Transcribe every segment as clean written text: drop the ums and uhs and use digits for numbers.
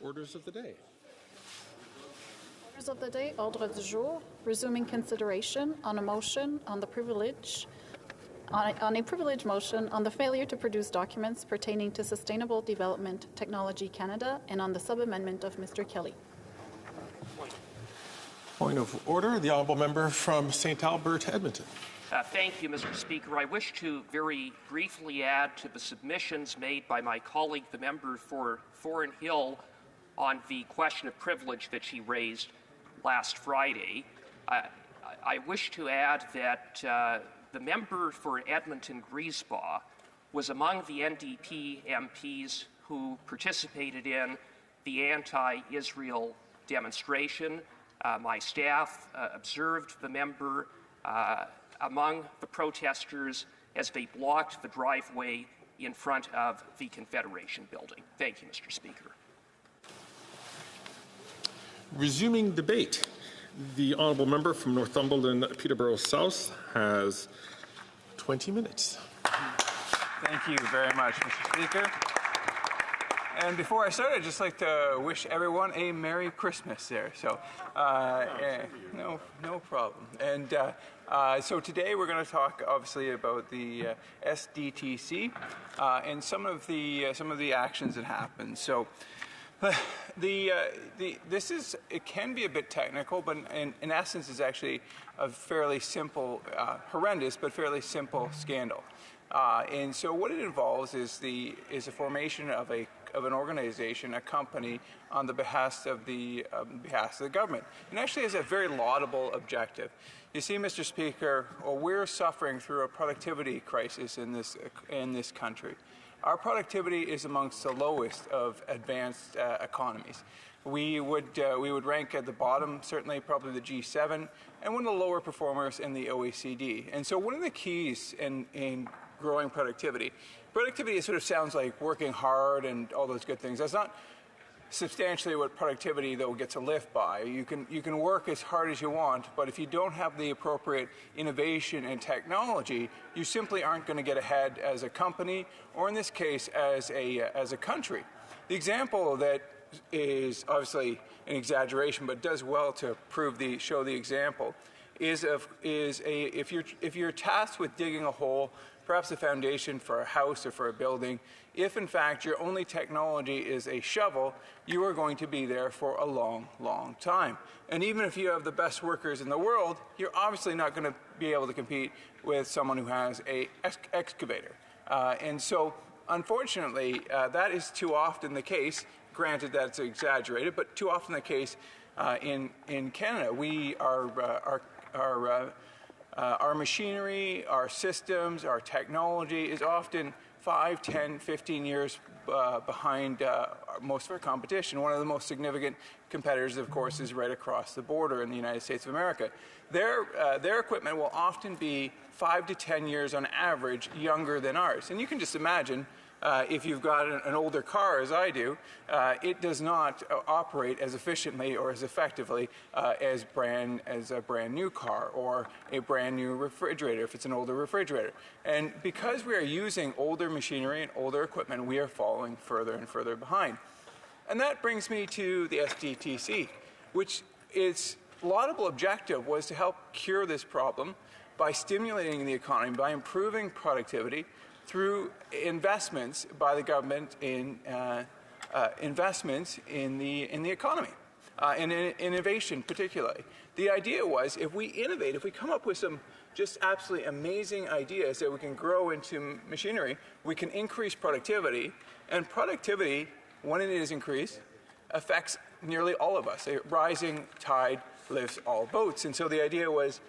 orders of the day. Orders of the day, ordre du jour, resuming consideration on a motion on the privilege, on a privilege motion on the failure to produce documents pertaining to Sustainable Development Technology Canada and on the sub-amendment of Mr. Kelly. Point of order, the honourable member from St. Albert, Edmonton. Thank you, Mr. Speaker. I wish to very briefly add to the submissions made by my colleague, the member for Thornhill, on the question of privilege that she raised last Friday. I wish to add that the member for Edmonton Griesbach was among the NDP MPs who participated in the anti-Israel demonstration. My staff observed the member among the protesters as they blocked the driveway in front of the Confederation building. Thank you, Mr. Speaker. Resuming debate, the honourable member from Northumberland, Peterborough South has 20 minutes. Thank you very much, Mr. Speaker. And before I start, I'd just like to wish everyone a Merry Christmas there. So, no problem. And so today we're going to talk, obviously, about the SDTC and some of the actions that happened. So, it can be a bit technical, but in essence, it's actually a fairly simple, horrendous, but fairly simple scandal. And so what it involves is the formation of an organization, a company, on the behest of the government. And actually has a very laudable objective. You see, Mr. Speaker, we're suffering through a productivity crisis in this country. Our productivity is amongst the lowest of advanced economies. We would rank at the bottom, certainly probably the G7, and one of the lower performers in the OECD. And so one of the keys in growing productivity sort of sounds like working hard and all those good things. That's not substantially what productivity, though, gets a lift by. You can work as hard as you want, but if you don't have the appropriate innovation and technology, you simply aren't going to get ahead as a company, or in this case, as a country. The example that is obviously an exaggeration, but does well to show the example, is if you're tasked with digging a hole, perhaps a foundation for a house or for a building, if in fact your only technology is a shovel, you are going to be there for a long, long time. And even if you have the best workers in the world, you're obviously not going to be able to compete with someone who has an excavator. And so, unfortunately, that is too often the case. Granted, that's exaggerated, but too often the case in Canada. Our machinery, our systems, our technology is often 5, 10, 15 years behind most of our competition. One of the most significant competitors, of course, is right across the border in the United States of America. Their equipment will often be 5 to 10 years on average younger than ours. And you can just imagine, if you've got an older car, as I do, it does not operate as efficiently or as effectively as a brand new car or a brand new refrigerator, if it's an older refrigerator. And because we are using older machinery and older equipment, we are falling further and further behind. And that brings me to the SDTC, which its laudable objective was to help cure this problem by stimulating the economy, by improving productivity, through investments by the government in investments in the economy and in innovation particularly. The idea was, if we innovate, if we come up with some just absolutely amazing ideas that we can grow into machinery, we can increase productivity, and productivity, when it is increased, affects nearly all of us. A rising tide lifts all boats. And so the idea was,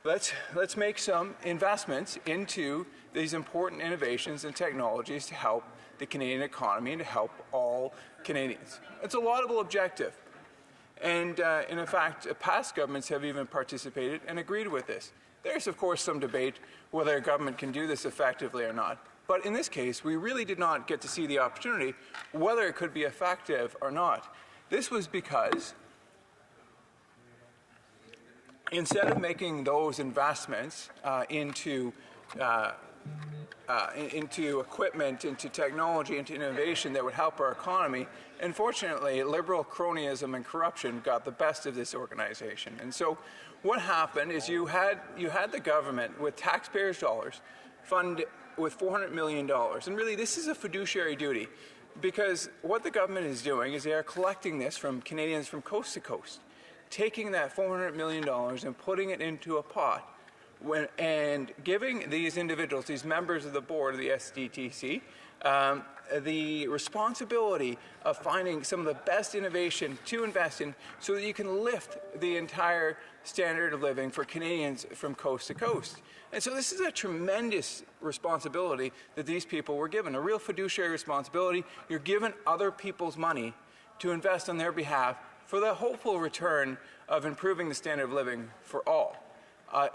let's make some investments into these important innovations and technologies to help the Canadian economy and to help all Canadians. It's a laudable objective. And in fact, past governments have even participated and agreed with this. There's, of course, some debate whether a government can do this effectively or not. But in this case, we really did not get to see the opportunity whether it could be effective or not. This was because instead of making those investments into into equipment, into technology, into innovation that would help our economy. Unfortunately, liberal cronyism and corruption got the best of this organization. And so what happened is you had the government with taxpayers' dollars fund with $400 million. And really, this is a fiduciary duty, because what the government is doing is they are collecting this from Canadians from coast to coast, taking that $400 million and putting it into a pot and giving these individuals, these members of the board of the SDTC, the responsibility of finding some of the best innovation to invest in so that you can lift the entire standard of living for Canadians from coast to coast. And so this is a tremendous responsibility that these people were given, a real fiduciary responsibility. You're given other people's money to invest on their behalf for the hopeful return of improving the standard of living for all.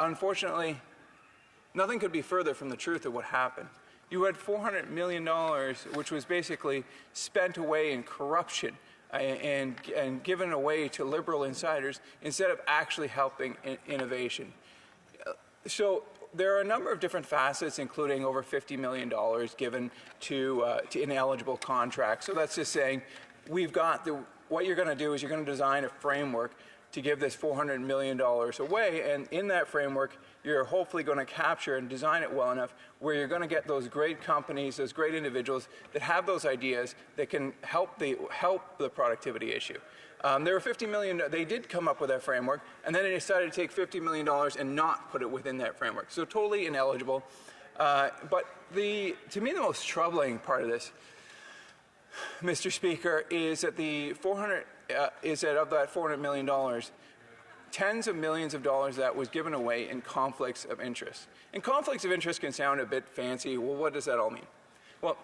Unfortunately, nothing could be further from the truth of what happened. You had $400 million, which was basically spent away in corruption and given away to liberal insiders instead of actually helping innovation. So there are a number of different facets, including over $50 million given to ineligible contracts. So that's just saying we've got what you're going to do is you're going to design a framework to give this $400 million away, and in that framework, you're hopefully going to capture and design it well enough where you're going to get those great companies, those great individuals that have those ideas that can help the productivity issue. There were $50 million, they did come up with that framework, and then they decided to take $50 million and not put it within that framework. So totally ineligible. But to me, the most troubling part of this, Mr. Speaker, is that of that $400 million, tens of millions of dollars that was given away in conflicts of interest. And conflicts of interest can sound a bit fancy. Well, what does that all mean? Well,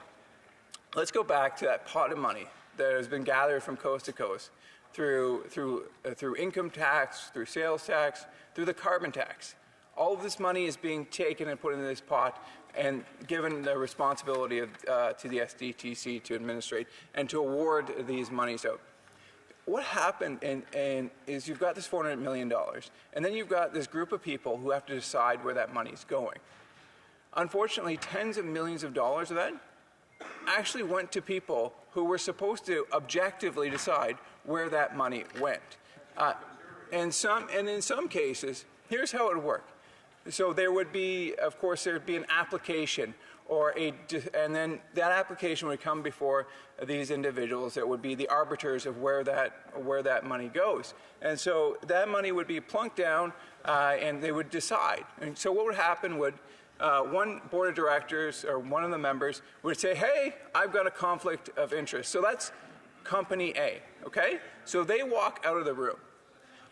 let's go back to that pot of money that has been gathered from coast to coast through income tax, through sales tax, through the carbon tax. All of this money is being taken and put into this pot and given the responsibility to the SDTC to administrate and to award these monies out. What happened is you've got this $400 million, and then you've got this group of people who have to decide where that money's going. Unfortunately, tens of millions of dollars of that actually went to people who were supposed to objectively decide where that money went. And in some cases, here's how it would work. So there would be, of course, there would be an application, and then that application would come before these individuals that would be the arbiters of where that money goes. And so that money would be plunked down, and they would decide. And so what would happen would one board of directors or one of the members would say, hey, I've got a conflict of interest. So that's company A, okay? So they walk out of the room.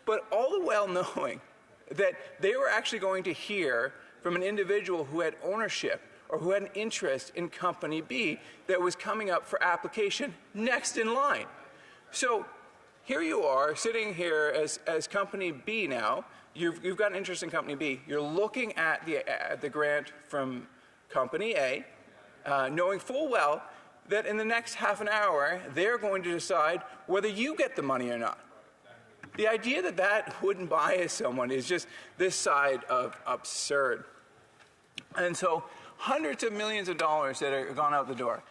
But all the while knowing that they were actually going to hear from an individual who had ownership or who had an interest in company B that was coming up for application next in line. So here you are sitting here as company B now. You've got an interest in company B. You're looking at the grant from company A, knowing full well that in the next half an hour, they're going to decide whether you get the money or not. The idea that that wouldn't bias someone is just this side of absurd. And so hundreds of millions of dollars that are gone out the door.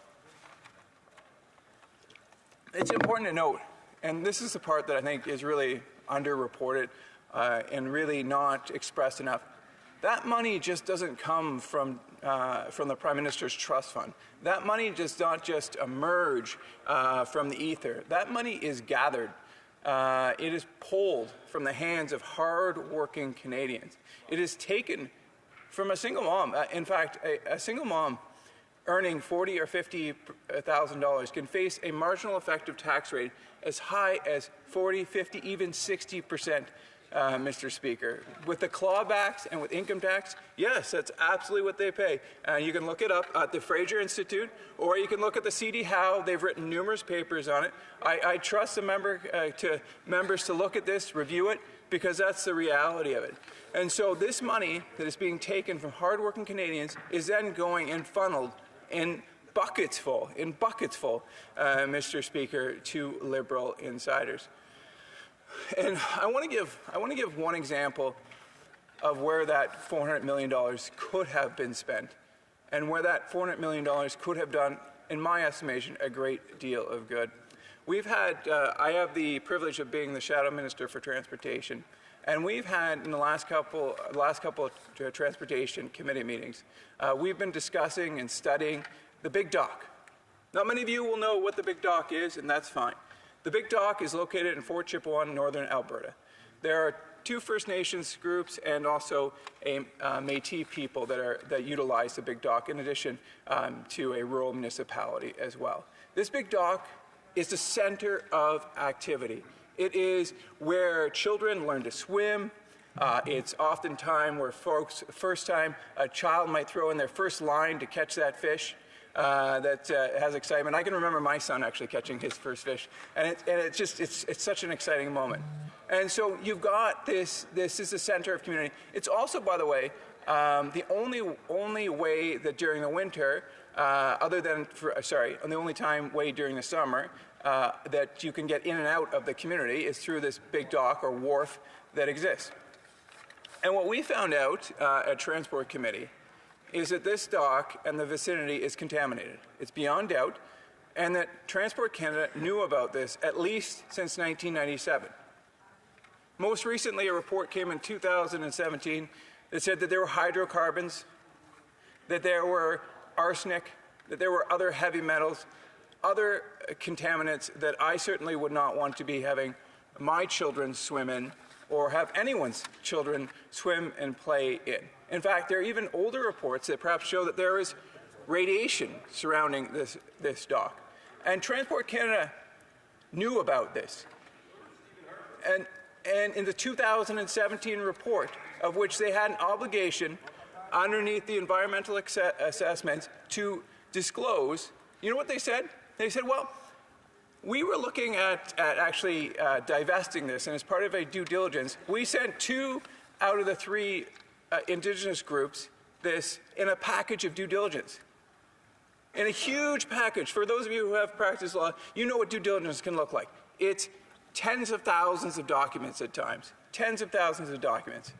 It's important to note, and this is the part that I think is really underreported and really not expressed enough. That money just doesn't come from the Prime Minister's Trust Fund. That money does not just emerge from the ether. That money is gathered. It is pulled from the hands of hard-working Canadians. It is taken from a single mom. In fact, a single mom earning $40,000 or $50,000 can face a marginal effective tax rate as high as 40, 50, even 60%, Mr. Speaker. With the clawbacks and with income tax, yes, that's absolutely what they pay. You can look it up at the Fraser Institute, or you can look at the CD Howe. They've written numerous papers on it. I trust the members to look at this, review it, because that's the reality of it. And so this money that is being taken from hardworking Canadians is then going and funneled in buckets full, Mr. Speaker, to Liberal insiders. And I want to give one example of where that $400 million could have been spent. and where that $400 million could have done, in my estimation, a great deal of good. We've had, I have the privilege of being the Shadow Minister for Transportation, and we've had in the last couple of Transportation Committee meetings, we've been discussing and studying the Big Dock. Not many of you will know what the Big Dock is, and that's fine. The Big Dock is located in Fort Chipewyan, northern Alberta. There are 2 First Nations groups and also a Métis people that utilize the Big Dock, in addition to a rural municipality as well. This Big Dock is the center of activity. It is where children learn to swim. It's oftentimes where folks, first time a child might throw in their first line to catch that fish. That has excitement. I can remember my son actually catching his first fish, and it's such an exciting moment. And so you've got this is the center of community. It's also, by the way, the only way that during the winter, the only way during the summer that you can get in and out of the community is through this big dock or wharf that exists. And what we found out at Transport Committee is that this dock and the vicinity is contaminated. It's beyond doubt, and that Transport Canada knew about this at least since 1997. Most recently, a report came in 2017 that said that there were hydrocarbons, that there were arsenic, that there were other heavy metals, other contaminants that I certainly would not want to be having my children swim in or have anyone's children swim and play in. In fact, there are even older reports that perhaps show that there is radiation surrounding this dock. And Transport Canada knew about this. And in the 2017 report, of which they had an obligation underneath the environmental assessments to disclose, you know what they said? They said, well, we were looking at actually divesting this, and as part of a due diligence, we sent 2 out of the 3 Indigenous groups this in a package of due diligence. In a huge package. For those of you who have practiced law, you know what due diligence can look like. It's tens of thousands of documents at times. Tens of thousands of documents.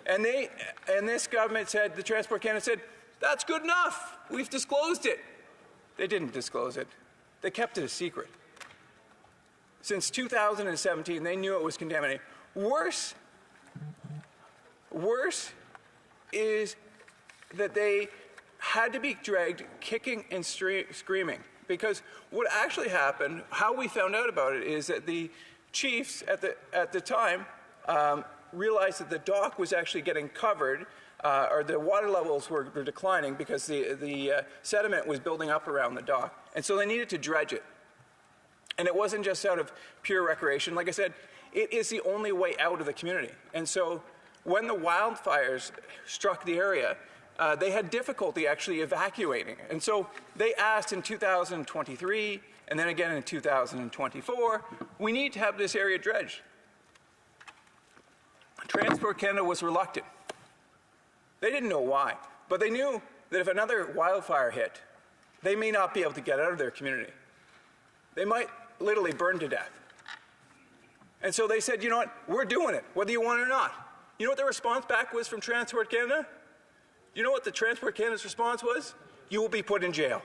And this government said, the Transport Canada said, that's good enough. We've disclosed it. They didn't disclose it. They kept it a secret. Since 2017, they knew it was contaminated. Worse is that they had to be dragged kicking and screaming. Because what actually happened, how we found out about it, is that the chiefs at the time realized that the dock was actually getting covered, or the water levels were declining because the sediment was building up around the dock. And so they needed to dredge it. And it wasn't just out of pure recreation. Like I said, it is the only way out of the community. And so when the wildfires struck the area, they had difficulty actually evacuating. And so they asked in 2023, and then again in 2024, we need to have this area dredged. Transport Canada was reluctant. They didn't know why, but they knew that if another wildfire hit, they may not be able to get out of their community. They might literally burn to death. And so they said, you know what, we're doing it, whether you want it or not. You know what the response back was from Transport Canada? You know what the Transport Canada's response was? You will be put in jail.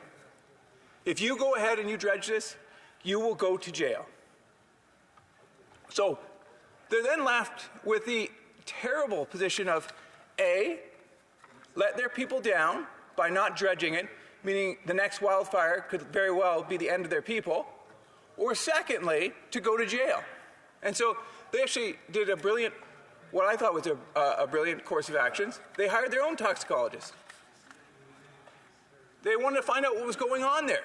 If you go ahead and you dredge this, you will go to jail. So they're then left with the terrible position of A, let their people down by not dredging it, meaning the next wildfire could very well be the end of their people, or secondly, to go to jail. And so they actually did a brilliant, what I thought was a brilliant course of actions. They hired their own toxicologist. They wanted to find out what was going on there.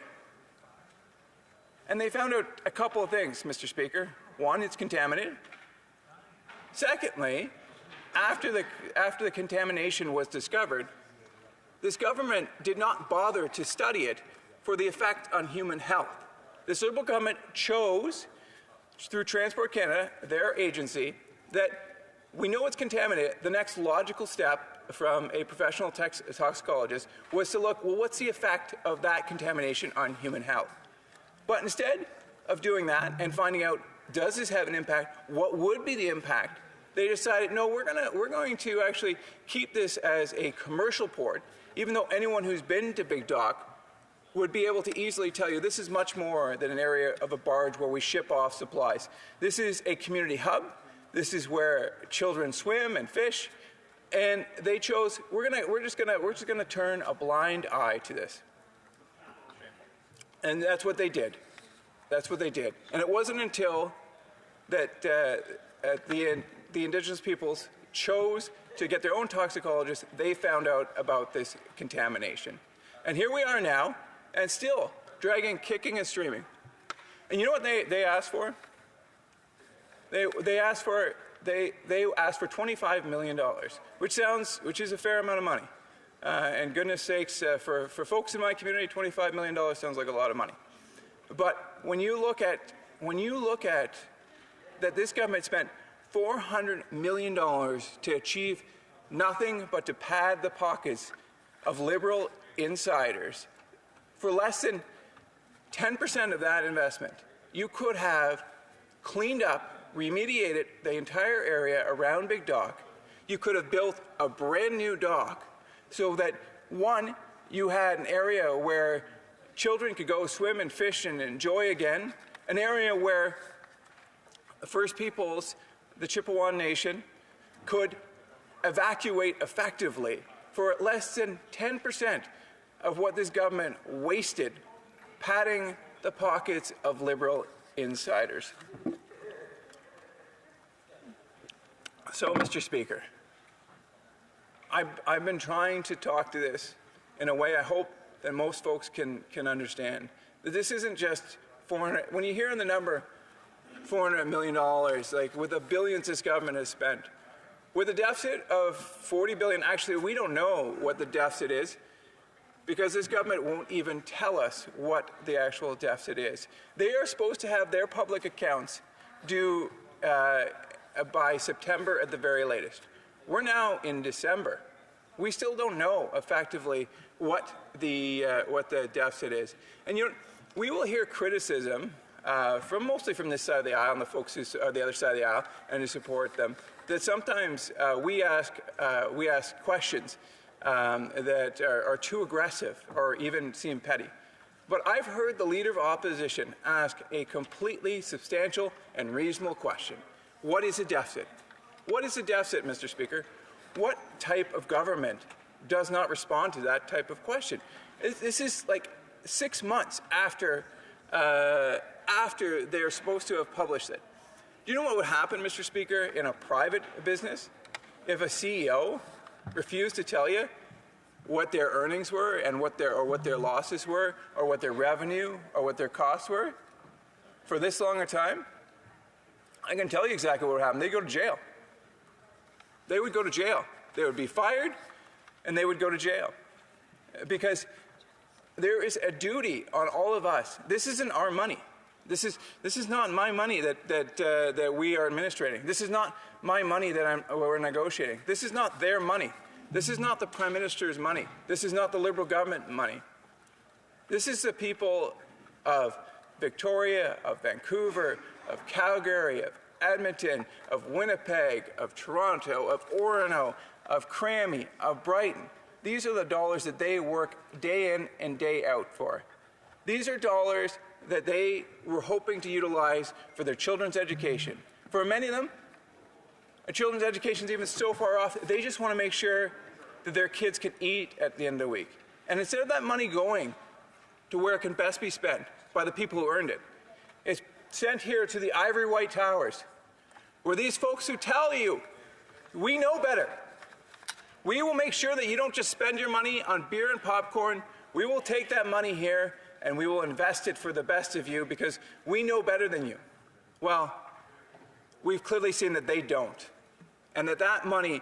And they found out a couple of things, Mr. Speaker. One, it's contaminated. Secondly, after the contamination was discovered, this government did not bother to study it for the effect on human health. This Liberal government chose, through Transport Canada, their agency, that we know it's contaminated. The next logical step from a professional toxicologist was to look, well, what's the effect of that contamination on human health? But instead of doing that and finding out, does this have an impact, what would be the impact they decided, no, we're going to actually keep this as a commercial port, even though anyone who's been to Big Dock would be able to easily tell you this is much more than an area of a barge where we ship off supplies. This is a community hub. This is where children swim and fish. And they chose, we're just gonna turn a blind eye to this. And that's what they did. That's what they did. And it wasn't until that the Indigenous peoples chose to get their own toxicologists, they found out about this contamination. And here we are now, and still dragging, kicking, and streaming. And you know what they asked for? They asked for $25 million, which is a fair amount of money. And goodness sakes, for folks in my community, $25 million sounds like a lot of money. But when you look at that, this government spent $400 million to achieve nothing but to pad the pockets of Liberal insiders. For less than 10% of that investment, you could have cleaned up, remediated the entire area around Big Dock. You could have built a brand new dock so that, one, you had an area where children could go swim and fish and enjoy again, an area where First Peoples, the Chippewa Nation, could evacuate effectively for less than 10% of what this government wasted padding the pockets of Liberal insiders. So, Mr. Speaker, I've been trying to talk to this in a way I hope that most folks can understand. That this isn't just $400, when you hear the number $400 million, like with the billions this government has spent, with a deficit of $40 billion, actually we don't know what the deficit is, because this government won't even tell us what the actual deficit is. They are supposed to have their public accounts due by September at the very latest. We're now in December. We still don't know effectively what the deficit is. And we will hear criticism mostly from this side of the aisle and the folks who are the other side of the aisle and who support them, that sometimes we ask questions that are too aggressive or even seem petty. But I've heard the Leader of Opposition ask a completely substantial and reasonable question. What is a deficit? What is a deficit, Mr. Speaker? What type of government does not respond to that type of question? This is like 6 months after they're supposed to have published it. Do you know what would happen, Mr. Speaker, in a private business if a CEO refused to tell you what their earnings were and what their losses were, or what their revenue or what their costs were for this long a time? I can tell you exactly what would happen. They'd go to jail. They would go to jail. They would be fired, and they would go to jail. Because there is a duty on all of us. This isn't our money. This is not my money that we are administrating. This is not my money that we're negotiating. This is not their money. This is not the Prime Minister's money. This is not the Liberal government money. This is the people of Victoria, of Vancouver, of Calgary, of Edmonton, of Winnipeg, of Toronto, of Orono, of Crammy, of Brighton. These are the dollars that they work day in and day out for. These are dollars that they were hoping to utilize for their children's education. For many of them, a children's education is even so far off, they just want to make sure that their kids can eat at the end of the week. And instead of that money going to where it can best be spent by the people who earned it, it's sent here to the ivory white towers, where these folks who tell you, we know better. We will make sure that you don't just spend your money on beer and popcorn. We will take that money here and we will invest it for the best of you because we know better than you. Well, we've clearly seen that they don't, and that money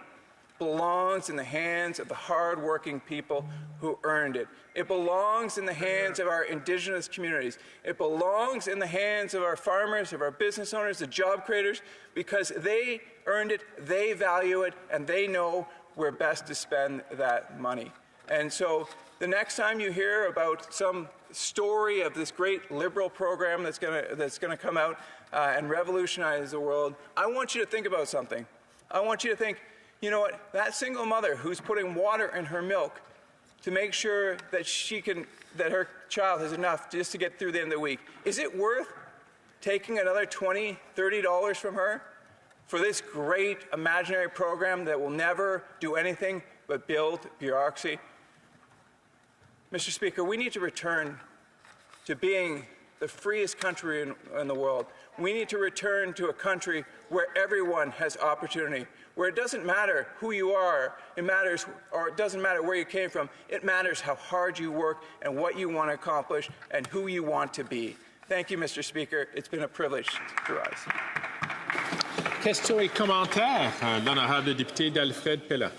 belongs in the hands of the hard-working people who earned it. It belongs in the hands of our Indigenous communities. It belongs in the hands of our farmers, of our business owners, the job creators, because they earned it, they value it, and they know where best to spend that money. And so the next time you hear about some story of this great Liberal program that's going to come out and revolutionize the world, I want you to think about something. I want you to think, you know what, that single mother who's putting water in her milk to make sure that that her child has enough just to get through the end of the week, is it worth taking another $20, $30 from her for this great imaginary program that will never do anything but build bureaucracy? Mr. Speaker, we need to return to being the freest country in the world. We need to return to a country where everyone has opportunity, where it doesn't matter who you are, it doesn't matter where you came from, it matters how hard you work and what you want to accomplish and who you want to be. Thank you, Mr. Speaker. It's been a privilege to rise. Questions et commentaires. L'honorable député d'Alfred Pella.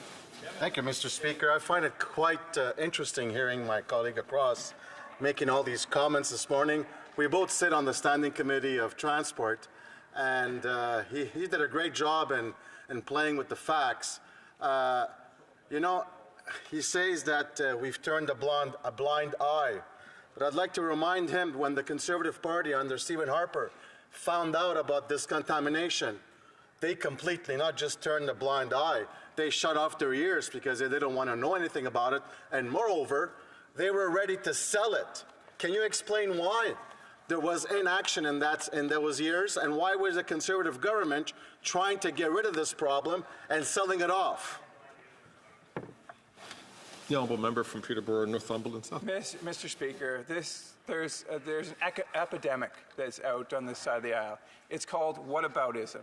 Thank you, Mr. Speaker. I find it quite interesting hearing my colleague across making all these comments this morning. We both sit on the Standing Committee of Transport, and he did a great job in playing with the facts. You know, he says that we've turned a blind eye. But I'd like to remind him when the Conservative Party under Stephen Harper found out about this contamination, they completely not just turned a blind eye, they shut off their ears because they didn't want to know anything about it. And moreover, they were ready to sell it. Can you explain why there was inaction in those years, and why was the Conservative government trying to get rid of this problem and selling it off? The honourable member from Peterborough, Northumberland South. Mr. Speaker, there's an epidemic that's out on this side of the aisle. It's called whataboutism.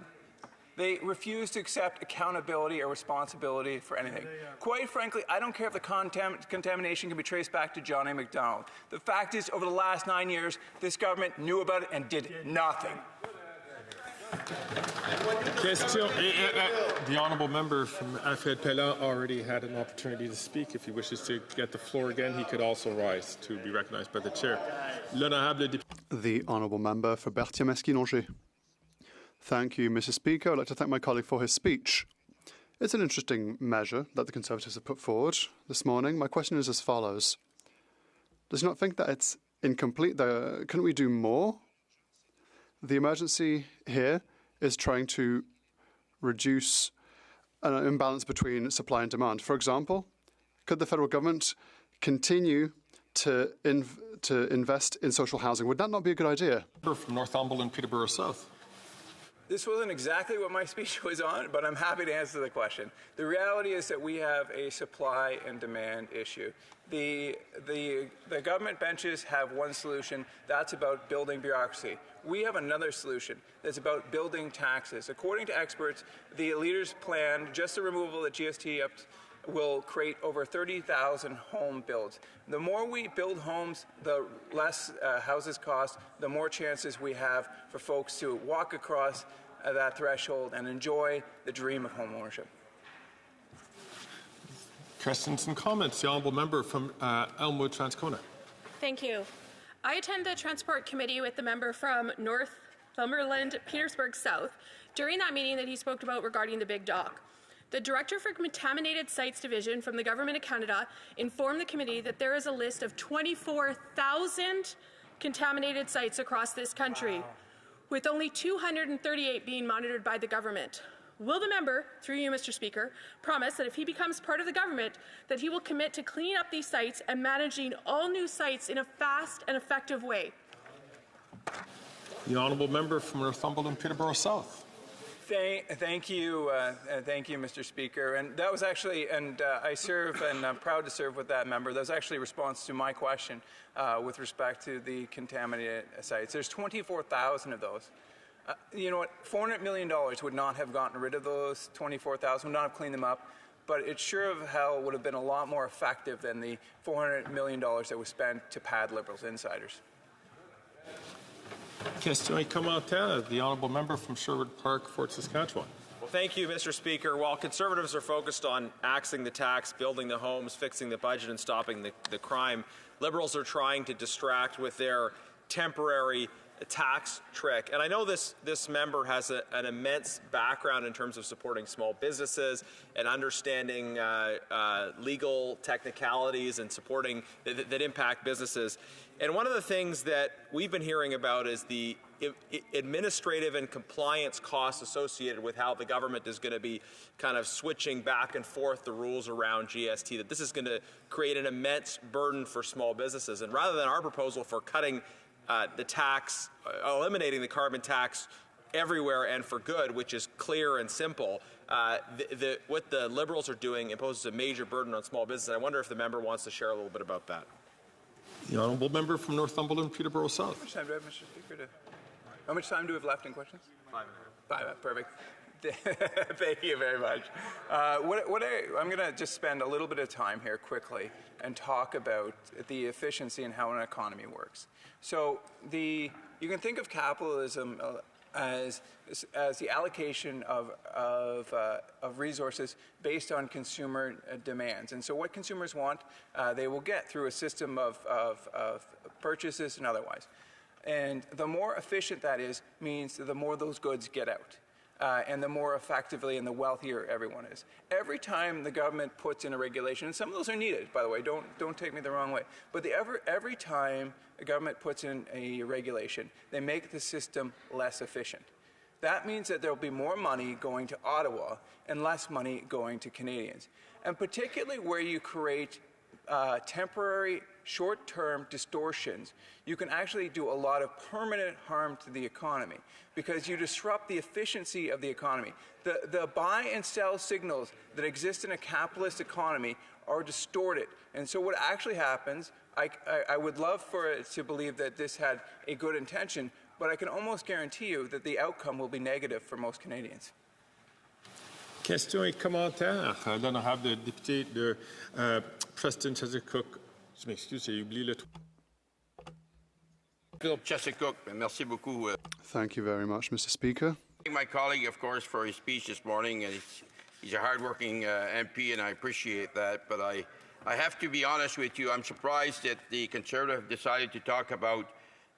They refuse to accept accountability or responsibility for anything. Quite frankly, I don't care if the contamination can be traced back to John A. Macdonald. The fact is, over the last 9 years, this government knew about it and did nothing. Question. The honourable member from Alfred Pella already had an opportunity to speak. If he wishes to get the floor again, he could also rise to be recognised by the chair. L'honorable député. The honourable member for Berthier-Mesquite-Angers. Thank you, Mr. Speaker. I'd like to thank my colleague for his speech. It's an interesting measure that the Conservatives have put forward this morning. My question is as follows. Does he not think that it's incomplete? Couldn't we do more? The emergency here is trying to reduce an imbalance between supply and demand. For example, could the federal government continue to invest in social housing? Would that not be a good idea? From Northumberland, Peterborough South. This wasn't exactly what my speech was on, but I'm happy to answer the question. The reality is that we have a supply and demand issue. The government benches have one solution. That's about building bureaucracy. We have another solution that's about building taxes. According to experts, the leaders' plan, just the removal of the GST will create over 30,000 home builds. The more we build homes, the less houses cost, the more chances we have for folks to walk across that threshold and enjoy the dream of home ownership. Questions and comments. The honourable member from Elmwood, Transcona. Thank you. I attend the Transport Committee with the member from Northumberland, Petersburg South, during that meeting that he spoke about regarding the Big Dock. The Director for Contaminated Sites Division from the Government of Canada informed the committee that there is a list of 24,000 contaminated sites across this country, with only 238 being monitored by the government. Will the member, through you, Mr. Speaker, promise that if he becomes part of the government, that he will commit to cleaning up these sites and managing all new sites in a fast and effective way? The honourable member from Northumberland, Peterborough South. Thank you, Mr. Speaker. And that was actually, I serve, and I'm proud to serve with that member. That was actually a response to my question with respect to the contaminated sites. There's 24,000 of those. You know what? $400 million would not have gotten rid of those 24,000, would not have cleaned them up, but it sure of hell would have been a lot more effective than the $400 million that was spent to pad Liberals insiders. Question et commentaire. The honourable member from Sherwood Park, Fort Saskatchewan. Well, thank you, Mr. Speaker. While Conservatives are focused on axing the tax, building the homes, fixing the budget and stopping the crime, Liberals are trying to distract with their temporary tax trick. And I know this member has an immense background in terms of supporting small businesses and understanding legal technicalities and supporting that impact businesses. And one of the things that we've been hearing about is the administrative and compliance costs associated with how the government is going to be kind of switching back and forth the rules around GST, that this is going to create an immense burden for small businesses. And rather than our proposal for cutting the tax, eliminating the carbon tax everywhere and for good, which is clear and simple, what the Liberals are doing imposes a major burden on small business. And I wonder if the member wants to share a little bit about that. The honourable member from Northumberland, Peterborough South. How much time do I have, Mr. Speaker? How much time do we have left in questions? 5 minutes. Perfect. Thank you very much. I'm going to just spend a little bit of time here quickly and talk about the efficiency and how an economy works. So you can think of capitalism as the allocation of resources based on consumer demands. And so what consumers want, they will get through a system of purchases and otherwise. And the more efficient that is means the more those goods get out. And the more effectively and the wealthier everyone is. Every time the government puts in a regulation, and some of those are needed, by the way, don't take me the wrong way, but every time the government puts in a regulation, they make the system less efficient. That means that there will be more money going to Ottawa and less money going to Canadians. And particularly where you create temporary, short-term distortions, you can actually do a lot of permanent harm to the economy because you disrupt the efficiency of the economy. The buy and sell signals that exist in a capitalist economy are distorted. And so what actually happens, I would love for it to believe that this had a good intention, but I can almost guarantee you that the outcome will be negative for most Canadians. Questions et commentaires. L'honorable député de Preston Chesapeake. Je m'excuse, j'ai oublié le Chesapeake, merci beaucoup. Thank you very much, Mr. Speaker. My colleague, of course, for his speech this morning, and he's a hard-working MP, and I appreciate that. But I have to be honest with you, I'm surprised that the Conservative decided to talk about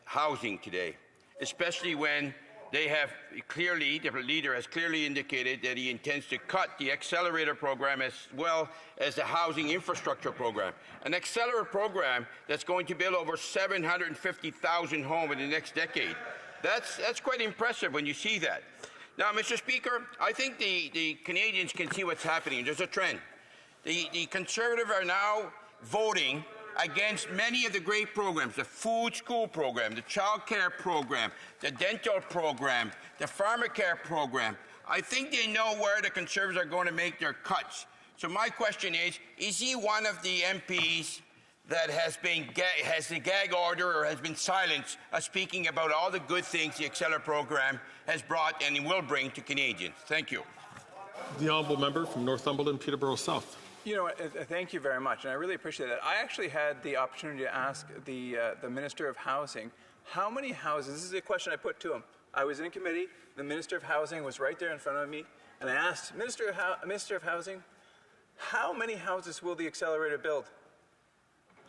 housing today, especially when they have clearly, the leader has clearly indicated that he intends to cut the Accelerator program as well as the housing infrastructure program. An Accelerator program that's going to build over 750,000 homes in the next decade. That's quite impressive when you see that. Now, Mr. Speaker, I think the Canadians can see what's happening. There's a trend. The Conservative are now voting against many of the great programs, the food school program, the child care program, the dental program, the pharmacare program. I think they know where the Conservatives are going to make their cuts. So my question is he one of the MPs that has the gag order or has been silenced speaking about all the good things the Accelerator program has brought and will bring to Canadians? Thank you. The honourable member from Northumberland, Peterborough South. You know, thank you very much, and I really appreciate that. I actually had the opportunity to ask the Minister of Housing how many houses. This is a question I put to him. I was in committee. The Minister of Housing was right there in front of me, and I asked Minister of Housing, how many houses will the Accelerator build? Do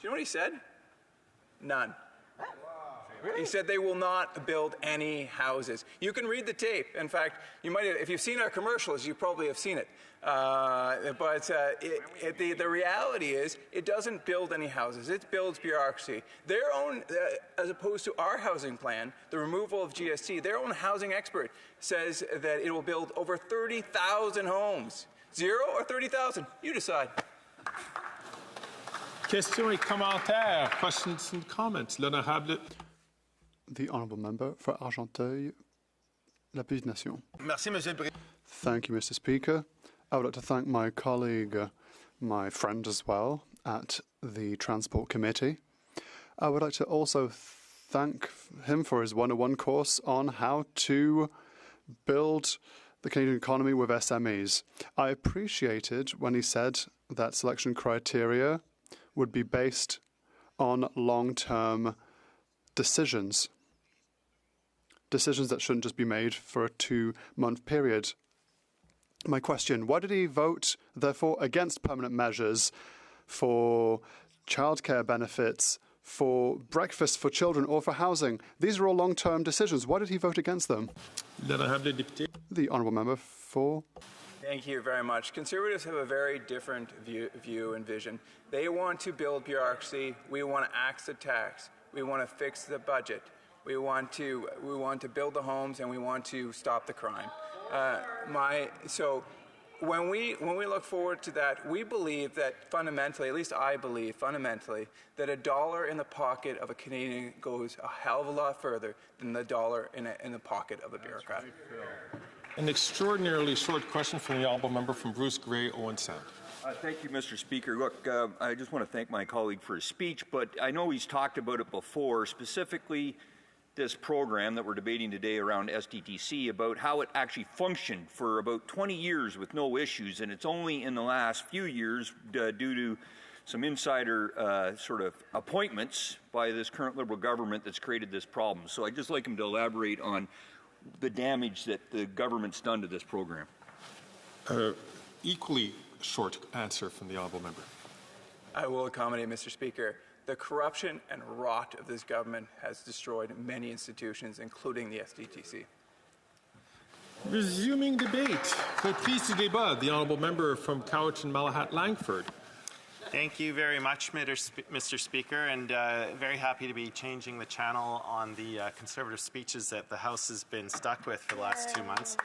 you know what he said? None. He said they will not build any houses. You can read the tape. In fact, you might have, if you've seen our commercials, you probably have seen it. But the reality is, it doesn't build any houses. It builds bureaucracy. Their own, as opposed to our housing plan, the removal of GST, their own housing expert says that it will build over 30,000 homes. 0 or 30,000? You decide. Questions et commentaires. Questions and comments. L'honorable. The honourable member for Argenteuil, La Petite Nation. Merci, Monsieur le Président. Thank you, Mr. Speaker. I would like to thank my colleague, my friend as well, at the Transport Committee. I would like to also thank him for his 101 course on how to build the Canadian economy with SMEs. I appreciated when he said that selection criteria would be based on long-term decisions that shouldn't just be made for a 2-month period. My question, why did he vote, therefore, against permanent measures for childcare benefits for breakfast for children or for housing. These are all long-term decisions. Why did he vote against them? The honourable member for... Thank you very much. Conservatives have a very different view and vision. They want to build bureaucracy. We want to axe the tax. We want to fix the budget. We want to build the homes, and we want to stop the crime. So when we look forward to that, we believe that fundamentally, at least I believe fundamentally, that a dollar in the pocket of a Canadian goes a hell of a lot further than the dollar in the pocket of a bureaucrat. An extraordinarily short question from the honourable member from Bruce Grey, Owen Sound. Thank you, Mr. Speaker. Look, I just want to thank my colleague for his speech, but I know he's talked about it before, specifically this program that we're debating today around SDTC, about how it actually functioned for about 20 years with no issues, and it's only in the last few years, due to some insider sort of appointments by this current Liberal government, that's created this problem. So I'd just like him to elaborate on the damage that the government's done to this program. Equally short answer from the honourable member. I will accommodate, Mr. Speaker. The corruption and rot of this government has destroyed many institutions, including the SDTC. Resuming debate. Reprise du débat. The honourable member from Cowichan Malahat Langford. Thank you very much, Mr. Speaker, and very happy to be changing the channel on the Conservative speeches that the House has been stuck with for the last 2 months.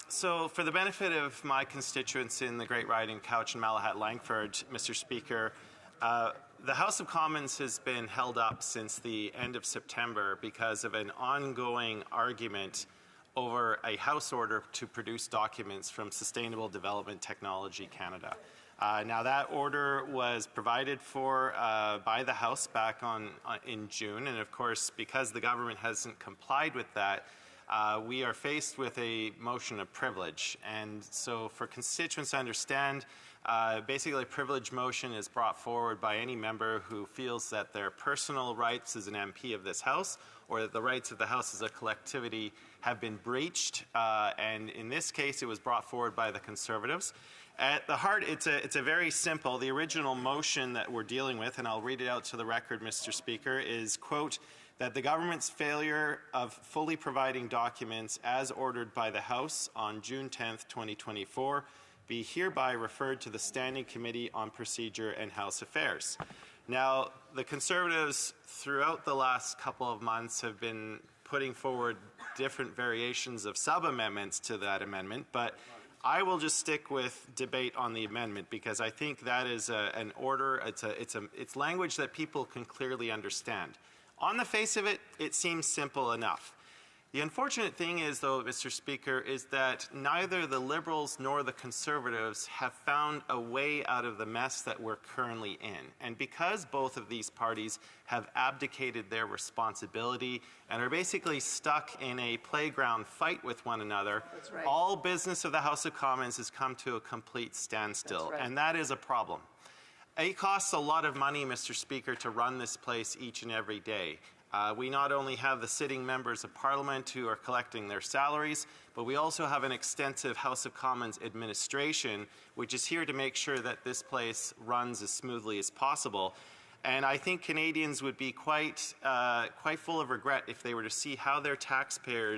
So for the benefit of my constituents in the Great Riding, Cowichan Malahat Langford, Mr. Speaker, the House of Commons has been held up since the end of September because of an ongoing argument over a House order to produce documents from Sustainable Development Technology Canada. Now, that order was provided for by the House back in June, and of course, because the government hasn't complied with that, we are faced with a motion of privilege. And so for constituents to understand, basically a privilege motion is brought forward by any member who feels that their personal rights as an MP of this House or that the rights of the House as a collectivity have been breached. And in this case, it was brought forward by the Conservatives. At the heart, it's a very simple. The original motion that we're dealing with, and I'll read it out to the record, Mr. Speaker, is, quote, that the government's failure of fully providing documents as ordered by the House on June 10th, 2024, be hereby referred to the Standing Committee on Procedure and House Affairs. Now, the Conservatives throughout the last couple of months have been putting forward different variations of sub-amendments to that amendment, but I will just stick with debate on the amendment because I think that is an order, it's language that people can clearly understand. On the face of it, it seems simple enough. The unfortunate thing is, though, Mr. Speaker, is that neither the Liberals nor the Conservatives have found a way out of the mess that we're currently in. And because both of these parties have abdicated their responsibility and are basically stuck in a playground fight with one another, right, all business of the House of Commons has come to a complete standstill. Right. And that is a problem. It costs a lot of money, Mr. Speaker, to run this place each and every day. We not only have the sitting members of Parliament who are collecting their salaries, but we also have an extensive House of Commons administration, which is here to make sure that this place runs as smoothly as possible. And I think Canadians would be quite full of regret if they were to see how their taxpayer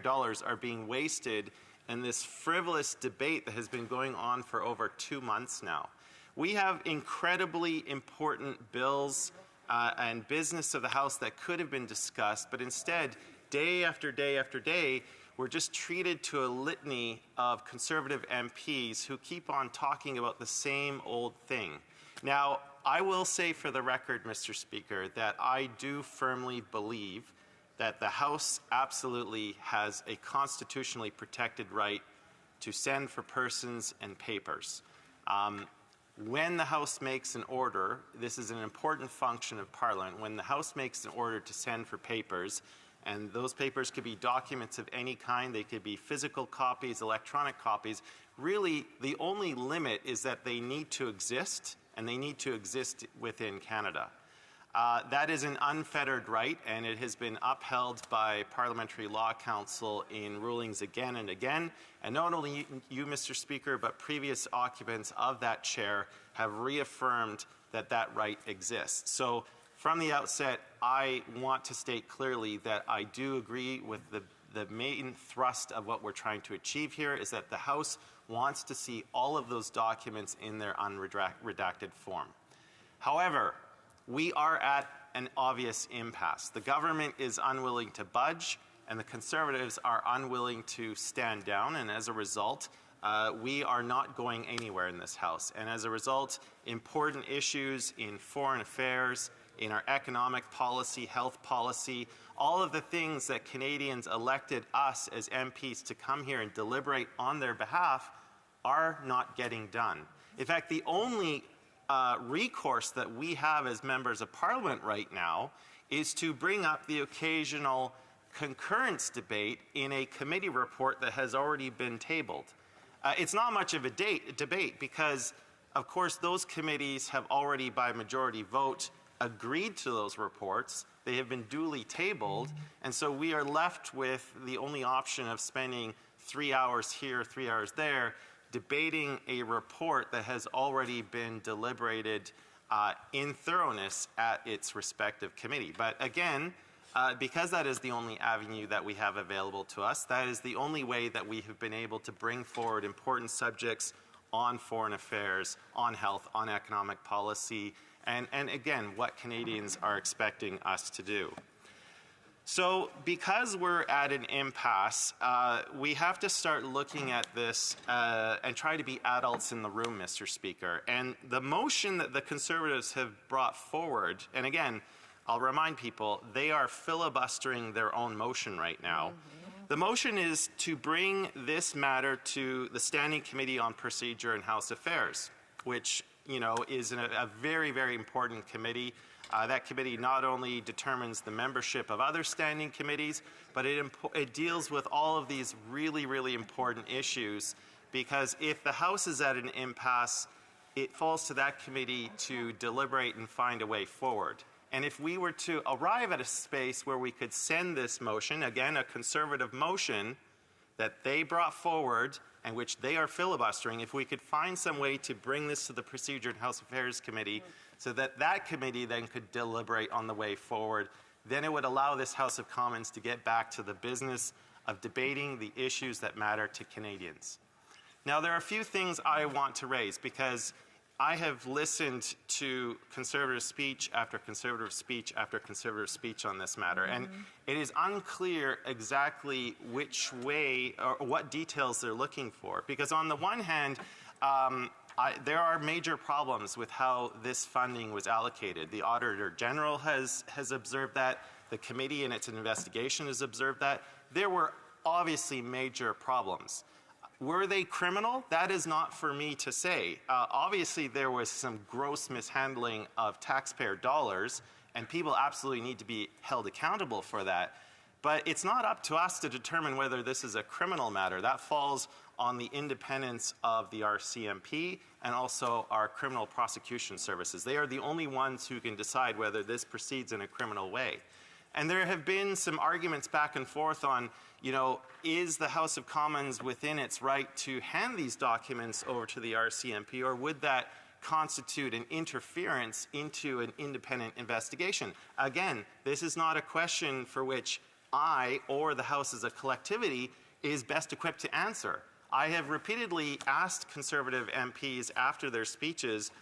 dollars are being wasted in this frivolous debate that has been going on for over 2 months now. We have incredibly important bills and business of the House that could have been discussed, but instead, day after day after day, we're just treated to a litany of Conservative MPs who keep on talking about the same old thing. Now, I will say for the record, Mr. Speaker, that I do firmly believe that the House absolutely has a constitutionally protected right to send for persons and papers. When the House makes an order, this is an important function of Parliament, when the House makes an order to send for papers, and those papers could be documents of any kind, they could be physical copies, electronic copies, really the only limit is that they need to exist, and they need to exist within Canada. That is an unfettered right, and it has been upheld by Parliamentary Law Council in rulings again and again. And not only you, Mr. Speaker, but previous occupants of that chair have reaffirmed that that right exists. So from the outset, I want to state clearly that I do agree with the main thrust of what we're trying to achieve here is that the House wants to see all of those documents in their unredacted form. However, we are at an obvious impasse. The government is unwilling to budge, and the Conservatives are unwilling to stand down, and as a result, we are not going anywhere in this House. And as a result, important issues in foreign affairs, in our economic policy, health policy, all of the things that Canadians elected us as MPs to come here and deliberate on their behalf are not getting done. In fact, the only recourse that we have as members of Parliament right now is to bring up the occasional concurrence debate in a committee report that has already been tabled. It's not much of a debate because, of course, those committees have already, by majority vote, agreed to those reports. They have been duly tabled, and so we are left with the only option of spending 3 hours here, 3 hours there, debating a report that has already been deliberated in thoroughness at its respective committee. But again, because that is the only avenue that we have available to us, that is the only way that we have been able to bring forward important subjects on foreign affairs, on health, on economic policy, and again, what Canadians are expecting us to do. So because we're at an impasse, we have to start looking at this and try to be adults in the room, Mr. Speaker. And the motion that the Conservatives have brought forward, and again, I'll remind people, they are filibustering their own motion right now. The motion is to bring this matter to the Standing Committee on Procedure and House Affairs, which, you know, is a very, very important committee. That committee not only determines the membership of other standing committees, but it deals with all of these really, really important issues, because if the House is at an impasse, it falls to that committee to deliberate and find a way forward. And if we were to arrive at a space where we could send this motion, again, a Conservative motion that they brought forward and which they are filibustering, if we could find some way to bring this to the Procedure and House Affairs Committee so that that committee then could deliberate on the way forward, then it would allow this House of Commons to get back to the business of debating the issues that matter to Canadians. Now, there are a few things I want to raise because I have listened to Conservative speech after Conservative speech after Conservative speech on this matter, and it is unclear exactly which way or what details they're looking for. Because on the one hand, there are major problems with how this funding was allocated. The Auditor General has observed that. The committee in its investigation has observed that. There were obviously major problems. Were they criminal? That is not for me to say. Obviously, there was some gross mishandling of taxpayer dollars, and people absolutely need to be held accountable for that. But it's not up to us to determine whether this is a criminal matter. That falls on the independence of the RCMP and also our criminal prosecution services. They are the only ones who can decide whether this proceeds in a criminal way. And there have been some arguments back and forth on, you know, is the House of Commons within its right to hand these documents over to the RCMP, or would that constitute an interference into an independent investigation? Again, this is not a question for which I or the House as a collectivity is best equipped to answer. I have repeatedly asked Conservative MPs after their speeches,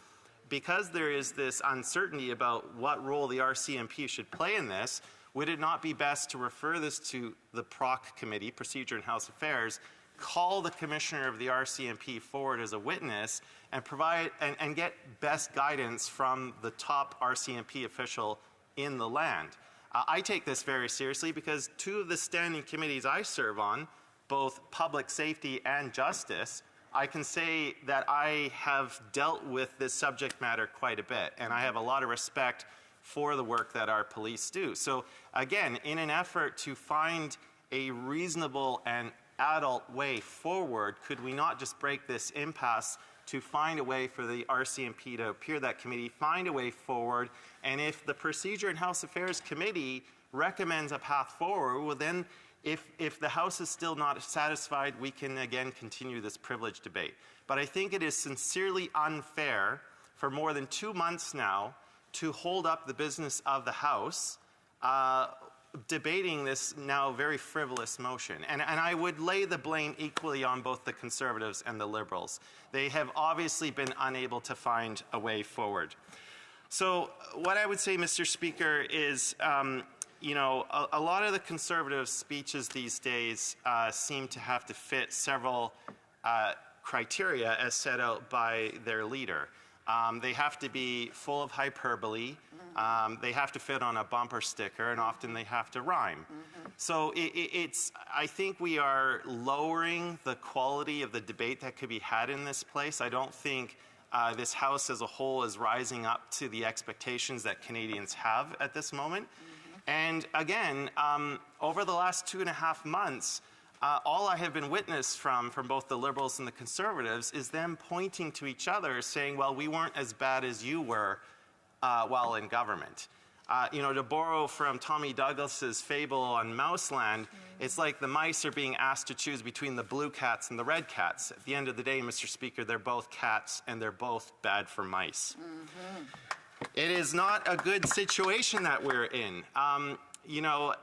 because there is this uncertainty about what role the RCMP should play in this, would it not be best to refer this to the PROC Committee, Procedure and House Affairs, call the Commissioner of the RCMP forward as a witness, and provide and get best guidance from the top RCMP official in the land? I take this very seriously because two of the standing committees I serve on, both Public Safety and Justice, I can say that I have dealt with this subject matter quite a bit, and I have a lot of respect for the work that our police do. So again, in an effort to find a reasonable and adult way forward, could we not just break this impasse to find a way for the RCMP to appear that committee, find a way forward, and if the Procedure and House Affairs Committee recommends a path forward, well then, if the House is still not satisfied, we can again continue this privileged debate. But I think it is sincerely unfair for more than 2 months now to hold up the business of the House, debating this now very frivolous motion. And I would lay the blame equally on both the Conservatives and the Liberals. They have obviously been unable to find a way forward. So what I would say, Mr. Speaker, is you know, a lot of the Conservative speeches these days seem to have to fit several criteria as set out by their leader. They have to be full of hyperbole. They have to fit on a bumper sticker, and often they have to rhyme. So I think we are lowering the quality of the debate that could be had in this place. I don't think this House as a whole is rising up to the expectations that Canadians have at this moment. And again, over the last 2.5 months, all I have been witness from both the Liberals and the Conservatives is them pointing to each other saying, well, we weren't as bad as you were while in government. You know, to borrow from Tommy Douglas's fable on Mouseland, it's like the mice are being asked to choose between the blue cats and the red cats. At the end of the day, Mr. Speaker, they're both cats and they're both bad for mice. It is not a good situation that we're in. You know,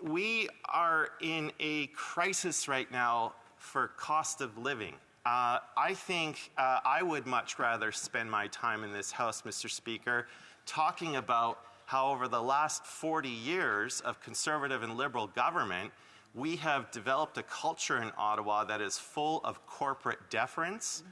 we are in a crisis right now for cost of living. I think I would much rather spend my time in this House, Mr. Speaker, talking about how over the last 40 years of Conservative and Liberal government, we have developed a culture in Ottawa that is full of corporate deference.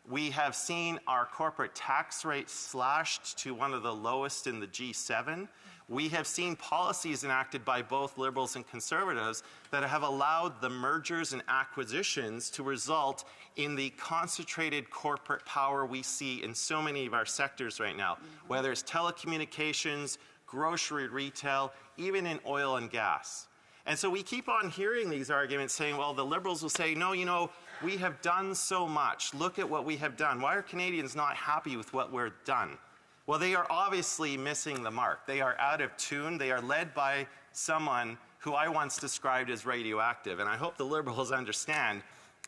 We have seen our corporate tax rate slashed to one of the lowest in the G7. We have seen policies enacted by both Liberals and Conservatives that have allowed the mergers and acquisitions to result in the concentrated corporate power we see in so many of our sectors right now, whether it's telecommunications, grocery retail, even in oil and gas. And so we keep on hearing these arguments saying, well, the Liberals will say, no, you know, we have done so much. Look at what we have done. Why are Canadians not happy with what we've done? Well, they are obviously missing the mark. They are out of tune. They are led by someone who I once described as radioactive. And I hope the Liberals understand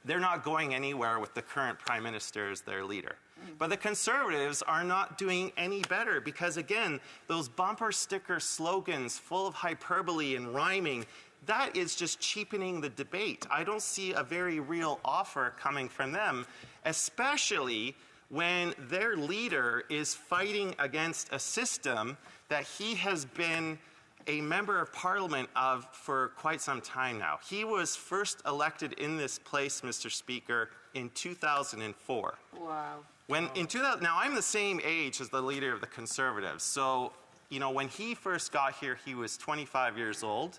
they're not going anywhere with the current Prime Minister as their leader. But the Conservatives are not doing any better because, again, those bumper sticker slogans full of hyperbole and rhyming, that is just cheapening the debate. I don't see a very real offer coming from them, especially when their leader is fighting against a system that he has been a member of Parliament of for quite some time now. He was first elected in this place, Mr. Speaker, in 2004. Wow. Now I'm the same age as the leader of the Conservatives, so you know when he first got here, he was 25 years old.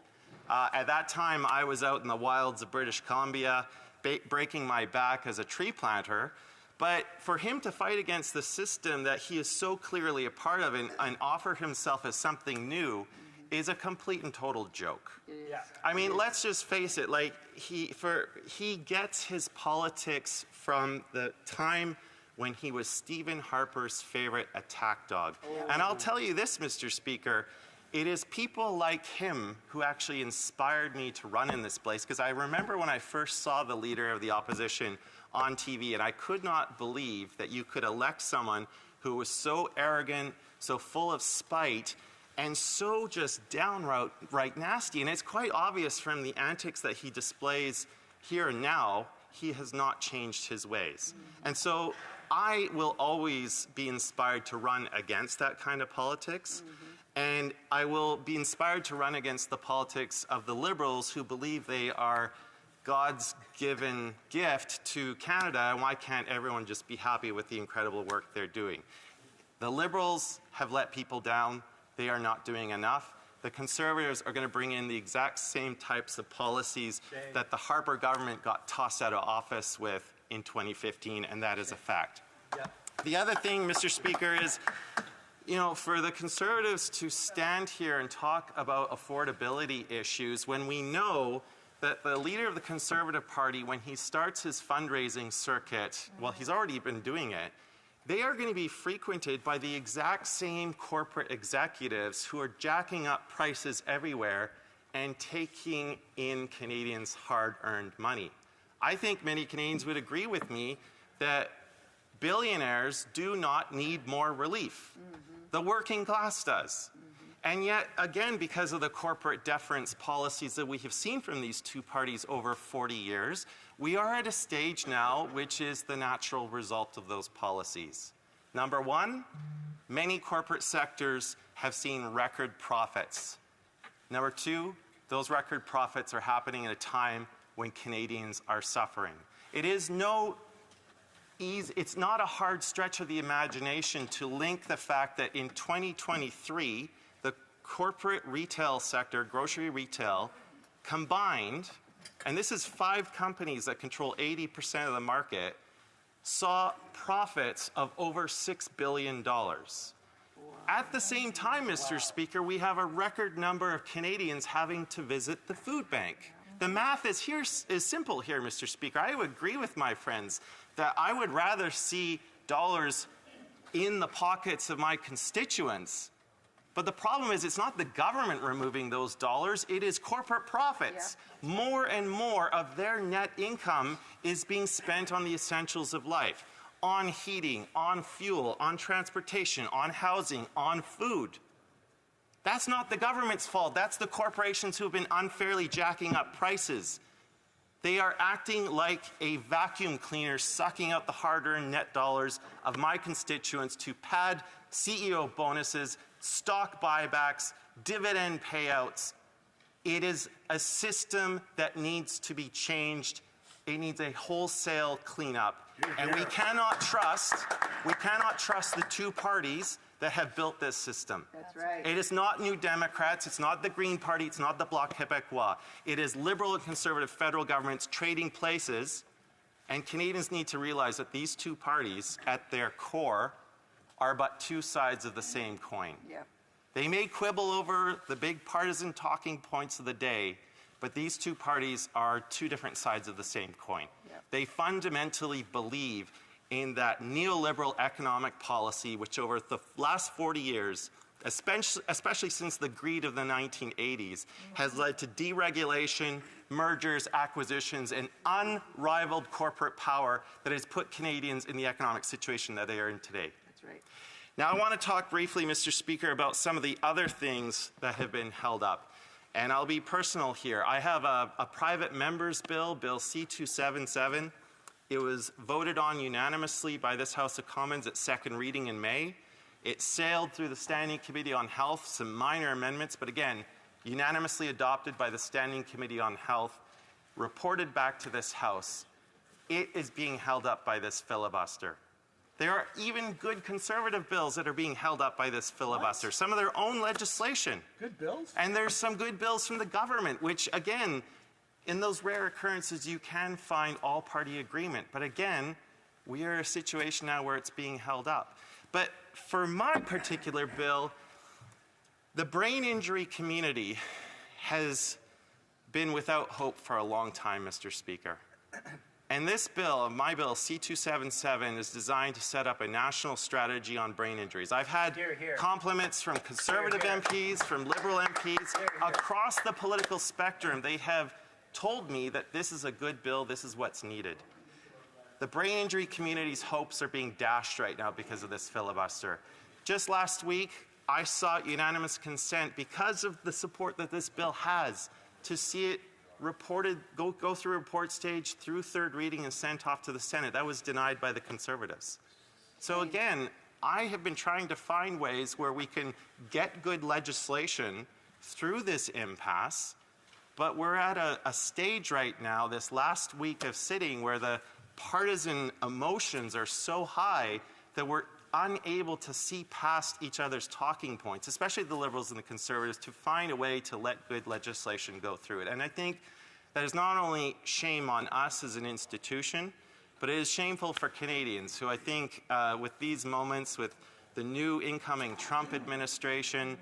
At that time, I was out in the wilds of British Columbia, breaking my back as a tree planter. But for him to fight against the system that he is so clearly a part of and offer himself as something new is a complete and total joke. Yeah. I mean, let's just face it. Like he gets his politics from the time when he was Stephen Harper's favorite attack dog. And I'll tell you this, Mr. Speaker, it is people like him who actually inspired me to run in this place, because I remember when I first saw the leader of the opposition on TV, and I could not believe that you could elect someone who was so arrogant, so full of spite, and so just downright nasty. And it's quite obvious from the antics that he displays here and now, he has not changed his ways. And so I will always be inspired to run against that kind of politics. And I will be inspired to run against the politics of the Liberals who believe they are God's given gift to Canada, and why can't everyone just be happy with the incredible work they're doing? The Liberals have let people down. They are not doing enough. The Conservatives are going to bring in the exact same types of policies that the Harper government got tossed out of office with in 2015, and that is a fact. The other thing, Mr. Speaker, is you know, for the Conservatives to stand here and talk about affordability issues when we know that the leader of the Conservative Party, when he starts his fundraising circuit, well, he's already been doing it, they are going to be frequented by the exact same corporate executives who are jacking up prices everywhere and taking in Canadians' hard-earned money. I think many Canadians would agree with me that Billionaires do not need more relief. The working class does. And yet, again, because of the corporate deference policies that we have seen from these two parties over 40 years, we are at a stage now which is the natural result of those policies. Number one, many corporate sectors have seen record profits. Number two, those record profits are happening at a time when Canadians are suffering. It's not a hard stretch of the imagination to link the fact that in 2023, the corporate retail sector, grocery retail, combined, and this is 5 companies that control 80% of the market, saw profits of over $6 billion. At the same time, Mr. Speaker, we have a record number of Canadians having to visit the food bank. The math is simple here, Mr. Speaker. I would agree with my friends that I would rather see dollars in the pockets of my constituents. But the problem is it's not the government removing those dollars, it is corporate profits. Yeah. More and more of their net income is being spent on the essentials of life, on heating, on fuel, on transportation, on housing, on food. That's not the government's fault. That's the corporations who have been unfairly jacking up prices. They are acting like a vacuum cleaner, sucking out the hard-earned net dollars of my constituents to pad CEO bonuses, stock buybacks, dividend payouts. It is a system that needs to be changed. It needs a wholesale cleanup. And we cannot trust the two parties that have built this system. That's right. It is not New Democrats, it's not the Green Party, it's not the Bloc Québécois. It is Liberal and Conservative federal governments trading places, and Canadians need to realize that these two parties, at their core, are but two sides of the same coin. Yeah. They may quibble over the big partisan talking points of the day, but these two parties are two different sides of the same coin. Yeah. They fundamentally believe in that neoliberal economic policy, which over the last 40 years, especially since the greed of the 1980s, has led to deregulation, mergers, acquisitions, and unrivaled corporate power that has put Canadians in the economic situation that they are in today. That's right. Now, I want to talk briefly, Mr. Speaker, about some of the other things that have been held up. And I'll be personal here. I have a private member's bill, Bill C-277. It was voted on unanimously by this House of Commons at second reading in May. It sailed through the Standing Committee on Health, some minor amendments, but again, unanimously adopted by the Standing Committee on Health, reported back to this House. It is being held up by this filibuster. There are even good Conservative bills that are being held up by this filibuster, what? Some of their own legislation. Good bills? And there's some good bills from the government, which again, in those rare occurrences, you can find all-party agreement. But again, we are in a situation now where it's being held up. But for my particular bill, the brain injury community has been without hope for a long time, Mr. Speaker. And this bill, my bill, C-277, is designed to set up a national strategy on brain injuries. I've had compliments from Conservative MPs, from Liberal MPs, across the political spectrum. They have told me that this is a good bill, this is what's needed. The brain injury community's hopes are being dashed right now because of this filibuster. Just last week, I sought unanimous consent because of the support that this bill has to see it reported, go through report stage, through third reading and sent off to the Senate. That was denied by the Conservatives. So again, I have been trying to find ways where we can get good legislation through this impasse. But we're at a stage right now, this last week of sitting, where the partisan emotions are so high that we're unable to see past each other's talking points, especially the Liberals and the Conservatives, to find a way to let good legislation go through it. And I think that is not only shame on us as an institution, but it is shameful for Canadians who I think with these moments, with the new incoming Trump administration,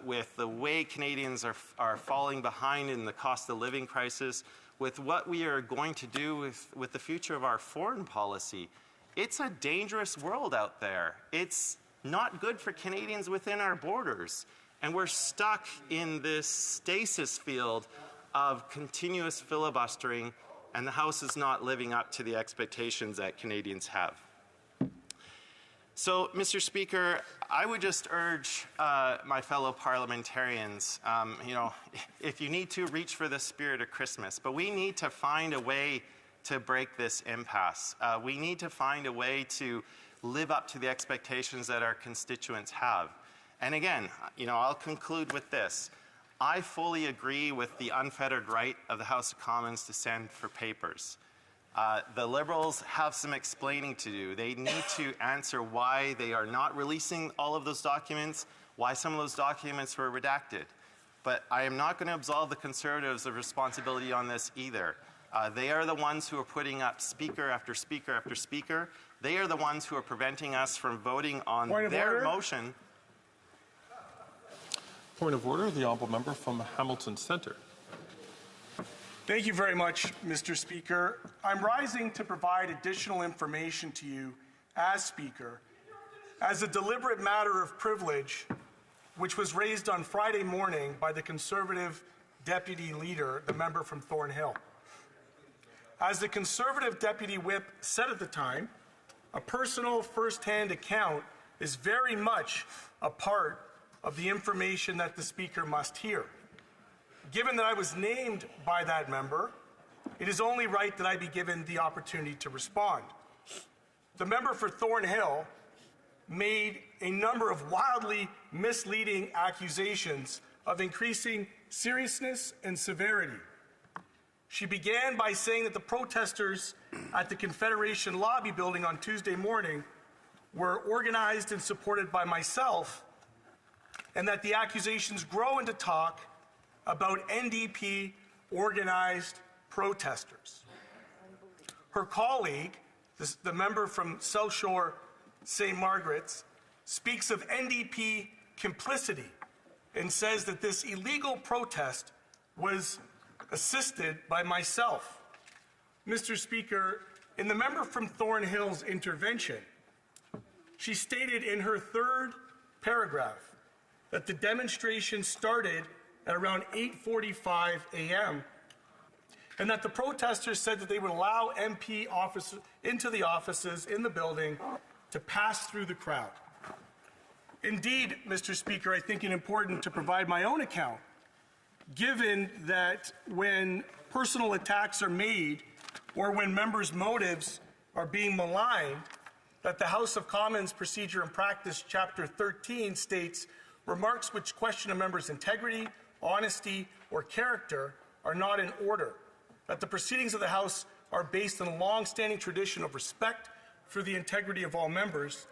with the way Canadians are falling behind in the cost of living crisis, with what we are going to do with the future of our foreign policy. It's a dangerous world out there. It's not good for Canadians within our borders. And we're stuck in this stasis field of continuous filibustering, and the House is not living up to the expectations that Canadians have. So, Mr. Speaker, I would just urge my fellow parliamentarians, if you need to, reach for the spirit of Christmas. But we need to find a way to break this impasse. We need to find a way to live up to the expectations that our constituents have. And again, I'll conclude with this. I fully agree with the unfettered right of the House of Commons to send for papers. The Liberals have some explaining to do. They need to answer why they are not releasing all of those documents, why some of those documents were redacted. But I am not going to absolve the Conservatives of responsibility on this either. They are the ones who are putting up speaker after speaker after speaker. They are the ones who are preventing us from voting on their motion. Point of order, the honourable member from Hamilton Centre. Thank you very much, Mr. Speaker. I'm rising to provide additional information to you as Speaker as a deliberate matter of privilege which was raised on Friday morning by the Conservative Deputy Leader, the member from Thornhill. As the Conservative Deputy Whip said at the time, a personal first-hand account is very much a part of the information that the Speaker must hear. Given that I was named by that member, it is only right that I be given the opportunity to respond. The member for Thornhill made a number of wildly misleading accusations of increasing seriousness and severity. She began by saying that the protesters at the Confederation Lobby building on Tuesday morning were organized and supported by myself, and that the accusations grow into talk about NDP organized protesters. Her colleague, the member from South Shore St. Margaret's, speaks of NDP complicity and says that this illegal protest was assisted by myself. Mr. Speaker, in the member from Thornhill's intervention, she stated in her third paragraph that the demonstration started at around 8:45 a.m. and that the protesters said that they would allow MP officers into the offices in the building to pass through the crowd. Indeed, Mr. Speaker, I think it important to provide my own account, given that when personal attacks are made or when members' motives are being maligned, that the House of Commons Procedure and Practice, Chapter 13, states remarks which question a member's integrity, honesty, or character are not in order, that the proceedings of the House are based on a long-standing tradition of respect for the integrity of all members.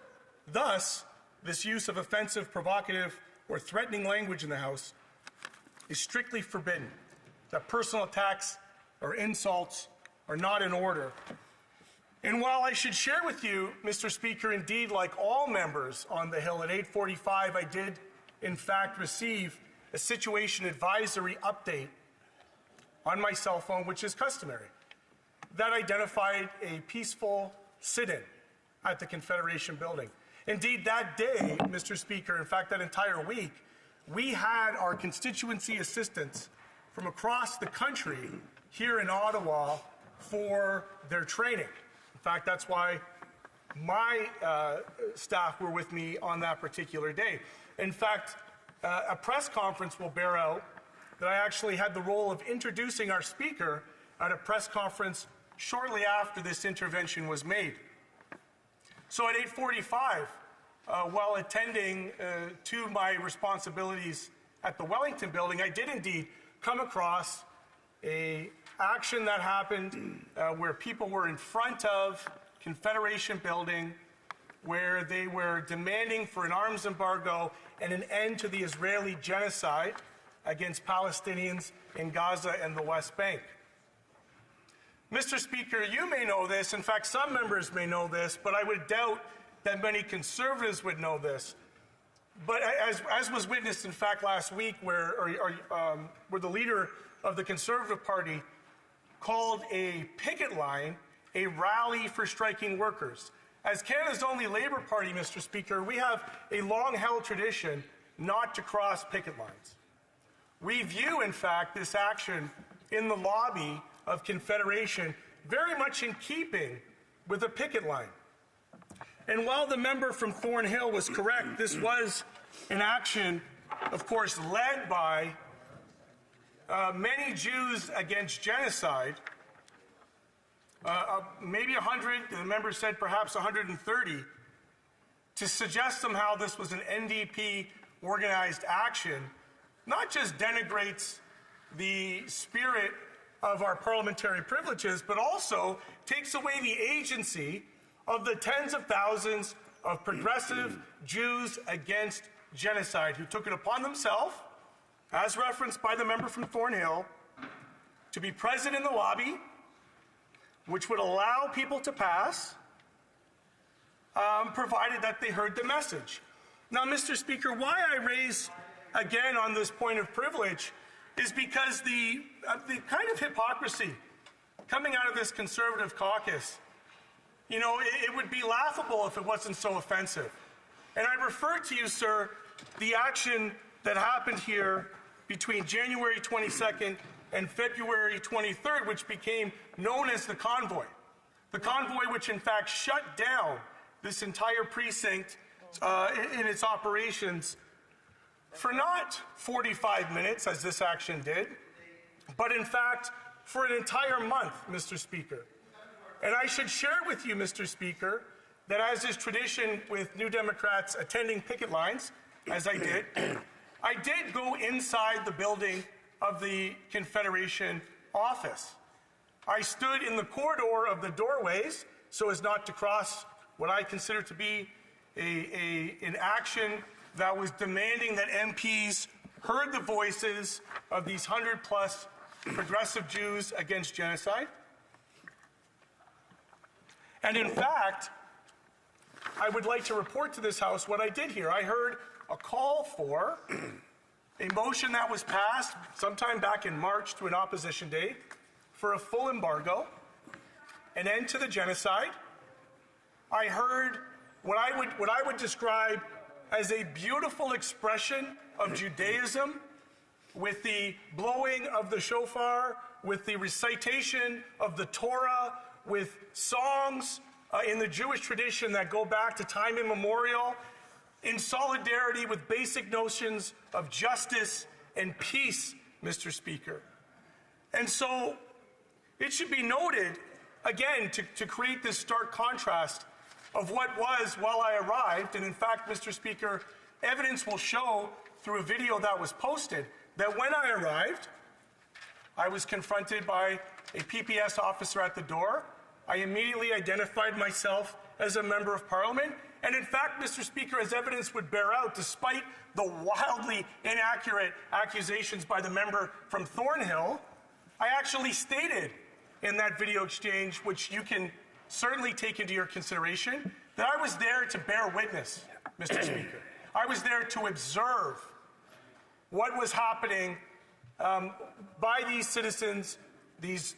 Thus, this use of offensive, provocative, or threatening language in the House is strictly forbidden, that personal attacks or insults are not in order. And while I should share with you, Mr. Speaker, indeed, like all members on the Hill, at 8:45, I did, in fact, receive a situation advisory update on my cell phone, which is customary. That identified a peaceful sit-in at the Confederation building. Indeed, that day, Mr. Speaker, in fact, that entire week, we had our constituency assistants from across the country here in Ottawa for their training. In fact, that's why my staff were with me on that particular day. In fact, a press conference will bear out that I actually had the role of introducing our speaker at a press conference shortly after this intervention was made. So at 8:45, while attending to my responsibilities at the Wellington building, I did indeed come across an action that happened where people were in front of Confederation building, where they were demanding for an arms embargo and an end to the Israeli genocide against Palestinians in Gaza and the West Bank. Mr. Speaker, you may know this. In fact, some members may know this, but I would doubt that many Conservatives would know this. But as was witnessed, in fact, last week, where the leader of the Conservative Party called a picket line a rally for striking workers. As Canada's only Labour Party, Mr. Speaker, we have a long-held tradition not to cross picket lines. We view, in fact, this action in the lobby of Confederation very much in keeping with a picket line. And while the member from Thornhill was correct, this was an action, of course, led by many Jews against genocide. Maybe 100, the member said perhaps 130, to suggest somehow this was an NDP organized action, not just denigrates the spirit of our parliamentary privileges, but also takes away the agency of the tens of thousands of progressive Jews against genocide who took it upon themselves, as referenced by the member from Thornhill, to be present in the lobby, which would allow people to pass, provided that they heard the message. Now, Mr. Speaker, why I raise again on this point of privilege is because the kind of hypocrisy coming out of this Conservative caucus, you know, it would be laughable if it wasn't so offensive. And I refer to you, sir, the action that happened here between January 22nd and February 23rd, which became known as the convoy. The convoy which in fact shut down this entire precinct in its operations for not 45 minutes, as this action did, but in fact for an entire month, Mr. Speaker. And I should share with you, Mr. Speaker, that as is tradition with New Democrats attending picket lines, as I did go inside the building of the Confederation office. I stood in the corridor of the doorways so as not to cross what I consider to be an action that was demanding that MPs heard the voices of these 100+ progressive Jews against genocide. And in fact, I would like to report to this House what I did here. I heard a call for a motion that was passed sometime back in March to an opposition day for a full embargo, an end to the genocide. I heard what I would describe as a beautiful expression of Judaism, with the blowing of the shofar, with the recitation of the Torah, with songs in the Jewish tradition that go back to time immemorial, in solidarity with basic notions of justice and peace, Mr. Speaker. And so it should be noted, again, to create this stark contrast of what was while I arrived, and in fact, Mr. Speaker, evidence will show through a video that was posted that when I arrived, I was confronted by a PPS officer at the door. I immediately identified myself as a member of Parliament. And in fact, Mr. Speaker, as evidence would bear out, despite the wildly inaccurate accusations by the member from Thornhill, I actually stated in that video exchange, which you can certainly take into your consideration, that I was there to bear witness, Mr. Speaker. I was there to observe what was happening by these citizens, these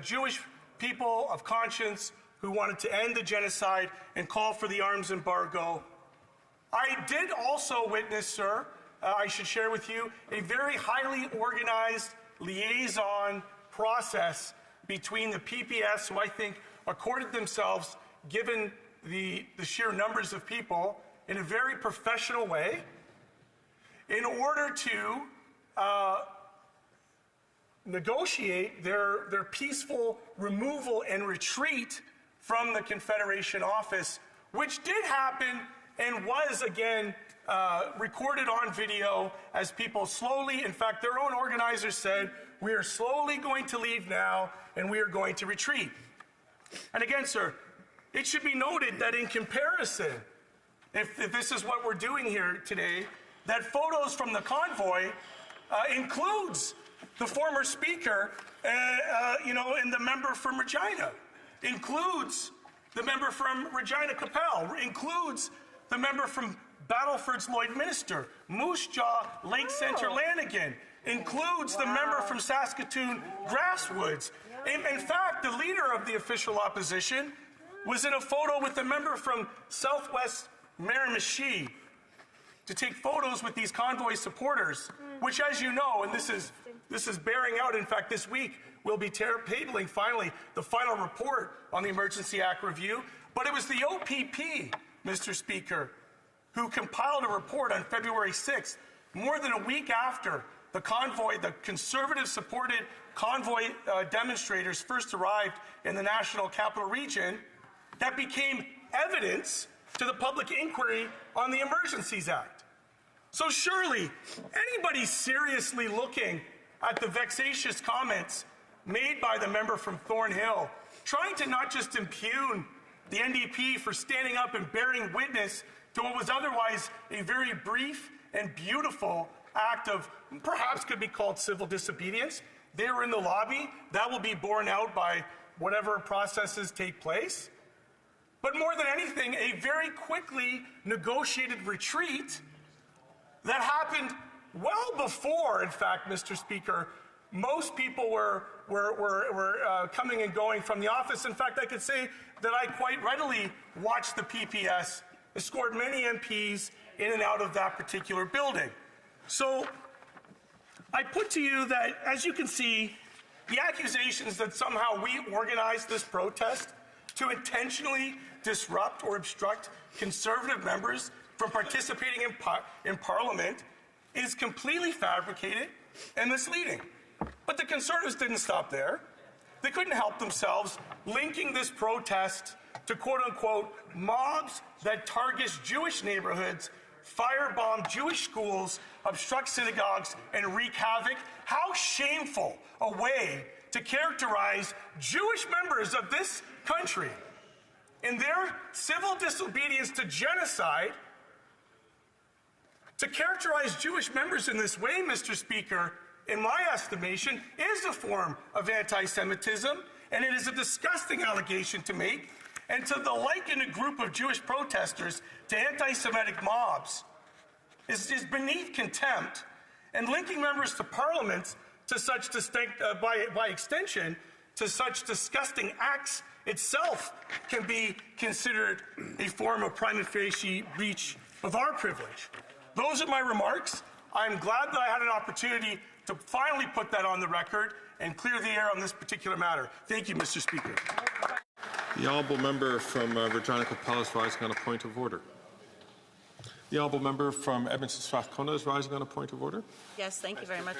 Jewish people of conscience who wanted to end the genocide and call for the arms embargo. I did also witness, sir, I should share with you, a very highly organized liaison process between the PPS, who I think accorded themselves, given the sheer numbers of people, in a very professional way, in order to negotiate their peaceful removal and retreat from the Confederation office, which did happen and was again recorded on video as people slowly, in fact, their own organizers said, we are slowly going to leave now and we are going to retreat. And again, sir, it should be noted that in comparison, if this is what we're doing here today, that photos from the convoy includes the former speaker, and the member from Regina, includes the member from Regina Capel, includes the member from Battleford's Lloydminster, Moose Jaw, Lake Center Lanigan, includes the member from Saskatoon Grasswoods. In fact, the leader of the official opposition was in a photo with the member from Southwest Miramichi to take photos with these convoy supporters, which, as you know, and this is bearing out, in fact, this week, will be tabling finally the final report on the Emergency Act review, but it was the OPP, Mr. Speaker, who compiled a report on February 6th, more than a week after the convoy, the Conservative-supported convoy demonstrators first arrived in the National Capital Region, that became evidence to the public inquiry on the Emergencies Act. So surely, anybody seriously looking at the vexatious comments made by the member from Thornhill, trying to not just impugn the NDP for standing up and bearing witness to what was otherwise a very brief and beautiful act of perhaps could be called civil disobedience. They were in the lobby. That will be borne out by whatever processes take place. But more than anything, a very quickly negotiated retreat that happened well before, in fact, Mr. Speaker, most people were coming and going from the office. In fact, I could say that I quite readily watched the PPS escort many MPs in and out of that particular building. So I put to you that, as you can see, the accusations that somehow we organized this protest to intentionally disrupt or obstruct Conservative members from participating in Parliament is completely fabricated and misleading. But the Conservatives didn't stop there. They couldn't help themselves linking this protest to quote-unquote mobs that target Jewish neighborhoods, firebomb Jewish schools, obstruct synagogues, and wreak havoc. How shameful a way to characterize Jewish members of this country in their civil disobedience to genocide. To characterize Jewish members in this way, Mr. Speaker, in my estimation, is a form of anti-Semitism, and it is a disgusting allegation to make. And to liken a group of Jewish protesters to anti-Semitic mobs is beneath contempt, and linking members to Parliament to such by extension to such disgusting acts itself can be considered a form of prima facie breach of our privilege. Those are my remarks. I'm glad that I had an opportunity to finally put that on the record and clear the air on this particular matter. Thank you, Mr. Speaker. The honourable member from Regina Capella's rising on a point of order. The honourable member from Edmonton Strathcona is rising on a point of order. Yes, thank you very much.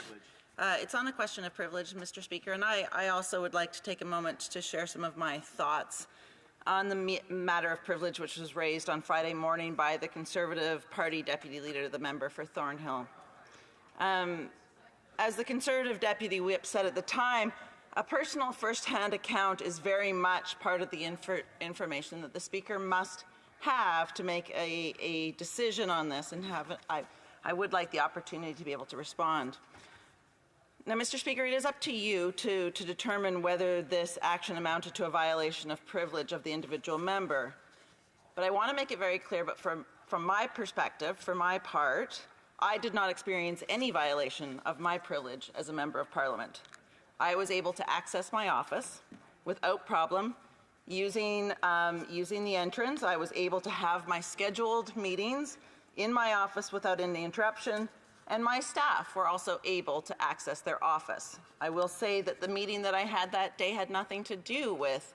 It's on a question of privilege, Mr. Speaker, and I also would like to take a moment to share some of my thoughts on the matter of privilege which was raised on Friday morning by the Conservative Party Deputy Leader, the member for Thornhill. As the Conservative Deputy Whip said at the time, a personal first-hand account is very much part of the information that the Speaker must have to make a decision on this, and I would like the opportunity to be able to respond. Now, Mr. Speaker, it is up to you to determine whether this action amounted to a violation of privilege of the individual member. But I want to make it very clear, but from my perspective, for my part, I did not experience any violation of my privilege as a member of Parliament. I was able to access my office without problem using the entrance. I was able to have my scheduled meetings in my office without any interruption, and my staff were also able to access their office. I will say that the meeting that I had that day had nothing to do with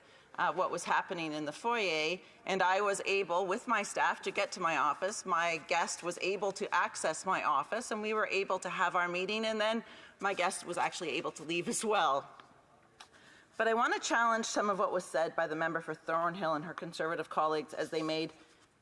what was happening in the foyer, and I was able, with my staff, to get to my office. My guest was able to access my office, and we were able to have our meeting, and then my guest was actually able to leave as well. But I want to challenge some of what was said by the member for Thornhill and her Conservative colleagues as they made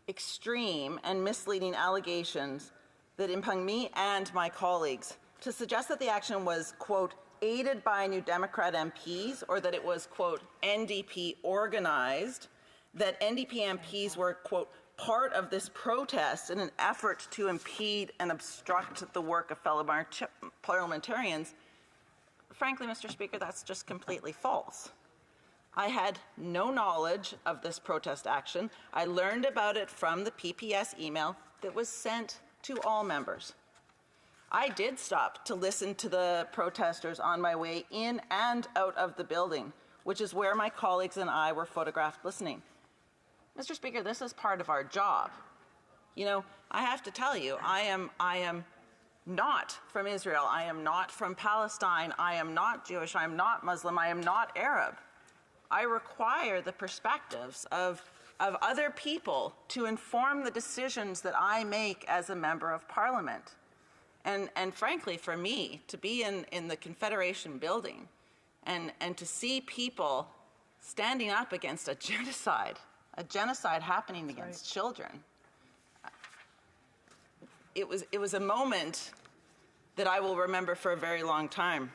extreme and misleading allegations that impugn me and my colleagues to suggest that the action was, quote, aided by New Democrat MPs, or that it was, quote, NDP organized, that NDP MPs were, quote, part of this protest in an effort to impede and obstruct the work of fellow parliamentarians. Frankly, Mr. Speaker, that's just completely false. I had no knowledge of this protest action. I learned about it from the PPS email that was sent to all members. I did stop to listen to the protesters on my way in and out of the building, which is where my colleagues and I were photographed listening. Mr. Speaker, this is part of our job. You know, I have to tell you, I am not from Israel. I am not from Palestine. I am not Jewish. I am not Muslim. I am not Arab. I require the perspectives of other people to inform the decisions that I make as a member of Parliament. And frankly, for me, to be in the Confederation building and to see people standing up against a genocide happening against children, it was a moment that I will remember for a very long time.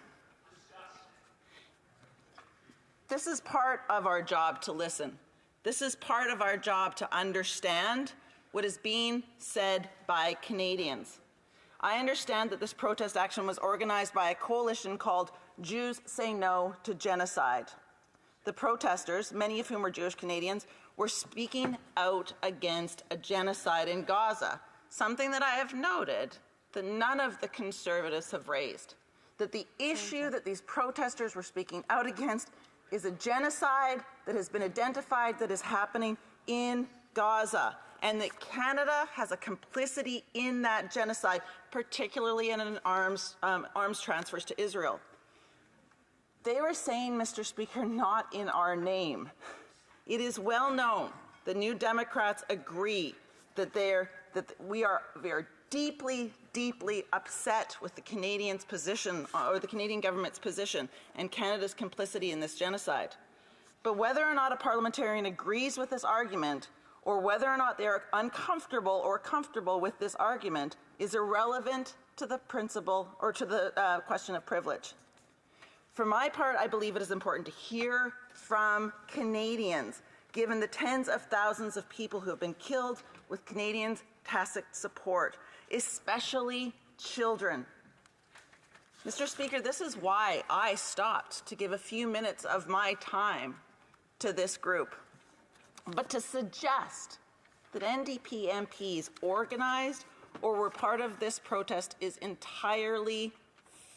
This is part of our job to listen. This is part of our job to understand what is being said by Canadians. I understand that this protest action was organized by a coalition called Jews Say No to Genocide. The protesters, many of whom were Jewish Canadians, were speaking out against a genocide in Gaza, something that I have noted that none of the Conservatives have raised. That the issue that these protesters were speaking out against is a genocide that has been identified that is happening in Gaza, and that Canada has a complicity in that genocide, particularly in an arms transfers to Israel. They were saying, Mr. Speaker, not in our name. It is well known the New Democrats agree that we are deeply, deeply upset with the Canadians' position, or the Canadian government's position, and Canada's complicity in this genocide. But whether or not a parliamentarian agrees with this argument, or whether or not they are uncomfortable or comfortable with this argument, is irrelevant to the principle, or to the question of privilege. For my part, I believe it is important to hear from Canadians, given the tens of thousands of people who have been killed with Canadians' tacit support, especially children. Mr. Speaker, this is why I stopped to give a few minutes of my time to this group. But to suggest that NDP MPs organized or were part of this protest is entirely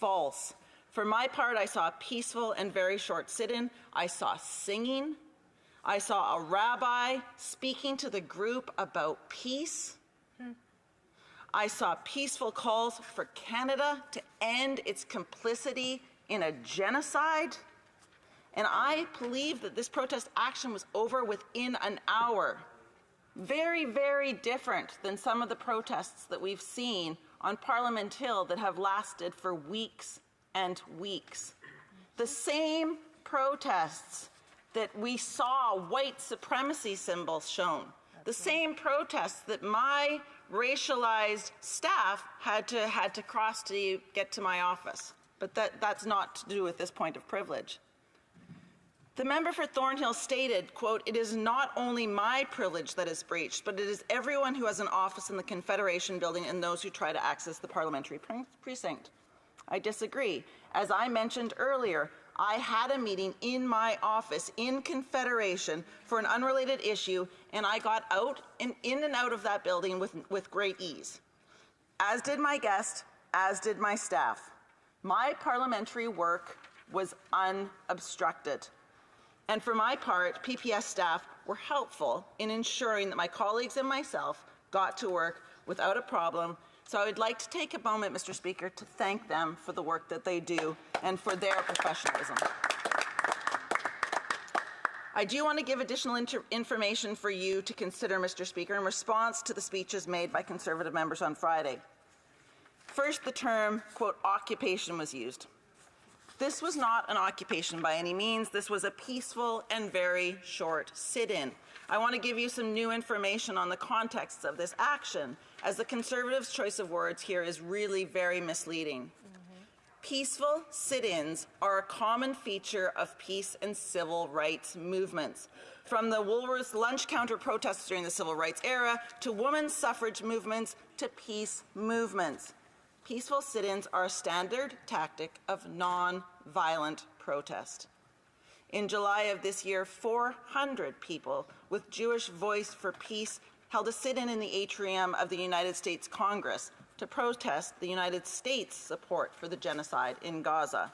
false. For my part, I saw a peaceful and very short sit-in. I saw singing. I saw a rabbi speaking to the group about peace. I saw peaceful calls for Canada to end its complicity in a genocide. And I believe that this protest action was over within an hour. Very, very different than some of the protests that we've seen on Parliament Hill that have lasted for weeks and weeks. The same protests that we saw white supremacy symbols shown. The same protests that my racialized staff had to cross to get to my office. But that's not to do with this point of privilege. The member for Thornhill stated, quote, "It is not only my privilege that is breached, but it is everyone who has an office in the Confederation building and those who try to access the parliamentary precinct." I disagree. As I mentioned earlier, I had a meeting in my office in Confederation for an unrelated issue, and I got out and in and out of that building with great ease. As did my guest, as did my staff. My parliamentary work was unobstructed. And for my part, PPS staff were helpful in ensuring that my colleagues and myself got to work without a problem. So I would like to take a moment, Mr. Speaker, to thank them for the work that they do and for their professionalism. I do want to give additional information for you to consider, Mr. Speaker, in response to the speeches made by Conservative members on Friday. First, the term, quote, occupation was used. This was not an occupation by any means. This was a peaceful and very short sit-in. I want to give you some new information on the context of this action, as the Conservatives' choice of words here is really very misleading. Peaceful sit-ins are a common feature of peace and civil rights movements. From the Woolworths lunch counter protests during the civil rights era, to women's suffrage movements, to peace movements. Peaceful sit-ins are a standard tactic of non-violent protest. In July of this year, 400 people with Jewish Voice for Peace held a sit-in in the atrium of the United States Congress to protest the United States' support for the genocide in Gaza.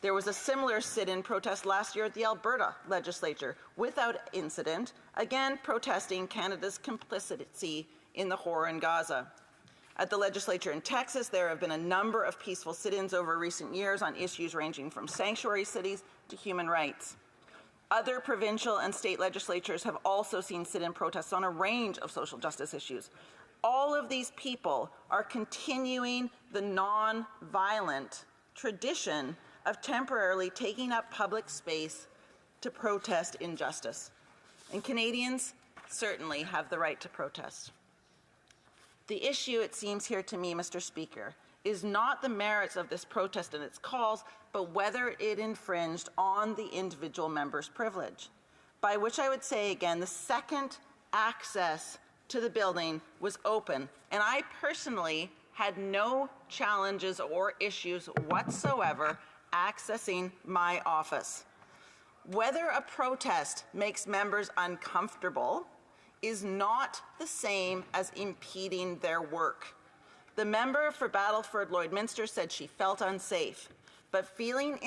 There was a similar sit-in protest last year at the Alberta legislature without incident, again protesting Canada's complicity in the horror in Gaza. At the legislature in Texas, there have been a number of peaceful sit-ins over recent years on issues ranging from sanctuary cities to human rights. Other provincial and state legislatures have also seen sit-in protests on a range of social justice issues. All of these people are continuing the non-violent tradition of temporarily taking up public space to protest injustice. And Canadians certainly have the right to protest. The issue, it seems here to me, Mr. Speaker, is not the merits of this protest and its calls, but whether it infringed on the individual member's privilege. By which I would say again, the second access to the building was open, and I personally had no challenges or issues whatsoever accessing my office. Whether a protest makes members uncomfortable is not the same as impeding their work. The member for Battleford Lloydminster said she felt unsafe, but feeling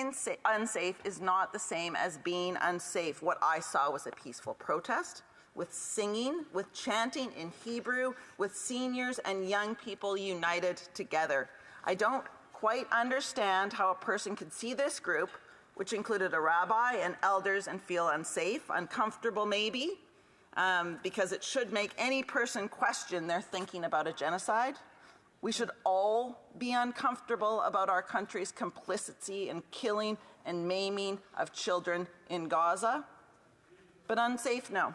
unsafe is not the same as being unsafe. What I saw was a peaceful protest with singing, with chanting in Hebrew, with seniors and young people united together. I don't quite understand how a person could see this group, which included a rabbi and elders, and feel unsafe, uncomfortable maybe, because it should make any person question their thinking about a genocide. We should all be uncomfortable about our country's complicity in killing and maiming of children in Gaza. But unsafe, no.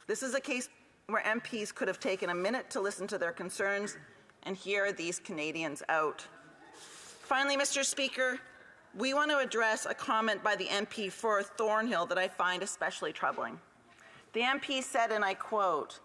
This is a case where MPs could have taken a minute to listen to their concerns and hear these Canadians out. Finally, Mr. Speaker, we want to address a comment by the MP for Thornhill that I find especially troubling. The MP said, and I quote,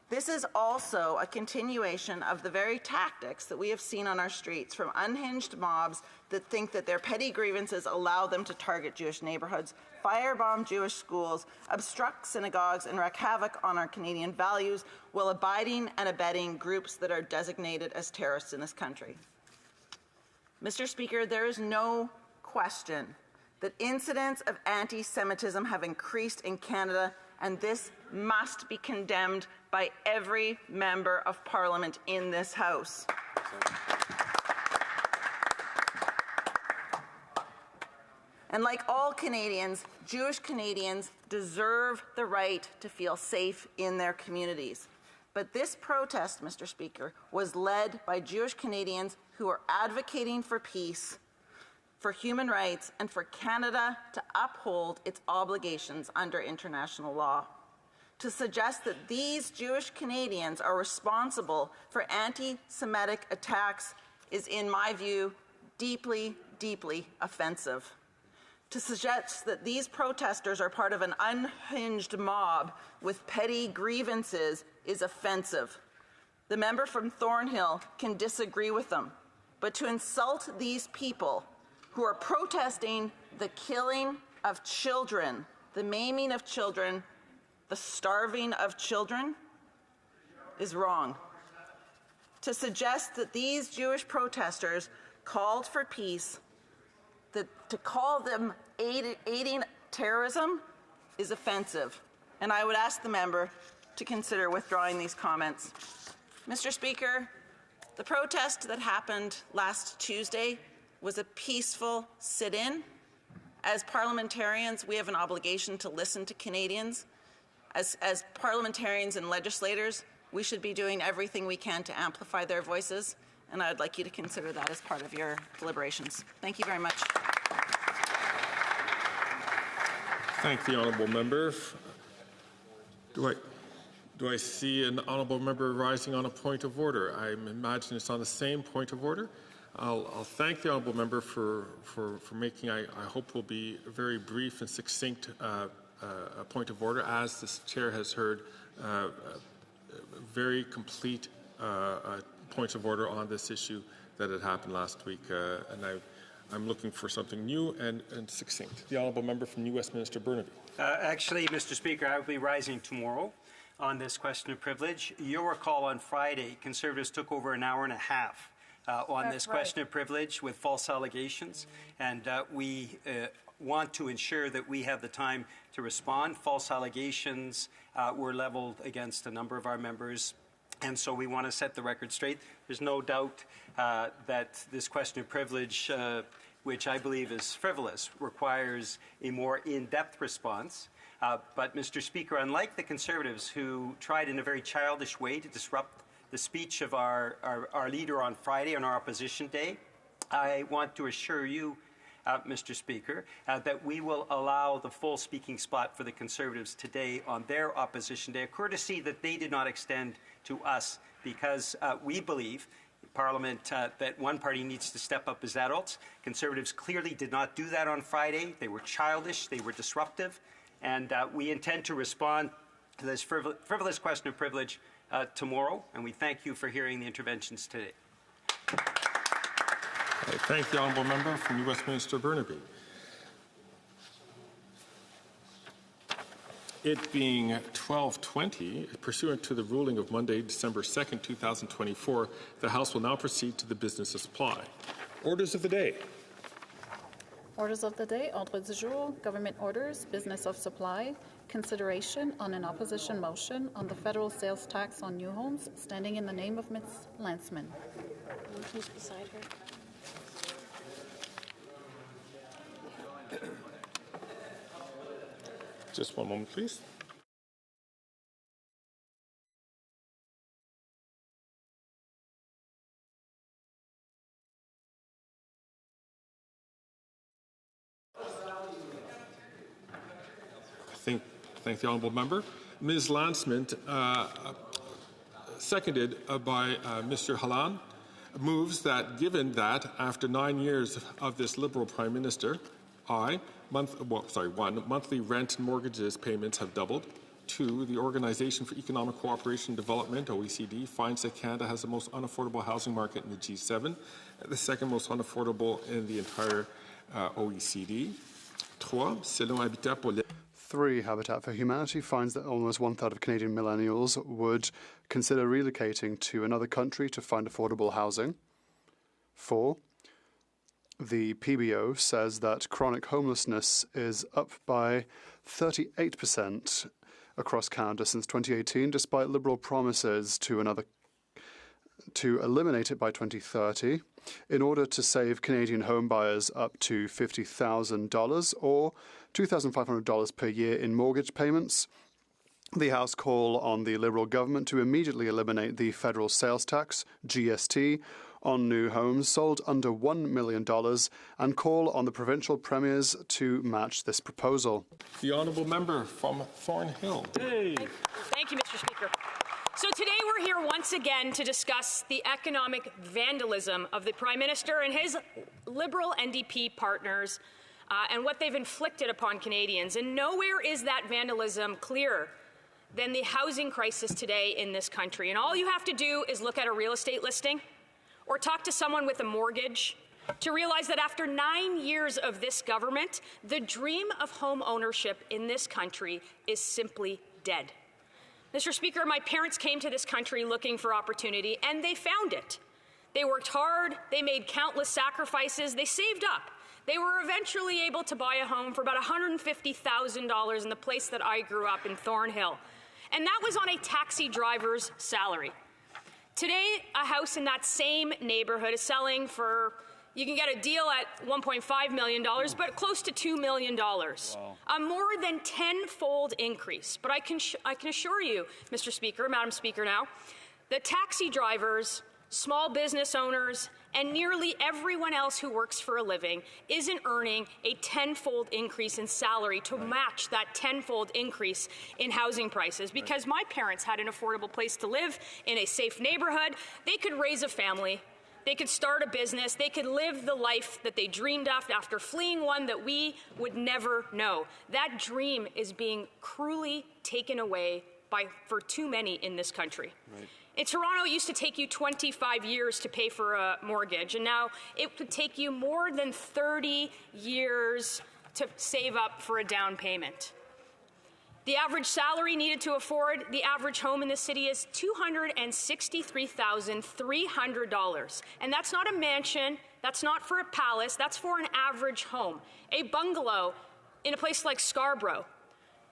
"This is also a continuation of the very tactics that we have seen on our streets from unhinged mobs that think that their petty grievances allow them to target Jewish neighborhoods, firebomb Jewish schools, obstruct synagogues, and wreak havoc on our Canadian values while abiding and abetting groups that are designated as terrorists in this country." Mr. Speaker, there is no question that incidents of anti-Semitism have increased in Canada, and this must be condemned by every member of Parliament in this House. And like all Canadians, Jewish Canadians deserve the right to feel safe in their communities. But this protest, Mr. Speaker, was led by Jewish Canadians who are advocating for peace, for human rights, and for Canada to uphold its obligations under international law. To suggest that these Jewish Canadians are responsible for anti-Semitic attacks is, in my view, deeply, deeply offensive. To suggest that these protesters are part of an unhinged mob with petty grievances is offensive. The member from Thornhill can disagree with them, but to insult these people who are protesting the killing of children, the maiming of children, the starving of children, is wrong. To suggest that these Jewish protesters called for peace, that to call them aiding terrorism, is offensive. And I would ask the member to consider withdrawing these comments. Mr. Speaker, the protest that happened last Tuesday was a peaceful sit-in. As parliamentarians, we have an obligation to listen to Canadians. As parliamentarians and legislators, we should be doing everything we can to amplify their voices, and I'd like you to consider that as part of your deliberations. Thank you very much. Thank the honourable member. Do I see an honourable member rising on a point of order? I imagine it's on the same point of order. I'll thank the honourable member for making, I hope will be a very brief and succinct a point of order. As this chair has heard, a very complete point of order on this issue that had happened last week, and I'm looking for something new and succinct. The honourable member from New Westminster Burnaby. Actually, Mr. Speaker, I will be rising tomorrow on this question of privilege. You'll recall on Friday, Conservatives took over an hour and a half on this question of privilege with false allegations, and we want to ensure that we have the time to respond. False allegations were leveled against a number of our members And so we want to set the record straight. There's no doubt that this question of privilege, which I believe is frivolous, requires a more in-depth response. But, Mr. Speaker, unlike the Conservatives who tried in a very childish way to disrupt the speech of our leader on Friday on our opposition day, I want to assure you, Mr. Speaker, that we will allow the full speaking spot for the Conservatives today on their opposition day, a courtesy that they did not extend to us, because we believe Parliament that one party needs to step up as adults. Conservatives clearly did not do that on Friday. They were childish, they were disruptive, and we intend to respond to this frivolous question of privilege tomorrow, and we thank you for hearing the interventions today. I thank the honourable member from New Westminster Burnaby. It being 12:20, pursuant to the ruling of Monday, December 2nd, 2024, the House will now proceed to the business of supply. Orders of the day. Orders of the day, ordre du jour, government orders, business of supply, consideration on an opposition motion on the federal sales tax on new homes, standing in the name of Ms. Landsman. Who's beside her? Just one moment, please. Thank the honourable member. Ms. Landsman, seconded by Mr. Hallan, moves that given that after 9 years of this Liberal Prime Minister, monthly rent and mortgages payments have doubled. 2, the Organization for Economic Cooperation and Development, OECD, finds that Canada has the most unaffordable housing market in the G7, the second most unaffordable in the entire OECD. 3, Habitat for Humanity finds that almost 1/3 of Canadian millennials would consider relocating to another country to find affordable housing. 4, the PBO says that chronic homelessness is up by 38% across Canada since 2018, despite Liberal promises to eliminate it by 2030 in order to save Canadian home buyers up to $50,000 or $2,500 per year in mortgage payments. The House call on the Liberal government to immediately eliminate the federal sales tax, GST, on new homes sold under $1 million and call on the provincial premiers to match this proposal. The honourable member from Thornhill. Hey. Thank you, Mr. Speaker. So today we're here once again to discuss the economic vandalism of the Prime Minister and his Liberal NDP partners and what they've inflicted upon Canadians. And nowhere is that vandalism clearer than the housing crisis today in this country. And all you have to do is look at a real estate listing or talk to someone with a mortgage to realize that after 9 years of this government, the dream of home ownership in this country is simply dead. Mr. Speaker, my parents came to this country looking for opportunity, and they found it. They worked hard, they made countless sacrifices, they saved up. They were eventually able to buy a home for about $150,000 in the place that I grew up in Thornhill. And that was on a taxi driver's salary. Today, a house in that same neighborhood is selling for, you can get a deal at $1.5 million, but close to $2 million. Wow. A more than tenfold increase. But I can assure you, Mr. Speaker, Madam Speaker now, the taxi drivers, small business owners, and nearly everyone else who works for a living isn't earning a tenfold increase in salary to match that tenfold increase in housing prices. Because my parents had an affordable place to live in a safe neighborhood. They could raise a family. They could start a business. They could live the life that they dreamed of after fleeing one that we would never know. That dream is being cruelly taken away for too many in this country. Right. In Toronto, it used to take you 25 years to pay for a mortgage, and now it could take you more than 30 years to save up for a down payment. The average salary needed to afford the average home in the city is $263,300. And that's not a mansion, that's not for a palace, that's for an average home. A bungalow in a place like Scarborough.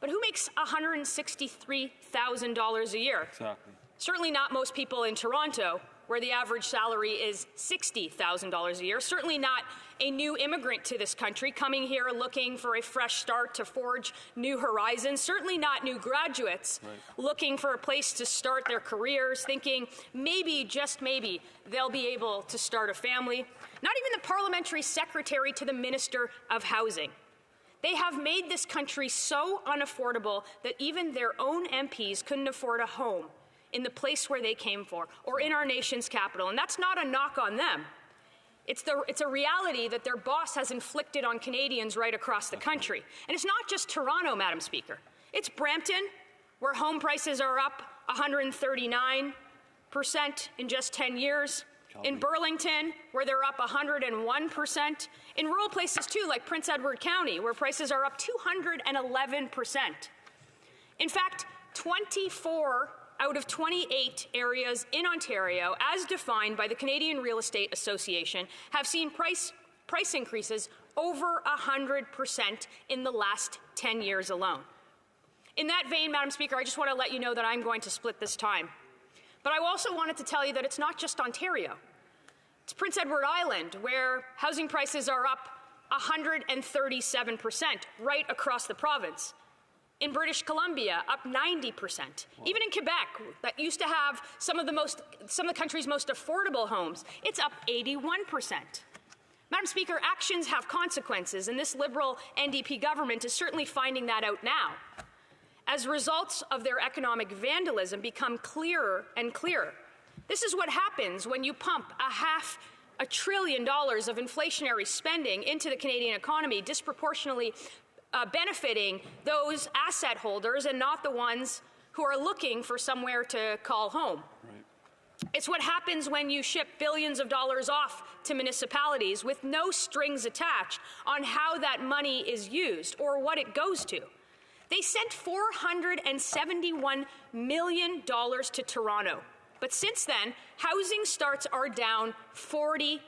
But who makes $163,000 a year? Exactly. Certainly not most people in Toronto, where the average salary is $60,000 a year. Certainly not a new immigrant to this country coming here looking for a fresh start to forge new horizons. Certainly not new graduates looking for a place to start their careers, thinking maybe, just maybe, they'll be able to start a family. Not even the parliamentary secretary to the Minister of Housing. They have made this country so unaffordable that even their own MPs couldn't afford a home in the place where they came from, or in our nation's capital. And that's not a knock on them. It's a reality that their boss has inflicted on Canadians right across the country. And it's not just Toronto, Madam Speaker. It's Brampton, where home prices are up 139% in just 10 years. In Burlington, where they're up 101%. In rural places, too, like Prince Edward County, where prices are up 211%. In fact, 24 out of 28 areas in Ontario, as defined by the Canadian Real Estate Association, have seen price increases over 100% in the last 10 years alone. In that vein, Madam Speaker, I just want to let you know that I'm going to split this time. But I also wanted to tell you that it's not just Ontario. It's Prince Edward Island, where housing prices are up 137% right across the province. In British Columbia, up 90%. Even in Quebec, that used to have some of the country's most affordable homes, it's up 81%. Madam Speaker, actions have consequences, and this Liberal NDP government is certainly finding that out now, as results of their economic vandalism become clearer and clearer. This is what happens when you pump $500 billion of inflationary spending into the Canadian economy, disproportionately benefiting those asset holders and not the ones who are looking for somewhere to call home. It's what happens when you ship billions of dollars off to municipalities with no strings attached on how that money is used or what it goes to. They sent $471 million to Toronto. But since then, housing starts are down 40%.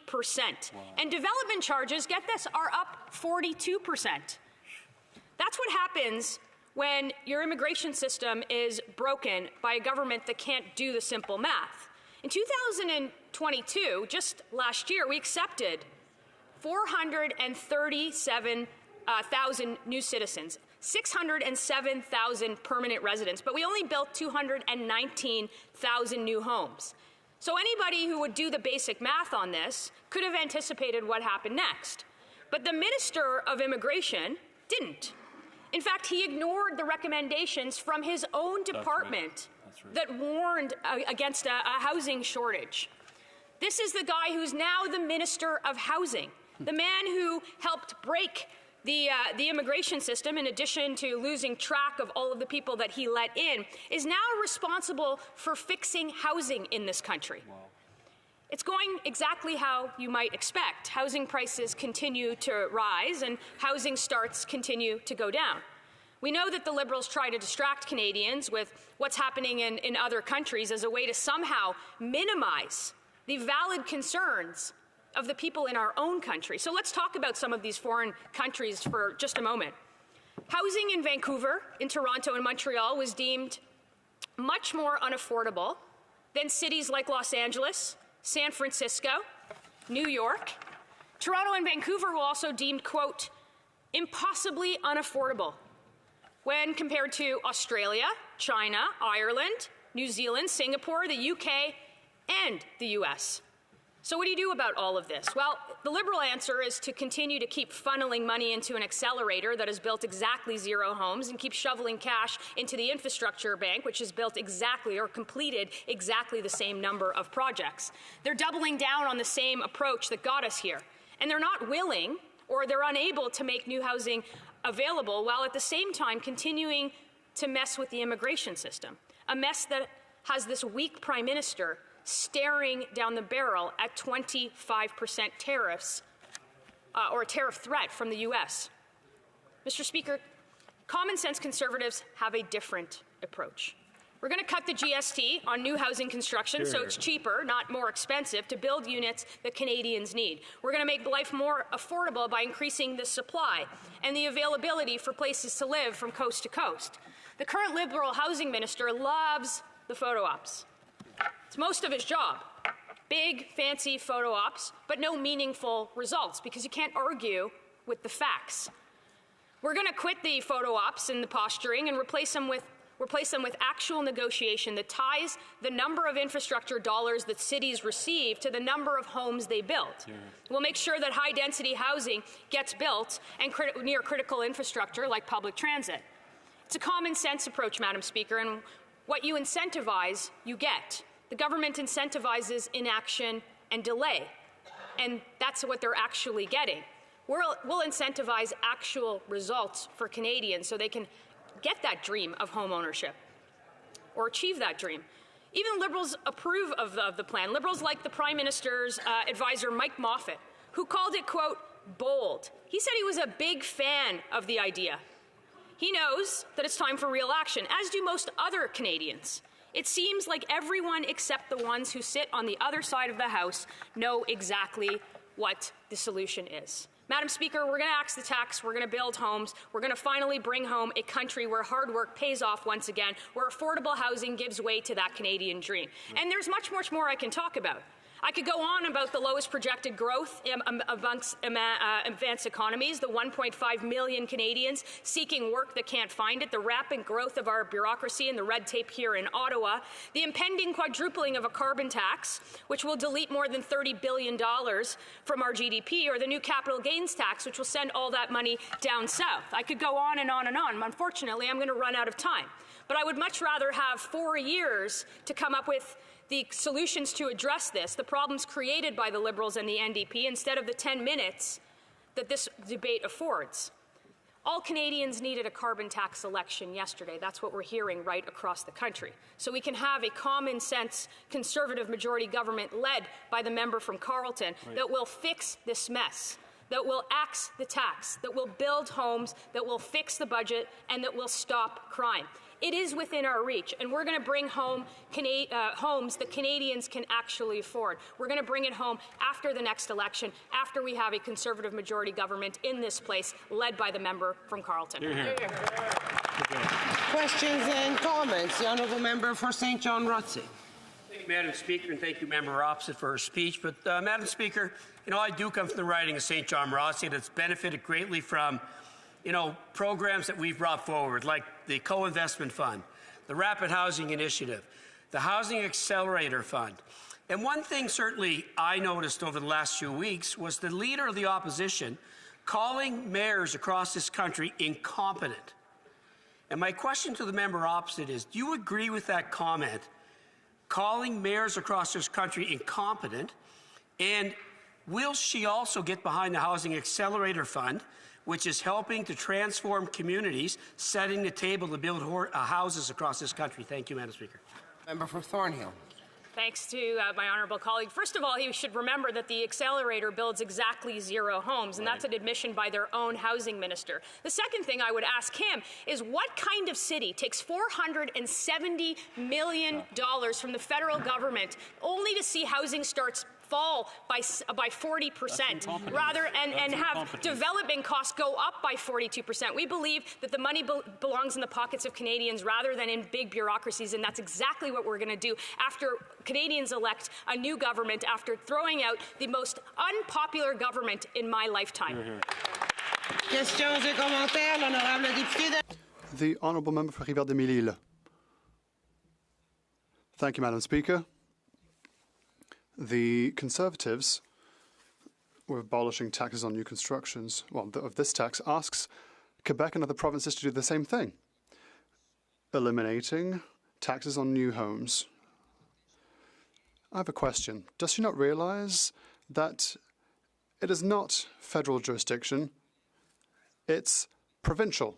And development charges, get this, are up 42%. That's what happens when your immigration system is broken by a government that can't do the simple math. In 2022, just last year, we accepted 437,000 new citizens, 607,000 permanent residents, but we only built 219,000 new homes. So anybody who would do the basic math on this could have anticipated what happened next. But the Minister of Immigration didn't. In fact, he ignored the recommendations from his own department that warned against a housing shortage. This is the guy who's now the Minister of Housing, the man who helped break the immigration system, in addition to losing track of all of the people that he let in, is now responsible for fixing housing in this country. Wow. It's going exactly how you might expect. Housing prices continue to rise and housing starts continue to go down. We know that the Liberals try to distract Canadians with what's happening in other countries as a way to somehow minimize the valid concerns of the people in our own country. So let's talk about some of these foreign countries for just a moment. Housing in Vancouver, in Toronto, and Montreal was deemed much more unaffordable than cities like Los Angeles, San Francisco, New York. Toronto and Vancouver were also deemed, quote, impossibly unaffordable when compared to Australia, China, Ireland, New Zealand, Singapore, the UK, and the US. So what do you do about all of this? Well, the Liberal answer is to continue to keep funneling money into an accelerator that has built exactly 0 homes and keep shoveling cash into the infrastructure bank, which has built exactly or completed exactly the same number of projects. They're doubling down on the same approach that got us here. And they're not willing or they're unable to make new housing available while at the same time continuing to mess with the immigration system, a mess that has this weak Prime Minister staring down the barrel at 25% tariffs or a tariff threat from the U.S. Mr. Speaker, common sense Conservatives have a different approach. We're going to cut the GST on new housing construction so it's cheaper, not more expensive, to build units that Canadians need. We're going to make life more affordable by increasing the supply and the availability for places to live from coast to coast. The current Liberal housing minister loves the photo ops. It's most of his job. Big, fancy photo ops, but no meaningful results because you can't argue with the facts. We're going to quit the photo ops and the posturing and replace them with actual negotiation that ties the number of infrastructure dollars that cities receive to the number of homes they build. We'll make sure that high-density housing gets built and near critical infrastructure like public transit. It's a common-sense approach, Madam Speaker, and what you incentivize, you get. The government incentivizes inaction and delay, and that's what they're actually getting. We'll incentivize actual results for Canadians so they can get that dream of home ownership or achieve that dream. Even Liberals approve of the plan. Liberals like the Prime Minister's advisor, Mike Moffat, who called it, quote, bold. He said he was a big fan of the idea. He knows that it's time for real action, as do most other Canadians. It seems like everyone except the ones who sit on the other side of the House know exactly what the solution is. Madam Speaker, we're going to axe the tax, we're going to build homes, we're going to finally bring home a country where hard work pays off once again, where affordable housing gives way to that Canadian dream. And there's much more I can talk about. I could go on about the lowest projected growth amongst advanced economies, the 1.5 million Canadians seeking work that can't find it, the rapid growth of our bureaucracy and the red tape here in Ottawa, the impending quadrupling of a carbon tax, which will delete more than $30 billion from our GDP, or the new capital gains tax, which will send all that money down south. I could go on and on and on. Unfortunately, I'm going to run out of time. But I would much rather have 4 years to come up with the solutions to address this, the problems created by the Liberals and the NDP, instead of the 10 minutes that this debate affords. All Canadians needed a carbon tax election yesterday. That's what we're hearing right across the country. So we can have a common-sense Conservative majority government led by the member from Carleton that will fix this mess, that will axe the tax, that will build homes, that will fix the budget, and that will stop crime. It is within our reach, and we're going to bring home homes that Canadians can actually afford. We're going to bring it home after the next election, after we have a Conservative majority government in this place, led by the member from Carleton. Questions and comments. The Honourable Member for St. John Rothsay. Thank you, Madam Speaker, and thank you, Member Opposite, for her speech. But, Madam Speaker, I do come from the riding of St. John Rothsay that's benefited greatly from programs that we've brought forward, like the Co-Investment Fund, the Rapid Housing Initiative, the Housing Accelerator Fund. And one thing certainly I noticed over the last few weeks was the Leader of the Opposition calling mayors across this country incompetent. And my question to the member opposite is, do you agree with that comment, calling mayors across this country incompetent? And will she also get behind the Housing Accelerator Fund, which is helping to transform communities, setting the table to build houses across this country? Thank you, Madam Speaker. Member for Thornhill. Thanks to my honourable colleague. First of all, he should remember that the accelerator builds exactly 0 homes, and that's an admission by their own housing minister. The second thing I would ask him is, what kind of city takes $470 million from the federal government only to see housing starts fall by 40%, rather and have development costs go up by 42%. We believe that the money belongs in the pockets of Canadians rather than in big bureaucracies, and that's exactly what we're going to do after Canadians elect a new government, after throwing out the most unpopular government in my lifetime. Questions et commentaires, l'honorable député. The Honourable Member for Rivière-des-Mille-Îles. Thank you, Madam Speaker. The Conservatives, were abolishing taxes on new constructions, of this tax, asks Quebec and other provinces to do the same thing, eliminating taxes on new homes. I have a question. Does she not realize that it is not federal jurisdiction, it's provincial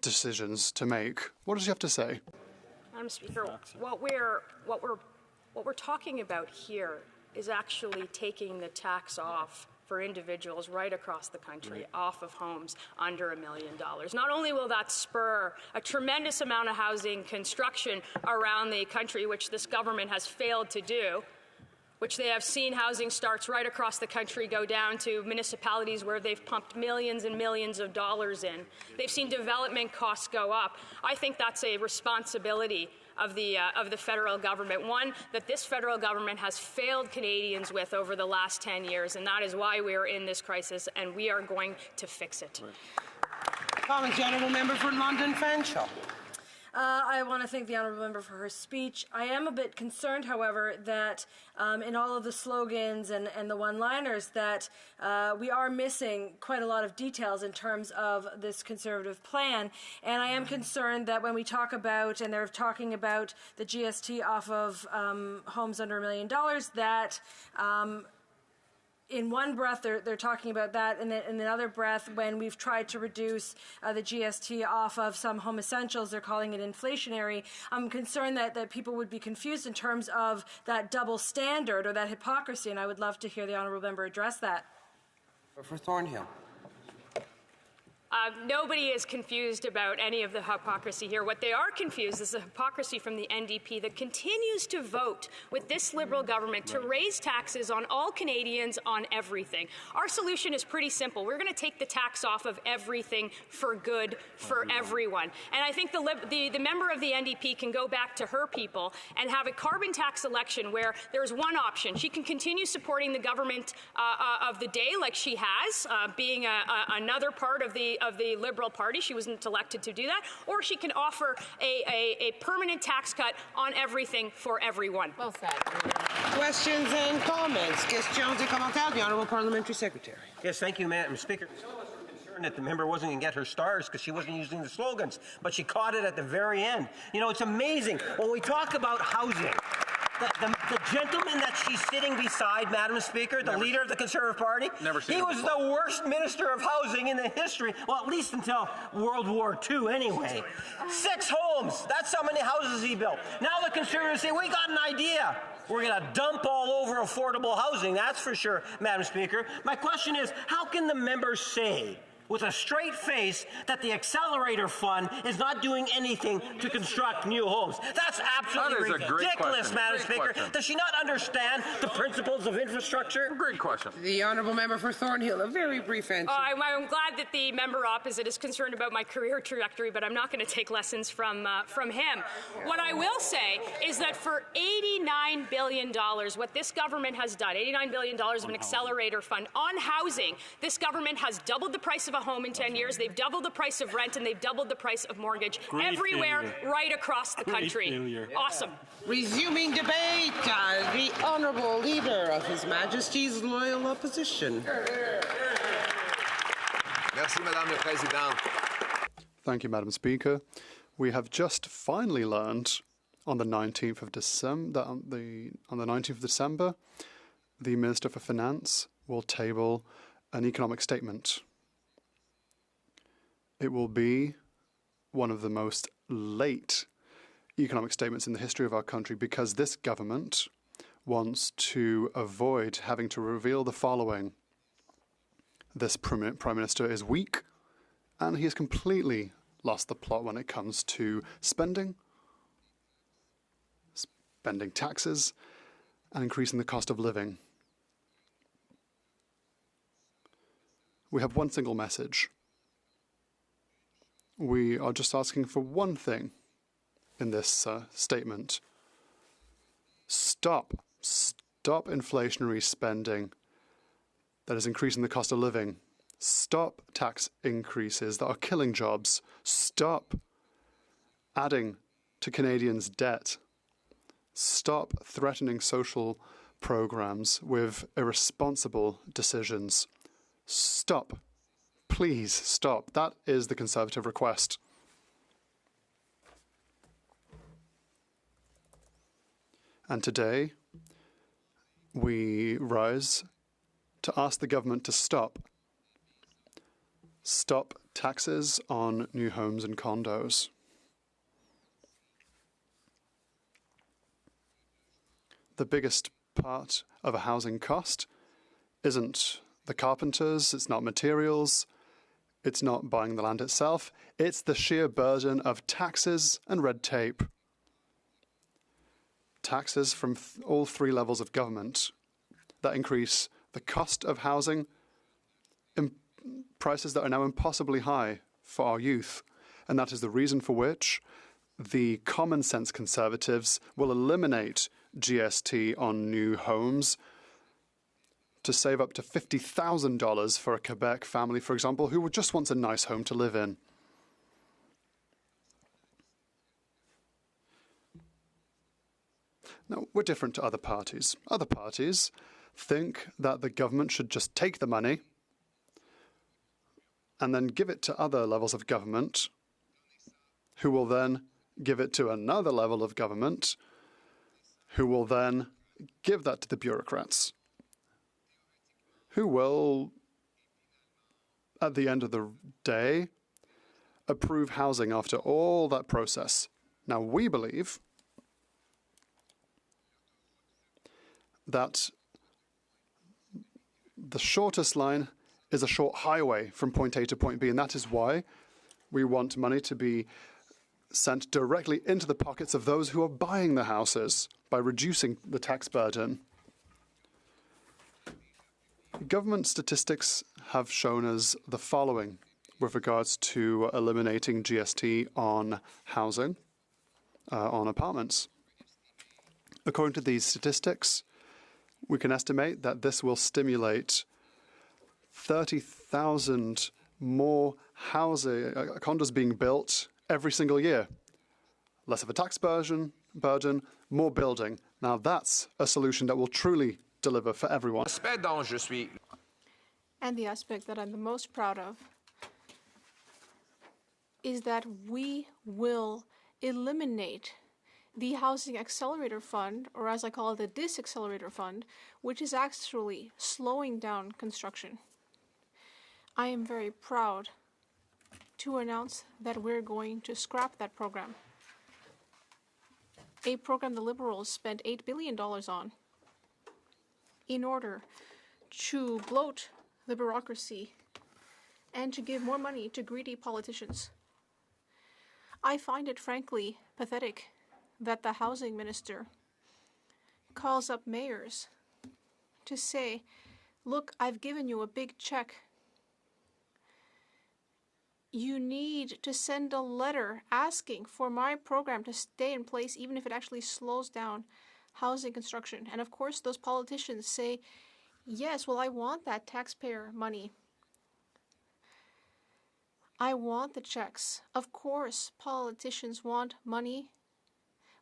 decisions to make? What does she have to say? Madam Speaker, what we're talking about here is actually taking the tax off for individuals right across the country, off of homes under $1 million. Not only will that spur a tremendous amount of housing construction around the country, which this government has failed to do, which they have seen housing starts right across the country go down to municipalities where they've pumped millions and millions of dollars in. They've seen development costs go up. I think that's a responsibility of the federal government, one that this federal government has failed Canadians with over the last 10 years, and that is why we are in this crisis, and we are going to fix it. Comments, the honourable member for London Fanshawe. I want to thank the honourable member for her speech. I am a bit concerned, however, that in all of the slogans and the one-liners that we are missing quite a lot of details in terms of this Conservative plan. And I am concerned that when we talk about, and they're talking about the GST off of homes under $1 million, that in one breath, they're talking about that, and in another breath, when we've tried to reduce the GST off of some home essentials, they're calling it inflationary. I'm concerned that people would be confused in terms of that double standard or that hypocrisy, and I would love to hear the honourable member address that. For Thornhill. Nobody is confused about any of the hypocrisy here. What they are confused is the hypocrisy from the NDP that continues to vote with this Liberal government to raise taxes on all Canadians on everything. Our solution is pretty simple. We're going to take the tax off of everything for good for everyone. And I think the member of the NDP can go back to her people and have a carbon tax election where there's one option. She can continue supporting the government of the day like she has, being another part of the Liberal Party. She wasn't elected to do that. Or she can offer a permanent tax cut on everything for everyone. Well said. Questions and comments. Questions et commentaires. The Honourable Parliamentary Secretary. Yes, thank you, Madam Speaker. Concerned that the member wasn't going to get her stars because she wasn't using the slogans, but she caught it at the very end. You know, it's amazing. When we talk about housing, the gentleman that she's sitting beside, Madam Speaker, the leader of the Conservative Party, he was the worst Minister of Housing in the history, well, at least until World War II anyway. 6 homes. That's how many houses he built. Now the Conservatives say, we got an idea. We're going to dump all over affordable housing, that's for sure, Madam Speaker. My question is, how can the members say with a straight face that the Accelerator Fund is not doing anything to construct new homes? That's absolutely ridiculous, Madam Speaker. Does she not understand the principles of infrastructure? Great question. The honourable member for Thornhill, a very brief answer. I'm glad that the member opposite is concerned about my career trajectory, but I'm not going to take lessons from him. What I will say is that for $89 billion, what this government has done, $89 billion of an Accelerator Fund on housing, this government has doubled the price of a home in 10 years, they've doubled the price of rent, and they've doubled the price of mortgage everywhere right across the country. Awesome. Resuming debate, the Honourable Leader of His Majesty's Loyal Opposition. Merci, Madame la Présidente. Thank you, Madam Speaker. We have just finally learned on the 19th of December, the Minister for Finance will table an economic statement. It will be one of the most late economic statements in the history of our country because this government wants to avoid having to reveal the following. This Prime Minister is weak and he has completely lost the plot when it comes to spending taxes, and increasing the cost of living. We have one single message. We are just asking for one thing in this statement. Stop inflationary spending that is increasing the cost of living. Stop tax increases that are killing jobs. Stop adding to Canadians' debt. Stop threatening social programs with irresponsible decisions. Stop. Please stop. That is the Conservative request. And today, we rise to ask the government to stop. Stop taxes on new homes and condos. The biggest part of a housing cost isn't the carpenters, it's not materials, it's not buying the land itself, it's the sheer burden of taxes and red tape. taxes from all three levels of government that increase the cost of housing, prices that are now impossibly high for our youth. And that is the reason for which the common sense Conservatives will eliminate GST on new homes to save up to $50,000 for a Quebec family, for example, who just wants a nice home to live in. Now, we're different to other parties. Other parties think that the government should just take the money and then give it to other levels of government, who will then give it to another level of government, who will then give that to the bureaucrats, who will, at the end of the day, approve housing after all that process. Now, we believe that the shortest line is a short highway from point A to point B, and that is why we want money to be sent directly into the pockets of those who are buying the houses by reducing the tax burden. Government statistics have shown us the following with regards to eliminating GST on housing, on apartments. According to these statistics, we can estimate that this will stimulate 30,000 more condos being built every single year. Less of a tax burden, more building. Now that's a solution that will truly deliver for everyone. And the aspect that I'm the most proud of is that we will eliminate the Housing Accelerator Fund, or as I call it, the Disaccelerator Fund, which is actually slowing down construction. I am very proud to announce that we're going to scrap that program. A program the Liberals spent $8 billion on in order to bloat the bureaucracy and to give more money to greedy politicians. I find it frankly pathetic that the housing minister calls up mayors to say, look, I've given you a big check. You need to send a letter asking for my program to stay in place, even if it actually slows down housing construction. And of course, those politicians say, yes, well, I want that taxpayer money. I want the checks. Of course, politicians want money.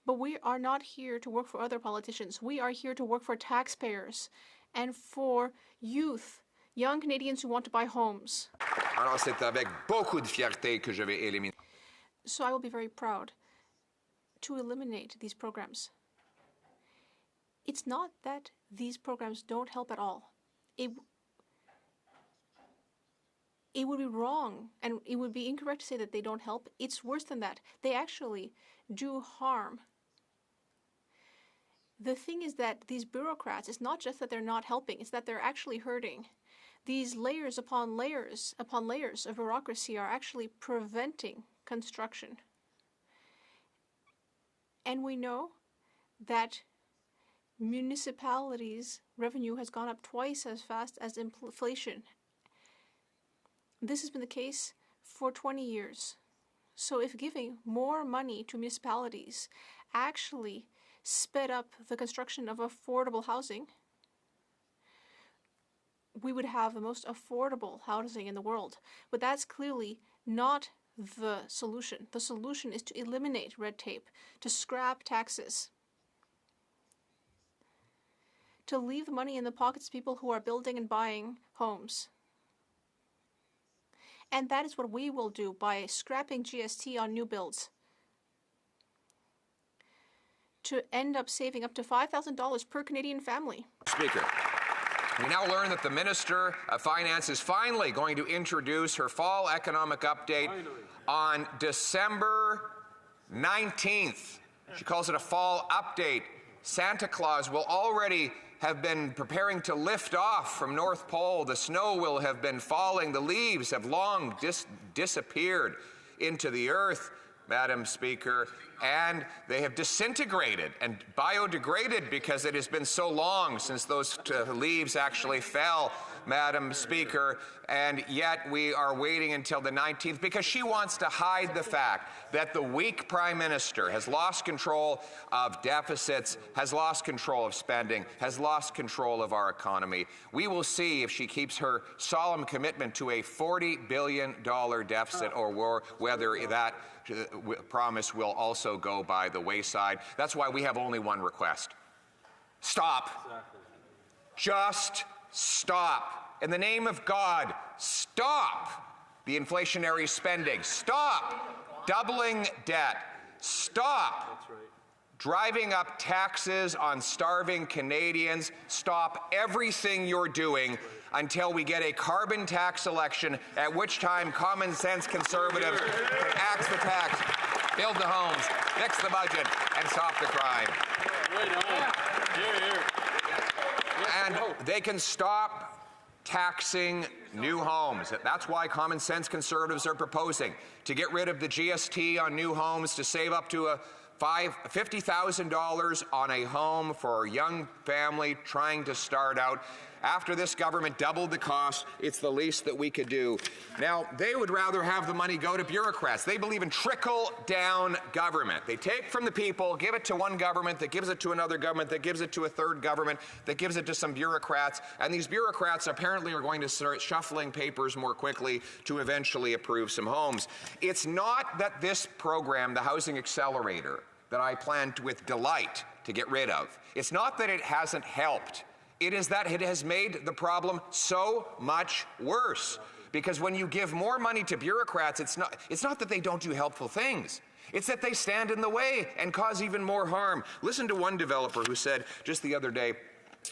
But we are not here to work for other politicians. We are here to work for taxpayers and for youth, young Canadians who want to buy homes. Alors, c'est avec beaucoup de fierté que je vais éliminer. So I will be very proud to eliminate these programs. It's not that these programs don't help at all. It would be wrong and it would be incorrect to say that they don't help. It's worse than that. They actually do harm. The thing is that these bureaucrats, it's not just that they're not helping, it's that they're actually hurting. These layers upon layers of bureaucracy are actually preventing construction. And we know that municipalities' revenue has gone up twice as fast as inflation. This has been the case for 20 years. So if giving more money to municipalities actually sped up the construction of affordable housing, we would have the most affordable housing in the world. But that's clearly not the solution. The solution is to eliminate red tape, to scrap taxes, to leave the money in the pockets of people who are building and buying homes. And that is what we will do by scrapping GST on new builds, to end up saving up to $5,000 per Canadian family. Speaker, we now learn that the Minister of Finance is finally going to introduce her fall economic update on December 19th. She calls it a fall update. Santa Claus will already have been preparing to lift off from North Pole. The snow will have been falling. The leaves have long disappeared into the earth. Madam Speaker, and they have disintegrated and biodegraded because it has been so long since those leaves actually fell, Madam Speaker, and yet we are waiting until the 19th because she wants to hide the fact that the weak Prime Minister has lost control of deficits, has lost control of spending, has lost control of our economy. We will see if she keeps her solemn commitment to a $40 billion deficit or whether that promise will also go by the wayside. That's why we have only one request. Stop. Just stop. In the name of God, stop the inflationary spending. Stop doubling debt. Stop driving up taxes on starving Canadians. Stop everything you're doing until we get a carbon tax election, at which time common sense conservatives can axe the tax, build the homes, fix the budget, and stop the crime. And they can stop taxing new homes. That's why common sense conservatives are proposing to get rid of the GST on new homes, to save up to $50,000 on a home for a young family trying to start out. After this government doubled the cost, it's the least that we could do. Now, they would rather have the money go to bureaucrats. They believe in trickle-down government. They take from the people, give it to one government, that gives it to another government, that gives it to a third government, that gives it to some bureaucrats, and these bureaucrats apparently are going to start shuffling papers more quickly to eventually approve some homes. It's not that this program, the Housing Accelerator, that I plan with delight to get rid of, it's not that it hasn't helped. It is that it has made the problem so much worse. Because when you give more money to bureaucrats, it's not that they don't do helpful things. It's that they stand in the way and cause even more harm. Listen to one developer who said just the other day,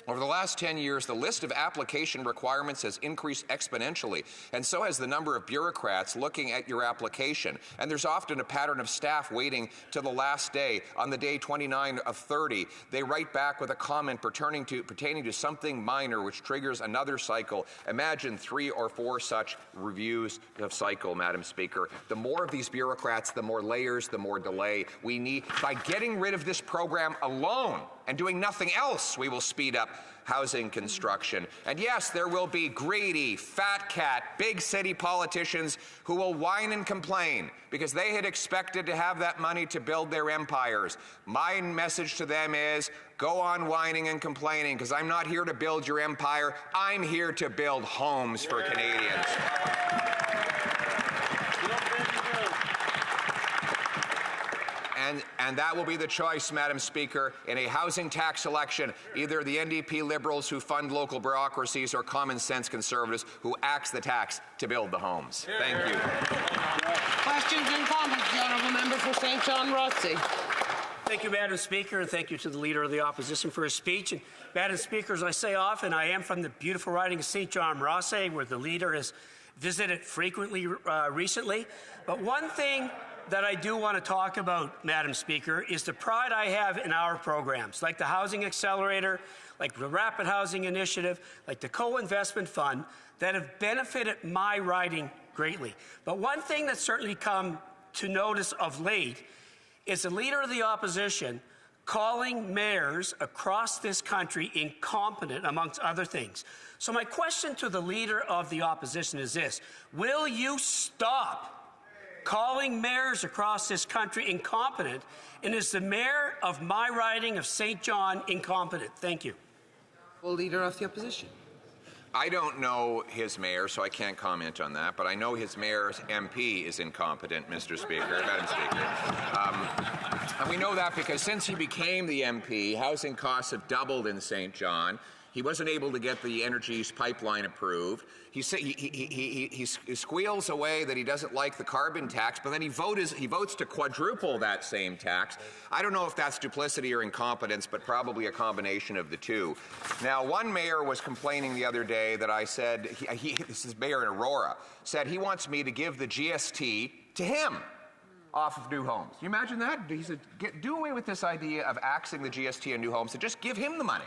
over the last 10 years, the list of application requirements has increased exponentially, and so has the number of bureaucrats looking at your application. And there's often a pattern of staff waiting till the last day. On the day 29 of 30, they write back with a comment pertaining to something minor, which triggers another cycle. Imagine 3 or 4 such reviews of cycle, Madam Speaker. The more of these bureaucrats, the more layers, the more delay. We need, by getting rid of this program alone, and doing nothing else, we will speed up housing construction. And yes, there will be greedy, fat cat, big city politicians who will whine and complain because they had expected to have that money to build their empires. My message to them is, go on whining and complaining, because I'm not here to build your empire. I'm here to build homes for Canadians. And that will be the choice, Madam Speaker, in a housing tax election. Either the NDP Liberals who fund local bureaucracies or common sense conservatives who axe the tax to build the homes. Thank you. Questions and comments, the honourable member for St. John Rossi. Thank you, Madam Speaker, and thank you to the Leader of the Opposition for his speech. And, Madam Speaker, as I say often, I am from the beautiful riding of St. John Rossi, where the Leader has visited frequently recently. But one thing that I do want to talk about, Madam Speaker, is the pride I have in our programs, like the Housing Accelerator, like the Rapid Housing Initiative, like the Co-Investment Fund, that have benefited my riding greatly. But one thing that's certainly come to notice of late is the Leader of the Opposition calling mayors across this country incompetent, amongst other things. So my question to the Leader of the Opposition is this: will you stop calling mayors across this country incompetent, and is the mayor of my riding of St. John incompetent? Thank you. Well, Leader of the Opposition. I don't know his mayor, so I can't comment on that, but I know his mayor's MP is incompetent, Mr. Speaker, Madam Speaker. And we know that because since he became the MP, housing costs have doubled in St. John. He wasn't able to get the energy use pipeline approved. He squeals away that he doesn't like the carbon tax, but then he votes to quadruple that same tax. I don't know if that's duplicity or incompetence, but probably a combination of the two. Now, one mayor was complaining the other day that I said, this is Mayor in Aurora, said he wants me to give the GST to him off of new homes. Can you imagine that? He said, do away with this idea of axing the GST on new homes and just give him the money.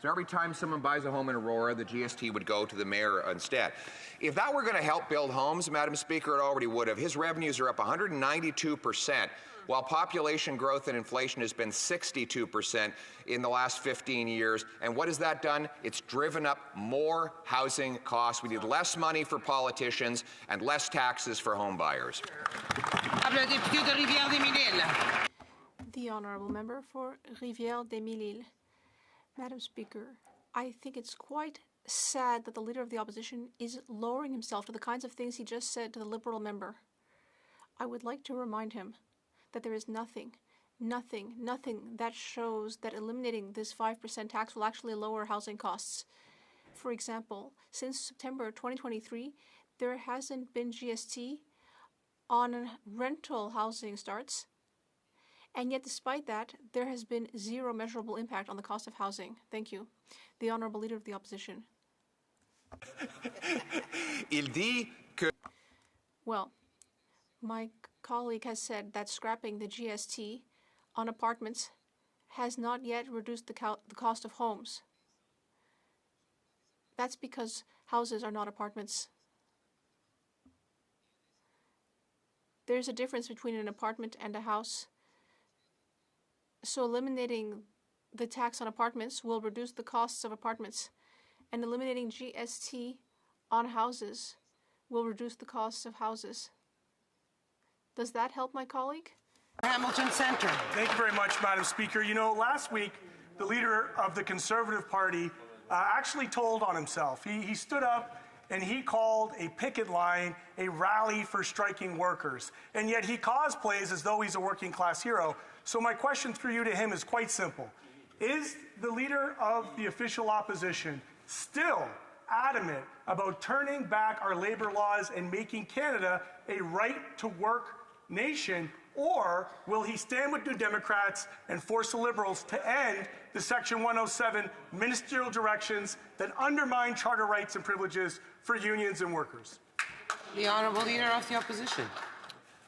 So every time someone buys a home in Aurora, the GST would go to the mayor instead. If that were going to help build homes, Madam Speaker, it already would have. His revenues are up 192%, while population growth and inflation has been 62% in the last 15 years. And what has that done? It's driven up more housing costs. We need less money for politicians and less taxes for home buyers. The Honourable Member for Rivière-des-Mille-Îles. Madam Speaker, I think it's quite sad that the Leader of the Opposition is lowering himself to the kinds of things he just said to the Liberal member. I would like to remind him that there is nothing that shows that eliminating this 5% tax will actually lower housing costs. For example, since September 2023, there hasn't been GST on rental housing starts, and yet despite that, there has been zero measurable impact on the cost of housing. Thank you. The Honourable Leader of the Opposition. Well, my colleague has said that scrapping the GST on apartments has not yet reduced the cost of homes. That's because houses are not apartments. There's a difference between an apartment and a house. So eliminating the tax on apartments will reduce the costs of apartments, and eliminating GST on houses will reduce the costs of houses. Does that help my colleague? Hamilton Centre. Thank you very much, Madam Speaker. You know, last week, the leader of the Conservative Party actually told on himself. He stood up and he called a picket line a rally for striking workers. And yet he cosplays as though he's a working class hero. So my question through you to him is quite simple. Is the leader of the official opposition still adamant about turning back our labor laws and making Canada a right-to-work nation, or will he stand with New Democrats and force the Liberals to end the Section 107 ministerial directions that undermine charter rights and privileges for unions and workers? The Honourable Leader of the Opposition.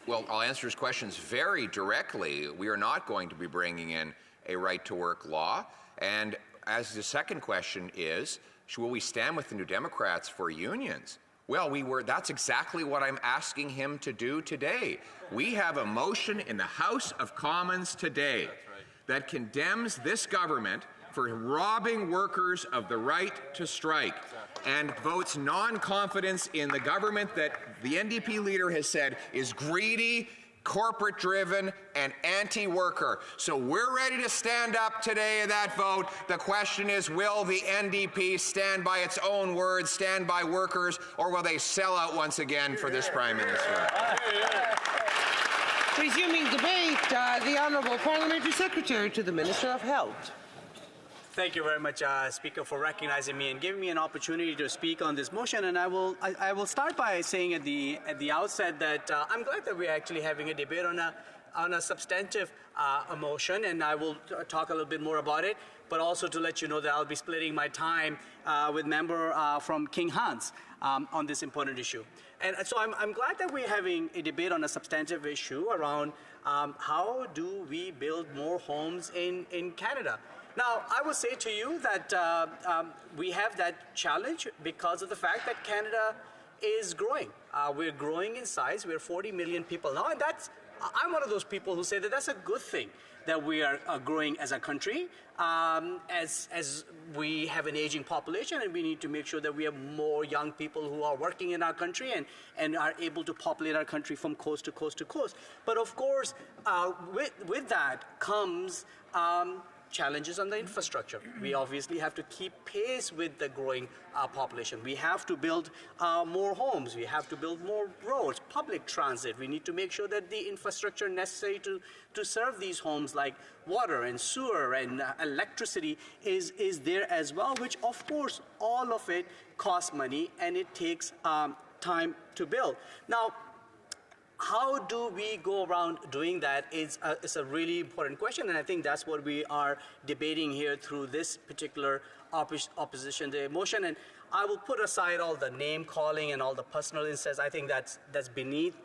Well, I'll answer his questions very directly. We are not going to be bringing in a right-to-work law. And as the second question is, will we stand with the New Democrats for unions? Well, that's exactly what I'm asking him to do today. We have a motion in the House of Commons today that condemns this government for robbing workers of the right to strike and votes non-confidence in the government that the NDP leader has said is greedy, corporate-driven, and anti-worker. So we're ready to stand up today in that vote. The question is, will the NDP stand by its own words, stand by workers, or will they sell out once again for this Prime Minister? Resuming debate, the Honourable Parliamentary Secretary to the Minister of Health. Thank you very much, Speaker, for recognizing me and giving me an opportunity to speak on this motion. And I will start by saying at the outset that I'm glad that we're actually having a debate on a substantive motion, and I will talk a little bit more about it. But also to let you know that I'll be splitting my time with member from King Hans on this important issue. And so I'm glad that we're having a debate on a substantive issue around how do we build more homes in Canada. Now, I will say to you that we have that challenge because of the fact that Canada is growing. We're growing in size. We're 40 million people now, and I'm one of those people who say that that's a good thing that we are growing as a country, as we have an aging population, and we need to make sure that we have more young people who are working in our country and are able to populate our country from coast to coast to coast. But of course, with that comes challenges on the infrastructure. We obviously have to keep pace with the growing population. We have to build more homes. We have to build more roads, public transit. We need to make sure that the infrastructure necessary to serve these homes, like water and sewer and electricity, is there as well, which of course all of it costs money and it takes time to build. Now, how do we go around doing that is a really important question, and I think that's what we are debating here through this particular opposition to motion. And I will put aside all the name calling and all the personal insults. I think that's beneath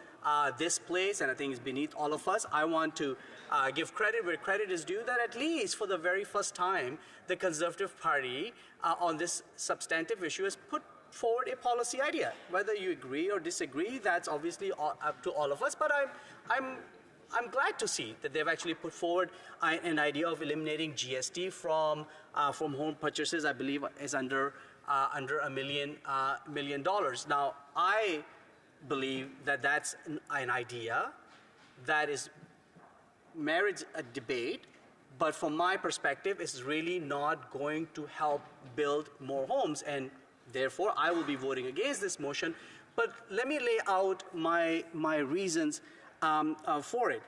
this place, and I think it's beneath all of us. I want to give credit where credit is due, that at least for the very first time, the Conservative Party on this substantive issue has put forward a policy idea. Whether you agree or disagree, that's obviously up to all of us, but I'm glad to see that they've actually put forward an idea of eliminating GST from home purchases. I believe is under $1 million. Now, I believe that that's an idea that merits a debate, but from my perspective, it's really not going to help build more homes, and therefore I will be voting against this motion. But let me lay out my reasons for it.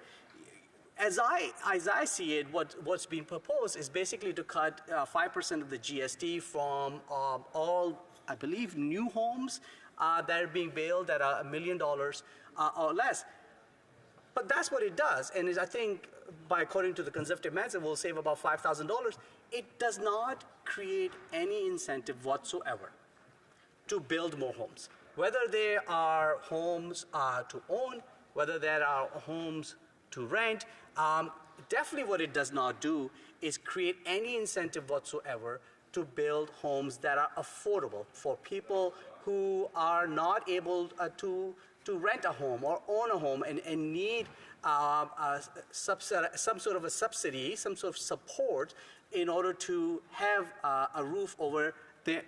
As I see it, what's being proposed is basically to cut 5% of the GST from all, I believe, new homes that are being built that are $1 million or less. But that's what it does, and I think, according to the Conservative Manager, will save about $5,000. It does not create any incentive whatsoever to build more homes, whether they are homes to own, whether there are homes to rent. Definitely what it does not do is create any incentive whatsoever to build homes that are affordable for people who are not able to rent a home or own a home and need some sort of a subsidy, some sort of support in order to have a roof over their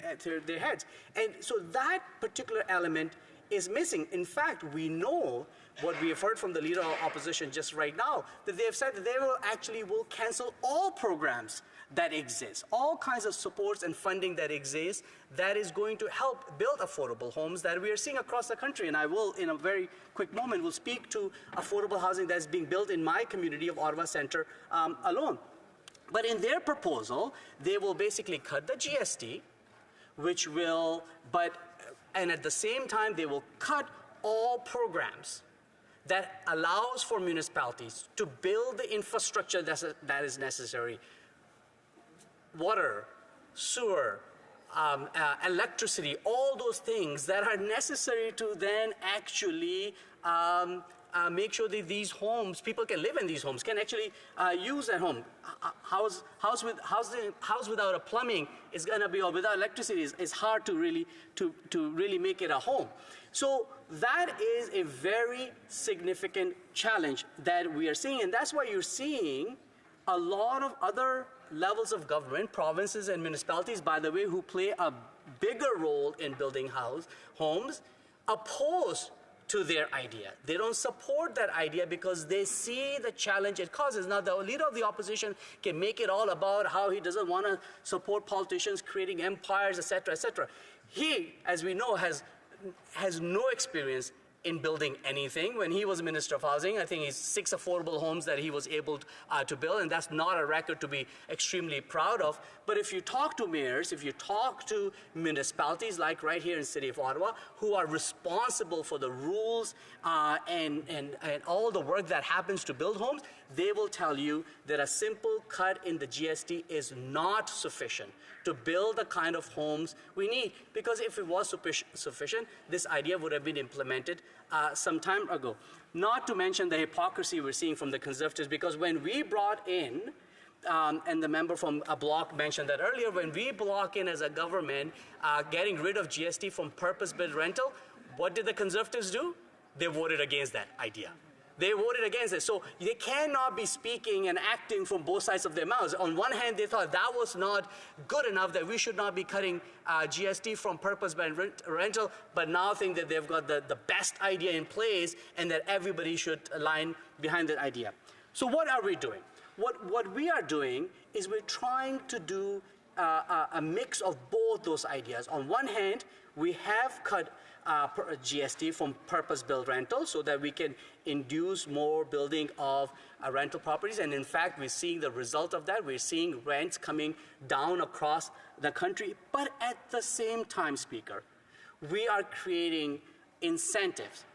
heads. And so that particular element is missing. In fact, we know what we have heard from the Leader of Opposition just right now, that they have said that they will cancel all programs that exist, all kinds of supports and funding that exist that is going to help build affordable homes that we are seeing across the country. And I will, in a very quick moment, will speak to affordable housing that's being built in my community of Ottawa Centre alone. But in their proposal, they will basically cut the GST, and at the same time, they will cut all programs that allows for municipalities to build the infrastructure that is necessary. Water, sewer, electricity, all those things that are necessary to then actually make sure that these homes, people can live in these homes, can actually use that home. House without a plumbing is going to be, or without electricity, is hard to really make it a home. So that is a very significant challenge that we are seeing, and that's why you're seeing a lot of other levels of government, provinces and municipalities, by the way, who play a bigger role in building homes, opposed to their idea. They don't support that idea because they see the challenge it causes. Now, the Leader of the Opposition can make it all about how he doesn't want to support politicians creating empires, etc., etc. He, as we know, has no experience in building anything. When he was Minister of Housing, I think he's 6 affordable homes that he was able to build, and that's not a record to be extremely proud of. But if you talk to mayors, if you talk to municipalities like right here in the City of Ottawa, who are responsible for the rules and all the work that happens to build homes, they will tell you that a simple cut in the GST is not sufficient to build the kind of homes we need. Because if it was sufficient, this idea would have been implemented some time ago. Not to mention the hypocrisy we're seeing from the Conservatives, because when we brought in, and the member from a bloc mentioned that earlier, when we block in as a government getting rid of GST from purpose-built rental, what did the Conservatives do? They voted against that idea. They voted against it. So they cannot be speaking and acting from both sides of their mouths. On one hand, they thought that was not good enough, that we should not be cutting GST from purpose-built rental, but now think that they've got the best idea in place and that everybody should align behind that idea. So what are we doing? What we are doing is we're trying to do a mix of both those ideas. On one hand, we have cut GST from purpose-built rental so that we can induce more building of rental properties. And in fact, we're seeing the result of that. We're seeing rents coming down across the country. But at the same time, Speaker, we are creating incentives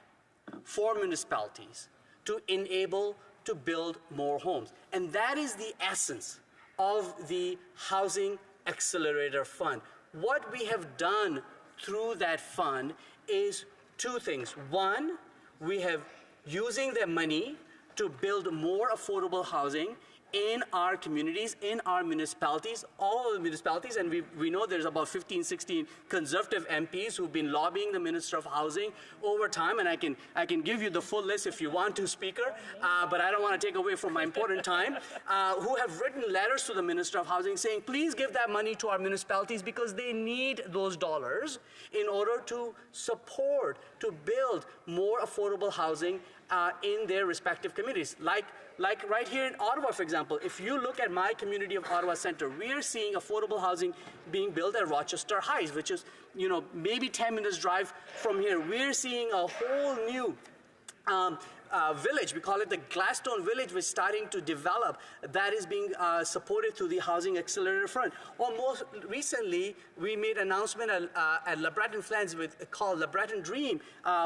for municipalities to enable to build more homes. And that is the essence of the Housing Accelerator Fund. What we have done through that fund is 2 things. One, we have using their money to build more affordable housing in our communities, in our municipalities, all of the municipalities, and we know there's about 15, 16 Conservative MPs who've been lobbying the Minister of Housing over time, and I can give you the full list if you want to, Speaker, but I don't want to take away from my important time, who have written letters to the Minister of Housing saying, please give that money to our municipalities because they need those dollars in order to support, to build more affordable housing in their respective communities. Like right here in Ottawa, for example, if you look at my community of Ottawa Centre, we are seeing affordable housing being built at Rochester Heights, which is, maybe 10 minutes drive from here. We're seeing a whole new village, we call it the Gladstone Village, which is starting to develop, that is being supported through the Housing Accelerator Fund. Or most recently, we made an announcement at LeBreton Flats called LeBreton Dream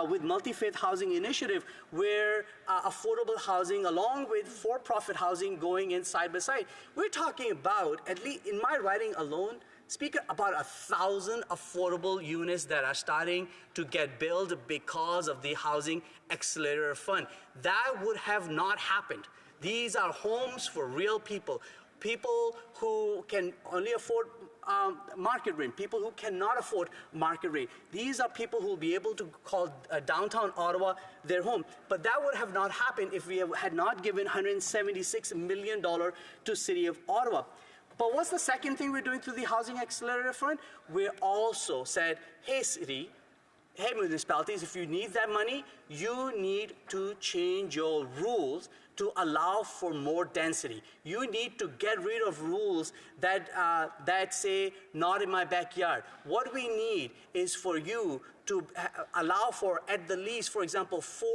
with Multi-Faith Housing Initiative, where affordable housing along with for-profit housing going in side by side. We're talking about, at least in my riding alone, Speaker, about 1,000 affordable units that are starting to get built because of the Housing Accelerator Fund. That would have not happened. These are homes for real people, people who can only afford market rate, people who cannot afford market rate. These are people who will be able to call downtown Ottawa their home. But that would have not happened if we had not given $176 million to City of Ottawa. But what's the second thing we're doing through the Housing Accelerator Fund? We also said, hey, city, hey, municipalities, if you need that money, you need to change your rules to allow for more density. You need to get rid of rules that say, not in my backyard. What we need is for you to allow for, at the least, for example, 4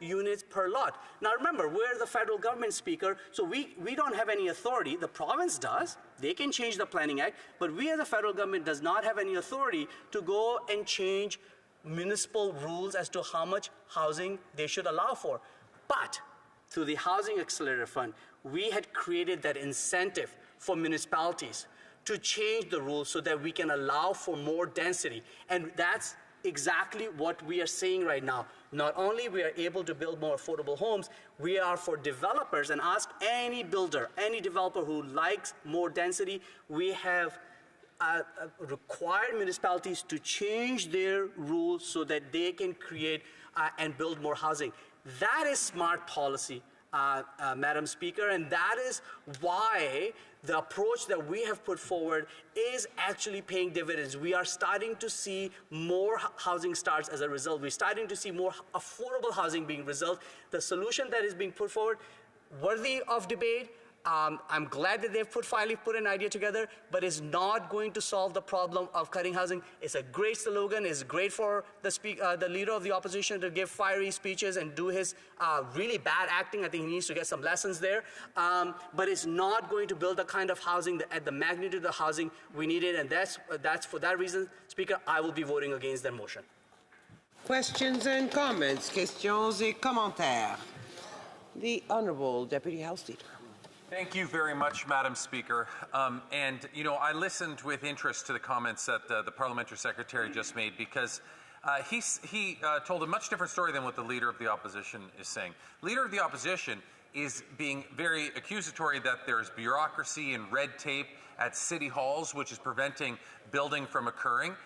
units per lot. Now remember, we're the federal government, Speaker, so we don't have any authority. The province does. They can change the Planning Act, but we as the federal government does not have any authority to go and change municipal rules as to how much housing they should allow for. But through the Housing Accelerator Fund, we had created that incentive for municipalities to change the rules so that we can allow for more density. And that's exactly what we are seeing right now. Not only we are able to build more affordable homes, we are for developers, and ask any builder, any developer who likes more density, we have required municipalities to change their rules so that they can create and build more housing. That is smart policy, Madam Speaker, and that is why the approach that we have put forward is actually paying dividends. We are starting to see more housing starts as a result. We're starting to see more affordable housing being result. The solution that is being put forward, worthy of debate. I'm glad that they've finally put an idea together, but it's not going to solve the problem of cutting housing. It's a great slogan. It's great for the leader of the opposition to give fiery speeches and do his really bad acting. I think he needs to get some lessons there. But it's not going to build the kind of housing at the magnitude of the housing we needed, and that's for that reason, Speaker, I will be voting against that motion. Questions and comments. Questions et commentaires. The Honourable Deputy House Leader. Thank you very much, Madam Speaker. I listened with interest to the comments that the Parliamentary Secretary just made, because he told a much different story than what the Leader of the Opposition is saying. Leader of the Opposition is being very accusatory that there's bureaucracy and red tape at city halls, which is preventing building from occurring.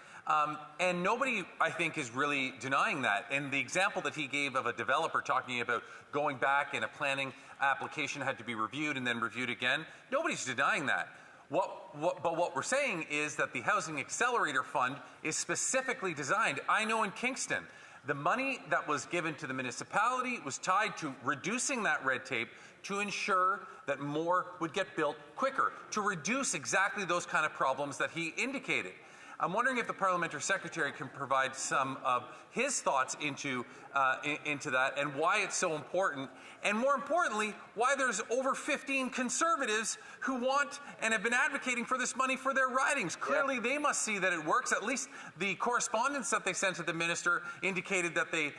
And nobody, I think, is really denying that. And the example that he gave of a developer talking about going back and a planning application had to be reviewed and then reviewed again, nobody's denying that. But what we're saying is that the Housing Accelerator Fund is specifically designed. I know in Kingston, the money that was given to the municipality was tied to reducing that red tape to ensure that more would get built quicker, to reduce exactly those kind of problems that he indicated. I'm wondering if the Parliamentary Secretary can provide some of his thoughts into that, and why it's so important, and more importantly, why there's over 15 Conservatives who want and have been advocating for this money for their ridings. Clearly, they must see that it works. At least the correspondence that they sent to the Minister indicated that they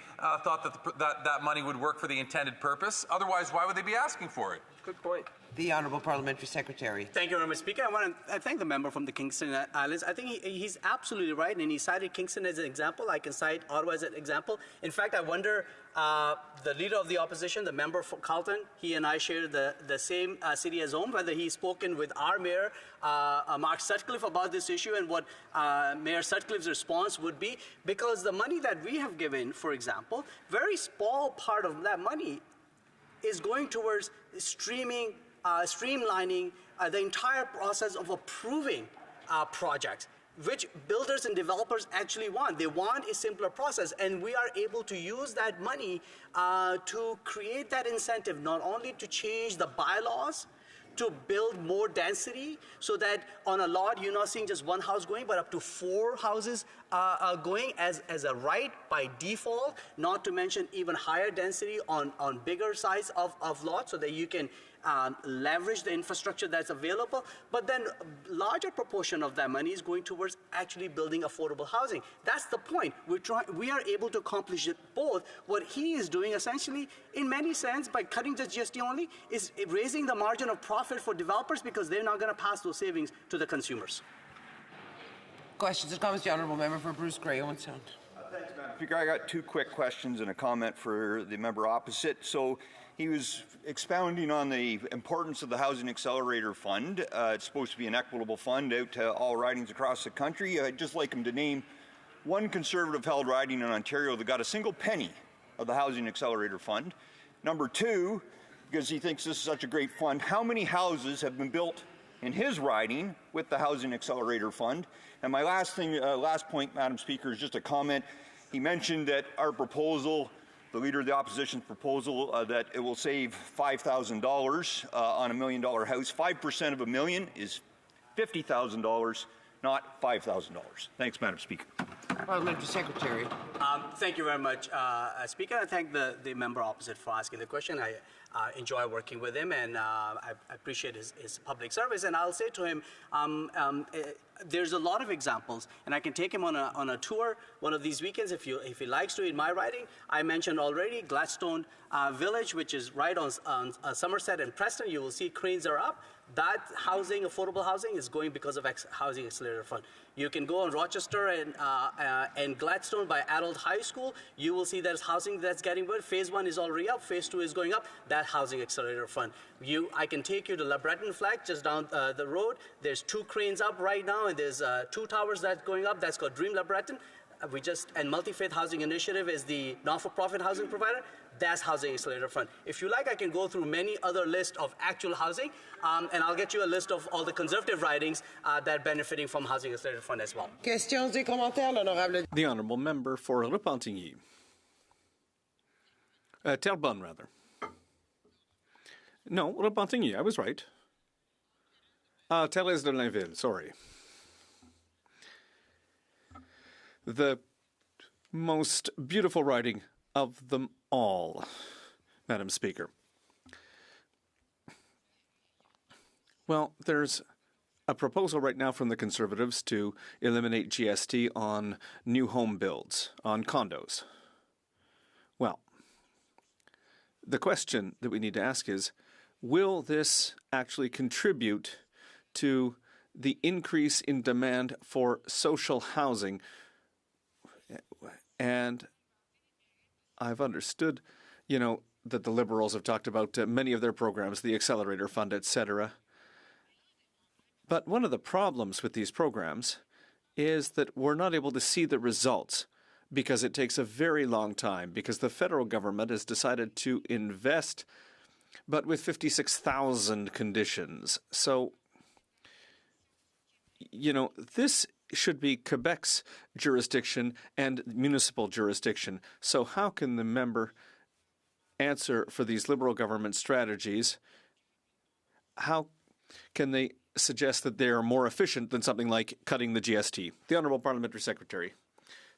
thought that that money would work for the intended purpose. Otherwise, why would they be asking for it? Good point. The Honourable Parliamentary Secretary. Thank you very much, Speaker. I want to thank the member from the Kingston Islands. I think he's absolutely right, and he cited Kingston as an example. I can cite Ottawa as an example. In fact, I wonder, the leader of the opposition, the member for Carleton, he and I share the same city as home, whether he's spoken with our mayor, Mark Sutcliffe, about this issue and what Mayor Sutcliffe's response would be, because the money that we have given, for example, very small part of that money is going towards streamlining the entire process of approving projects, which builders and developers actually want. They want a simpler process, and we are able to use that money to create that incentive, not only to change the bylaws, to build more density, so that on a lot you're not seeing just one house going, but up to 4 houses going as a right by default, not to mention even higher density on bigger size of lots, so that you can leverage the infrastructure that's available. But then a larger proportion of that money is going towards actually building affordable housing. That's the point. We are able to accomplish it both. What he is doing essentially, in many sense, by cutting the GST only, is raising the margin of profit for developers, because they're not going to pass those savings to the consumers. Questions and comments, the Honourable Member for Bruce Grey, Owen Sound. Thanks, Madam Speaker. I got 2 quick questions and a comment for the member opposite. So he was expounding on the importance of the Housing Accelerator Fund. It's supposed to be an equitable fund out to all ridings across the country. I'd just like him to name one Conservative-held riding in Ontario that got a single penny of the Housing Accelerator Fund. Number 2, because he thinks this is such a great fund, how many houses have been built in his riding with the Housing Accelerator Fund? And my last point, Madam Speaker, is just a comment. He mentioned that our proposal, the Leader of the Opposition's proposal, that it will save $5,000 on a $1 million house. 5% of $1 million is $50,000, not $5,000. Thanks, Madam Speaker. Parliamentary Secretary. Thank you very much, Speaker. I thank the member opposite for asking the question. I enjoy working with him, and I appreciate his public service. And I'll say to him, there's a lot of examples, and I can take him on a tour one of these weekends if he likes to in my riding. I mentioned already Gladstone Village, which is right on Somerset and Preston. You will see cranes are up. That housing, affordable housing, is going because of Housing Accelerator Fund. You can go on Rochester and Gladstone by Adult High School. You will see there's housing that's getting built. Phase 1 is already up. Phase 2 is going up. That Housing Accelerator Fund. I can take you to LeBreton Flag, just down the road. There's 2 cranes up right now, and there's 2 towers that's going up. That's called Dream LeBreton. And Multi-Faith Housing Initiative is the not-for-profit housing provider. That's Housing Accelerator Fund. If you like, I can go through many other lists of actual housing, and I'll get you a list of all the Conservative ridings that are benefiting from Housing Accelerator Fund as well. Questions et commentaires, l'honorable. The Honourable Member for Repentigny. Terrebonne, rather. No, Repentigny, I was right. Thérèse de Blainville, sorry. The most beautiful riding of them all, Madam Speaker. Well, there's a proposal right now from the Conservatives to eliminate GST on new home builds, on condos. Well, the question that we need to ask is, will this actually contribute to the increase in demand for social housing? And I've understood, that the Liberals have talked about many of their programs, the Accelerator Fund, etc. But one of the problems with these programs is that we're not able to see the results because it takes a very long time, because the federal government has decided to invest, but with 56,000 conditions. So, this should be Quebec's jurisdiction and municipal jurisdiction. So how can the member answer for these Liberal government strategies? How can they suggest that they are more efficient than something like cutting the GST? The Honourable Parliamentary Secretary.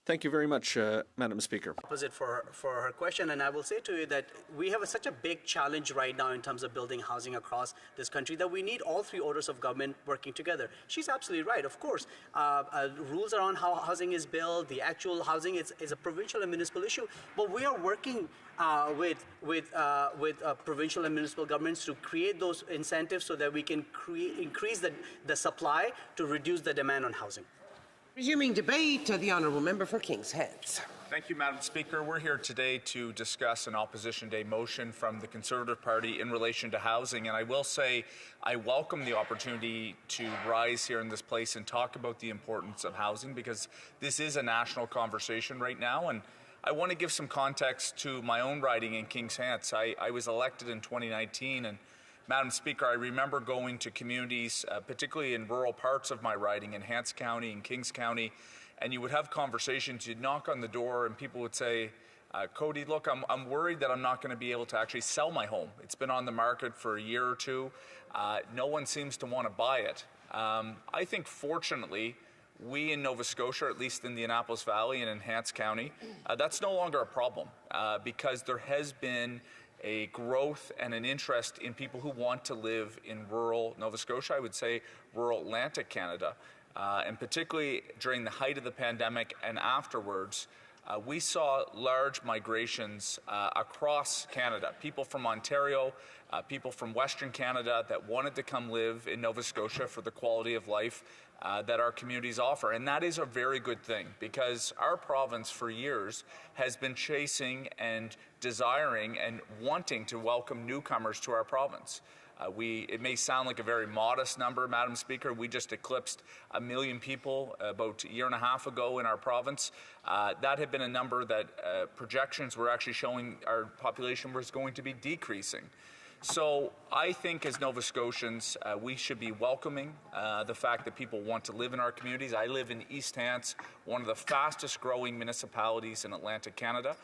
Thank you very much, Madam Speaker. Opposite for her question, and I will say to you that we have such a big challenge right now in terms of building housing across this country that we need all three orders of government working together. She's absolutely right. Of course, rules around how housing is built, the actual housing is a provincial and municipal issue, but we are working with provincial and municipal governments to create those incentives so that we can increase the supply to reduce the demand on housing. Resuming debate, the Honourable Member for Kings Heads. Thank you, Madam Speaker. We're here today to discuss an Opposition Day motion from the Conservative Party in relation to housing. And I will say I welcome the opportunity to rise here in this place and talk about the importance of housing, because this is a national conversation right now. And I want to give some context to my own riding in Kings Heads. I was elected in 2019, and Madam Speaker, I remember going to communities, particularly in rural parts of my riding, in Hants County and Kings County, and you would have conversations. You'd knock on the door, and people would say, Cody, look, I'm worried that I'm not going to be able to actually sell my home. It's been on the market for a year or two. No one seems to want to buy it. I think, fortunately, we in Nova Scotia, or at least in the Annapolis Valley and in Hants County, that's no longer a problem because there has been a growth and an interest in people who want to live in rural Nova Scotia, I would say rural Atlantic Canada. And particularly during the height of the pandemic and afterwards, we saw large migrations across Canada. People from Ontario, people from Western Canada that wanted to come live in Nova Scotia for the quality of life that our communities offer. And that is a very good thing, because our province for years has been chasing and desiring and wanting to welcome newcomers to our province. It may sound like a very modest number, Madam Speaker. We just eclipsed 1 million people about a year and a half ago in our province. That had been a number that projections were actually showing our population was going to be decreasing. So I think as Nova Scotians, we should be welcoming the fact that people want to live in our communities. I live in East Hants, one of the fastest growing municipalities in Atlantic Canada.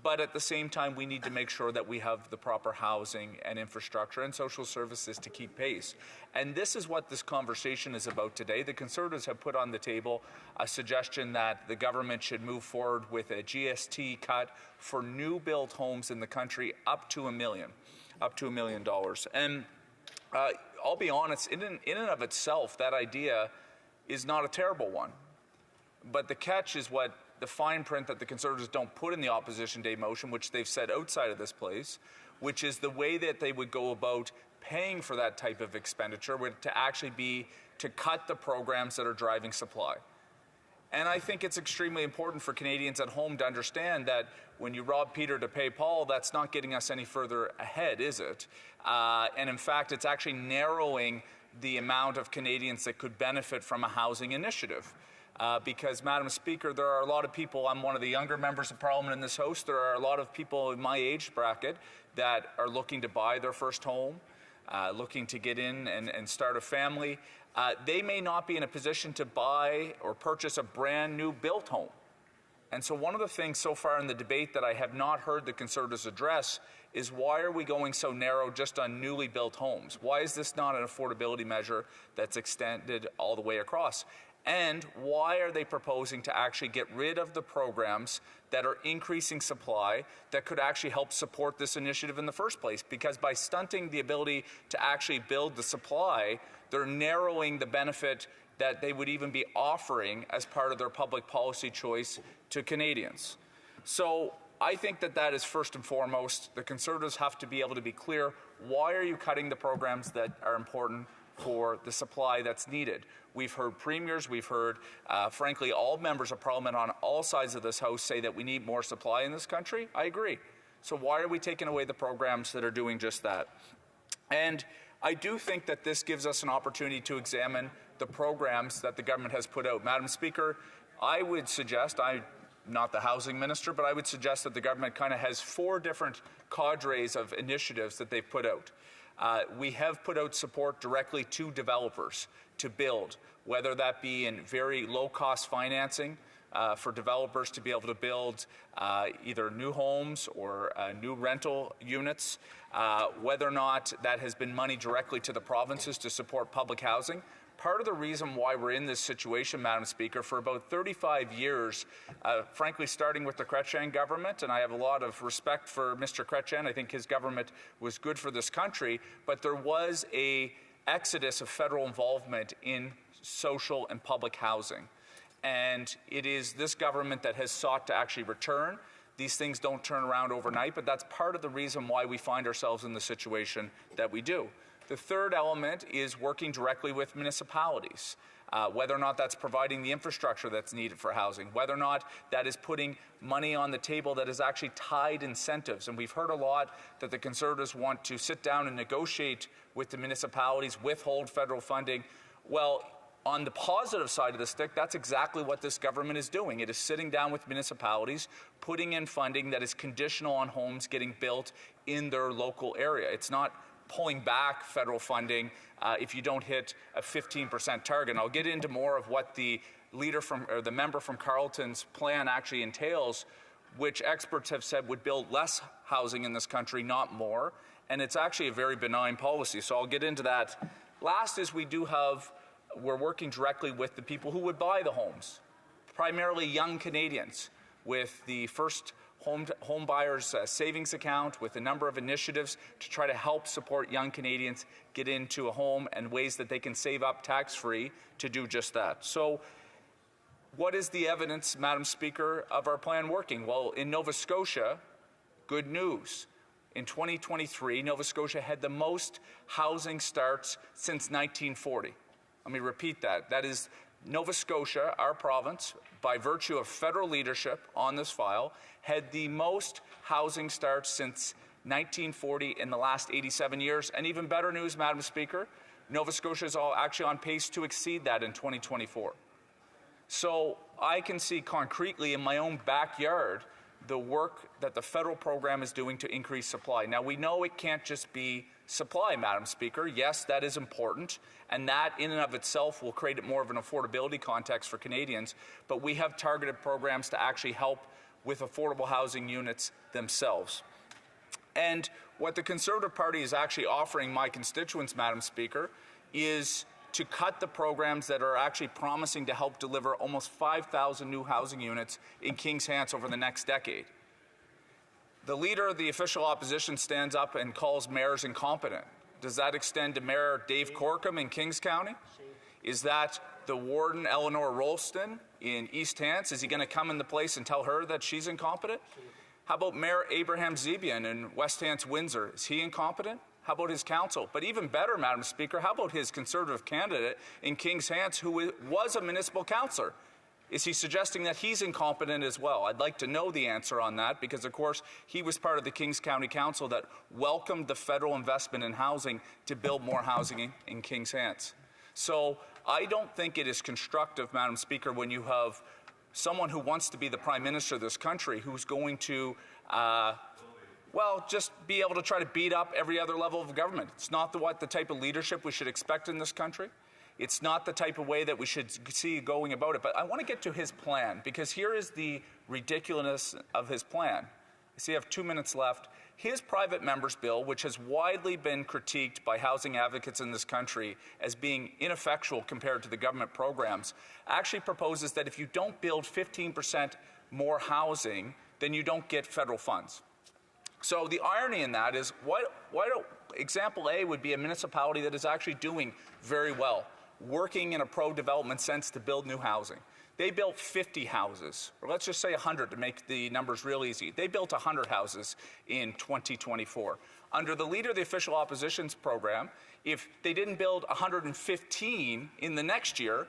But at the same time, we need to make sure that we have the proper housing and infrastructure and social services to keep pace. And this is what this conversation is about today. The Conservatives have put on the table a suggestion that the government should move forward with a GST cut for new built homes in the country up to $1 million. And I'll be honest, in and of itself, that idea is not a terrible one. But the catch is what the fine print that the Conservatives don't put in the Opposition Day motion, which they've said outside of this place, which is the way that they would go about paying for that type of expenditure would to actually be to cut the programs that are driving supply. And I think it's extremely important for Canadians at home to understand that when you rob Peter to pay Paul, that's not getting us any further ahead, is it? And in fact, it's actually narrowing the amount of Canadians that could benefit from a housing initiative. Because, Madam Speaker, there are a lot of people, I'm one of the younger members of Parliament in this House, there are a lot of people in my age bracket that are looking to buy their first home, looking to get in and start a family. They may not be in a position to buy or purchase a brand new built home. And so one of the things so far in the debate that I have not heard the Conservatives address is why are we going so narrow just on newly built homes? Why is this not an affordability measure that's extended all the way across? And why are they proposing to actually get rid of the programs that are increasing supply that could actually help support this initiative in the first place? Because by stunting the ability to actually build the supply, they're narrowing the benefit that they would even be offering as part of their public policy choice to Canadians. So I think that that is first and foremost. The Conservatives have to be able to be clear. Why are you cutting the programs that are important for the supply that's needed? We've heard premiers, we've heard, frankly, all members of Parliament on all sides of this House say that we need more supply in this country. I agree. So why are we taking away the programs that are doing just that? And I do think that this gives us an opportunity to examine the programs that the government has put out. Madam Speaker, I would suggest, I'm not the housing minister, but I would suggest that the government kind of has 4 different cadres of initiatives that they've put out. We have put out support directly to developers to build, whether that be in very low-cost financing for developers to be able to build either new homes or new rental units, whether or not that has been money directly to the provinces to support public housing. Part of the reason why we're in this situation, Madam Speaker, for about 35 years, frankly, starting with the Chrétien government, and I have a lot of respect for Mr. Chrétien. I think his government was good for this country, but there was a exodus of federal involvement in social and public housing. And it is this government that has sought to actually return. These things don't turn around overnight, but that's part of the reason why we find ourselves in the situation that we do. The third element is working directly with municipalities, whether or not that's providing the infrastructure that's needed for housing, whether or not that is putting money on the table that is actually tied incentives. And we've heard a lot that the Conservatives want to sit down and negotiate with the municipalities, withhold federal funding. Well, on the positive side of the stick, that's exactly what this government is doing. It is sitting down with municipalities, putting in funding that is conditional on homes getting built in their local area. It's not pulling back federal funding if you don't hit a 15% target. And I'll get into more of what the member from Carleton's plan actually entails, which experts have said would build less housing in this country, not more. And it's actually a very benign policy. So I'll get into that. Last is we're working directly with the people who would buy the homes, primarily young Canadians, with the first home buyers savings account, with a number of initiatives to try to help support young Canadians get into a home and ways that they can save up tax-free to do just that. So what is the evidence, Madam Speaker, of our plan working? Well, in Nova Scotia, good news. In 2023, Nova Scotia had the most housing starts since 1940. Let me repeat that. That is Nova Scotia, our province, by virtue of federal leadership on this file, had the most housing starts since 1940 in the last 87 years. And even better news, Madam Speaker, Nova Scotia is actually on pace to exceed that in 2024. So I can see concretely in my own backyard the work that the federal program is doing to increase supply. Now, we know it can't just be supply, Madam Speaker. Yes, that is important, and that in and of itself will create more of an affordability context for Canadians, but we have targeted programs to actually help with affordable housing units themselves. And what the Conservative Party is actually offering my constituents, Madam Speaker, is to cut the programs that are actually promising to help deliver almost 5,000 new housing units in Kings Hants over the next decade. The leader of the official opposition stands up and calls mayors incompetent. Does that extend to Mayor Dave Corkum in Kings County? Is that the warden, Eleanor Rolston, in East Hants? Is he going to come in the place and tell her that she's incompetent? How about Mayor Abraham Zebian in West Hants, Windsor? Is he incompetent? How about his council? But even better, Madam Speaker, how about his Conservative candidate in Kings Hants who was a municipal councillor? Is he suggesting that he's incompetent as well? I'd like to know the answer on that because, of course, he was part of the Kings County Council that welcomed the federal investment in housing to build more housing in Kings Hants. So I don't think it is constructive, Madam Speaker, when you have someone who wants to be the Prime Minister of this country who's going to just be able to try to beat up every other level of government. It's not the type of leadership we should expect in this country. It's not the type of way that we should see going about it. But I want to get to his plan, because here is the ridiculousness of his plan. I see I have 2 minutes left. His private member's bill, which has widely been critiqued by housing advocates in this country as being ineffectual compared to the government programs, actually proposes that if you don't build 15% more housing, then you don't get federal funds. So the irony in that is, example A would be a municipality that is actually doing very well, working in a pro-development sense to build new housing. They built 50 houses, or let's just say 100 to make the numbers real easy. They built 100 houses in 2024. Under the leader of the official opposition's program, if they didn't build 115 in the next year,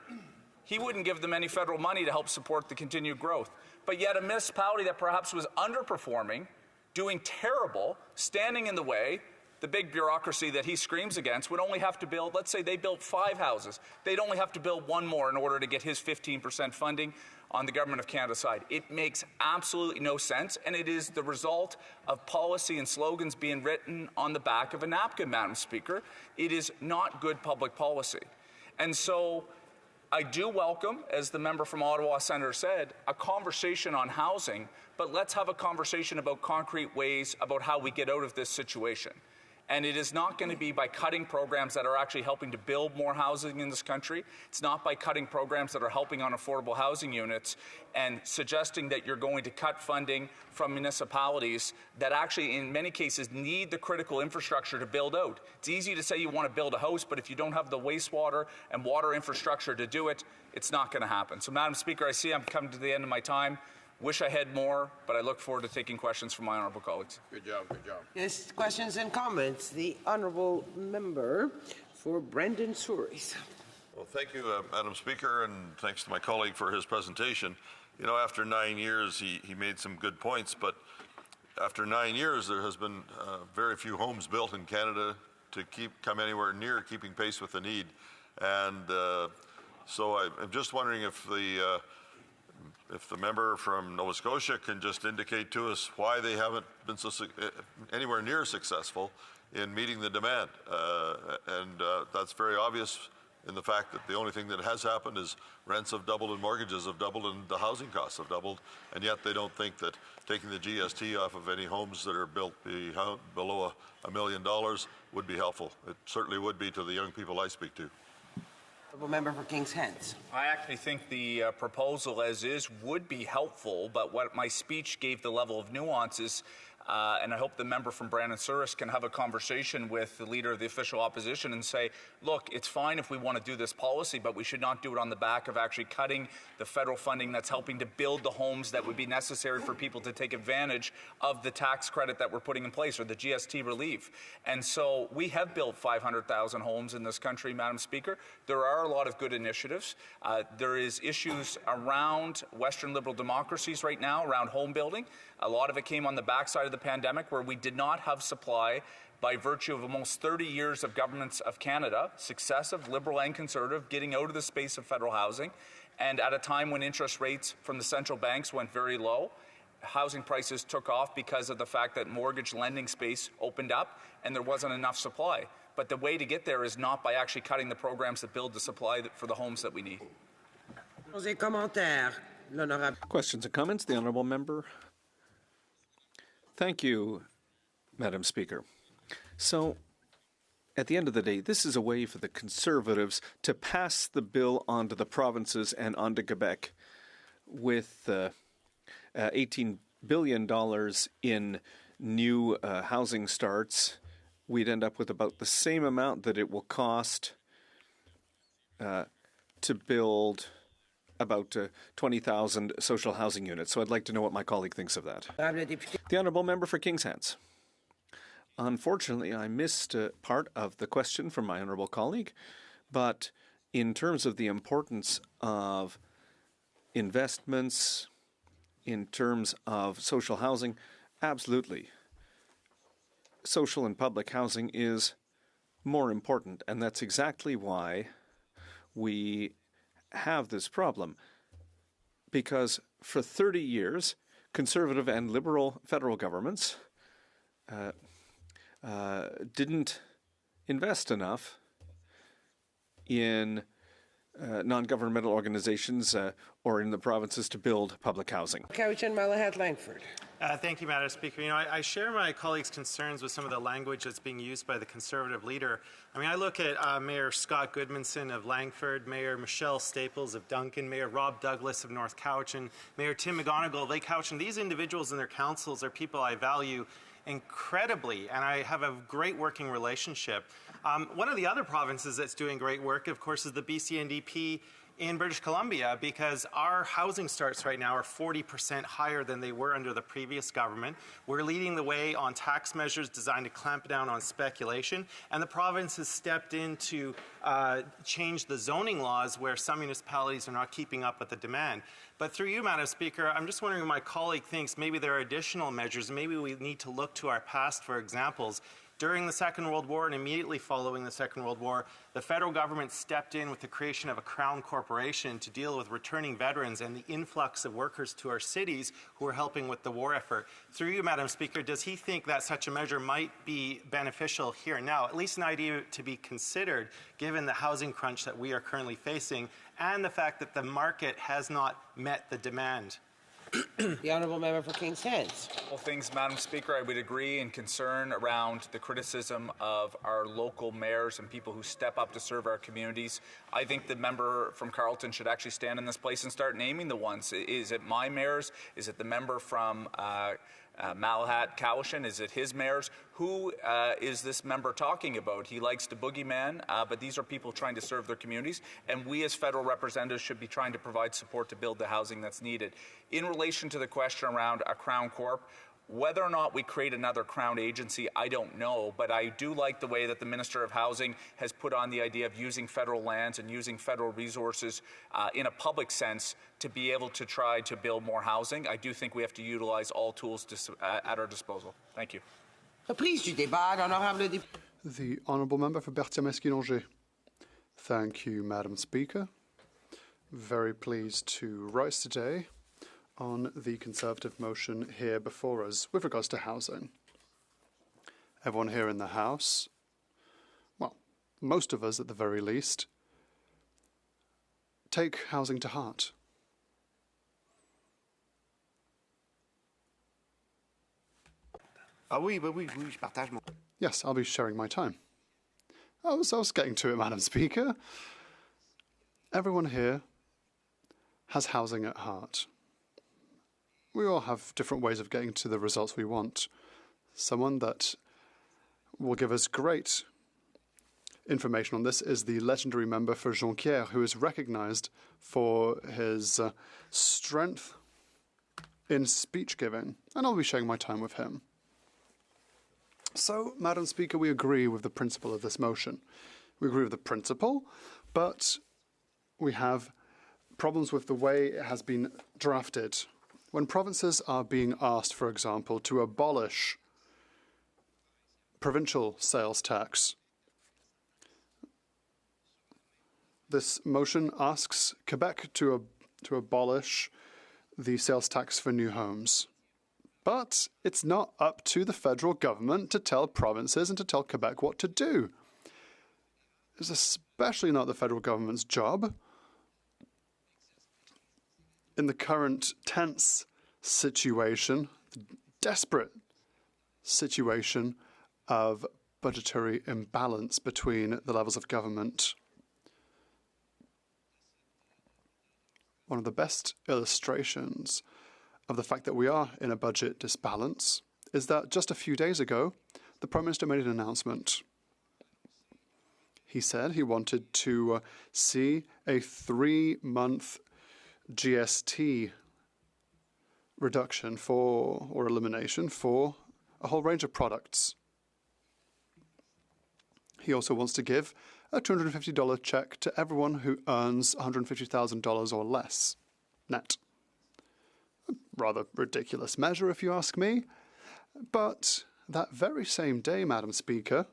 he wouldn't give them any federal money to help support the continued growth. But yet a municipality that perhaps was underperforming, doing terrible, standing in the way, the big bureaucracy that he screams against, would only have to build, let's say they built 5 houses. They'd only have to build 1 more in order to get his 15% funding on the Government of Canada side. It makes absolutely no sense, and it is the result of policy and slogans being written on the back of a napkin, Madam Speaker. It is not good public policy. And so I do welcome, as the member from Ottawa Senator said, a conversation on housing, but let's have a conversation about concrete ways about how we get out of this situation. And it is not going to be by cutting programs that are actually helping to build more housing in this country. It's not by cutting programs that are helping on affordable housing units and suggesting that you're going to cut funding from municipalities that actually in many cases need the critical infrastructure to build out. It's easy to say you want to build a house, but if you don't have the wastewater and water infrastructure to do it, it's not going to happen. So, Madam Speaker, I see I'm coming to the end of my time. Wish I had more, but I look forward to taking questions from my honourable colleagues. Good job, good job. Yes, questions and comments. The honourable member for Brandon Souris. Well, thank you, Madam Speaker, and thanks to my colleague for his presentation. You know, after 9 years, he made some good points, but after 9 years, there has been very few homes built in Canada to come anywhere near keeping pace with the need. And so I'm just wondering if the member from Nova Scotia can just indicate to us why they haven't been anywhere near successful in meeting the demand. That's very obvious in the fact that the only thing that has happened is rents have doubled and mortgages have doubled and the housing costs have doubled, and yet they don't think that taking the GST off of any homes that are built below $1 million would be helpful. It certainly would be to the young people I speak to. Member for Kings Heads. I actually think the proposal as is would be helpful, but what my speech gave the level of nuances, and I hope the member from Brandon Souris can have a conversation with the leader of the official opposition and say, look, it's fine if we want to do this policy, but we should not do it on the back of actually cutting the federal funding that's helping to build the homes that would be necessary for people to take advantage of the tax credit that we're putting in place, or the GST relief. And so we have built 500,000 homes in this country, Madam Speaker. There are a lot of good initiatives. There is issues around Western liberal democracies right now around home building. A lot of it came on the backside of the pandemic, where we did not have supply by virtue of almost 30 years of governments of Canada, successive, liberal and conservative, getting out of the space of federal housing. And at a time when interest rates from the central banks went very low, housing prices took off because of the fact that mortgage lending space opened up and there wasn't enough supply. But the way to get there is not by actually cutting the programs that build the supply for the homes that we need. Questions and comments? The honourable member. Thank you, Madam Speaker. So, at the end of the day, this is a way for the Conservatives to pass the bill onto the provinces and onto Quebec with $18 billion in new housing starts. We'd end up with about the same amount that it will cost to build about 20,000 social housing units. So I'd like to know what my colleague thinks of that. The honourable member for Kings Heads. Unfortunately, I missed part of the question from my honourable colleague, but in terms of the importance of investments, in terms of social housing, absolutely. Social and public housing is more important, and that's exactly why we have this problem. Because for 30 years, Conservative and Liberal federal governments didn't invest enough in non-governmental organizations or in the provinces to build public housing. Cowichan Malahat Langford. Thank you, Madam Speaker. You know, I share my colleagues' concerns with some of the language that's being used by the Conservative leader. I mean, I look at Mayor Scott Goodmanson of Langford, Mayor Michelle Staples of Duncan, Mayor Rob Douglas of North Cowichan, Mayor Tim McGonigal of Lake Cowichan. These individuals and their councils are people I value incredibly, and I have a great working relationship. One of the other provinces that's doing great work, of course, is the BC NDP in British Columbia, because our housing starts right now are 40% higher than they were under the previous government. We're leading the way on tax measures designed to clamp down on speculation, and the province has stepped in to change the zoning laws where some municipalities are not keeping up with the demand. But through you, Madam Speaker, I'm just wondering if my colleague thinks maybe there are additional measures, maybe we need to look to our past for examples During the Second World War and immediately following the Second World War, the federal government stepped in with the creation of a Crown Corporation to deal with returning veterans and the influx of workers to our cities who are helping with the war effort. Through you, Madam Speaker, does he think that such a measure might be beneficial here and now, at least an idea to be considered, given the housing crunch that we are currently facing and the fact that the market has not met the demand? The Honourable Member for King's Heads. Well, things, Madam Speaker, I would agree in concern around the criticism of our local mayors and people who step up to serve our communities. I think the member from Carleton should actually stand in this place and start naming the ones. Is it my mayors? Is it the member from Malahat Cowichan? Is it his mayors? Who is this member talking about? He likes to boogeyman, but these are people trying to serve their communities, and we as federal representatives should be trying to provide support to build the housing that's needed. In relation to the question around a Crown Corp, whether or not we create another Crown agency, I don't know, but I do like the way that the Minister of Housing has put on the idea of using federal lands and using federal resources in a public sense to be able to try to build more housing. I do think we have to utilize all tools at our disposal. Thank you. The Honourable Member for Berthier-Masquinongé. Thank you, Madam Speaker. Very pleased to rise today on the Conservative motion here before us with regards to housing. Everyone here in the House, well, most of us at the very least, take housing to heart. Yes, I'll be sharing my time. I was getting to it, Madam Speaker. Everyone here has housing at heart. We all have different ways of getting to the results we want. Someone that will give us great information on this is the legendary member for Jonquière, who is recognized for his strength in speech giving, and I'll be sharing my time with him. So, Madam Speaker, we agree with the principle of this motion. We agree with the principle, but we have problems with the way it has been drafted. When provinces are being asked, for example, to abolish provincial sales tax, this motion asks Quebec to abolish the sales tax for new homes. But it's not up to the federal government to tell provinces and to tell Quebec what to do. It's especially not the federal government's job. In the current tense situation, the desperate situation of budgetary imbalance between the levels of government. One of the best illustrations of the fact that we are in a budget disbalance is that just a few days ago, the Prime Minister made an announcement. He said he wanted to see a 3-month GST reduction or elimination for a whole range of products. He also wants to give a $250 check to everyone who earns $150,000 or less net. A rather ridiculous measure, if you ask me. But that very same day, Madam Speaker,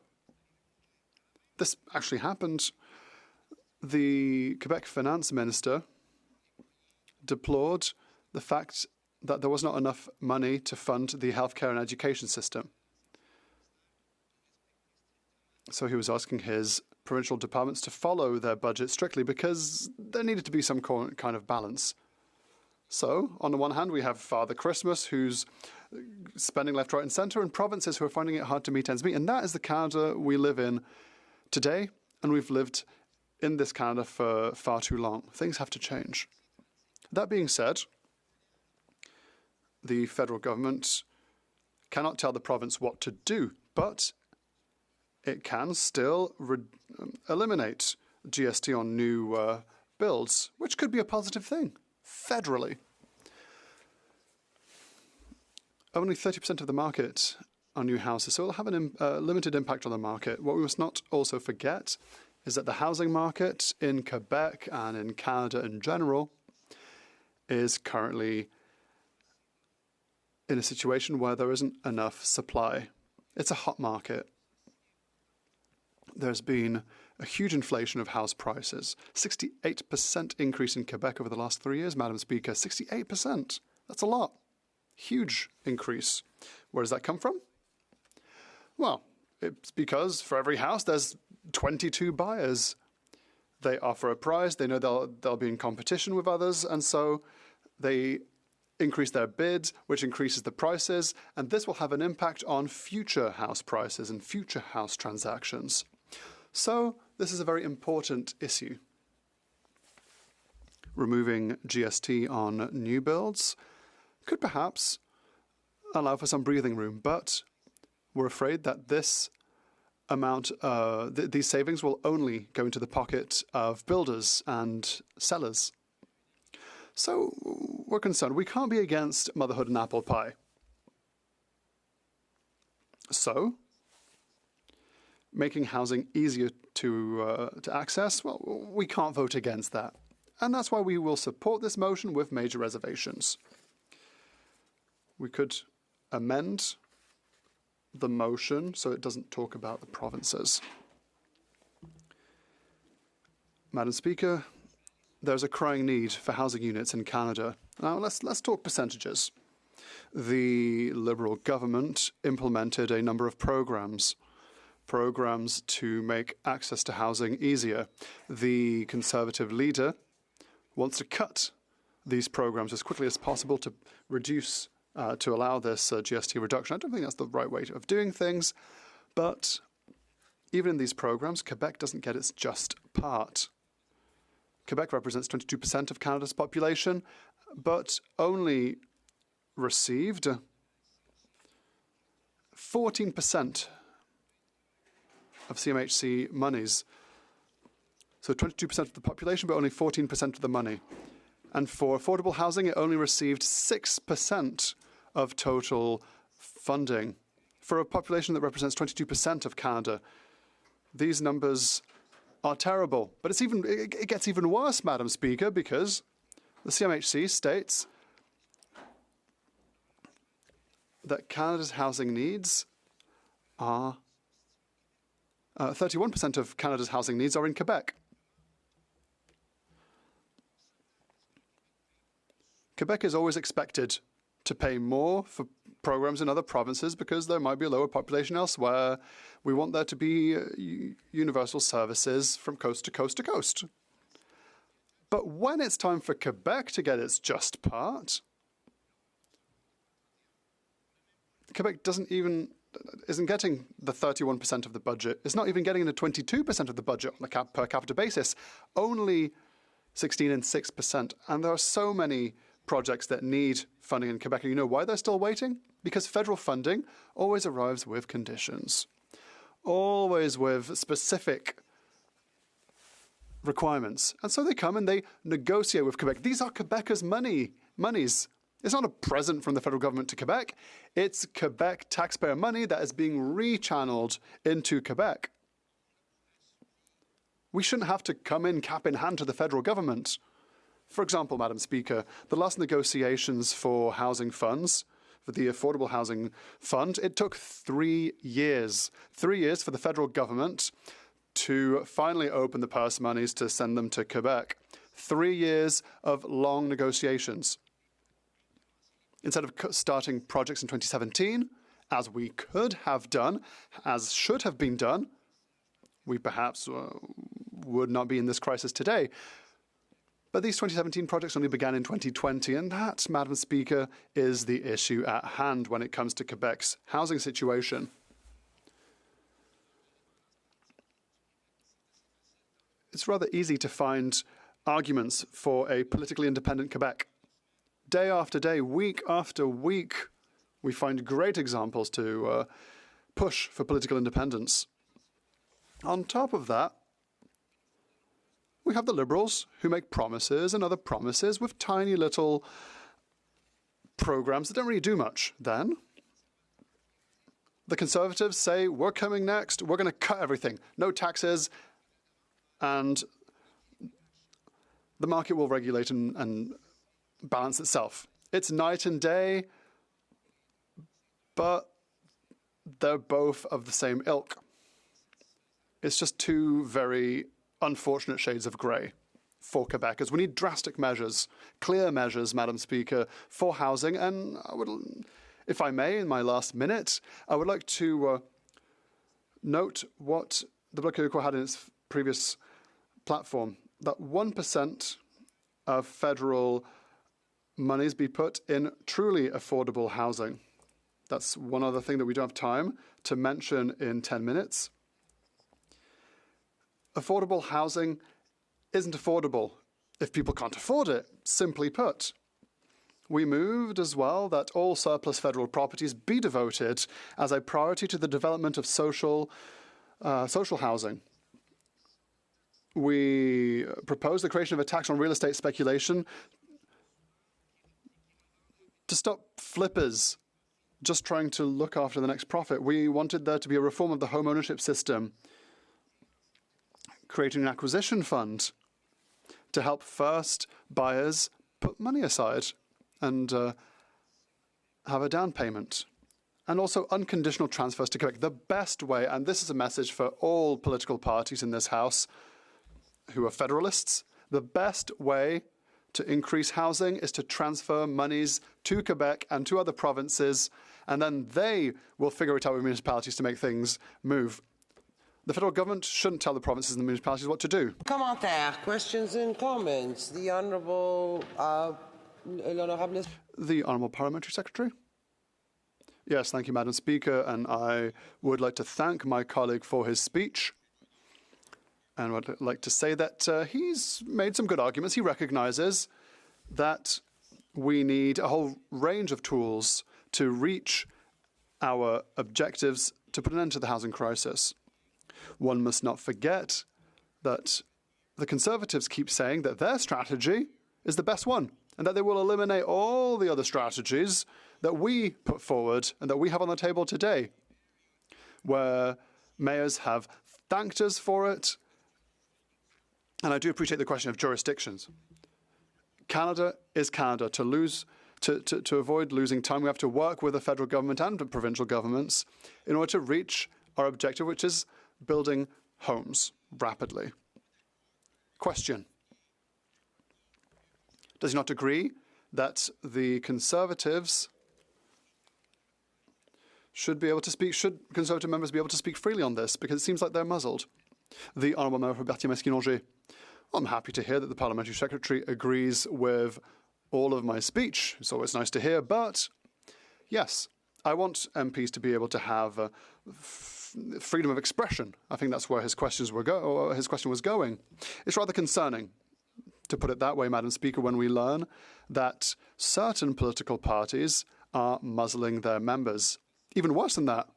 this actually happened. The Quebec Finance Minister deplored the fact that there was not enough money to fund the healthcare and education system. So he was asking his provincial departments to follow their budget strictly because there needed to be some kind of balance. So, on the one hand, we have Father Christmas, who's spending left, right and centre, and provinces who are finding it hard to meet ends meet. And that is the Canada we live in today, and we've lived in this Canada for far too long. Things have to change. That being said, the federal government cannot tell the province what to do, but it can still eliminate GST on new builds, which could be a positive thing, federally. Only 30% of the market on new houses, so it'll have a limited impact on the market. What we must not also forget is that the housing market in Quebec and in Canada in general is currently in a situation where there isn't enough supply. It's a hot market. there's been a huge inflation of house prices. 68% increase in Quebec over the last 3 years, Madam Speaker. 68%. That's a lot. Huge increase. Where does that come from? Well, it's because for every house there's 22 buyers. They offer a price, they know they'll be in competition with others, and so they increase their bids, which increases the prices, and this will have an impact on future house prices and future house transactions. So this is a very important issue. Removing GST on new builds could perhaps allow for some breathing room, but we're afraid that this amount, these savings will only go into the pocket of builders and sellers. So we're concerned. We can't be against motherhood and apple pie. So making housing easier to access, well, we can't vote against that. And that's why we will support this motion with major reservations. We could amend the motion so it doesn't talk about the provinces. Madam Speaker, there's a crying need for housing units in Canada. Now let's talk percentages. The Liberal government implemented a number of programs to make access to housing easier. The Conservative leader wants to cut these programs as quickly as possible to reduce to allow this GST reduction. I don't think that's the right way of doing things, but even in these programs, Quebec doesn't get its just part. Quebec represents 22% of Canada's population, but only received 14% of CMHC monies. So 22% of the population, but only 14% of the money. And for affordable housing, it only received 6% of total funding. For a population that represents 22% of Canada, these numbers are terrible. But it gets even worse, Madam Speaker, because the CMHC states that Canada's housing needs are 31% of Canada's housing needs are in Quebec. Quebec is always expected to pay more for programs in other provinces because there might be a lower population elsewhere. We want there to be universal services from coast to coast to coast. But when it's time for Quebec to get its just part, Quebec isn't getting the 31% of the budget. It's not even getting the 22% of the budget on a per capita basis, only 16 and 6%. And there are so many projects that need funding in Quebec. And you know why they're still waiting? Because federal funding always arrives with conditions, always with specific requirements. And so they come and they negotiate with Quebec. These are Quebecers' monies. It's not a present from the federal government to Quebec. It's Quebec taxpayer money that is being rechanneled into Quebec. We shouldn't have to come in cap in hand to the federal government. For example, Madam Speaker, the last negotiations for housing funds, for the Affordable Housing Fund, it took 3 years. 3 years for the federal government to finally open the purse monies to send them to Quebec. 3 years of long negotiations. Instead of starting projects in 2017, as we could have done, as should have been done, we perhaps would not be in this crisis today. But these 2017 projects only began in 2020, and that, Madam Speaker, is the issue at hand when it comes to Quebec's housing situation. It's rather easy to find arguments for a politically independent Quebec. Day after day, week after week, we find great examples to push for political independence. On top of that, we have the Liberals who make promises and other promises with tiny little programs that don't really do much. Then the Conservatives say, we're coming next, we're going to cut everything, no taxes, and the market will regulate and balance itself. It's night and day, but they're both of the same ilk. It's just two very unfortunate shades of grey for Quebecers. We need drastic measures, clear measures, Madam Speaker, for housing. And I would, if I may, in my last minute, I would like to note what the Bloc Québécois had in its previous platform, that 1% of federal monies be put in truly affordable housing. That's one other thing that we don't have time to mention in 10 minutes. Affordable housing isn't affordable if people can't afford it, simply put. We moved as well that all surplus federal properties be devoted as a priority to the development of social housing. We proposed the creation of a tax on real estate speculation to stop flippers just trying to look after the next profit. We wanted there to be a reform of the home ownership system, creating an acquisition fund to help first buyers put money aside and have a down payment. And also unconditional transfers to Quebec. The best way, and this is a message for all political parties in this House who are federalists, the best way to increase housing is to transfer monies to Quebec and to other provinces, and then they will figure it out with municipalities to make things move. The federal government shouldn't tell the provinces and the municipalities what to do. Commentaire, questions and comments. The Honourable The Honourable Parliamentary Secretary. Yes, thank you, Madam Speaker, and I would like to thank my colleague for his speech. And I'd like to say that he's made some good arguments. He recognises that we need a whole range of tools to reach our objectives to put an end to the housing crisis. One must not forget that the Conservatives keep saying that their strategy is the best one and that they will eliminate all the other strategies that we put forward and that we have on the table today, where mayors have thanked us for it. And I do appreciate the question of jurisdictions. Canada is Canada. To avoid losing time, we have to work with the federal government and the provincial governments in order to reach our objective, which is building homes rapidly. Question. Does he not agree that the Conservatives should be able to speak, should Conservative members be able to speak freely on this? Because it seems like they're muzzled. The Honourable Member for Berthier-Masquinongé. I'm happy to hear that the Parliamentary Secretary agrees with all of my speech. It's always nice to hear, but yes, I want MPs to be able to have freedom of expression. I think that's where his question was going. It's rather concerning, to put it that way, Madam Speaker, when we learn that certain political parties are muzzling their members. Even worse than that,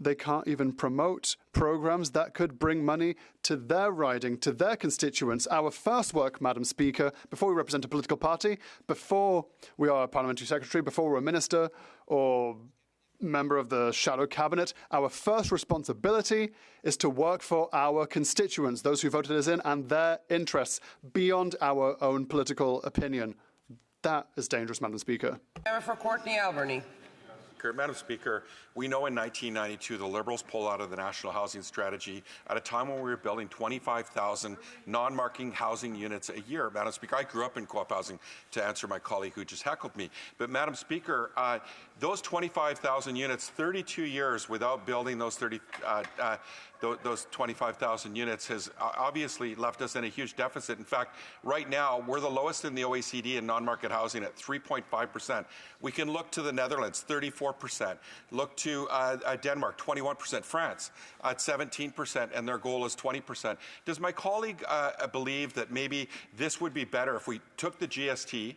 they can't even promote programs that could bring money to their riding, to their constituents. Our first work, Madam Speaker, before we represent a political party, before we are a parliamentary secretary, before we're a minister or member of the shadow cabinet, our first responsibility is to work for our constituents, those who voted us in, and their interests beyond our own political opinion. That is dangerous, Madam Speaker. Member for Courtney Alberni. Madam Speaker, we know in 1992 the Liberals pulled out of the National Housing Strategy at a time when we were building 25,000 non-marking housing units a year. Madam Speaker, I grew up in co-op housing, to answer my colleague who just heckled me. But Madam Speaker, those 25,000 units, 32 years without building those 25,000 units has obviously left us in a huge deficit. In fact, right now, we're the lowest in the OECD in non-market housing at 3.5%. We can look to the Netherlands, 34%. Look to Denmark, 21%. France at 17%, and their goal is 20%. Does my colleague believe that maybe this would be better if we took the GST,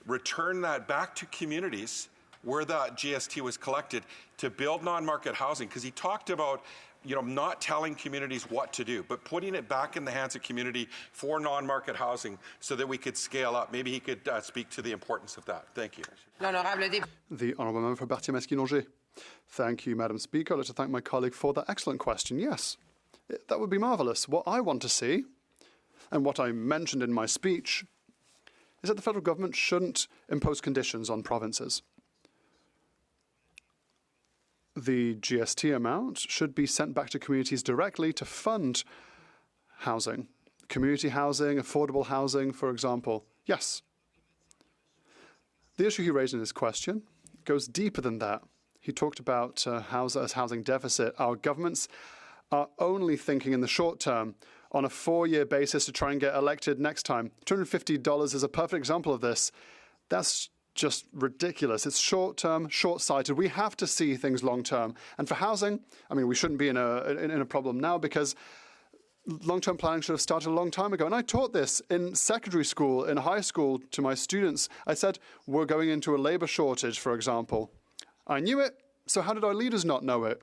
returned that back to communities where the GST was collected to build non-market housing? Because he talked about not telling communities what to do, but putting it back in the hands of community for non-market housing so that we could scale up. Maybe he could speak to the importance of that. Thank you. The Honourable Member for Berthier-Masquinongé. Thank you, Madam Speaker. I'd like to thank my colleague for that excellent question. Yes, that would be marvellous. What I want to see, and what I mentioned in my speech, is that the federal government shouldn't impose conditions on provinces. the GST amount should be sent back to communities directly to fund housing. Community housing, affordable housing, for example. Yes. The issue he raised in his question goes deeper than that. He talked about housing deficit. Our governments are only thinking in the short term on a 4-year basis to try and get elected next time. $250 is a perfect example of this. That's just ridiculous. It's short-term, short-sighted. We have to see things long-term. And for housing, I mean, we shouldn't be in a problem now because long-term planning should have started a long time ago. And I taught this in secondary school, in high school, to my students. I said, we're going into a labor shortage, for example. I knew it, so how did our leaders not know it?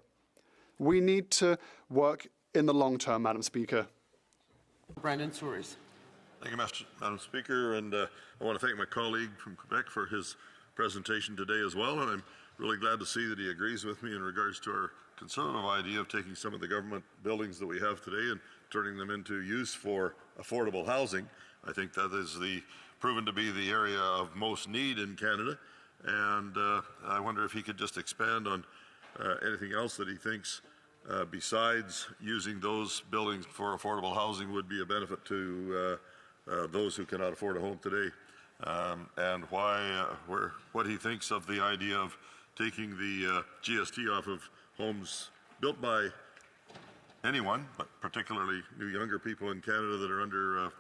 We need to work in the long term, Madam Speaker. Brandon Souris. Thank you, Madam Speaker, and I want to thank my colleague from Quebec for his presentation today as well, and I'm really glad to see that he agrees with me in regards to our conservative idea of taking some of the government buildings that we have today and turning them into use for affordable housing. I think that is proven to be the area of most need in Canada, and I wonder if he could just expand on anything else that he thinks besides using those buildings for affordable housing would be a benefit to those who cannot afford a home today, and what he thinks of the idea of taking the GST off of homes built by anyone, but particularly new younger people in Canada that are under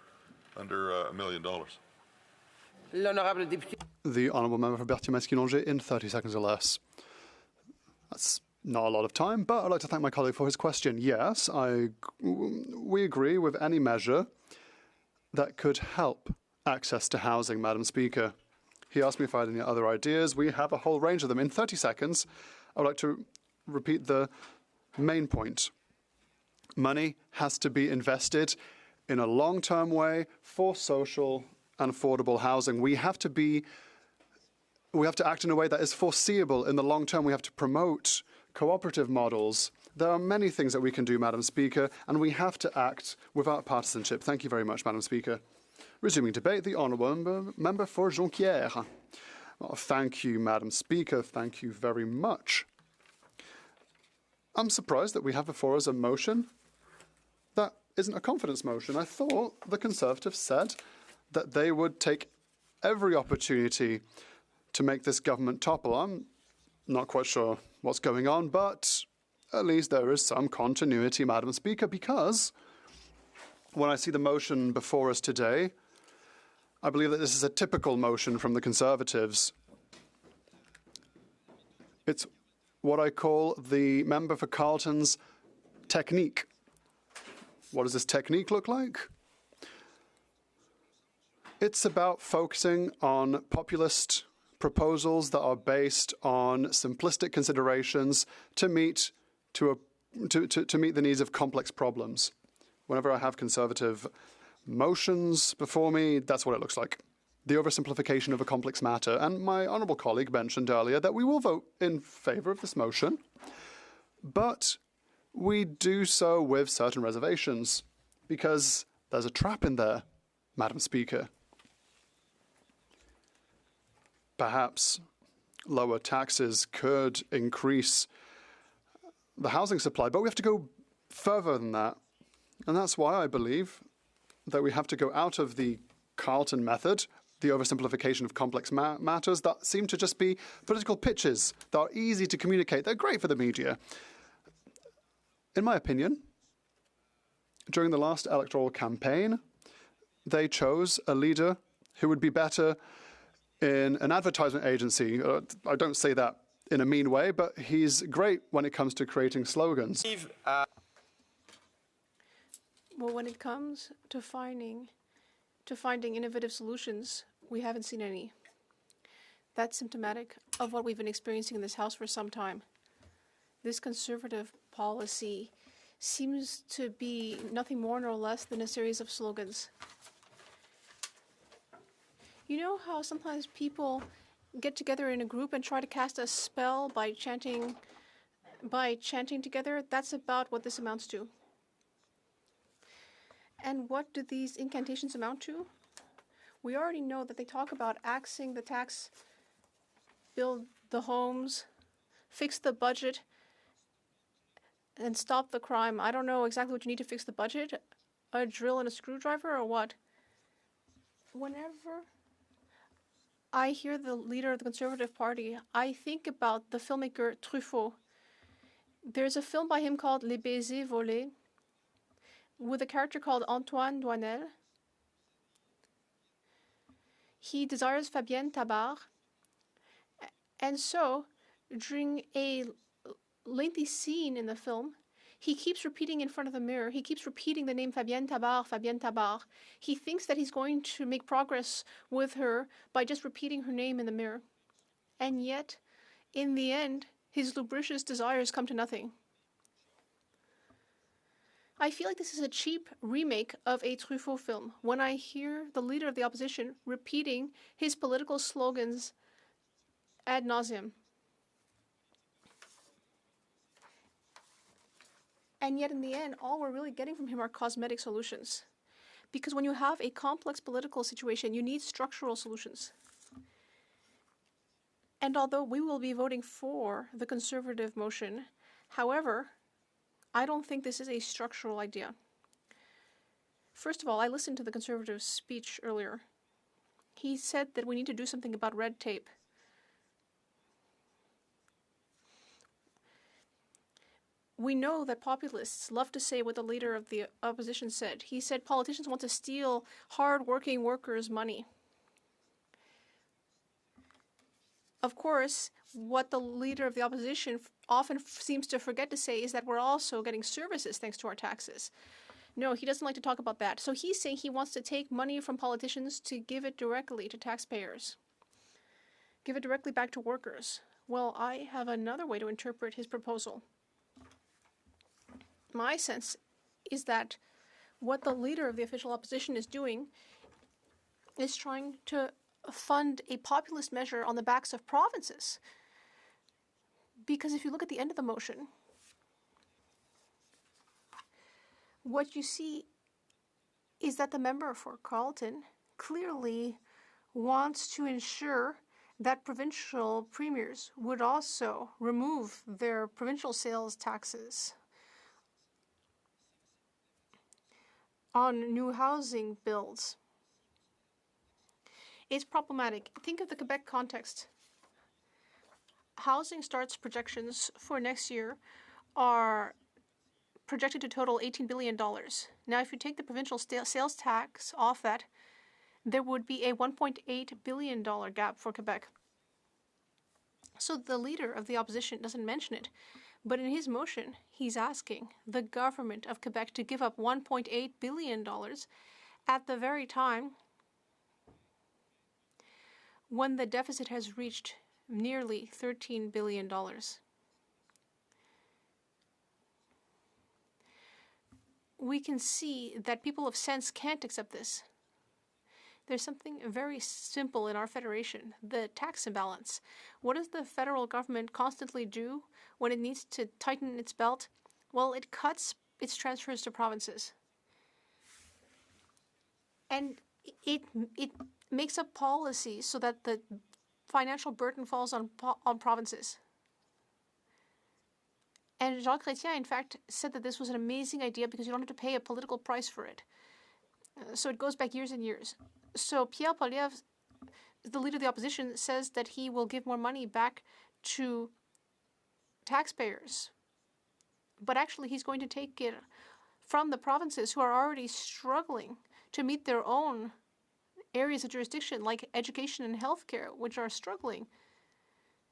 $1 million. The Honourable Member for Berthier-Masquis-Langeais in 30 seconds or less. That's not a lot of time, but I'd like to thank my colleague for his question. Yes, we agree with any measure that could help access to housing, Madam Speaker. He asked me if I had any other ideas. We have a whole range of them. In 30 seconds, I would like to repeat the main point. Money has to be invested in a long-term way for social and affordable housing. We have to act in a way that is foreseeable in the long term. We have to promote cooperative models. There are many things that we can do, Madam Speaker, and we have to act without partisanship. Thank you very much, Madam Speaker. Resuming debate, the Honourable Member for Jonquière. Well, thank you, Madam Speaker. Thank you very much. I'm surprised that we have before us a motion that isn't a confidence motion. I thought the Conservatives said that they would take every opportunity to make this government topple. I'm not quite sure what's going on, but at least there is some continuity, Madam Speaker, because when I see the motion before us today, I believe that this is a typical motion from the Conservatives. It's what I call the member for Carleton's technique. What does this technique look like? It's about focusing on populist proposals that are based on simplistic considerations to meet the needs of complex problems. Whenever I have Conservative motions before me, that's what it looks like. The oversimplification of a complex matter. And my honourable colleague mentioned earlier that we will vote in favour of this motion, but we do so with certain reservations, because there's a trap in there, Madam Speaker. Perhaps lower taxes could increase the housing supply, but we have to go further than that. And that's why I believe that we have to go out of the Carleton method, the oversimplification of complex matters that seem to just be political pitches that are easy to communicate. They're great for the media. In my opinion, during the last electoral campaign, they chose a leader who would be better in an advertisement agency. I don't say that in a mean way, but he's great when it comes to creating slogans. Well, when it comes to finding innovative solutions, we haven't seen any. That's symptomatic of what we've been experiencing in this House for some time. This Conservative policy seems to be nothing more nor less than a series of slogans. You know how sometimes people get together in a group and try to cast a spell by chanting together? That's about what this amounts to. And what do these incantations amount to? We already know that they talk about axing the tax, build the homes, fix the budget, and stop the crime. I don't know exactly what you need to fix the budget. A drill and a screwdriver or what? Whenever I hear the leader of the Conservative Party, I think about the filmmaker Truffaut. There's a film by him called Les Baisers Volés with a character called Antoine Doinel. He desires Fabienne Tabar, and so during a lengthy scene in the film, he keeps repeating in front of the mirror. He keeps repeating the name Fabienne Tabar, Fabienne Tabar. He thinks that he's going to make progress with her by just repeating her name in the mirror. And yet, in the end, his lubricious desires come to nothing. I feel like this is a cheap remake of a Truffaut film when I hear the leader of the opposition repeating his political slogans ad nauseum. And yet, in the end, all we're really getting from him are cosmetic solutions. Because when you have a complex political situation, you need structural solutions. And although we will be voting for the Conservative motion, however, I don't think this is a structural idea. First of all, I listened to the Conservative speech earlier. He said that we need to do something about red tape. We know that populists love to say what the leader of the opposition said. He said politicians want to steal hard-working workers' money. Of course, what the leader of the opposition often seems to forget to say is that we're also getting services thanks to our taxes. No, he doesn't like to talk about that. So he's saying he wants to take money from politicians to give it directly to taxpayers. Give it directly back to workers. Well, I have another way to interpret his proposal. My sense is that what the leader of the official opposition is doing is trying to fund a populist measure on the backs of provinces. Because if you look at the end of the motion, what you see is that the member for Carleton clearly wants to ensure that provincial premiers would also remove their provincial sales taxes on new housing builds. It's problematic. Think of the Quebec context. Housing starts projections for next year are projected to total $18 billion. Now, if you take the provincial sales tax off that, there would be a $1.8 billion gap for Quebec. So the leader of the opposition doesn't mention it, but in his motion, he's asking the government of Quebec to give up $1.8 billion at the very time when the deficit has reached nearly $13 billion. We can see that people of sense can't accept this. There's something very simple in our federation, the tax imbalance. What does the federal government constantly do when it needs to tighten its belt? Well, it cuts its transfers to provinces. And it makes up policy so that the financial burden falls on provinces. And Jean Chrétien, in fact, said that this was an amazing idea because you don't have to pay a political price for it. So it goes back years and years. So Pierre Poilievre, the leader of the opposition, says that he will give more money back to taxpayers. But actually, he's going to take it from the provinces who are already struggling to meet their own areas of jurisdiction, like education and healthcare, which are struggling.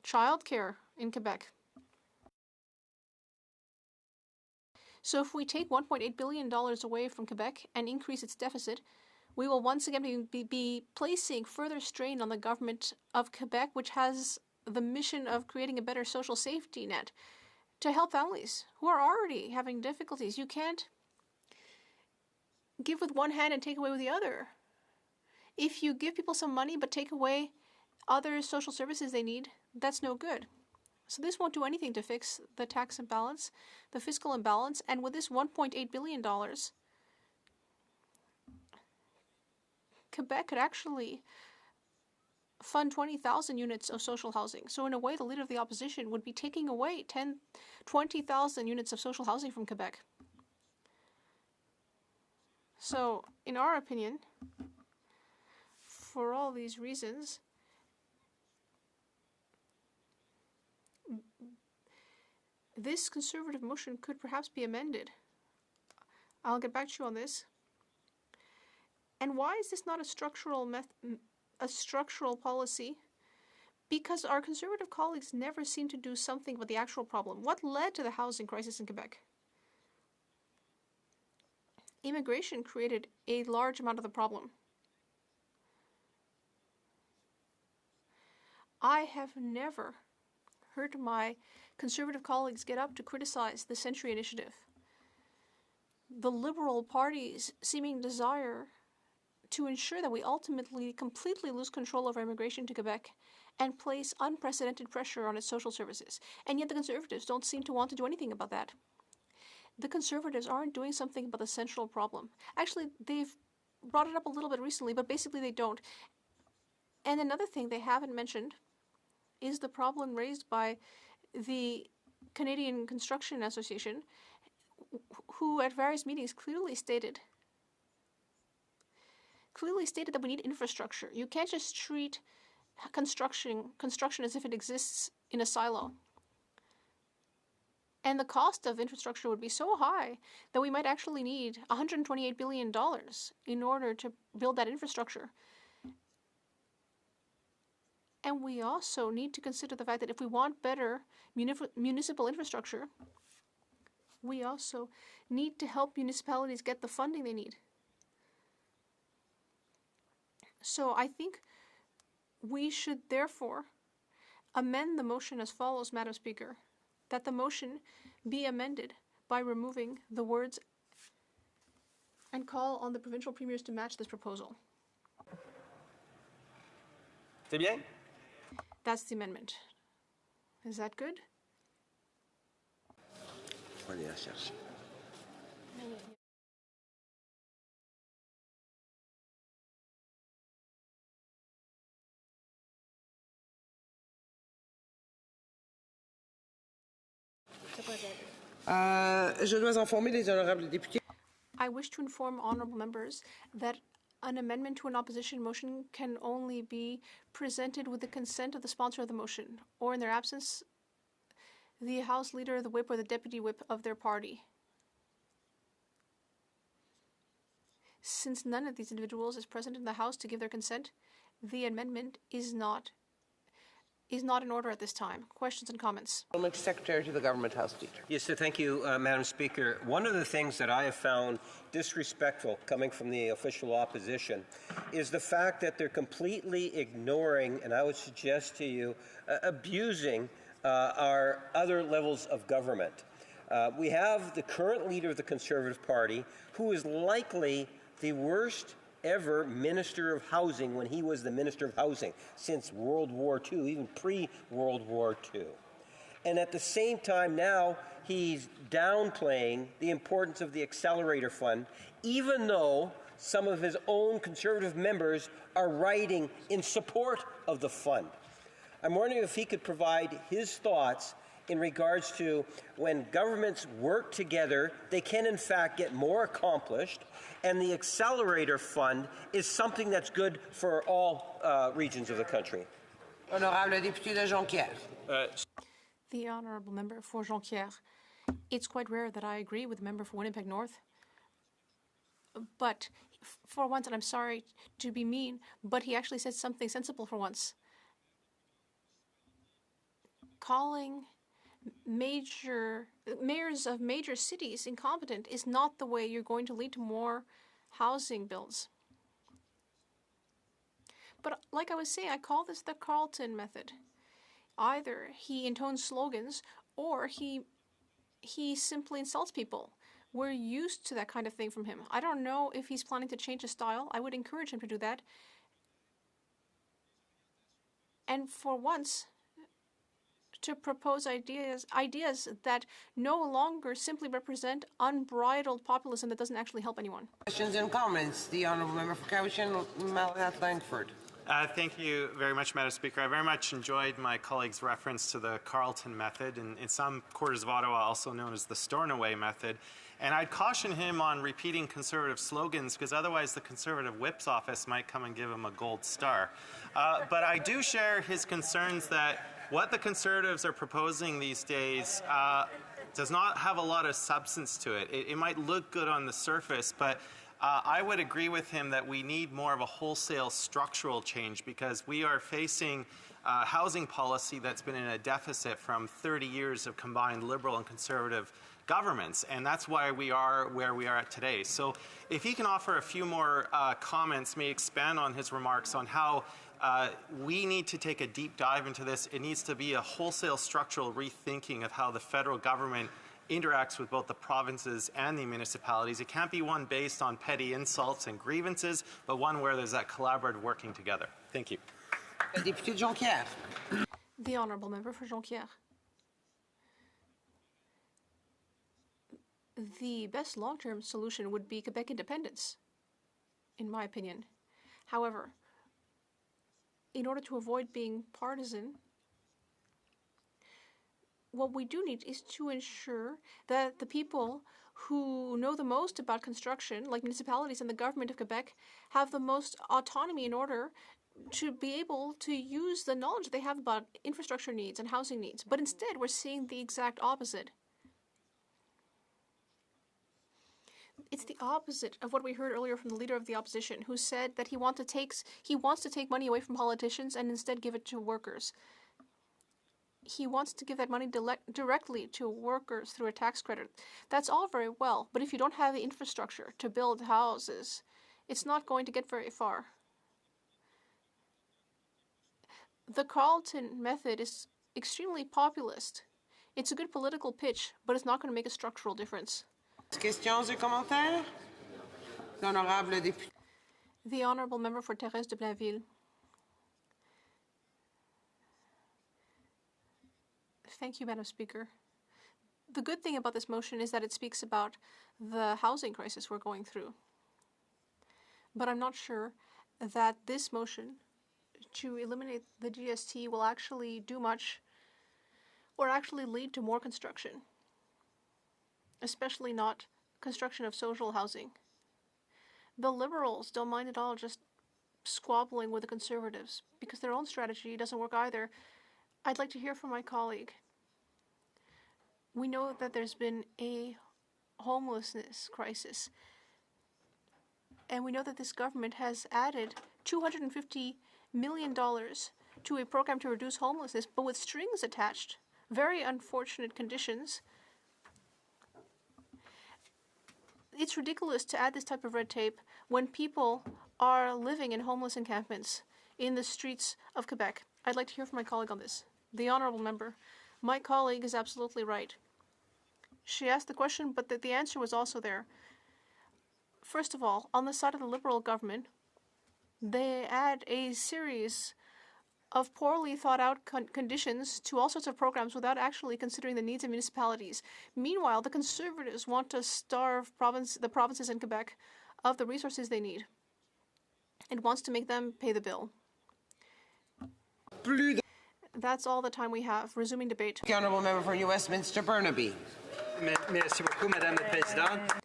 Childcare in Quebec. So if we take $1.8 billion away from Quebec and increase its deficit, we will once again be placing further strain on the government of Quebec, which has the mission of creating a better social safety net to help families who are already having difficulties. You can't give with one hand and take away with the other. If you give people some money but take away other social services they need, that's no good. So this won't do anything to fix the tax imbalance, the fiscal imbalance, and with this $1.8 billion, Quebec could actually fund 20,000 units of social housing. So in a way, the leader of the opposition would be taking away 20,000 units of social housing from Quebec. So, in our opinion, for all these reasons, this Conservative motion could perhaps be amended. I'll get back to you on this. And why is this not a structural policy? Because our Conservative colleagues never seem to do something about the actual problem. What led to the housing crisis in Quebec? Immigration created a large amount of the problem. I have never heard my Conservative colleagues get up to criticize the Century Initiative. The Liberal Party's seeming desire to ensure that we ultimately completely lose control over immigration to Quebec and place unprecedented pressure on its social services. And yet the Conservatives don't seem to want to do anything about that. The Conservatives aren't doing something about the central problem. Actually, they've brought it up a little bit recently, but basically they don't. And another thing they haven't mentioned is the problem raised by the Canadian Construction Association, who at various meetings clearly stated that we need infrastructure. You can't just treat construction as if it exists in a silo. And the cost of infrastructure would be so high that we might actually need $128 billion in order to build that infrastructure. And we also need to consider the fact that if we want better municipal infrastructure, we also need to help municipalities get the funding they need. So I think we should therefore amend the motion as follows, Madam Speaker, that the motion be amended by removing the words and call on the provincial premiers to match this proposal. C'est bien? That's the amendment. Is that good? Je dois informer les honorables députés. I wish to inform honorable members that an amendment to an opposition motion can only be presented with the consent of the sponsor of the motion, or in their absence, the House Leader, the Whip, or the Deputy Whip of their party. Since none of these individuals is present in the House to give their consent, the amendment is not in order at this time. Questions and comments? Parliamentary Secretary to the Government House Leader. Yes, sir. Thank you, Madam Speaker. One of the things that I have found disrespectful coming from the official opposition is the fact that they're completely ignoring, and I would suggest to you, abusing our other levels of government. We have the current leader of the Conservative Party, who is likely the worst ever Minister of Housing when he was the Minister of Housing since World War II, even pre-World War II. And at the same time now, he's downplaying the importance of the Accelerator Fund, even though some of his own Conservative members are writing in support of the fund. I'm wondering if he could provide his thoughts in regards to when governments work together, they can in fact get more accomplished, and the Accelerator Fund is something that's good for all regions of the country. Honorable député de Jonquière. The honourable member for Jonquière. It's quite rare that I agree with the member for Winnipeg North. But for once, and I'm sorry to be mean, but he actually said something sensible for once. Calling mayors of major cities incompetent is not the way you're going to lead to more housing builds. But like I was saying, I call this the Carleton method. Either he intones slogans or he simply insults people. We're used to that kind of thing from him. I don't know if he's planning to change his style. I would encourage him to do that. And for once, to propose ideas that no longer simply represent unbridled populism that doesn't actually help anyone. Questions and comments. The honourable member for Cowichan, Malahat Langford. Thank you very much, Madam Speaker. I very much enjoyed my colleague's reference to the Carleton method, and in some quarters of Ottawa also known as the Stornoway method. And I'd caution him on repeating Conservative slogans, because otherwise the Conservative Whip's office might come and give him a gold star. But I do share his concerns that what the Conservatives are proposing these days does not have a lot of substance to it. It might look good on the surface, but I would agree with him that we need more of a wholesale structural change, because we are facing housing policy that's been in a deficit from 30 years of combined Liberal and Conservative governments, and that's why we are where we are at today. So if he can offer a few more comments, may expand on his remarks on how we need to take a deep dive into this. It needs to be a wholesale structural rethinking of how the federal government interacts with both the provinces and the municipalities. It can't be one based on petty insults and grievances, but one where there's that collaborative working together. Thank you. Député Jonquière. The Honourable Member for Jonquière. The best long-term solution would be Quebec independence, in my opinion. However, in order to avoid being partisan, what we do need is to ensure that the people who know the most about construction, like municipalities and the government of Quebec, have the most autonomy in order to be able to use the knowledge they have about infrastructure needs and housing needs. But instead, we're seeing the exact opposite. It's the opposite of what we heard earlier from the leader of the opposition, who said that he wants to take money away from politicians and instead give it to workers. He wants to give that money directly to workers through a tax credit. That's all very well, but if you don't have the infrastructure to build houses, it's not going to get very far. The Carleton method is extremely populist. It's a good political pitch, but it's not going to make a structural difference. Questions et commentaires? L'honorable député. The Honourable Member for Thérèse de Blainville. Thank you, Madam Speaker. The good thing about this motion is that it speaks about the housing crisis we're going through. But I'm not sure that this motion to eliminate the GST will actually do much or actually lead to more construction, especially not construction of social housing. The Liberals don't mind at all just squabbling with the Conservatives because their own strategy doesn't work either. I'd like to hear from my colleague. We know that there's been a homelessness crisis, and we know that this government has added $250 million to a program to reduce homelessness, but with strings attached. Very unfortunate conditions. It's ridiculous to add this type of red tape when people are living in homeless encampments in the streets of Quebec. I'd like to hear from my colleague on this. The Honourable Member. My colleague is absolutely right. She asked the question, but the answer was also there. First of all, on the side of the Liberal government, they add a series of poorly thought out conditions to all sorts of programs without actually considering the needs of municipalities. Meanwhile, the Conservatives want to starve the provinces in Quebec of the resources they need. It wants to make them pay the bill. That's all the time we have. Resuming debate. The Honourable Member for New Westminster Burnaby. Merci beaucoup, Madame la Présidente.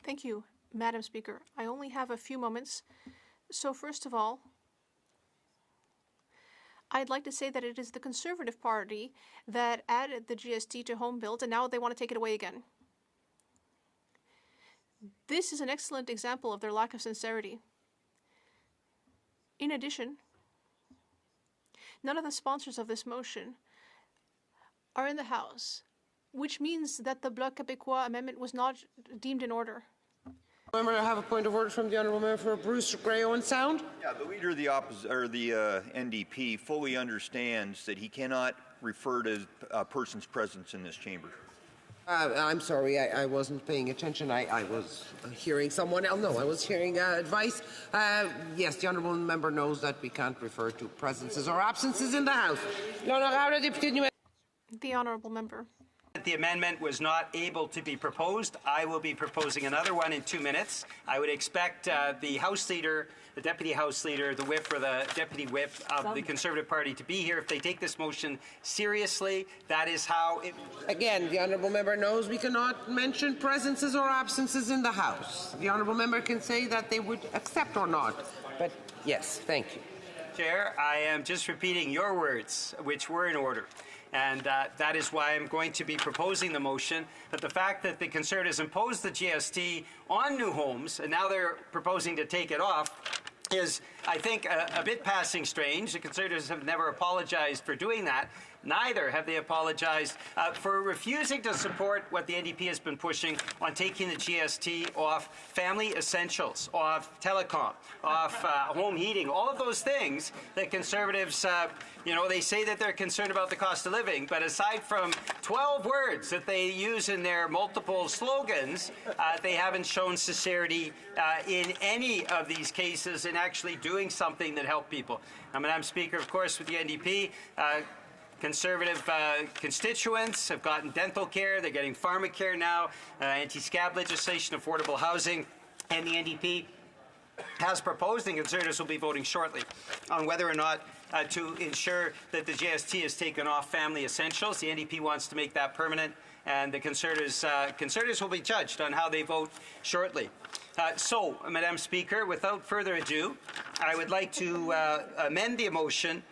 Thank you, Madam Speaker. I only have a few moments. So first of all, I'd like to say that it is the Conservative Party that added the GST to home build, and now they want to take it away again. This is an excellent example of their lack of sincerity. In addition, none of the sponsors of this motion are in the House, which means that the Bloc Québécois amendment was not deemed in order. Member, I have a point of order from the Honourable Member for Bruce Gray-Owen Sound. Yeah, the leader of the NDP fully understands that he cannot refer to a person's presence in this chamber. I'm sorry, I wasn't paying attention. I was hearing someone else. No, I was hearing advice. Yes, the Honourable Member knows that we can't refer to presences or absences in the House. The Honourable Member. The amendment was not able to be proposed. I will be proposing another one in 2 minutes. I would expect the House Leader, the Deputy House Leader, the Whip or the Deputy Whip of the Conservative Party to be here if they take this motion seriously. That is how it... Again, the honourable member knows we cannot mention presences or absences in the House. The honourable member can say that they would accept or not. But yes, thank you. Chair, I am just repeating your words, which were in order. And that is why I'm going to be proposing the motion. But the fact that the Conservatives imposed the GST on new homes, and now they're proposing to take it off, is, I think, a bit passing strange. The Conservatives have never apologized for doing that. Neither have they apologized for refusing to support what the NDP has been pushing on taking the GST off family essentials, off telecom, off home heating, all of those things that Conservatives, they say that they're concerned about the cost of living, but aside from 12 words that they use in their multiple slogans, they haven't shown sincerity in any of these cases in actually doing something that helped people. Madam Speaker, of course, with the NDP, Conservative constituents have gotten dental care. They're getting pharmacare now, anti-scab legislation, affordable housing, and the NDP has proposed, and Conservatives will be voting shortly, on whether or not to ensure that the GST is taken off family essentials. The NDP wants to make that permanent, and the Conservatives will be judged on how they vote shortly. So, Madam Speaker, without further ado, I would like to amend the motion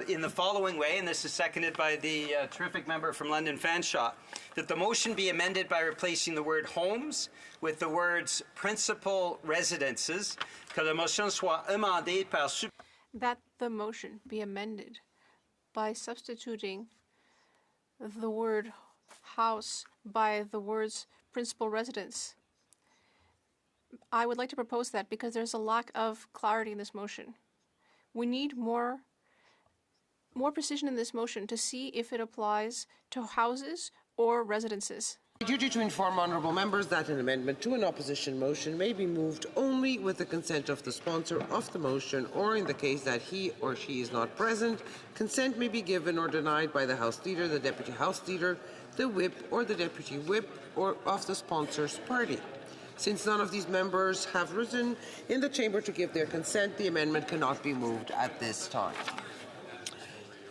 in the following way, and this is seconded by the terrific member from London Fanshawe, that the motion be amended by replacing the word homes with the words principal residences, que la motion soit amendée par... That the motion be amended by substituting the word house by the words principal residence. I would like to propose that because there's a lack of clarity in this motion. We need more precision in this motion to see if it applies to houses or residences. Duty to inform honourable members that an amendment to an opposition motion may be moved only with the consent of the sponsor of the motion, or in the case that he or she is not present, consent may be given or denied by the House Leader, the Deputy House Leader, the Whip or the Deputy Whip, or of the sponsor's party. Since none of these members have risen in the chamber to give their consent, the amendment cannot be moved at this time.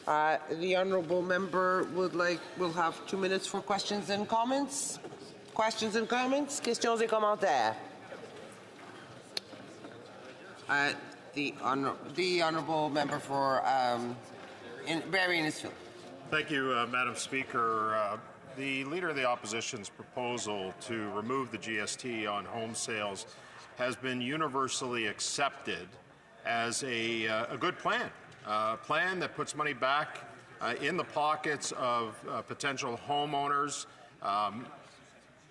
The honourable member will have 2 minutes for questions and comments. Questions and comments? Questions et commentaires. The honourable member for Barrie Innisfil. Thank you, Madam Speaker. The Leader of the Opposition's proposal to remove the GST on home sales has been universally accepted as a good plan. A plan that puts money back in the pockets of potential homeowners.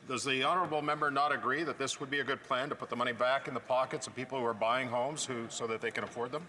Does the honourable member not agree that this would be a good plan to put the money back in the pockets of people who are buying homes so that they can afford them?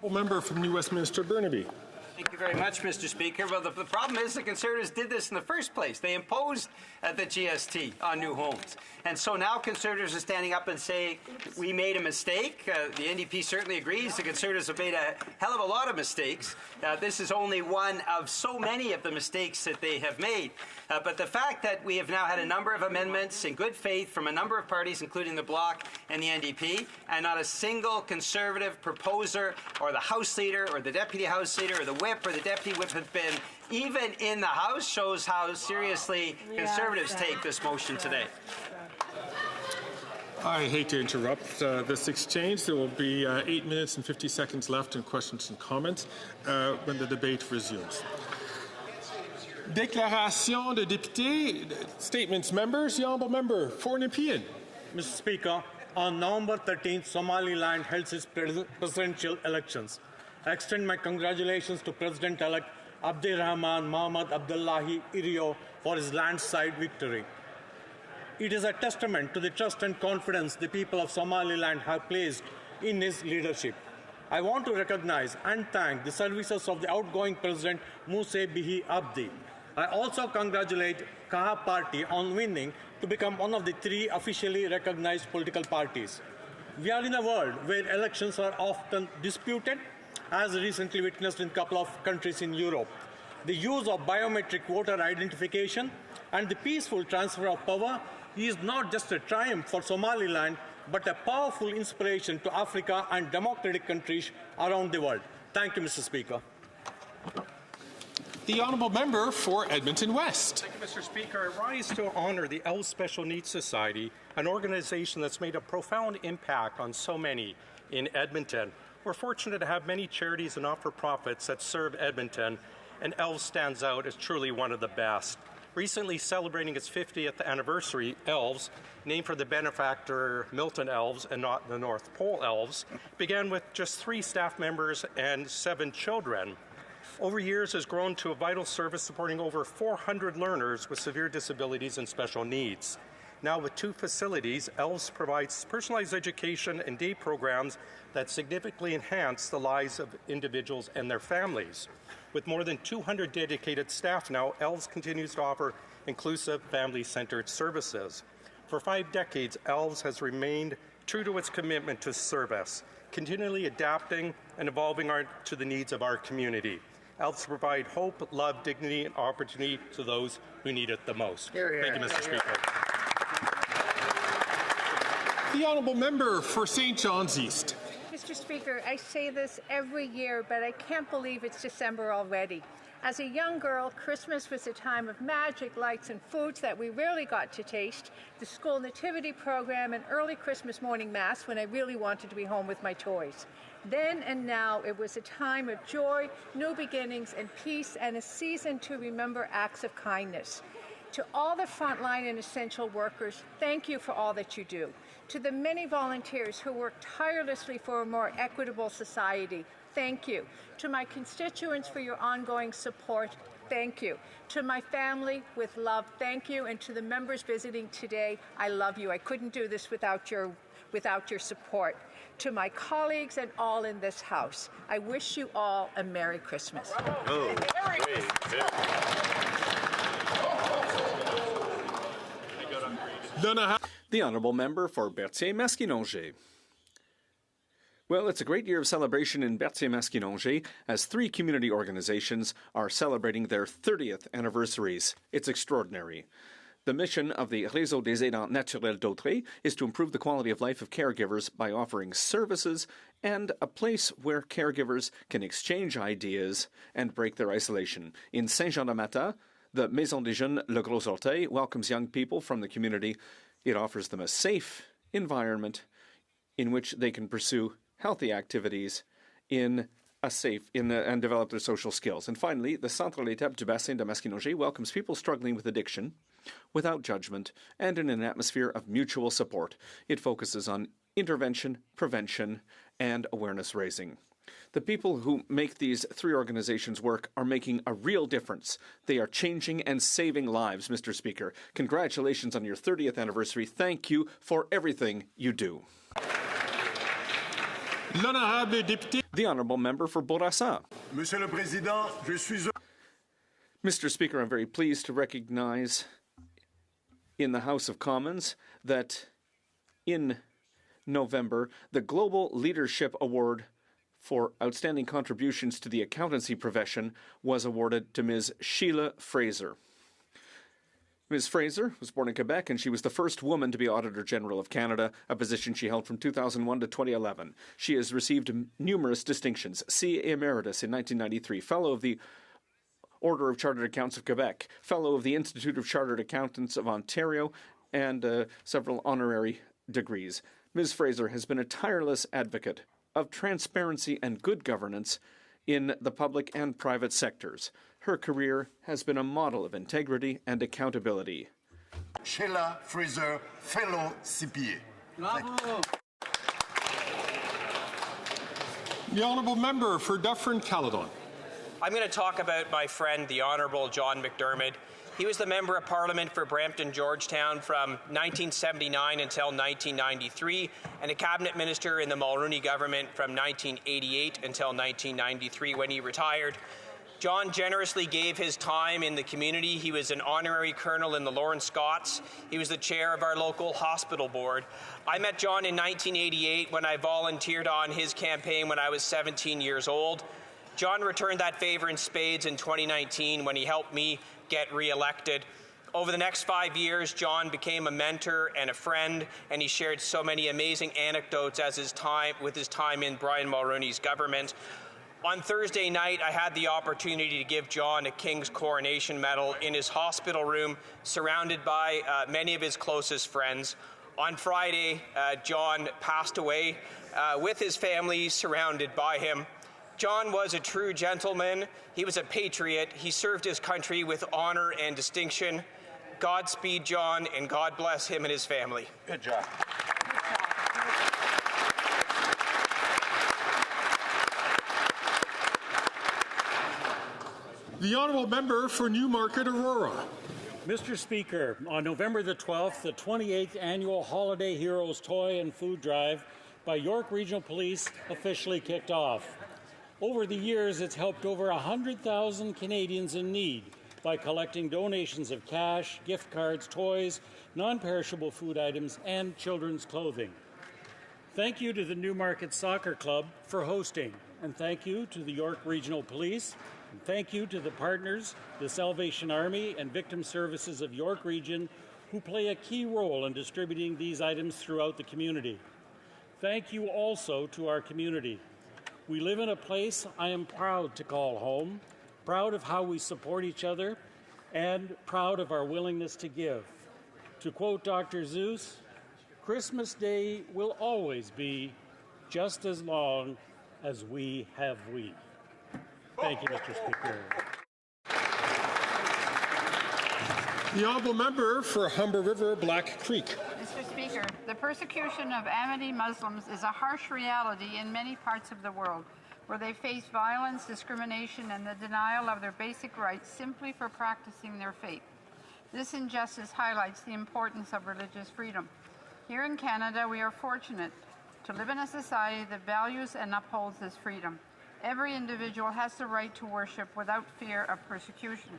Well, member from New Westminster Burnaby. Thank you very much, Mr. Speaker. Well, the problem is the Conservatives did this in the first place. They imposed the GST on new homes. And so now Conservatives are standing up and saying, we made a mistake. The NDP certainly agrees. The Conservatives have made a hell of a lot of mistakes. This is only one of so many of the mistakes that they have made. But the fact that we have now had a number of amendments in good faith from a number of parties, including the Bloc and the NDP, and not a single Conservative proposer or the House Leader or the Deputy House Leader or the Whip or the Deputy Whip have been even in the House, shows how seriously Conservatives take this motion today. I hate to interrupt this exchange. There will be 8 minutes and 50 seconds left in questions and comments when the debate resumes. Déclaration de député, statements, members. The honourable member for Nepean. Mr. Speaker, on November 13th, Somaliland held its presidential elections. I extend my congratulations to President-elect Abdirahman Mohamed Abdullahi Irio for his landslide victory. It is a testament to the trust and confidence the people of Somaliland have placed in his leadership. I want to recognize and thank the services of the outgoing President Muse Bihi Abdi. I also congratulate Kaha Party on winning to become one of the 3 officially recognized political parties. We are in a world where elections are often disputed, as recently witnessed in a couple of countries in Europe. the use of biometric voter identification, and the peaceful transfer of power is not just a triumph for Somaliland, but a powerful inspiration to Africa and democratic countries around the world. Thank you, Mr. Speaker. The honourable member for Edmonton West. Thank you, Mr. Speaker. I rise to honor the Elves Special Needs Society, an organization that's made a profound impact on so many in Edmonton. We're fortunate to have many charities and not-for-profits that serve Edmonton, and Elves stands out as truly one of the best. Recently celebrating its 50th anniversary, Elves, named for the benefactor Milton Elves and not the North Pole Elves, began with just 3 staff members and 7 children. Over years has grown to a vital service supporting over 400 learners with severe disabilities and special needs. Now with 2 facilities, Elves provides personalized education and day programs that significantly enhance the lives of individuals and their families. With more than 200 dedicated staff now, Elves continues to offer inclusive, family-centered services. For 5 decades, Elves has remained true to its commitment to service, continually adapting and evolving to the needs of our community. Elves provide hope, love, dignity, and opportunity to those who need it the most. Thank you, Mr. Speaker. The honourable member for St. John's East. Mr. Speaker, I say this every year, but I can't believe it's December already. As a young girl, Christmas was a time of magic, lights, and foods that we rarely got to taste, the school nativity program, and early Christmas morning mass when I really wanted to be home with my toys. Then and now, it was a time of joy, new beginnings, and peace, and a season to remember acts of kindness. To all the frontline and essential workers, thank you for all that you do. To the many volunteers who work tirelessly for a more equitable society, thank you. To my constituents for your ongoing support, thank you. To my family, with love, thank you. And to the members visiting today, I love you. I couldn't do this without your support. To my colleagues and all in this House, I wish you all a Merry Christmas. Oh. Merry The honourable member for Berthier-Maskinongé. Well, it's a great year of celebration in Berthier-Maskinongé as 3 community organizations are celebrating their 30th anniversaries. It's extraordinary. The mission of the Réseau des Aidants Naturels d'Autrey is to improve the quality of life of caregivers by offering services and a place where caregivers can exchange ideas and break their isolation. In Saint-Jean-de-Mata, the Maison des Jeunes Le Gros Orteil welcomes young people from the community. It offers them a safe environment in which they can pursue healthy activities and develop their social skills. And finally, the Centre L'Étape du Bassin de Maskinongé welcomes people struggling with addiction without judgment and in an atmosphere of mutual support. It focuses on intervention, prevention, and awareness raising. The people who make these 3 organizations work are making a real difference. They are changing and saving lives, Mr. Speaker. Congratulations on your 30th anniversary. Thank you for everything you do. The honourable member for Bourassa. Monsieur le Président, je suis... Mr. Speaker, I'm very pleased to recognize in the House of Commons that in November, the Global Leadership Award for outstanding contributions to the accountancy profession was awarded to Ms. Sheila Fraser. Ms. Fraser was born in Quebec, and she was the first woman to be Auditor General of Canada, a position she held from 2001 to 2011. She has received numerous distinctions: C. Emeritus in 1993, Fellow of the Order of Chartered Accountants of Quebec, Fellow of the Institute of Chartered Accountants of Ontario, and several honorary degrees. Ms. Fraser has been a tireless advocate of transparency and good governance in the public and private sectors. Her career has been a model of integrity and accountability. Sheila Fraser, Fellow CPA. Bravo. The honourable member for Dufferin-Caledon. I'm going to talk about my friend, the Honourable John McDermott. He was the Member of Parliament for Brampton-Georgetown from 1979 until 1993, and a Cabinet Minister in the Mulroney government from 1988 until 1993 when he retired. John generously gave his time in the community. He was an honorary colonel in the Lawrence Scots. He was the chair of our local hospital board. I met John in 1988 when I volunteered on his campaign when I was 17 years old. John returned that favor in spades in 2019 when he helped me get re-elected. Over the next 5 years, John became a mentor and a friend, and he shared so many amazing anecdotes with his time in Brian Mulroney's government. On Thursday night, I had the opportunity to give John a King's Coronation Medal in his hospital room, surrounded by many of his closest friends. On Friday, John passed away with his family surrounded by him. John was a true gentleman. He was a patriot. He served his country with honor and distinction. Godspeed, John, and God bless him and his family. Good job. The honourable member for Newmarket Aurora. Mr. Speaker, on November the 12th, the 28th annual Holiday Heroes Toy and Food Drive by York Regional Police officially kicked off. Over the years, it's helped over 100,000 Canadians in need by collecting donations of cash, gift cards, toys, non-perishable food items, and children's clothing. Thank you to the Newmarket Soccer Club for hosting, and thank you to the York Regional Police, and thank you to the partners, the Salvation Army and Victim Services of York Region, who play a key role in distributing these items throughout the community. Thank you also to our community. We live in a place I am proud to call home, proud of how we support each other, and proud of our willingness to give. To quote Dr. Seuss, Christmas Day will always be just as long as we have we. Thank you, Mr. Speaker. The honourable member for Humber River Black Creek. Mr. Speaker, the persecution of Ahmadi Muslims is a harsh reality in many parts of the world, where they face violence, discrimination, and the denial of their basic rights simply for practicing their faith. This injustice highlights the importance of religious freedom. Here in Canada, we are fortunate to live in a society that values and upholds this freedom. Every individual has the right to worship without fear of persecution.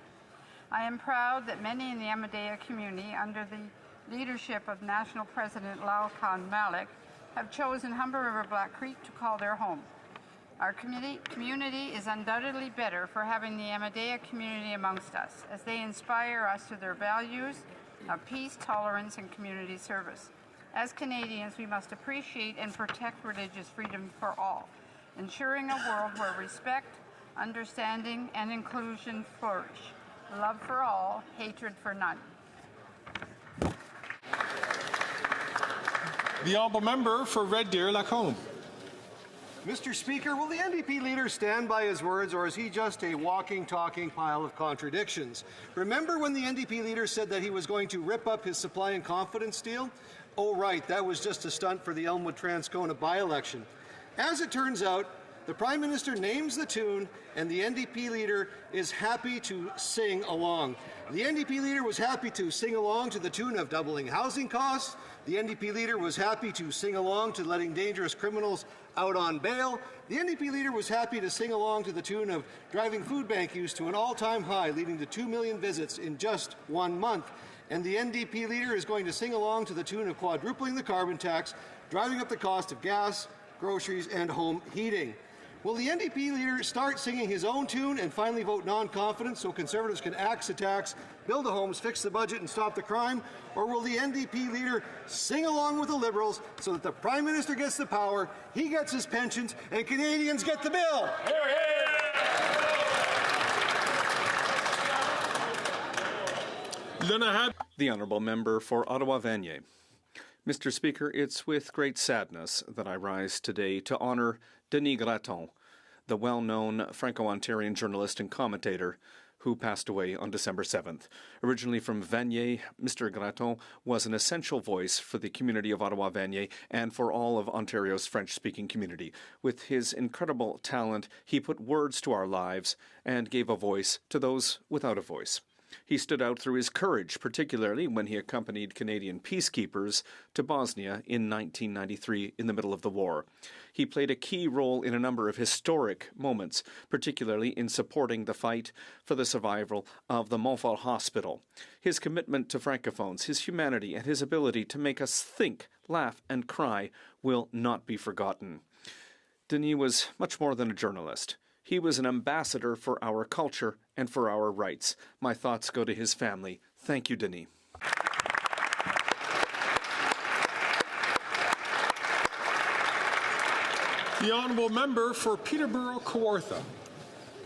I am proud that many in the Ahmadiyya community, under the leadership of National President Lal Khan Malik, have chosen Humber River Black Creek to call their home. Our community is undoubtedly better for having the Ahmadiyya community amongst us, as they inspire us to their values of peace, tolerance, and community service. As Canadians, we must appreciate and protect religious freedom for all, ensuring a world where respect, understanding, and inclusion flourish. Love for all, hatred for none. The honourable member for Red Deer Lacombe. Mr. Speaker, will the NDP leader stand by his words, or is he just a walking, talking pile of contradictions? Remember when the NDP leader said that he was going to rip up his supply and confidence deal? Oh, right, that was just a stunt for the Elmwood-Transcona by-election. As it turns out, the Prime Minister names the tune, and the NDP leader is happy to sing along. The NDP leader was happy to sing along to the tune of doubling housing costs. The NDP leader was happy to sing along to letting dangerous criminals out on bail. The NDP leader was happy to sing along to the tune of driving food bank use to an all-time high, leading to 2 million visits in just 1 month. And the NDP leader is going to sing along to the tune of quadrupling the carbon tax, driving up the cost of gas, groceries, and home heating. Will the NDP leader start singing his own tune and finally vote non-confidence so Conservatives can axe the tax, build the homes, fix the budget, and stop the crime? Or will the NDP leader sing along with the Liberals so that the Prime Minister gets the power, he gets his pensions, and Canadians get the bill? Hear, hear. The honourable member for Ottawa-Vanier. Mr. Speaker, it's with great sadness that I rise today to honour Denis Gratton, the well-known Franco-Ontarian journalist and commentator who passed away on December 7th. Originally from Vanier, Mr. Gratton was an essential voice for the community of Ottawa-Vanier and for all of Ontario's French-speaking community. With his incredible talent, he put words to our lives and gave a voice to those without a voice. He stood out through his courage, particularly when he accompanied Canadian peacekeepers to Bosnia in 1993 in the middle of the war. He played a key role in a number of historic moments, particularly in supporting the fight for the survival of the Montfort Hospital. His commitment to Francophones, his humanity, and his ability to make us think, laugh, and cry will not be forgotten. Denis was much more than a journalist. He was an ambassador for our culture and for our rights. My thoughts go to his family. Thank you, Denis. The honourable member for Peterborough Kawartha.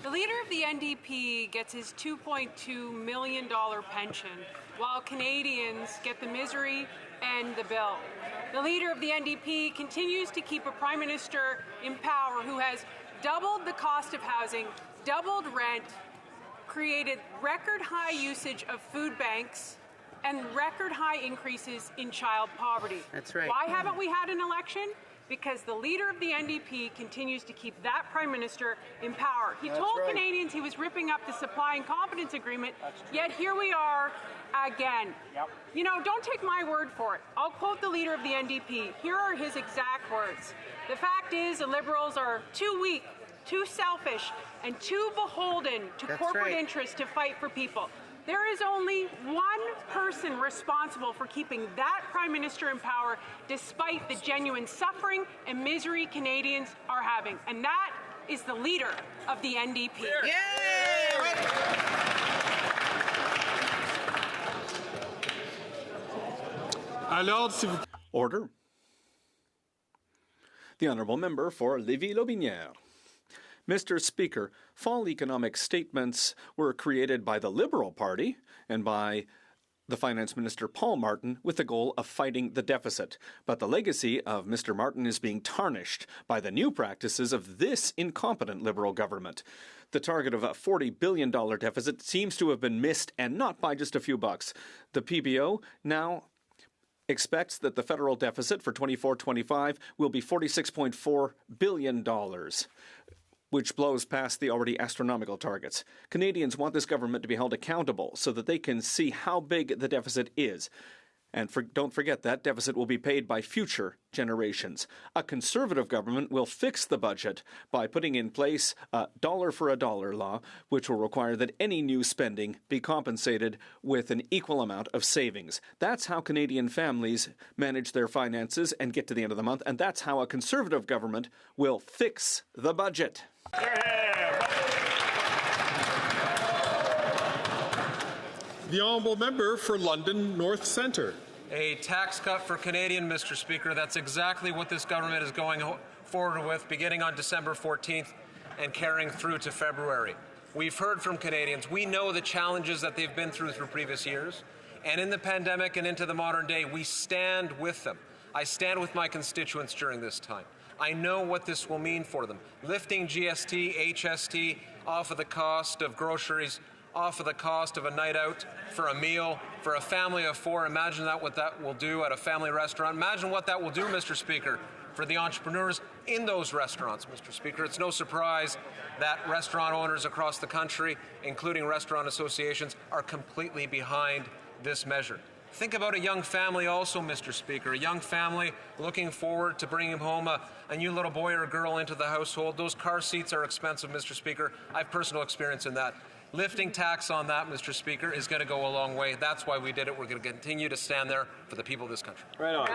The leader of the NDP gets his $2.2 million pension, while Canadians get the misery and the bill. The leader of the NDP continues to keep a Prime Minister in power who has doubled the cost of housing, doubled rent, created record high usage of food banks, and record high increases in child poverty. That's right. Why haven't we had an election? Because the leader of the NDP continues to keep that Prime Minister in power. He told Canadians he was ripping up the supply and confidence agreement, yet here we are again. You know, don't take my word for it. I'll quote the leader of the NDP. Here are his exact words. The fact is, the Liberals are too weak, too selfish, and too beholden to corporate interests to fight for people. There is only one person responsible for keeping that Prime Minister in power despite the genuine suffering and misery Canadians are having, and that is the leader of the NDP. Order. The honourable member for Lévis-Lotbinière. Mr. Speaker, fall economic statements were created by the Liberal Party and by the Finance Minister Paul Martin with the goal of fighting the deficit. But the legacy of Mr. Martin is being tarnished by the new practices of this incompetent Liberal government. The target of a $40 billion deficit seems to have been missed, and not by just a few bucks. The PBO now expects that the federal deficit for 24-25 will be $46.4 billion. Which blows past the already astronomical targets. Canadians want this government to be held accountable so that they can see how big the deficit is. And don't forget that deficit will be paid by future generations. A Conservative government will fix the budget by putting in place a dollar for a dollar law, which will require that any new spending be compensated with an equal amount of savings. That's how Canadian families manage their finances and get to the end of the month, and that's how a Conservative government will fix the budget. The honourable member for London North Centre. A tax cut for Canadian, Mr. Speaker. That's exactly what this government is going forward with, beginning on December 14th and carrying through to February. We've heard from Canadians. We know the challenges that they've been through previous years. And in the pandemic and into the modern day, we stand with them. I stand with my constituents during this time. I know what this will mean for them. Lifting GST, HST off of the cost of groceries, off of the cost of a night out for a meal, for a family of four. Imagine what that will do at a family restaurant. Imagine what that will do, Mr. Speaker, for the entrepreneurs in those restaurants, Mr. Speaker. It's no surprise that restaurant owners across the country, including restaurant associations, are completely behind this measure. Think about a young family also, Mr. Speaker, a young family looking forward to bringing home a new little boy or girl into the household. Those car seats are expensive, Mr. Speaker. I have personal experience in that. Lifting tax on that, Mr. Speaker, is going to go a long way. That's why we did it. We're going to continue to stand there for the people of this country. Right on.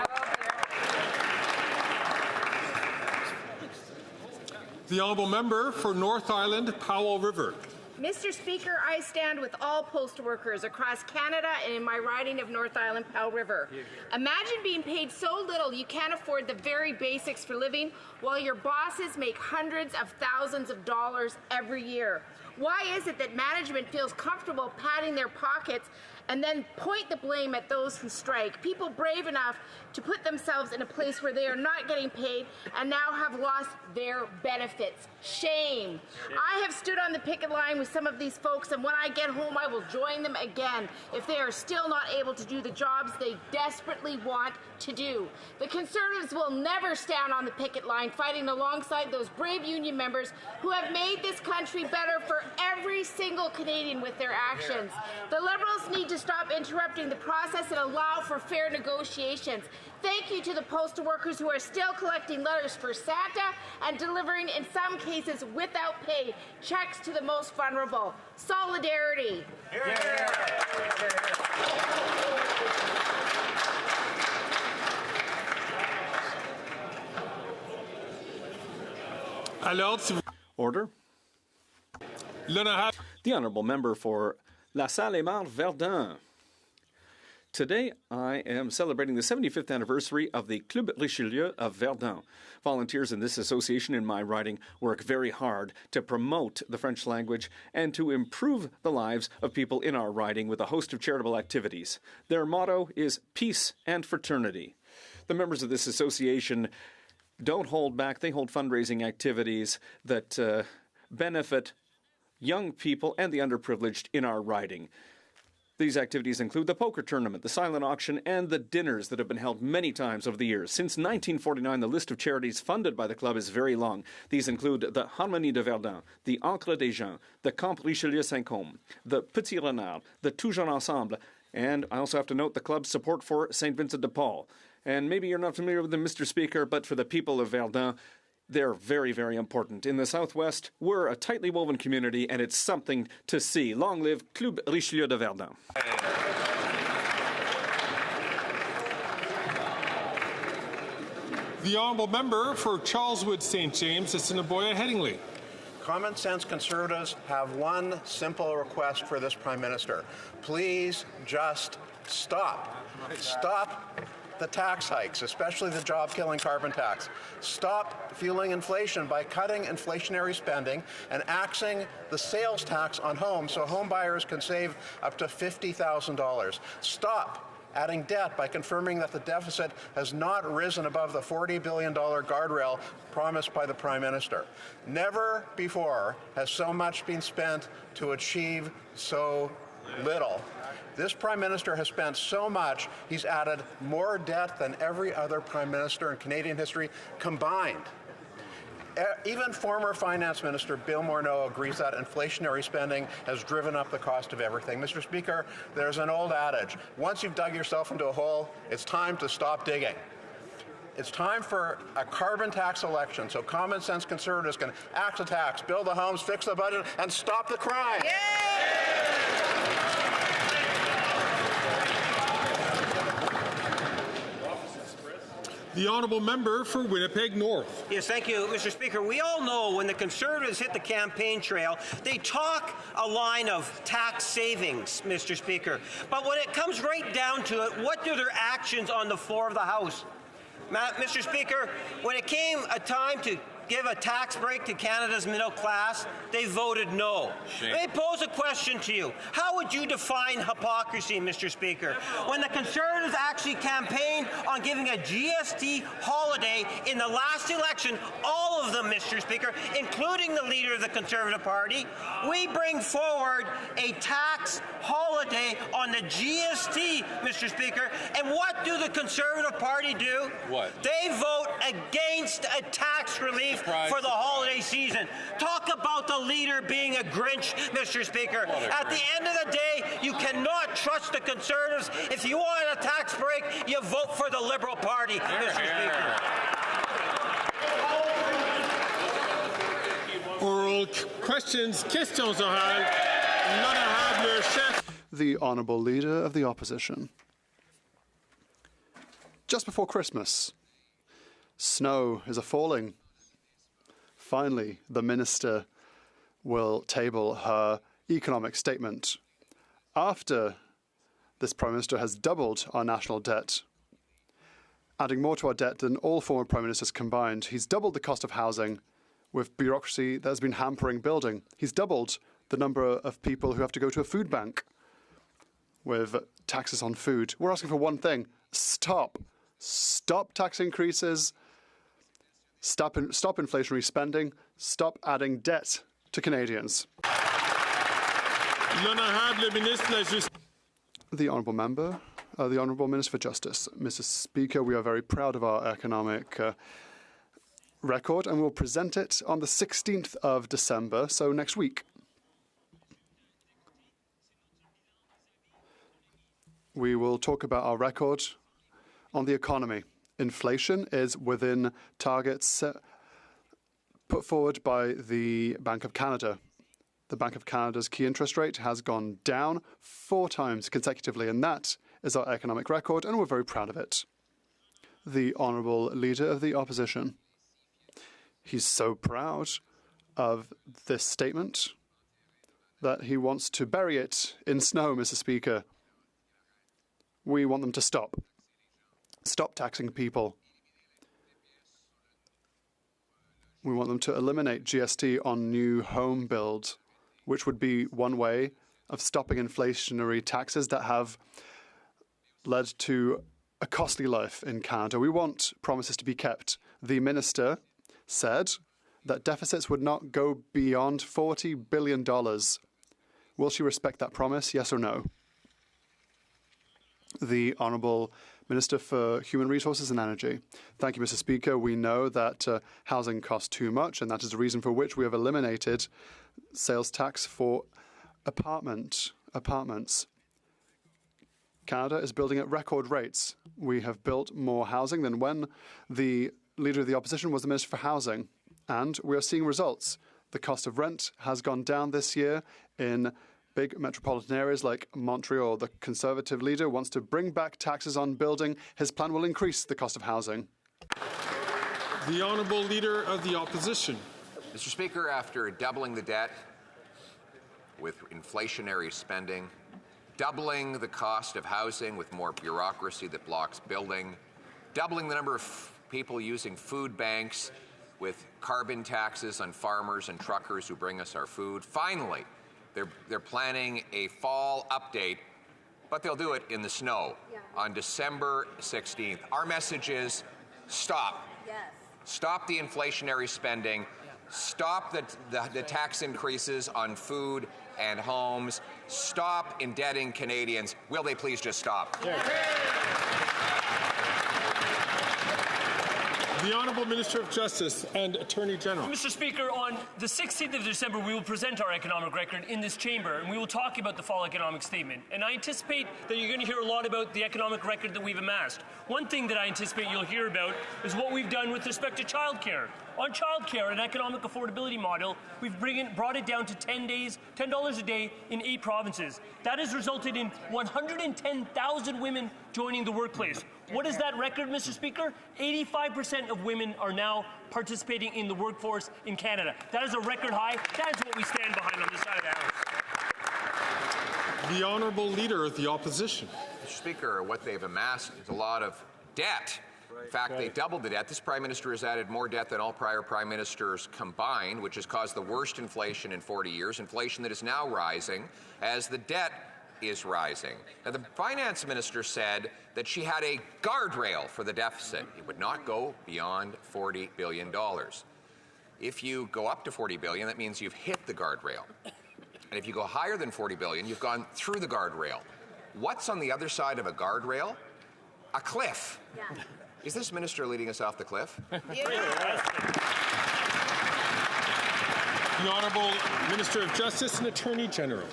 The honourable member for North Island, Powell River. Mr. Speaker, I stand with all postal workers across Canada and in my riding of North Island, Powell River. Imagine being paid so little you can't afford the very basics for living while your bosses make hundreds of thousands of dollars every year. Why is it that management feels comfortable padding their pockets and then point the blame at those who strike? People brave enough to put themselves in a place where they are not getting paid and now have lost their benefits. Shame. I have stood on the picket line with some of these folks, and when I get home, I will join them again if they are still not able to do the jobs they desperately want to do. The Conservatives will never stand on the picket line fighting alongside those brave union members who have made this country better for every single Canadian with their actions. The Liberals need to stop interrupting the process and allow for fair negotiations. Thank you to the postal workers who are still collecting letters for Santa and delivering, in some cases without pay, checks to the most vulnerable. Solidarity. Order. The Honourable Member for La Salle-et-Marne Verdun. Today, I am celebrating the 75th anniversary of the Club Richelieu of Verdun. Volunteers in this association in my riding work very hard to promote the French language and to improve the lives of people in our riding with a host of charitable activities. Their motto is peace and fraternity. The members of this association don't hold back. They hold fundraising activities that benefit young people and the underprivileged in our riding. These activities include the poker tournament, the silent auction, and the dinners that have been held many times over the years. Since 1949, the list of charities funded by the club is very long. These include the Harmonie de Verdun, the Ancre des Gens, the Camp Richelieu Saint-Côme, the Petit Renard, the Tout Jeune Ensemble, and I also have to note the club's support for St. Vincent de Paul. And maybe you're not familiar with them, Mr. Speaker, but for the people of Verdun, they're very, very important. In the Southwest, we're a tightly woven community, and it's something to see. Long live Club Richelieu de Verdun. The Honourable Member for Charleswood St. James, Assiniboia Headingley. Common sense Conservatives have one simple request for this Prime Minister. Please just stop. Stop the tax hikes, especially the job-killing carbon tax. Stop fueling inflation by cutting inflationary spending and axing the sales tax on homes so home buyers can save up to $50,000. Stop adding debt by confirming that the deficit has not risen above the $40 billion guardrail promised by the Prime Minister. Never before has so much been spent to achieve so little. This Prime Minister has spent so much, he's added more debt than every other Prime Minister in Canadian history combined. Even former Finance Minister Bill Morneau agrees that inflationary spending has driven up the cost of everything. Mr. Speaker, there's an old adage, once you've dug yourself into a hole, it's time to stop digging. It's time for a carbon tax election so common sense Conservatives can axe the tax, build the homes, fix the budget, and stop the crime. The Honourable Member for Winnipeg North. Yes, thank you, Mr. Speaker. We all know when the Conservatives hit the campaign trail, they talk a line of tax savings, Mr. Speaker. But when it comes right down to it, what do their actions on the floor of the House? Mr. Speaker, when it came a time to give a tax break to Canada's middle class, they voted no. Shame. They pose a question to you. How would you define hypocrisy, Mr. Speaker? When the Conservatives actually campaigned on giving a GST holiday in the last election, all of them, Mr. Speaker, including the leader of the Conservative Party, we bring forward a tax holiday on the GST, Mr. Speaker, and what do the Conservative Party do? What? They vote against a tax relief for the holiday season. Talk about the leader being a Grinch, Mr. Speaker. At the end of the day, you cannot trust the Conservatives. If you want a tax break, you vote for the Liberal Party, Mr. Speaker. Oral questions, questions orales. L'honorable chef. The Honourable Leader of the Opposition. Just before Christmas, snow is a-falling. Finally, the Minister will table her economic statement. After this Prime Minister has doubled our national debt, adding more to our debt than all former Prime Ministers combined. He's doubled the cost of housing with bureaucracy that has been hampering building. He's doubled the number of people who have to go to a food bank with taxes on food. We're asking for one thing. Stop. Stop tax increases. Stop inflationary spending. Stop adding debt to Canadians. The Honourable Member, the Honourable Minister for Justice. Mr. Speaker, we are very proud of our economic record and we'll present it on the 16th of December, so next week. We will talk about our record on the economy. Inflation is within targets put forward by the Bank of Canada. The Bank of Canada's key interest rate has gone down 4 times consecutively, and that is our economic record, and we're very proud of it. The Honourable Leader of the Opposition. He's so proud of this statement. that he wants to bury it in snow, Mr. Speaker. We want them to stop. Stop taxing people. We want them to eliminate GST on new home build, which would be one way of stopping inflationary taxes that have led to a costly life in Canada. We want promises to be kept. The minister said that deficits would not go beyond $40 billion. Will she respect that promise, yes or no? The Honourable Minister for Human Resources and Energy. Thank you, Mr. Speaker. We know that housing costs too much, and that is the reason for which we have eliminated sales tax for apartments. Canada is building at record rates. We have built more housing than when the Leader of the Opposition was the Minister for Housing, and we are seeing results. The cost of rent has gone down this year in big metropolitan areas like Montreal. The Conservative leader wants to bring back taxes on building. His plan will increase the cost of housing. The Honourable Leader of the Opposition. Mr. Speaker, after doubling the debt with inflationary spending, doubling the cost of housing with more bureaucracy that blocks building, doubling the number of people using food banks with carbon taxes on farmers and truckers who bring us our food. Finally, they're planning a fall update, but they'll do it in the snow on December 16th. Our message is stop. Yes. Stop the inflationary spending. Stop the tax increases on food and homes. Stop indebting Canadians. Will they please just stop? The Honourable Minister of Justice and Attorney General. Mr. Speaker, on the 16th of December, we will present our economic record in this chamber, and we will talk about the fall economic statement. And I anticipate that you're going to hear a lot about the economic record that we've amassed. One thing that I anticipate you'll hear about is what we've done with respect to childcare. On childcare, an economic affordability model, we've brought it down to $10 a day in 8 provinces. That has resulted in 110,000 women joining the workplace. What is that record, Mr. Speaker? 85% of women are now participating in the workforce in Canada. That is a record high. That is what we stand behind on this side of the House. The Honourable Leader of the Opposition. Mr. Speaker, what they've amassed is a lot of debt. In fact, they doubled the debt. This Prime Minister has added more debt than all prior Prime Ministers combined, which has caused the worst inflation in 40 years, inflation that is now rising as the debt is rising. Now, the Finance Minister said that she had a guardrail for the deficit. It would not go beyond $40 billion. If you go up to $40 billion, that means you've hit the guardrail. And if you go higher than $40 billion, you've gone through the guardrail. What's on the other side of a guardrail? A cliff. Yeah. Is this minister leading us off the cliff? The Honourable Minister of Justice and Attorney General.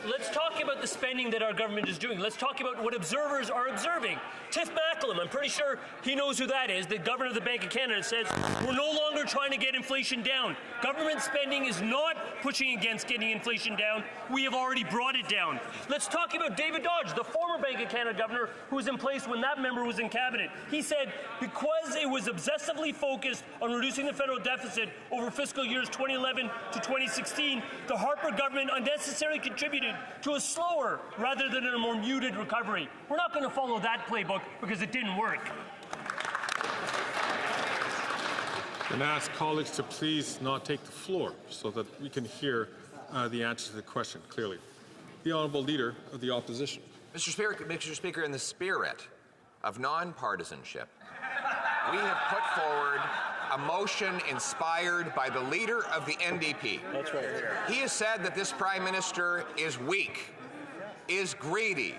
Let's talk about the spending that our government is doing. Let's talk about what observers are observing. Tiff Macklem, I'm pretty sure he knows who that is. The Governor of the Bank of Canada says we're no longer trying to get inflation down. Government spending is not pushing against getting inflation down. We have already brought it down. Let's talk about David Dodge, the former Bank of Canada Governor who was in place when that member was in Cabinet. He said because it was obsessively focused on reducing the federal deficit over fiscal years 2011 to 2016, the Harper government unnecessarily contributed to a slower rather than a more muted recovery. We're not going to follow that playbook because it didn't work. And ask colleagues to please not take the floor so that we can hear the answer to the question clearly. The Honourable Leader of the Opposition. Mr. Speaker, in the spirit of nonpartisanship, we have put forward a motion inspired by the leader of the NDP. That's right. He has said that this Prime Minister is weak, is greedy,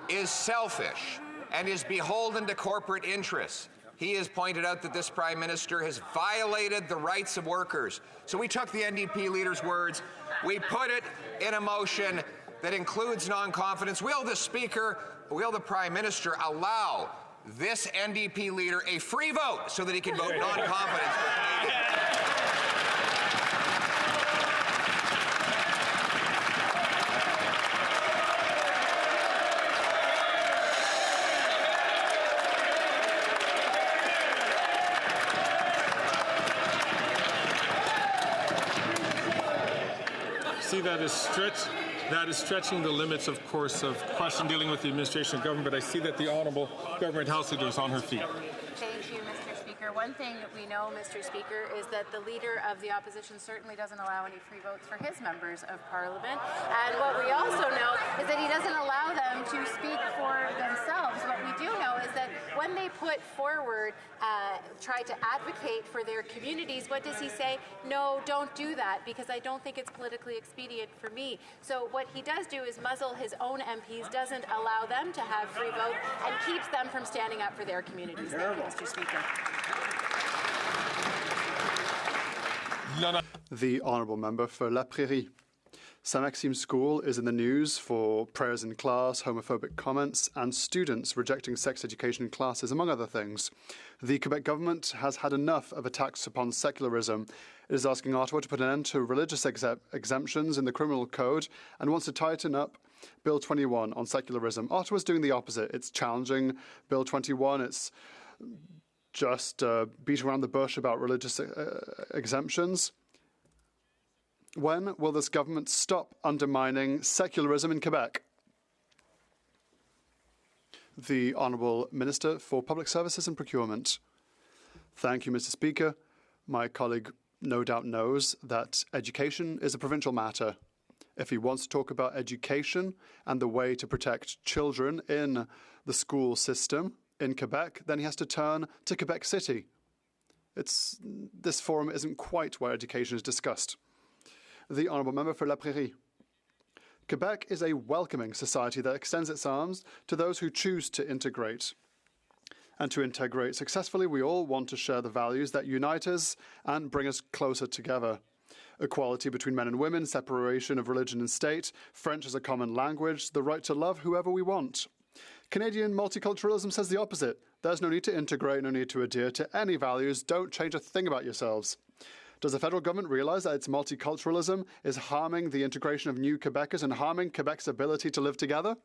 is selfish, and is beholden to corporate interests. He has pointed out that this Prime Minister has violated the rights of workers. So we took the NDP leader's words, we put it in a motion that includes non-confidence. Will the Prime Minister allow this NDP leader a free vote so that he can vote non-confidence for Canadians? see that is stretching the limits, of course, of question dealing with the administration of government, but I see that the Honourable Government House Leader is on her feet. Thank you, Mr. Speaker. One thing that we know, Mr. Speaker, is that the Leader of the Opposition certainly doesn't allow any free votes for his members of Parliament. And what we also know is that he doesn't allow them to speak for themselves. What we do know is that when they put forward, try to advocate for their communities, what does he say? No, don't do that, because I don't think it's politically expedient for me. So what he does do is muzzle his own MPs, doesn't allow them to have free vote, and keeps them from standing up for their communities. Thank you, Mr. Speaker. The Honourable Member for La Prairie. Saint-Maxime School is in the news for prayers in class, homophobic comments, and students rejecting sex education in classes, among other things. The Quebec government has had enough of attacks upon secularism. It is asking Ottawa to put an end to religious exemptions in the criminal code and wants to tighten up Bill 21 on secularism. Ottawa's doing the opposite. It's challenging Bill 21. It's just beat around the bush about religious exemptions. When will this government stop undermining secularism in Quebec? The Honourable Minister for Public Services and Procurement. Thank you, Mr. Speaker. My colleague no doubt knows that education is a provincial matter. If he wants to talk about education and the way to protect children in the school system in Quebec, then he has to turn to Quebec City. This forum isn't quite where education is discussed. The Honourable Member for La Prairie. Quebec is a welcoming society that extends its arms to those who choose to integrate. And to integrate successfully, we all want to share the values that unite us and bring us closer together. Equality between men and women, separation of religion and state, French as a common language, the right to love whoever we want. Canadian multiculturalism says the opposite. There's no need to integrate, no need to adhere to any values. Don't change a thing about yourselves. Does the federal government realise that its multiculturalism is harming the integration of new Quebecers and harming Quebec's ability to live together?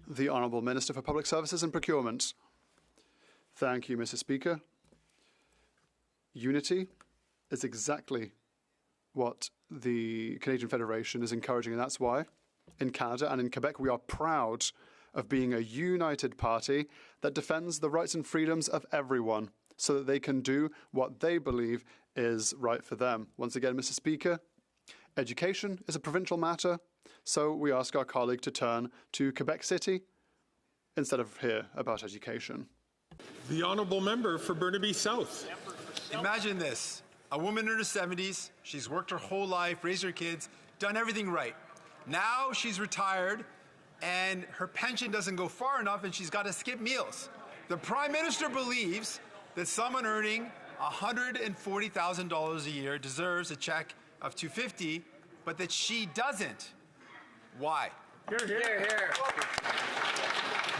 The Honourable Minister for Public Services and Procurement. Thank you, Mr. Speaker. Unity is exactly what the Canadian Federation is encouraging, and that's why in Canada and in Quebec we are proud of being a united party that defends the rights and freedoms of everyone, so that they can do what they believe is right for them. Once again, Mr. Speaker, education is a provincial matter, so we ask our colleague to turn to Quebec City instead of here about education. The Honourable Member for Burnaby South. Imagine this. A woman in her 70s, she's worked her whole life, raised her kids, done everything right. Now she's retired and her pension doesn't go far enough and she's got to skip meals. The Prime Minister believes that someone earning $140,000 a year deserves a check of $250,000, but that she doesn't. Why? Hear, hear, hear.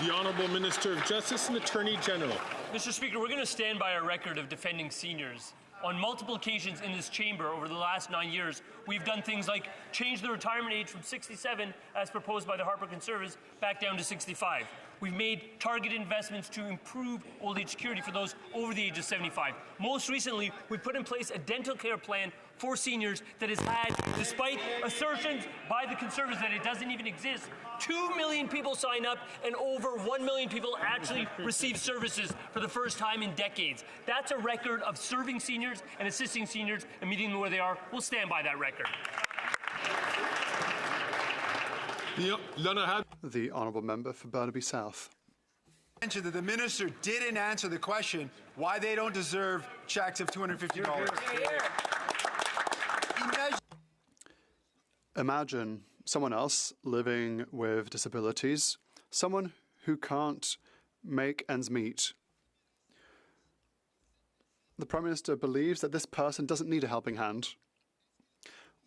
The Honourable Minister of Justice and Attorney General. Mr. Speaker, we're going to stand by our record of defending seniors. On multiple occasions in this chamber over the last 9 years, we've done things like change the retirement age from 67, as proposed by the Harper Conservatives, back down to 65. We've made targeted investments to improve old age security for those over the age of 75. Most recently, we put in place a dental care plan for seniors that has had, despite assertions by the Conservatives that it doesn't even exist, 2 million people sign up and over 1 million people actually receive services for the first time in decades. That's a record of serving seniors and assisting seniors and meeting them where they are. We'll stand by that record. The Honourable Member for Burnaby South. That the minister didn't answer the question why they don't deserve checks of $250. Imagine someone else living with disabilities, someone who can't make ends meet. The Prime Minister believes that this person doesn't need a helping hand.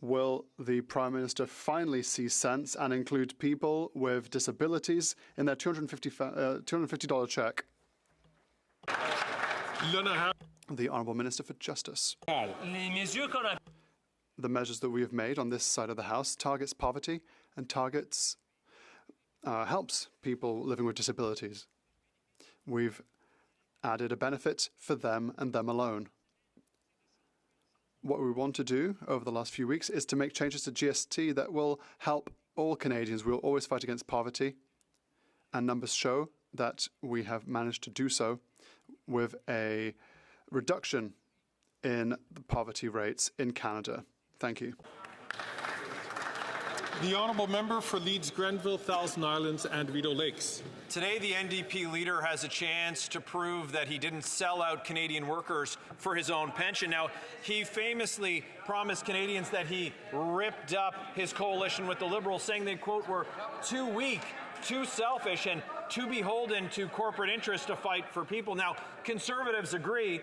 Will the Prime Minister finally see sense and include people with disabilities in their $250 check? The Honourable Minister for Justice. The measures that we have made on this side of the House targets poverty and helps people living with disabilities. We've added a benefit for them and them alone. what we want to do over the last few weeks is to make changes to GST that will help all Canadians. We'll always fight against poverty, and numbers show that we have managed to do so with a reduction in the poverty rates in Canada. Thank you. The honourable member for Leeds Grenville, Thousand Islands and Rideau Lakes. Today, the NDP leader has a chance to prove that he didn't sell out Canadian workers for his own pension. Now, he famously promised Canadians that he ripped up his coalition with the Liberals, saying they, quote, were too weak, too selfish, and too beholden to corporate interests to fight for people. Now, Conservatives agree,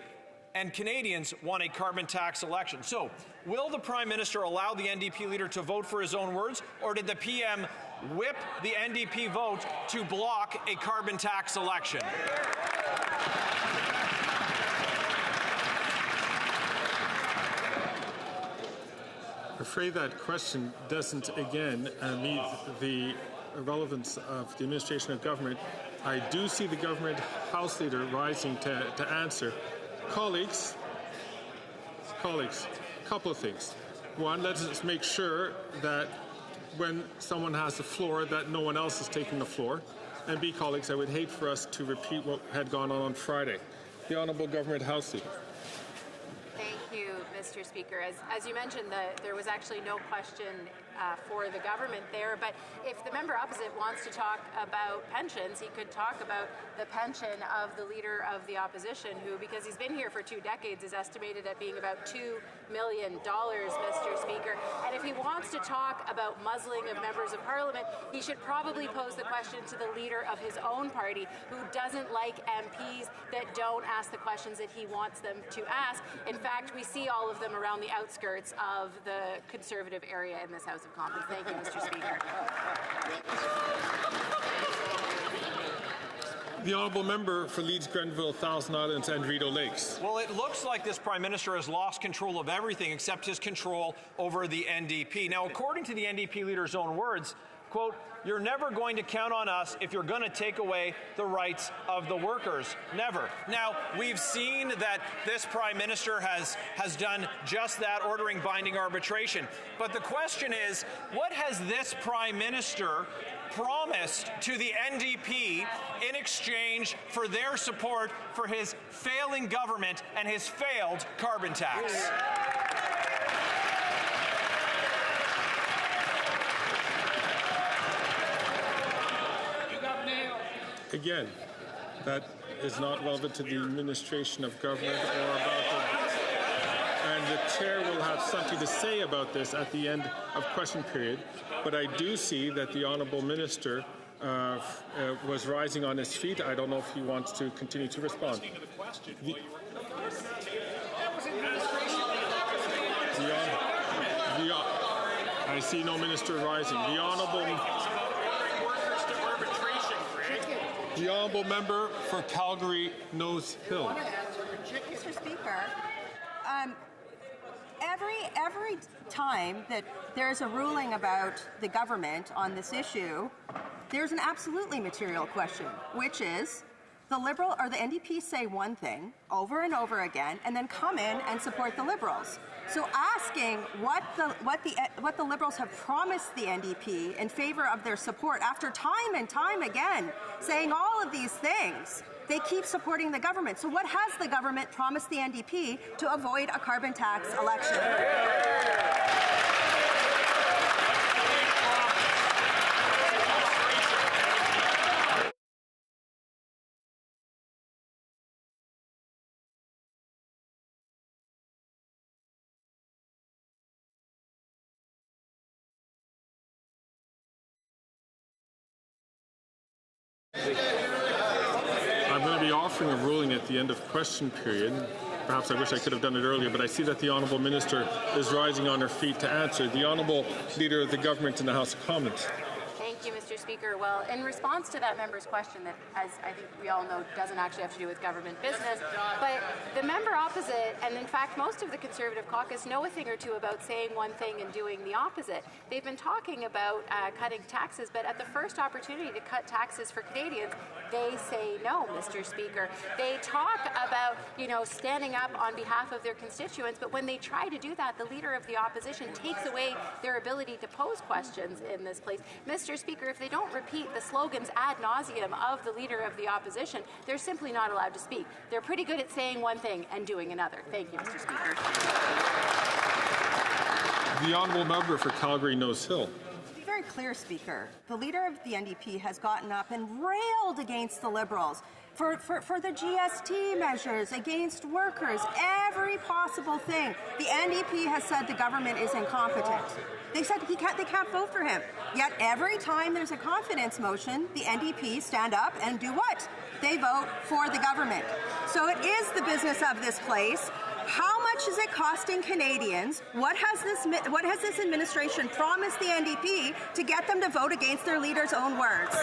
and Canadians want a carbon tax election. So, will the Prime Minister allow the NDP leader to vote for his own words, or did the PM whip the NDP vote to block a carbon tax election? I'm afraid that question doesn't, again, meet the relevance of the administration of government. I do see the government House leader rising to answer. Colleagues, a couple of things. One, let's make sure that when someone has the floor, that no one else is taking the floor. And B, colleagues, I would hate for us to repeat what had gone on Friday. The Honourable Government House Leader. Thank you, Mr. Speaker. As you mentioned, there was actually no question for the government there, but if the member opposite wants to talk about pensions, he could talk about the pension of the leader of the opposition, who, because he's been here for 2 decades, is estimated at being about $2 million, Mr. Speaker. And if he wants to talk about muzzling of members of parliament, he should probably pose the question to the leader of his own party, who doesn't like MPs that don't ask the questions that he wants them to ask. In fact, we see all of them around the outskirts of the Conservative area in this House of Commons. Thank you, Mr. Speaker. The Honourable Member for Leeds Grenville, Thousand Islands and Rideau Lakes. Well, it looks like this Prime Minister has lost control of everything except his control over the NDP. Now, according to the NDP leader's own words, quote, "You're never going to count on us if you're going to take away the rights of the workers. Never." Now, we've seen that this Prime Minister has done just that, ordering binding arbitration. But the question is, what has this Prime Minister promised to the NDP in exchange for their support for his failing government and his failed carbon tax? Again, that is not relevant to the administration of government or about the... And the chair will have something to say about this at the end of question period. But I do see that the Honourable Minister was rising on his feet. I don't know if he wants to continue to respond. I see no minister rising. The Honourable Member for Calgary Nose Hill. Mr. Speaker, every time that there's a ruling about the government on this issue, there's an absolutely material question, which is the Liberal or the NDP say one thing over and over again, and then come in and support the Liberals. So asking what the Liberals have promised the NDP in favor of their support after time and time again saying all of these things, they keep supporting the government. So what has the government promised the NDP to avoid a carbon tax election? I'm going to be offering a ruling at the end of question period. Perhaps I wish I could have done it earlier, but I see that the Honourable Minister is rising on her feet to answer. The Honourable Leader of the Government in the House of Commons. Thank you, Mr. Speaker. Well, in response to that member's question that, as I think we all know, doesn't actually have to do with government business, but the The member opposite, and in fact most of the Conservative caucus, know a thing or two about saying one thing and doing the opposite. They've been talking about cutting taxes, but at the first opportunity to cut taxes for Canadians, they say no, Mr. Speaker. They talk about, standing up on behalf of their constituents, but when they try to do that, the Leader of the Opposition takes away their ability to pose questions in this place. Mr. Speaker, if they don't repeat the slogans ad nauseum of the Leader of the Opposition, they're simply not allowed to speak. They're pretty good at saying one thing and doing another. Thank you, Mr. Speaker. The honourable member for Calgary Nose Hill. To be very clear, Speaker, the Leader of the NDP has gotten up and railed against the Liberals for the GST measures, against workers, every possible thing. The NDP has said the government is incompetent. They said they can't vote for him. Yet every time there's a confidence motion, the NDP stand up and do what? They vote for the government. So it is the business of this place. How much is it costing Canadians? What has this administration promised the NDP to get them to vote against their leader's own words?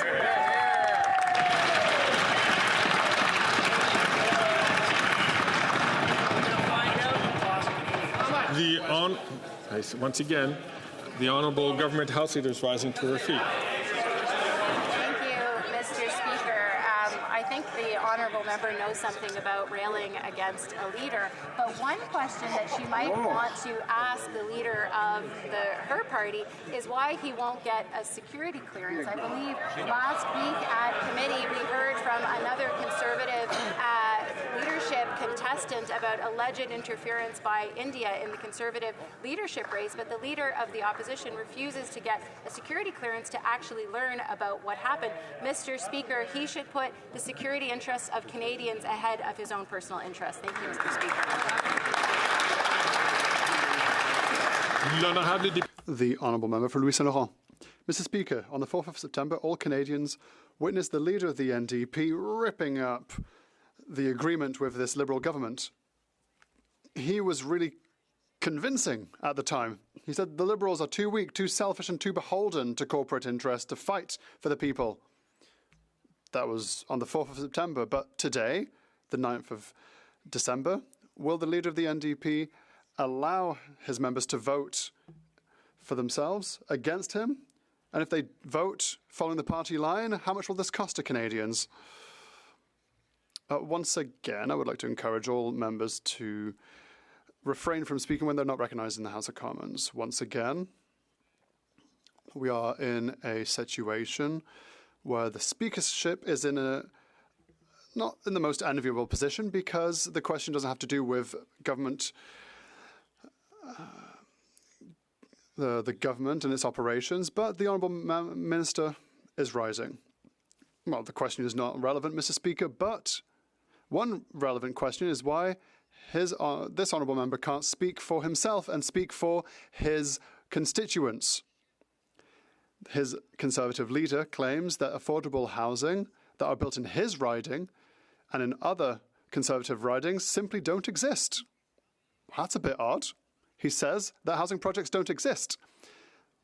Once again, the Honourable Government House Leader is rising to her feet. Thank you, Mr. Speaker. I think the honourable member knows something about railing against a leader, but one question that she might want to ask the leader of her party is why he won't get a security clearance. I believe last week at committee we heard from another Conservative leadership contestant about alleged interference by India in the Conservative leadership race, but the Leader of the Opposition refuses to get a security clearance to actually learn about what happened. Mr. Speaker, he should put the security interests of Canadians ahead of his own personal interests. Thank you, Mr. Speaker. The Honourable Member for Louis Saint Laurent. Mr. Speaker, on the 4th of September, all Canadians witnessed the Leader of the NDP ripping up the agreement with this Liberal government. He was really convincing at the time. He said the Liberals are too weak, too selfish and too beholden to corporate interests to fight for the people. That was on the 4th of September. But today, the 9th of December, will the Leader of the NDP allow his members to vote for themselves against him? And if they vote following the party line, how much will this cost to Canadians? Once again, I would like to encourage all members to refrain from speaking when they're not recognised in the House of Commons. Once again, we are in a situation where the speakership is not in the most enviable position, because the question doesn't have to do with government, the government and its operations, but the Honourable Minister is rising. Well, the question is not relevant, Mr. Speaker, but one relevant question is why this honourable member can't speak for himself and speak for his constituents. His Conservative leader claims that affordable housing that are built in his riding and in other Conservative ridings simply don't exist. That's a bit odd. He says that housing projects don't exist,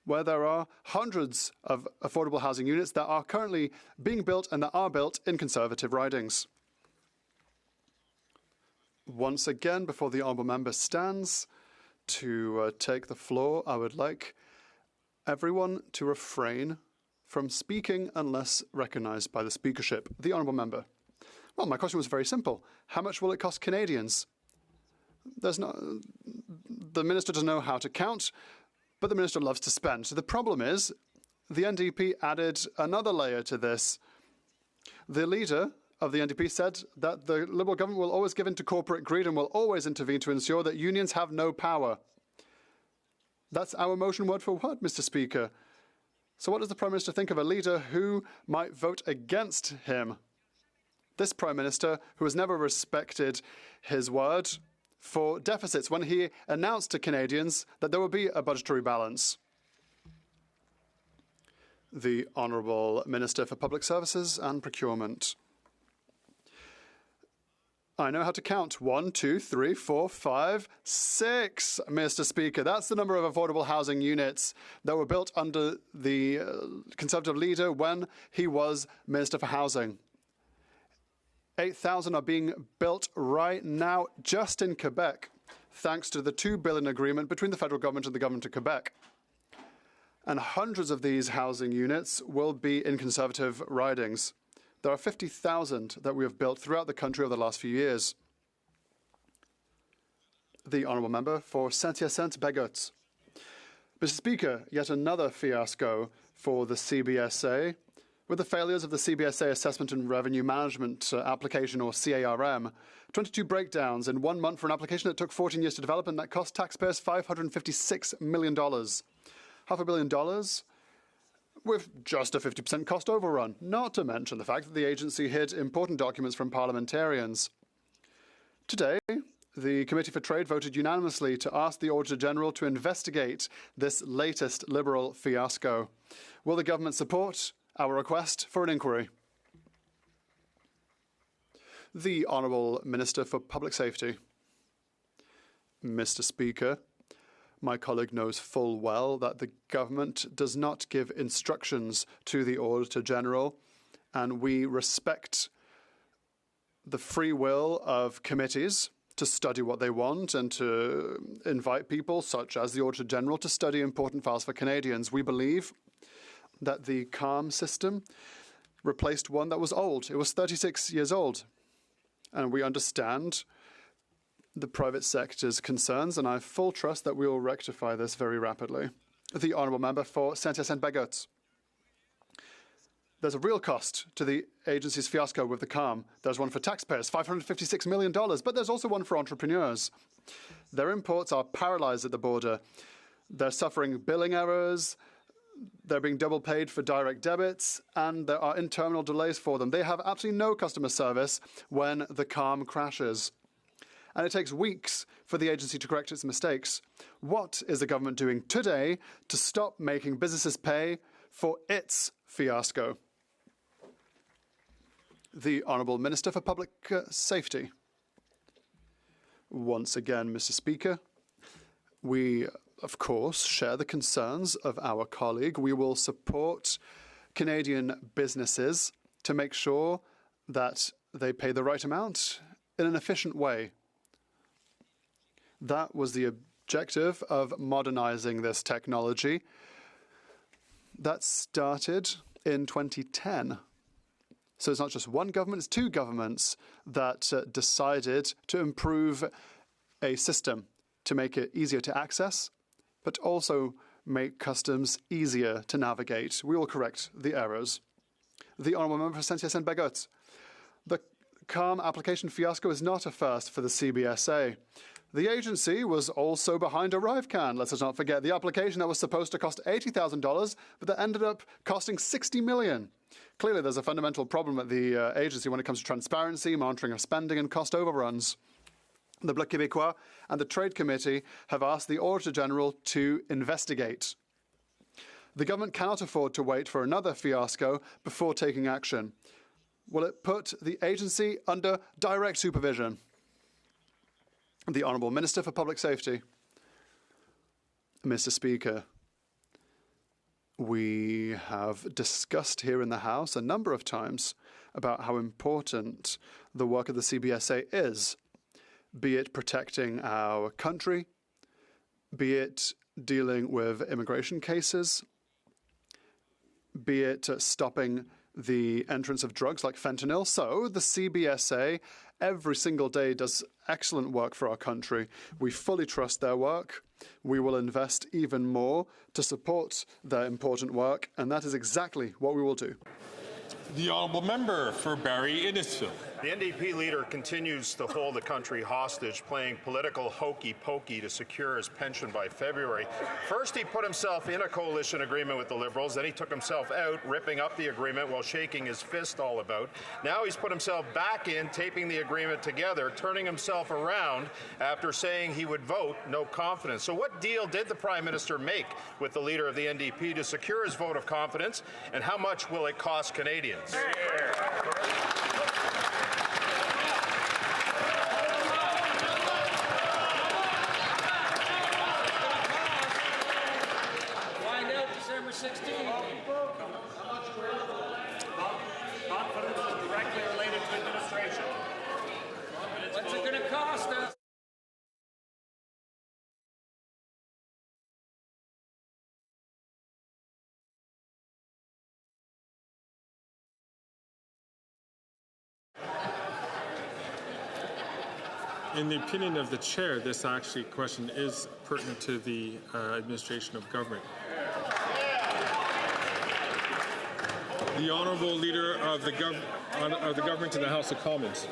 where there are hundreds of affordable housing units that are currently being built and that are built in Conservative ridings. Once again, before the honourable member stands to take the floor, I would like everyone to refrain from speaking unless recognised by the speakership. The honourable member. Well, my question was very simple. How much will it cost Canadians? The minister doesn't know how to count, but the minister loves to spend. So the problem is the NDP added another layer to this. The leader of the NDP said that the Liberal government will always give in to corporate greed and will always intervene to ensure that unions have no power. That's our motion word for word, Mr. Speaker. So what does the Prime Minister think of a leader who might vote against him? This Prime Minister, who has never respected his word for deficits when he announced to Canadians that there would be a budgetary balance. The Honourable Minister for Public Services and Procurement. I know how to count. 1, 2, 3, 4, 5, 6, Mr. Speaker. That's the number of affordable housing units that were built under the Conservative leader when he was Minister for Housing. 8,000 are being built right now just in Quebec, thanks to the $2 billion agreement between the federal government and the government of Quebec. And hundreds of these housing units will be in Conservative ridings. There are 50,000 that we have built throughout the country over the last few years. The honourable member for Saint-Hyacinthe-Bagotte. Mr. Speaker, yet another fiasco for the CBSA, with the failures of the CBSA Assessment and Revenue Management application, or CARM. 22 breakdowns in 1 month for an application that took 14 years to develop and that cost taxpayers $556 million. $500 million with just a 50% cost overrun, not to mention the fact that the agency hid important documents from parliamentarians. Today, the Committee for Trade voted unanimously to ask the Auditor General to investigate this latest Liberal fiasco. Will the government support our request for an inquiry? The Honourable Minister for Public Safety. Mr. Speaker, my colleague knows full well that the government does not give instructions to the Auditor General, and we respect the free will of committees to study what they want and to invite people, such as the Auditor General, to study important files for Canadians. We believe that the CARM system replaced one that was old. It was 36 years old. And we understand the private sector's concerns, and I have full trust that we will rectify this very rapidly. The honourable member for Saint-Hyacinthe-Bagotte. There's a real cost to the agency's fiasco with the CARM. There's one for taxpayers, $556 million, but there's also one for entrepreneurs. Their imports are paralysed at the border. They're suffering billing errors, they're being double paid for direct debits, and there are in-terminal delays for them. They have absolutely no customer service when the CARM crashes. And it takes weeks for the agency to correct its mistakes. What is the government doing today to stop making businesses pay for its fiasco? The Honourable Minister for Public Safety. Once again, Mr. Speaker, we, of course, share the concerns of our colleague. We will support Canadian businesses to make sure that they pay the right amount in an efficient way. That was the objective of modernising this technology. That started in 2010. So it's not just one government, it's two governments that decided to improve a system to make it easier to access, but also make customs easier to navigate. We will correct the errors. The honourable member for Saint-Hyacinthe-Bagotte. The CARM application fiasco is not a first for the CBSA. The agency was also behind ArriveCan. Let's not forget the application that was supposed to cost $80,000, but that ended up costing $60 million. Clearly, there's a fundamental problem at the agency when it comes to transparency, monitoring of spending, and cost overruns. The Bloc Québécois and the Trade Committee have asked the Auditor General to investigate. The government cannot afford to wait for another fiasco before taking action. Will it put the agency under direct supervision? The Honourable Minister for Public Safety. Mr. Speaker, we have discussed here in the House a number of times about how important the work of the CBSA is, be it protecting our country, be it dealing with immigration cases, be it stopping the entrance of drugs like fentanyl. So the CBSA every single day does excellent work for our country. We fully trust their work. We will invest even more to support their important work, and that is exactly what we will do. The honourable member for Barrie-Innisfil. The NDP leader continues to hold the country hostage, playing political hokey-pokey to secure his pension by February. First, he put himself in a coalition agreement with the Liberals. Then he took himself out, ripping up the agreement while shaking his fist all about. Now he's put himself back in, taping the agreement together, turning himself around after saying he would vote no confidence. So what deal did the Prime Minister make with the leader of the NDP to secure his vote of confidence, and how much will it cost Canadians? Find out December 16th. Confidence is directly related to administration. in the opinion of the chair, this actually question is pertinent to the administration of government. The Honourable Leader of the Government in the House of Commons.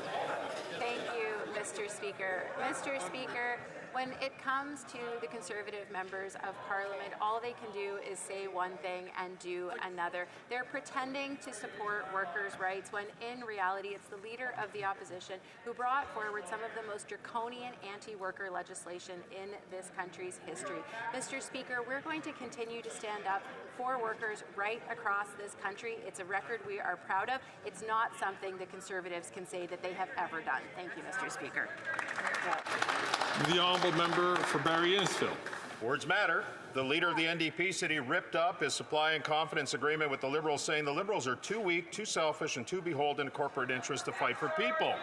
Thank you, Mr. Speaker. Mr. Speaker, when it comes to the Conservative members of Parliament, all they can do is say one thing and do another. They're pretending to support workers' rights when in reality it's the Leader of the Opposition who brought forward some of the most draconian anti-worker legislation in this country's history. Mr. Speaker, we're going to continue to stand up for workers right across this country. It's a record we are proud of. It's not something the Conservatives can say that they have ever done. Thank you, Mr. Speaker. The Honourable Member for Barrie Innisfil. Words matter. The Leader of the NDP said he ripped up his supply and confidence agreement with the Liberals, saying the Liberals are too weak, too selfish, and too beholden to corporate interests to fight for people.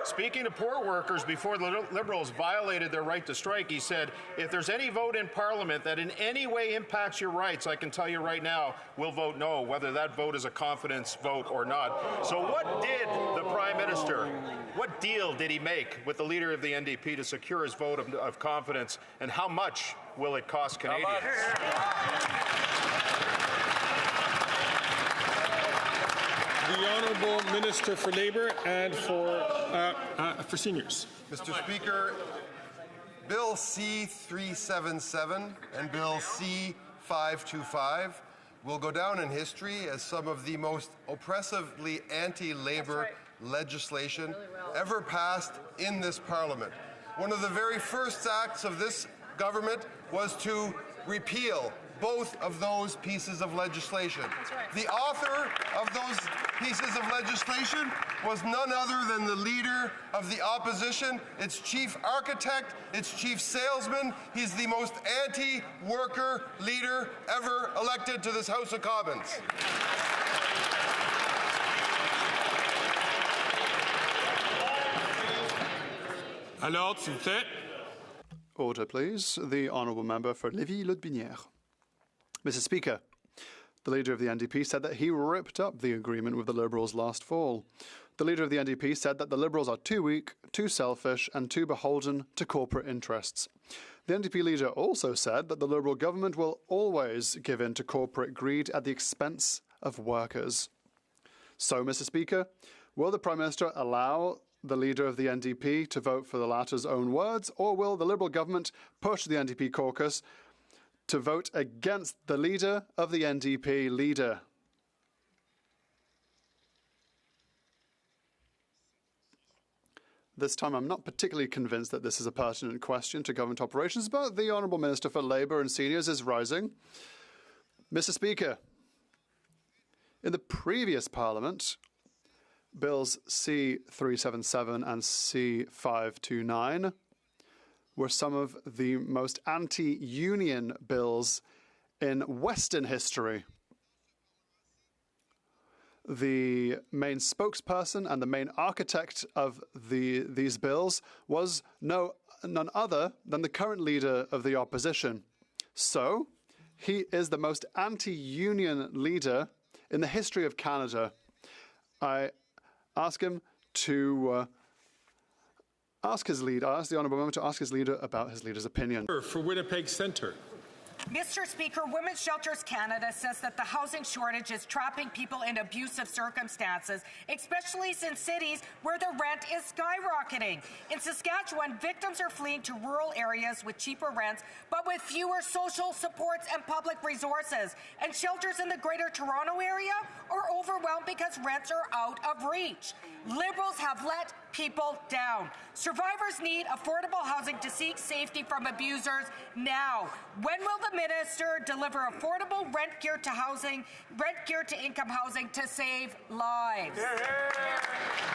Speaking to poor workers before the Liberals violated their right to strike, he said, if there's any vote in Parliament that in any way impacts your rights, I can tell you right now, we'll vote no, whether that vote is a confidence vote or not. So what did the Prime Minister, what deal did he make with the Leader of the NDP to secure his vote of confidence, and how much will it cost Canadians? The Honourable Minister for Labour and for Seniors. Mr. Speaker, Bill C-377 and Bill C-525 will go down in history as some of the most oppressively anti-Labour legislation ever passed in this Parliament. One of the very first acts of this government was to repeal both of those pieces of legislation. The author of those pieces of legislation was none other than the Leader of the Opposition, its chief architect, its chief salesman. He's the most anti-worker leader ever elected to this House of Commons. Alors, s'il vous plaît. Order, please. The Honourable Member for Lévis-Lotbinière. Mr. Speaker, the Leader of the NDP said that he ripped up the agreement with the Liberals last fall. The Leader of the NDP said that the Liberals are too weak, too selfish and too beholden to corporate interests. The NDP leader also said that the Liberal government will always give in to corporate greed at the expense of workers. So, Mr. Speaker, will the Prime Minister allow the Leader of the NDP to vote for the latter's own words, or will the Liberal government push the NDP caucus to vote against the Leader of the NDP leader? This time I'm not particularly convinced that this is a pertinent question to government operations, but the Honourable Minister for Labour and Seniors is rising. Mr. Speaker, in the previous Parliament, Bills C-377 and C-529 were some of the most anti-union bills in Western history. The main spokesperson and the main architect of these bills was none other than the current Leader of the Opposition. So, he is the most anti-union leader in the history of Canada. I ask him to ask the Honourable Member to ask his leader about his leader's opinion. For Winnipeg Centre. Mr. Speaker, Women's Shelters Canada says that the housing shortage is trapping people in abusive circumstances, especially in cities where the rent is skyrocketing. In Saskatchewan, victims are fleeing to rural areas with cheaper rents, but with fewer social supports and public resources. And shelters in the Greater Toronto area are overwhelmed because rents are out of reach. Liberals have let people down. Survivors need affordable housing to seek safety from abusers now. When will the minister deliver affordable rent-geared to income housing to save lives?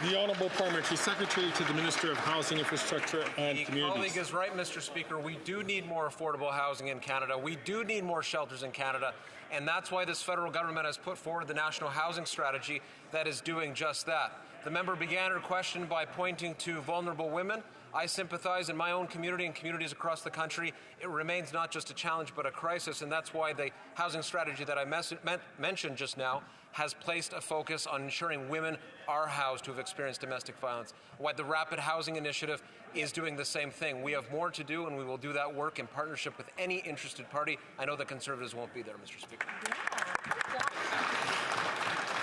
The Honourable Parliamentary Secretary to the Minister of Housing, Infrastructure and The Communities. colleague is right, Mr. Speaker. We do need more affordable housing in Canada. We do need more shelters in Canada. And that's why this federal government has put forward the National Housing Strategy that is doing just that. The member began her question by pointing to vulnerable women. I sympathize in my own community and communities across the country. It remains not just a challenge but a crisis, and that's why the housing strategy that I mentioned just now has placed a focus on ensuring women are housed who have experienced domestic violence. Why the Rapid Housing Initiative is doing the same thing. We have more to do, and we will do that work in partnership with any interested party. I know the Conservatives won't be there, Mr. Speaker.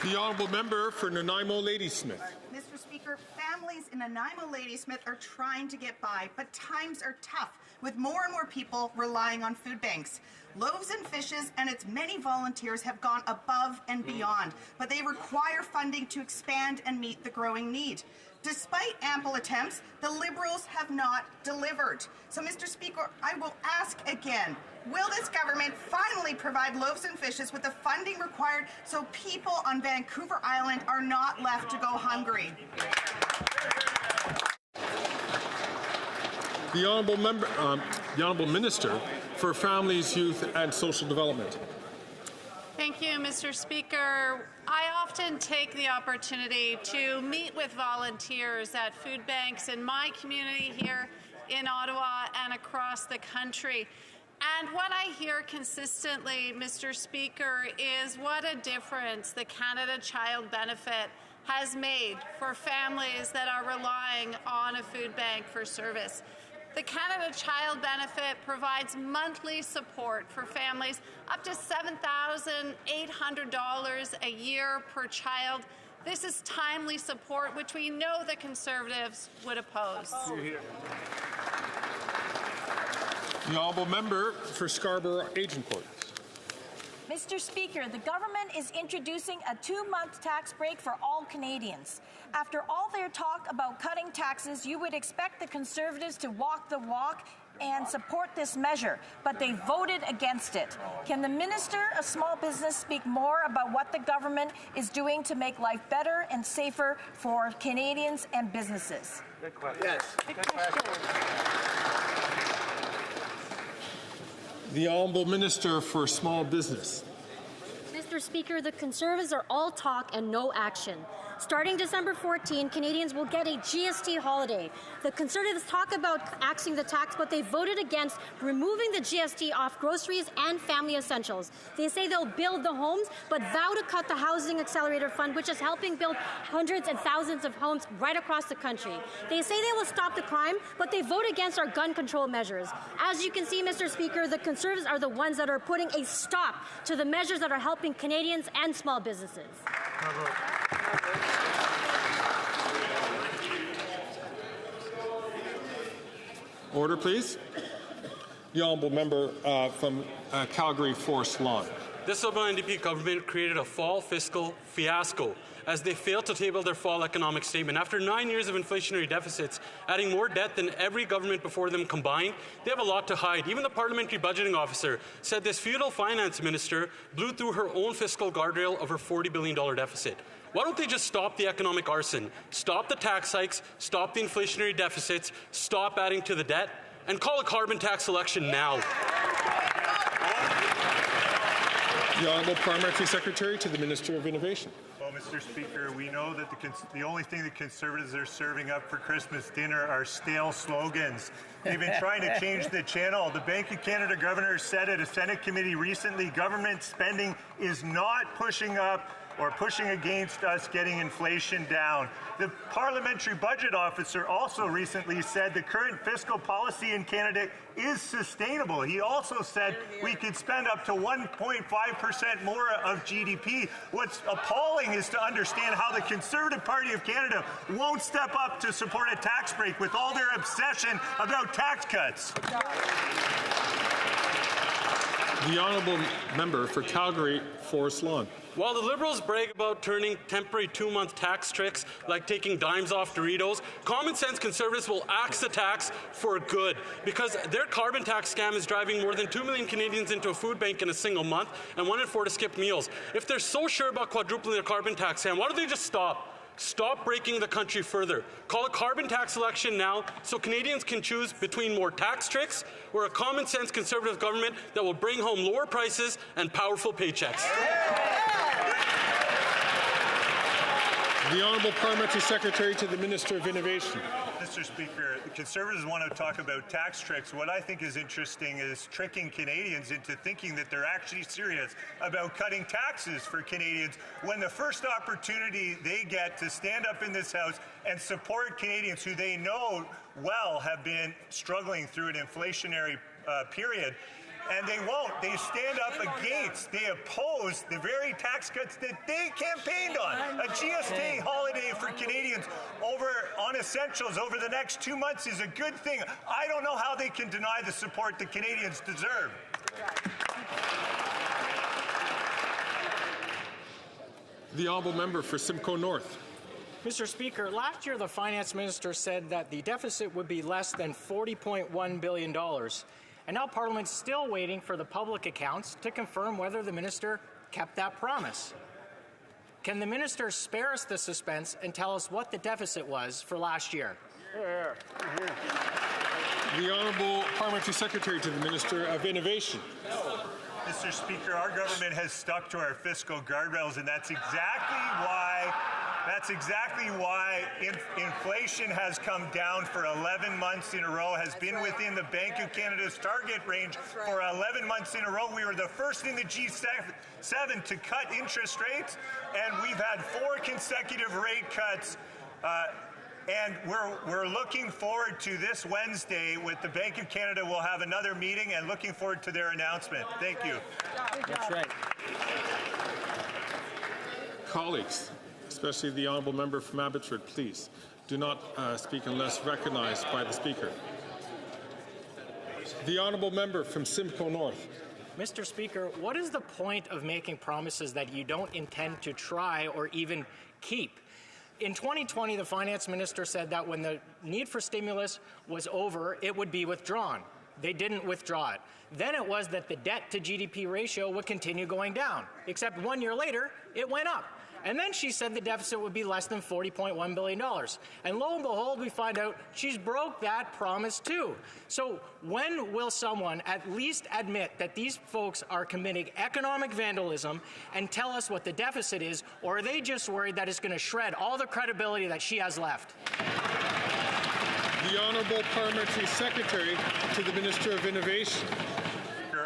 The honourable member for Nanaimo Ladysmith. Mr. Speaker, families in Nanaimo Ladysmith are trying to get by, but times are tough, with more and more people relying on food banks. Loaves and Fishes and its many volunteers have gone above and beyond, but they require funding to expand and meet the growing need. Despite ample attempts, the Liberals have not delivered. So, Mr. Speaker, I will ask again, will this government finally provide Loaves and Fishes with the funding required so people on Vancouver Island are not left to go hungry? The honourable Minister for Families, Youth and Social Development. Thank you, Mr. Speaker. I often take the opportunity to meet with volunteers at food banks in my community here in Ottawa and across the country. And what I hear consistently, Mr. Speaker, is what a difference the Canada Child Benefit has made for families that are relying on a food bank for service. The Canada Child Benefit provides monthly support for families up to $7,800 a year per child. This is timely support, which we know the Conservatives would oppose. The honourable member for Scarborough Agincourt. Mr. Speaker, the government is introducing a 2-month tax break for all Canadians. After all their talk about cutting taxes, you would expect the Conservatives to walk the walk and support this measure, but they voted against it. Can the Minister of Small Business speak more about what the government is doing to make life better and safer for Canadians and businesses? Good question. Yes. Good question. The honourable Minister for Small Business. Mr. Speaker, the Conservatives are all talk and no action. Starting December 14, Canadians will get a GST holiday. The Conservatives talk about axing the tax, but they voted against removing the GST off groceries and family essentials. They say they'll build the homes, but vow to cut the Housing Accelerator Fund, which is helping build hundreds and thousands of homes right across the country. They say they will stop the crime, but they vote against our gun control measures. As you can see, Mr. Speaker, the Conservatives are the ones that are putting a stop to the measures that are helping Canadians and small businesses. Order, please. The honourable member from Calgary Forest Lawn. This Liberal NDP government created a fall fiscal fiasco as they failed to table their fall economic statement. After 9 years of inflationary deficits, adding more debt than every government before them combined, they have a lot to hide. Even the parliamentary budgeting officer said this feudal finance minister blew through her own fiscal guardrail of her $40 billion deficit. Why don't they just stop the economic arson, stop the tax hikes, stop the inflationary deficits, stop adding to the debt, and call a carbon tax election now? The Honourable Parliamentary Secretary to the Minister of Innovation. Well, Mr. Speaker, we know that the only thing the Conservatives are serving up for Christmas dinner are stale slogans. They've been trying to change the channel. The Bank of Canada governor said at a Senate committee recently, government spending is not pushing up or pushing against us getting inflation down. The parliamentary budget officer also recently said the current fiscal policy in Canada is sustainable. He also said we could spend up to 1.5% more of GDP. What's appalling is to understand how the Conservative Party of Canada won't step up to support a tax break with all their obsession about tax cuts. The honourable member for Calgary Forest Lawn. While the Liberals brag about turning temporary 2-month tax tricks like taking dimes off Doritos, common sense Conservatives will axe the tax for good because their carbon tax scam is driving more than 2 million Canadians into a food bank in a single month and 1 in 4 to skip meals. If they're so sure about quadrupling their carbon tax scam, why don't they just stop? Stop breaking the country further. Call a carbon tax election now so Canadians can choose between more tax tricks or a common sense Conservative government that will bring home lower prices and powerful paychecks. The Honourable Parliamentary Secretary to the Minister of Innovation. Mr. Speaker, the Conservatives want to talk about tax tricks. What I think is interesting is tricking Canadians into thinking that they're actually serious about cutting taxes for Canadians when the first opportunity they get to stand up in this House and support Canadians who they know well have been struggling through an inflationary period. And they won't. They stand up against, they oppose the very tax cuts that they campaigned on. A GST holiday for Canadians on essentials over the next 2 months is a good thing. I don't know how they can deny the support that Canadians deserve. The honourable member for Simcoe North. Mr. Speaker, last year the finance minister said that the deficit would be less than $40.1 billion. And now Parliament's still waiting for the public accounts to confirm whether the minister kept that promise. Can the minister spare us the suspense and tell us what the deficit was for last year? The Honourable Parliamentary Secretary to the Minister of Innovation. Mr. Speaker, our government has stuck to our fiscal guardrails, and that's exactly why inflation has come down for 11 months in a row, has been within the Bank of Canada's target range for 11 months in a row. We were the first in the G7 to cut interest rates, and we've had 4 consecutive rate cuts. And we're looking forward to this Wednesday with the Bank of Canada. We'll have another meeting and looking forward to their announcement. Thank you. That's right. Colleagues, especially the honourable member from Abbotsford, please do not speak unless recognized by the Speaker. The honourable member from Simcoe North. Mr. Speaker, what is the point of making promises that you don't intend to try or even keep? In 2020, the finance minister said that when the need for stimulus was over, it would be withdrawn. They didn't withdraw it. Then it was that the debt to GDP ratio would continue going down, except 1 year later, it went up. And then she said the deficit would be less than $40.1 billion. And lo and behold, we find out she's broke that promise too. So when will someone at least admit that these folks are committing economic vandalism and tell us what the deficit is, or are they just worried that it's going to shred all the credibility that she has left? The Honourable Parliamentary Secretary to the Minister of Innovation.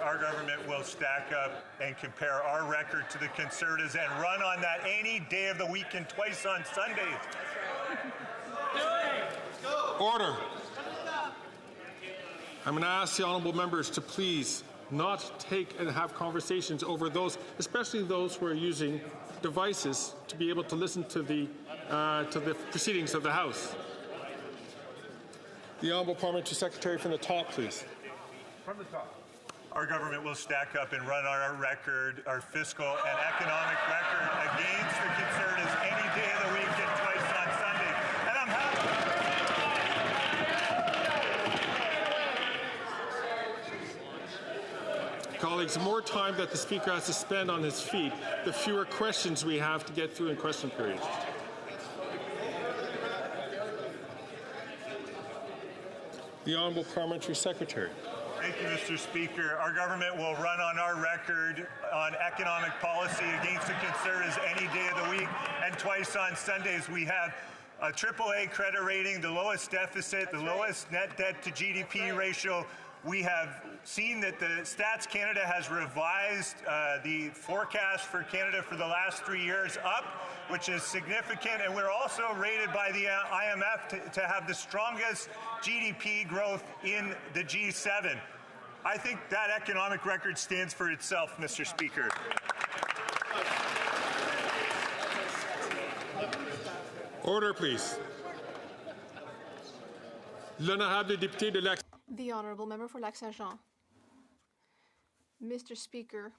Our government will stack up and compare our record to the Conservatives and run on that any day of the week and twice on Sundays. Order. I'm going to ask the honourable members to please not take and have conversations over those, especially those who are using devices to be able to listen to the proceedings of the House. The honourable Parliamentary Secretary from the top, please. From the top. Our government will stack up and run on our record, our fiscal and economic record against the Conservatives any day of the week and twice on Sunday. And I'm happy. Colleagues, the more time that the Speaker has to spend on his feet, the fewer questions we have to get through in question periods. The Honourable Parliamentary Secretary. Thank you, Mr. Speaker. Our government will run on our record on economic policy against the Conservatives any day of the week and twice on Sundays. We have a AAA credit rating, the lowest deficit, the lowest net debt to GDP ratio. We have seen that the Stats Canada has revised the forecast for Canada for the last 3 years up, which is significant. And we're also rated by the IMF to have the strongest GDP growth in the G7. I think that economic record stands for itself, Mr. Speaker. Order, please. L'honorable député de Lac. The Honourable Member for Lac-Saint-Jean. Mr. Speaker,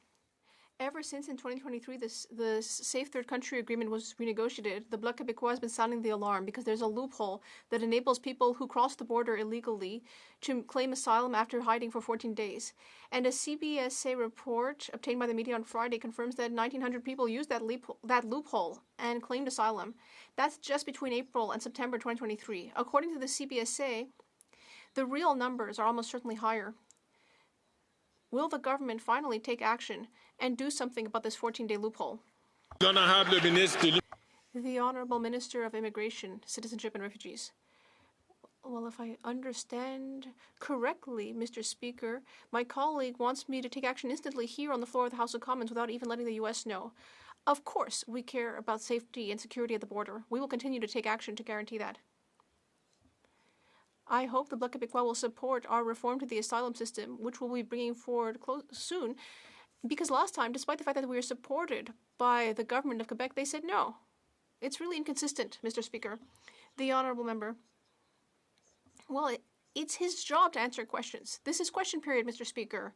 ever since in 2023 the Safe Third Country Agreement was renegotiated, the Bloc Québécois has been sounding the alarm because there's a loophole that enables people who cross the border illegally to claim asylum after hiding for 14 days. And a CBSA report obtained by the media on Friday confirms that 1,900 people used that loophole and claimed asylum. That's just between April and September 2023. According to the CBSA, the real numbers are almost certainly higher. Will the government finally take action and do something about this 14-day loophole? The Honourable Minister of Immigration, Citizenship and Refugees. Well, if I understand correctly, Mr. Speaker, my colleague wants me to take action instantly here on the floor of the House of Commons without even letting the U.S. know. Of course, we care about safety and security at the border. We will continue to take action to guarantee that. I hope the Bloc Québécois will support our reform to the asylum system, which we'll be bringing forward soon, because last time, despite the fact that we were supported by the government of Quebec, they said no. It's really inconsistent, Mr. Speaker. The honourable member. Well, it's his job to answer questions. This is question period, Mr. Speaker.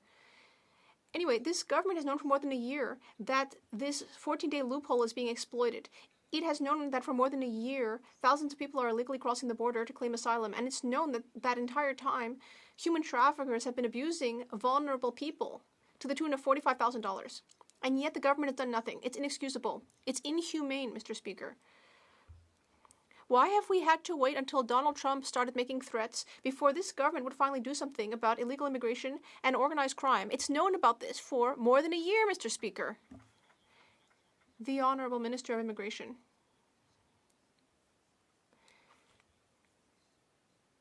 Anyway, this government has known for more than a year that this 14-day loophole is being exploited. It has known that for more than a year, thousands of people are illegally crossing the border to claim asylum, and it's known that that entire time, human traffickers have been abusing vulnerable people to the tune of $45,000. And yet the government has done nothing. It's inexcusable. It's inhumane, Mr. Speaker. Why have we had to wait until Donald Trump started making threats before this government would finally do something about illegal immigration and organized crime? It's known about this for more than a year, Mr. Speaker. The Honorable Minister of Immigration.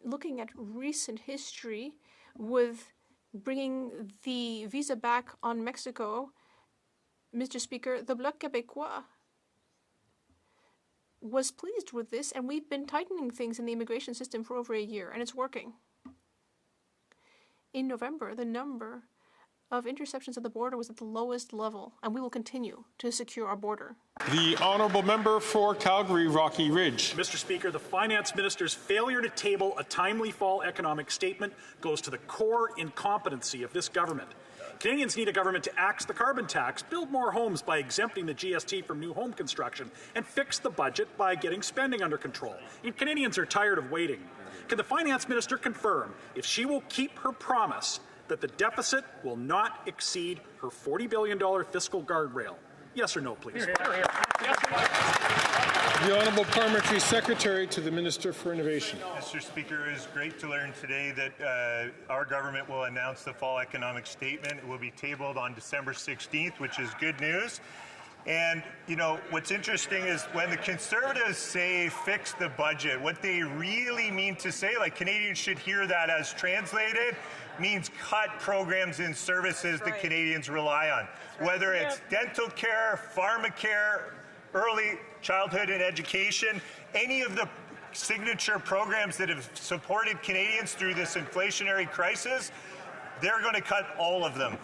Looking at recent history with bringing the visa back on Mexico, Mr. Speaker, the Bloc Québécois was pleased with this, and we've been tightening things in the immigration system for over a year, and it's working. In November, the number of interceptions at the border was at the lowest level, and we will continue to secure our border. The honourable member for Calgary, Rocky Ridge. Mr. Speaker, the finance minister's failure to table a timely fall economic statement goes to the core incompetency of this government. Canadians need a government to axe the carbon tax, build more homes by exempting the GST from new home construction, and fix the budget by getting spending under control. And Canadians are tired of waiting. Can the finance minister confirm if she will keep her promise that the deficit will not exceed her $40 billion fiscal guardrail? Yes or no, please? The Honourable Parliamentary Secretary to the Minister for Innovation. Mr. Speaker, it is great to learn today that our government will announce the fall economic statement. It will be tabled on December 16th, which is good news. And, you know, what's interesting is when the Conservatives say fix the budget, what they really mean to say, like Canadians should hear that as translated, means cut programs and services that Canadians rely on. Whether it's dental care, pharmacare, early childhood and education, any of the signature programs that have supported Canadians through this inflationary crisis, they're going to cut all of them.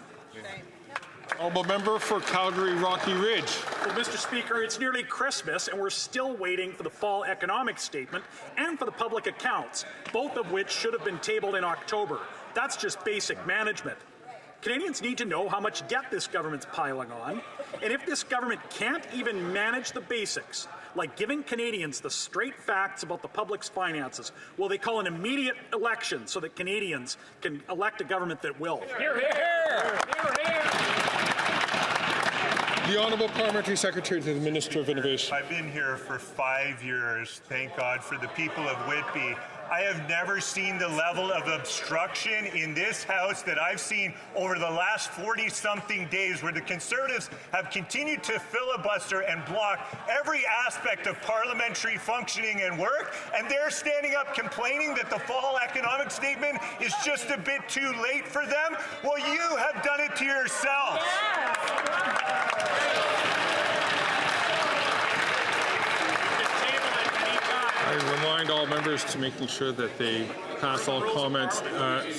Honourable member for Calgary, Rocky Ridge. Well, Mr. Speaker, it's nearly Christmas, and we're still waiting for the fall economic statement and for the public accounts, both of which should have been tabled in October. That's just basic management. Canadians need to know how much debt this government's piling on, and if this government can't even manage the basics, like giving Canadians the straight facts about the public's finances, will they call an immediate election so that Canadians can elect a government that will? Hear, hear! Hear, hear! The Honourable Parliamentary Secretary to the Minister of Innovation. I've been here for 5 years, thank God, for the people of Whitby. I have never seen the level of obstruction in this House that I've seen over the last 40-something days, where the Conservatives have continued to filibuster and block every aspect of parliamentary functioning and work, and they're standing up complaining that the fall economic statement is just a bit too late for them. Well, you have done it to yourselves. I remind all members to making sure that they pass all comments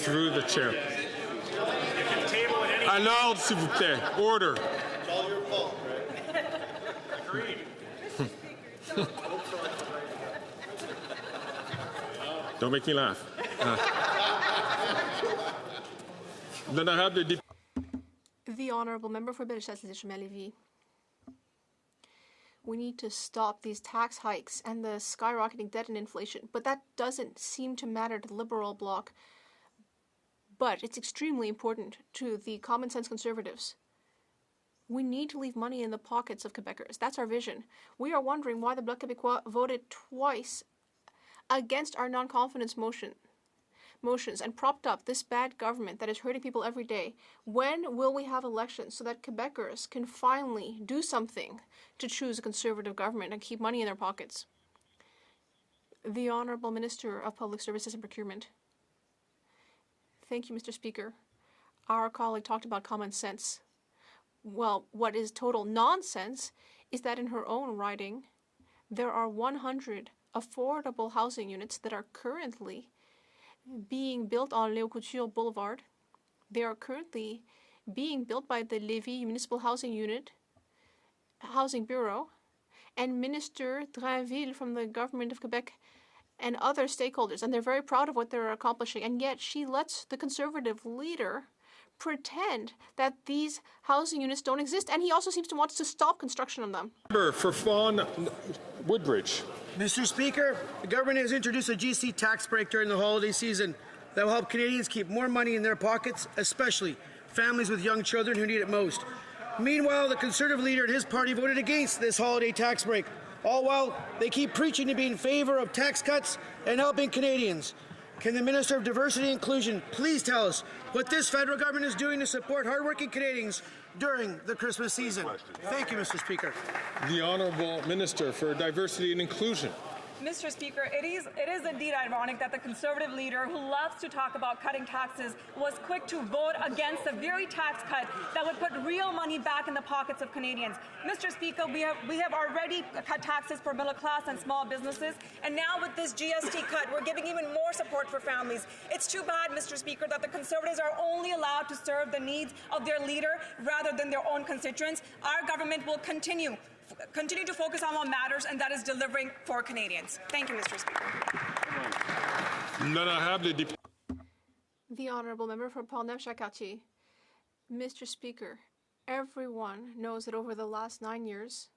through the chair. À l'ordre, s'il vous plaît. Order. Don't make me laugh. The Honourable Member for Bellechasse-Lévis. We need to stop these tax hikes and the skyrocketing debt and inflation, but that doesn't seem to matter to the Liberal bloc. But it's extremely important to the common sense Conservatives. We need to leave money in the pockets of Quebecers. That's our vision. We are wondering why the Bloc Québécois voted twice against our non-confidence motions and propped up this bad government that is hurting people every day. When will we have elections so that Quebecers can finally do something to choose a Conservative government and keep money in their pockets? The Honourable Minister of Public Services and Procurement. Thank you, Mr. Speaker. Our colleague talked about common sense. Well, what is total nonsense is that in her own riding, there are 100 affordable housing units that are currently being built on Léo Couture Boulevard. They are currently being built by the Lévis Municipal Housing Bureau, and Minister Drainville from the government of Quebec and other stakeholders, and they're very proud of what they're accomplishing. And yet she lets the Conservative leader pretend that these housing units don't exist, and he also seems to want to stop construction of them. Member for Fawn Woodbridge. Mr. Speaker, the government has introduced a GST tax break during the holiday season that will help Canadians keep more money in their pockets, especially families with young children who need it most. Meanwhile, the Conservative leader and his party voted against this holiday tax break, all while they keep preaching to be in favour of tax cuts and helping Canadians. Can the Minister of Diversity and Inclusion please tell us what this federal government is doing to support hardworking Canadians during the Christmas season? Thank you, Mr. Speaker. The Honourable Minister for Diversity and Inclusion. Mr. Speaker, it is indeed ironic that the Conservative leader, who loves to talk about cutting taxes, was quick to vote against the very tax cut that would put real money back in the pockets of Canadians. Mr. Speaker, we have already cut taxes for middle class and small businesses, and now with this GST cut, we're giving even more support for families. It's too bad, Mr. Speaker, that the Conservatives are only allowed to serve the needs of their leader rather than their own constituents. Our government will continue to focus on what matters, and that is delivering for Canadians. Thank you, Mr. Speaker. The Honourable Member for Portneuf-Jacques-Cartier. Mr. Speaker, everyone knows that over the last 9 years,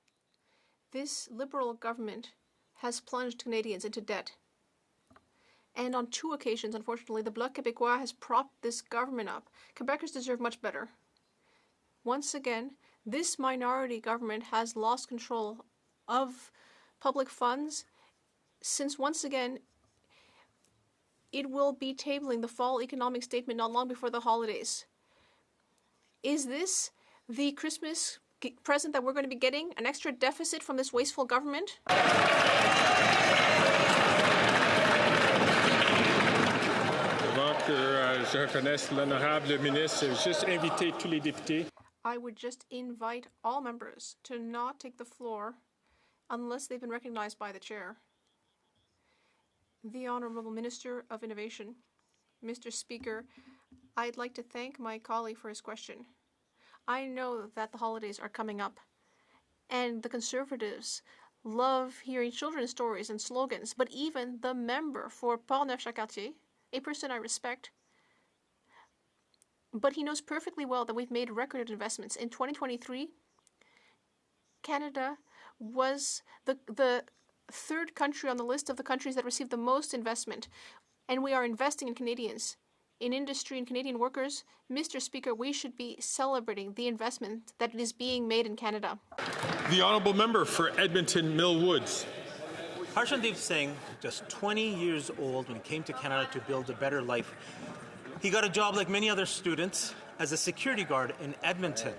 this Liberal government has plunged Canadians into debt. And on 2 occasions, unfortunately, the Bloc Québécois has propped this government up. Quebecers deserve much better. Once again, this minority government has lost control of public funds, since once again it will be tabling the fall economic statement not long before the holidays. Is this the Christmas present that we're going to be getting? An extra deficit from this wasteful government? Avant que je reconnaisse l'honorable ministre, juste inviter tous les députés. I would just invite all members to not take the floor unless they've been recognized by the chair. The Honourable Minister of Innovation. Mr. Speaker, I'd like to thank my colleague for his question. I know that the holidays are coming up, and the Conservatives love hearing children's stories and slogans, but even the member for Portneuf-Jacques-Cartier, a person I respect, but he knows perfectly well that we've made record investments. In 2023, Canada was the third country on the list of the countries that received the most investment, and we are investing in Canadians, in industry and Canadian workers. Mr. Speaker, we should be celebrating the investment that is being made in Canada. The Honourable Member for Edmonton Mill Woods. Harshandeep Singh, just 20 years old when he came to Canada to build a better life. He got a job like many other students as a security guard in Edmonton.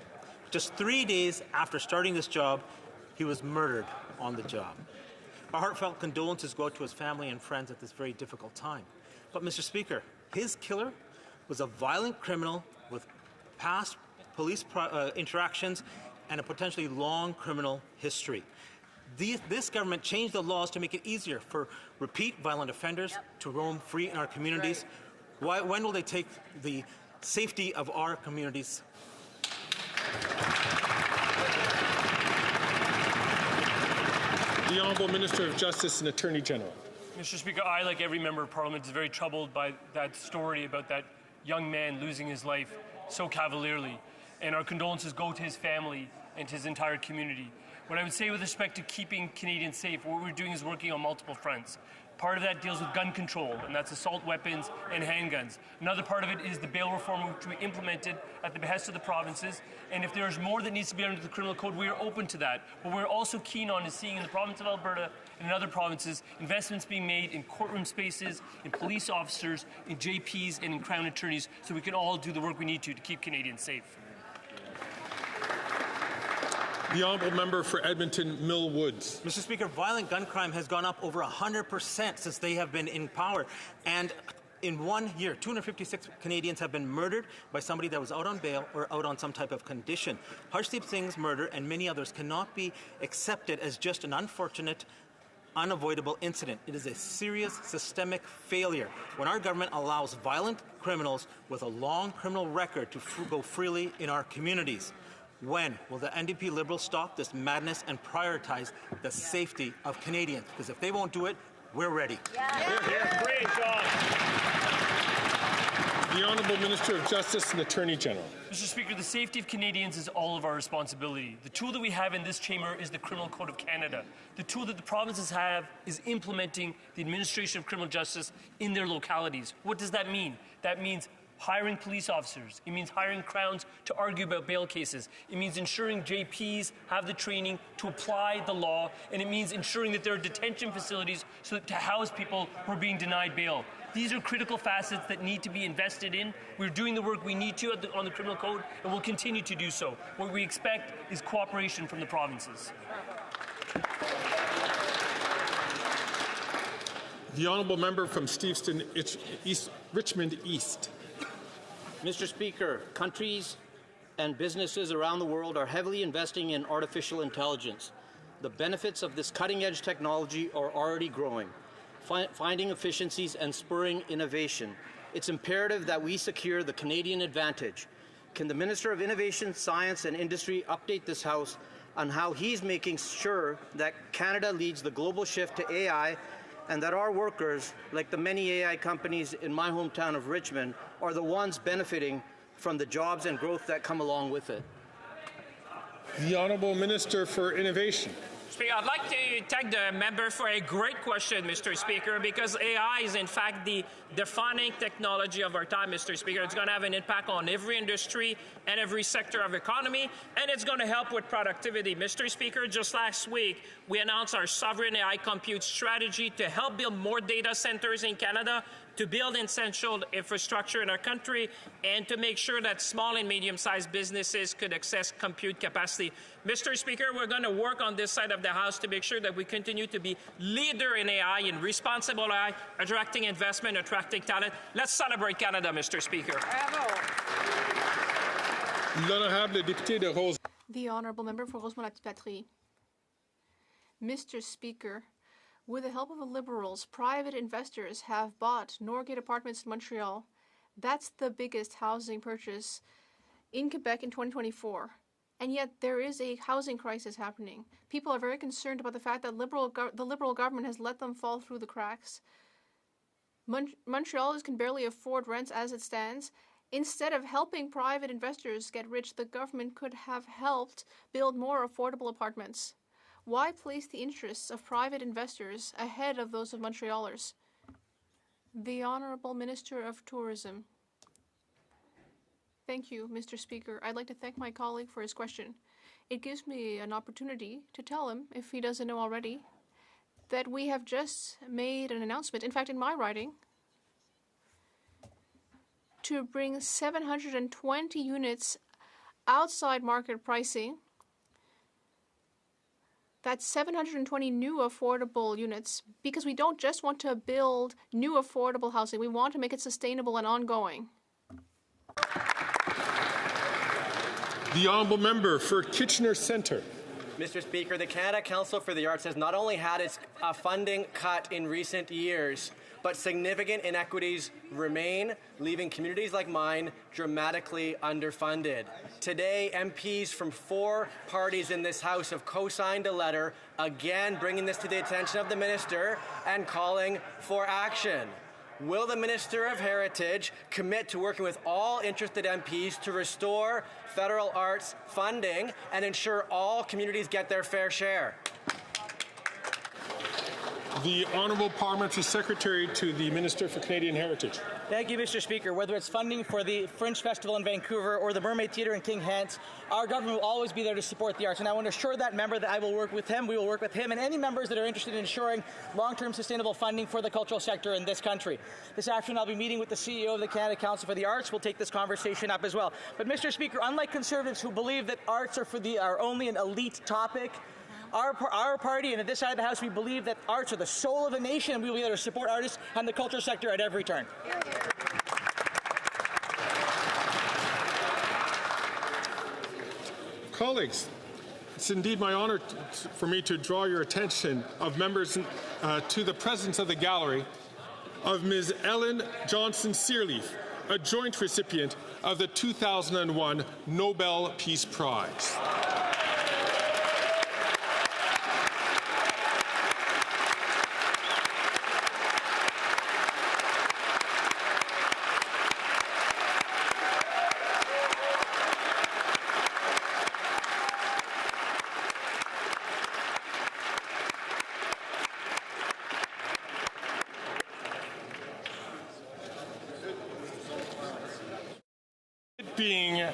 Just 3 days after starting this job, he was murdered on the job. Our heartfelt condolences go out to his family and friends at this very difficult time. But Mr. Speaker, his killer was a violent criminal with past police interactions and a potentially long criminal history. This government changed the laws to make it easier for repeat violent offenders to roam free in our communities. Right. When will they take the safety of our communities? The Honourable Minister of Justice and Attorney General. Mr. Speaker, I, like every member of Parliament, is very troubled by that story about that young man losing his life so cavalierly. And our condolences go to his family and to his entire community. What I would say with respect to keeping Canadians safe, what we're doing is working on multiple fronts. Part of that deals with gun control, and that's assault weapons and handguns. Another part of it is the bail reform, which we implemented at the behest of the provinces. And if there's more that needs to be under the criminal code, we are open to that. What we're also keen on is seeing in the province of Alberta and in other provinces investments being made in courtroom spaces, in police officers, in JPs, and in Crown attorneys, so we can all do the work we need to keep Canadians safe. The honourable member for Edmonton Mill Woods. Mr. Speaker, violent gun crime has gone up over 100% since they have been in power. And in 1 year, 256 Canadians have been murdered by somebody that was out on bail or out on some type of condition. Harshdeep Singh's murder and many others cannot be accepted as just an unfortunate, unavoidable incident. It is a serious systemic failure when our government allows violent criminals with a long criminal record to go freely in our communities. When will the NDP Liberals stop this madness and prioritize the safety of Canadians? Because if they won't do it, we're ready. Great job. The Honourable Minister of Justice and Attorney General. Mr. Speaker, the safety of Canadians is all of our responsibility. The tool that we have in this chamber is the Criminal Code of Canada. The tool that the provinces have is implementing the administration of criminal justice in their localities. What does that mean? That means hiring police officers. It means hiring crowns to argue about bail cases. It means ensuring JPs have the training to apply the law. And it means ensuring that there are detention facilities so that to house people who are being denied bail. These are critical facets that need to be invested in. We're doing the work we need to on the criminal code, and we'll continue to do so. What we expect is cooperation from the provinces. The honourable member from Steveston, Richmond East. Mr. Speaker, countries and businesses around the world are heavily investing in artificial intelligence. The benefits of this cutting-edge technology are already growing, finding efficiencies and spurring innovation. It's imperative that we secure the Canadian advantage. Can the Minister of Innovation, Science and Industry update this House on how he's making sure that Canada leads the global shift to AI and that our workers, like the many AI companies in my hometown of Richmond, are the ones benefiting from the jobs and growth that come along with it? The Honourable Minister for Innovation. Speaker, I'd like to thank the member for a great question, Mr. Speaker, because AI is in fact the defining technology of our time, Mr. Speaker. It's going to have an impact on every industry and every sector of economy, and it's going to help with productivity. Mr. Speaker, just last week, we announced our sovereign AI compute strategy to help build more data centers in Canada, to build essential infrastructure in our country, and to make sure that small and medium-sized businesses could access compute capacity. Mr. Speaker, we're going to work on this side of the House to make sure that we continue to be leader in AI, in responsible AI, attracting investment, attracting talent. Let's celebrate Canada, Mr. Speaker. L'honorable député de Rose. The honourable member for Rosemont-la-Petite-Patrie. Mr. Speaker, with the help of the Liberals, private investors have bought Norgate Apartments in Montreal. That's the biggest housing purchase in Quebec in 2024. And yet there is a housing crisis happening. People are very concerned about the fact that the Liberal government has let them fall through the cracks. Montrealers can barely afford rents as it stands. Instead of helping private investors get rich, the government could have helped build more affordable apartments. Why place the interests of private investors ahead of those of Montrealers? The Honourable Minister of Tourism. Thank you, Mr. Speaker. I'd like to thank my colleague for his question. It gives me an opportunity to tell him, if he doesn't know already, that we have just made an announcement, in fact, in my writing, to bring 720 units outside market pricing. That's 720 new affordable units, because we don't just want to build new affordable housing. We want to make it sustainable and ongoing. The honourable member for Kitchener Centre. Mr. Speaker, the Canada Council for the Arts has not only had its funding cut in recent years, but significant inequities remain, leaving communities like mine dramatically underfunded. Today, MPs from 4 parties in this House have co-signed a letter, again bringing this to the attention of the Minister and calling for action. Will the Minister of Heritage commit to working with all interested MPs to restore federal arts funding and ensure all communities get their fair share? The Honourable Parliamentary Secretary to the Minister for Canadian Heritage. Thank you, Mr. Speaker. Whether it's funding for the Fringe Festival in Vancouver or the Mermaid Theatre in King Hence, our government will always be there to support the arts. And I want to assure that member that I will work with him. We will work with him and any members that are interested in ensuring long-term sustainable funding for the cultural sector in this country. This afternoon, I'll be meeting with the CEO of the Canada Council for the Arts. We'll take this conversation up as well. But, Mr. Speaker, unlike Conservatives who believe that arts are only an elite topic, our party and at this side of the House, we believe that arts are the soul of a nation, and we will be there to support artists and the cultural sector at every turn. Colleagues, it's indeed my honor for me to draw your attention of members to the presence of the gallery of Ms. Ellen Johnson Sirleaf, a joint recipient of the 2001 Nobel Peace Prize. Being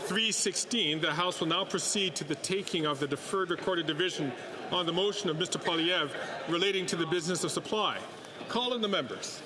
3:16, the House will now proceed to the taking of the deferred recorded division on the motion of Mr. Poilievre relating to the business of supply. Call in the members.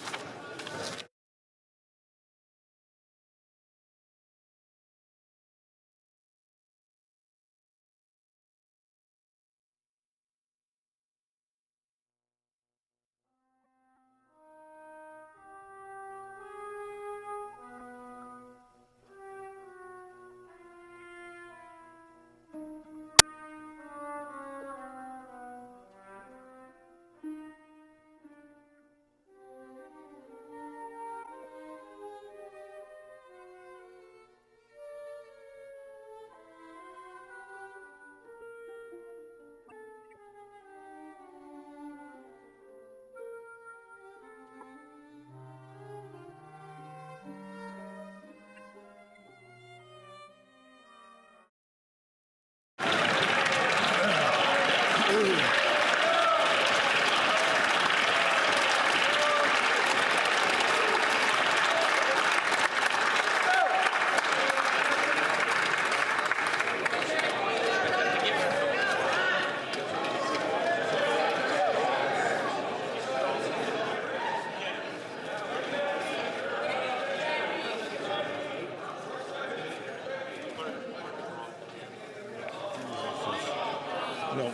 No.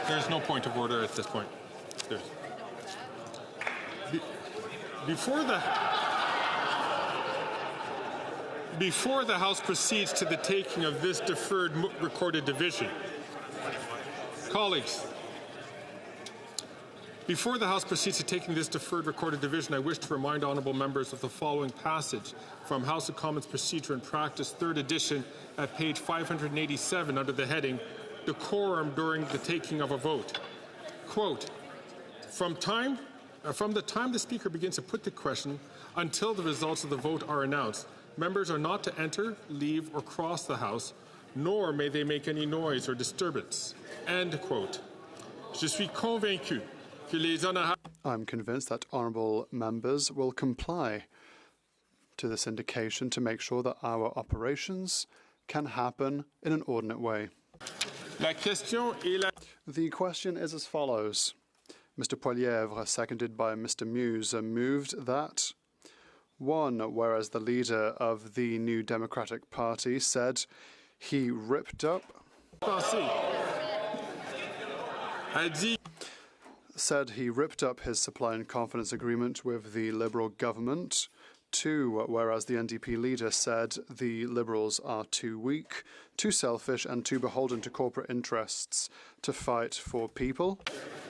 There's no point of order at this point. Before the House proceeds to the taking of this deferred recorded division, colleagues, before the House proceeds to taking this deferred recorded division, I wish to remind honourable members of the following passage from House of Commons Procedure and Practice, 3rd edition, at page 587, under the heading, Decorum during the taking of a vote. Quote, from the time the Speaker begins to put the question until the results of the vote are announced, members are not to enter, leave, or cross the House, nor may they make any noise or disturbance. End quote. Je suis convaincu. I'm convinced that honourable members will comply to this indication to make sure that our operations can happen in an ordinate way. The question is as follows. Mr. Poilievre, seconded by Mr. Muse, moved that 1. Whereas the leader of the New Democratic Party said he ripped up his supply and confidence agreement with the Liberal government. 2. Whereas the NDP leader said the Liberals are too weak, too selfish and too beholden to corporate interests to fight for people.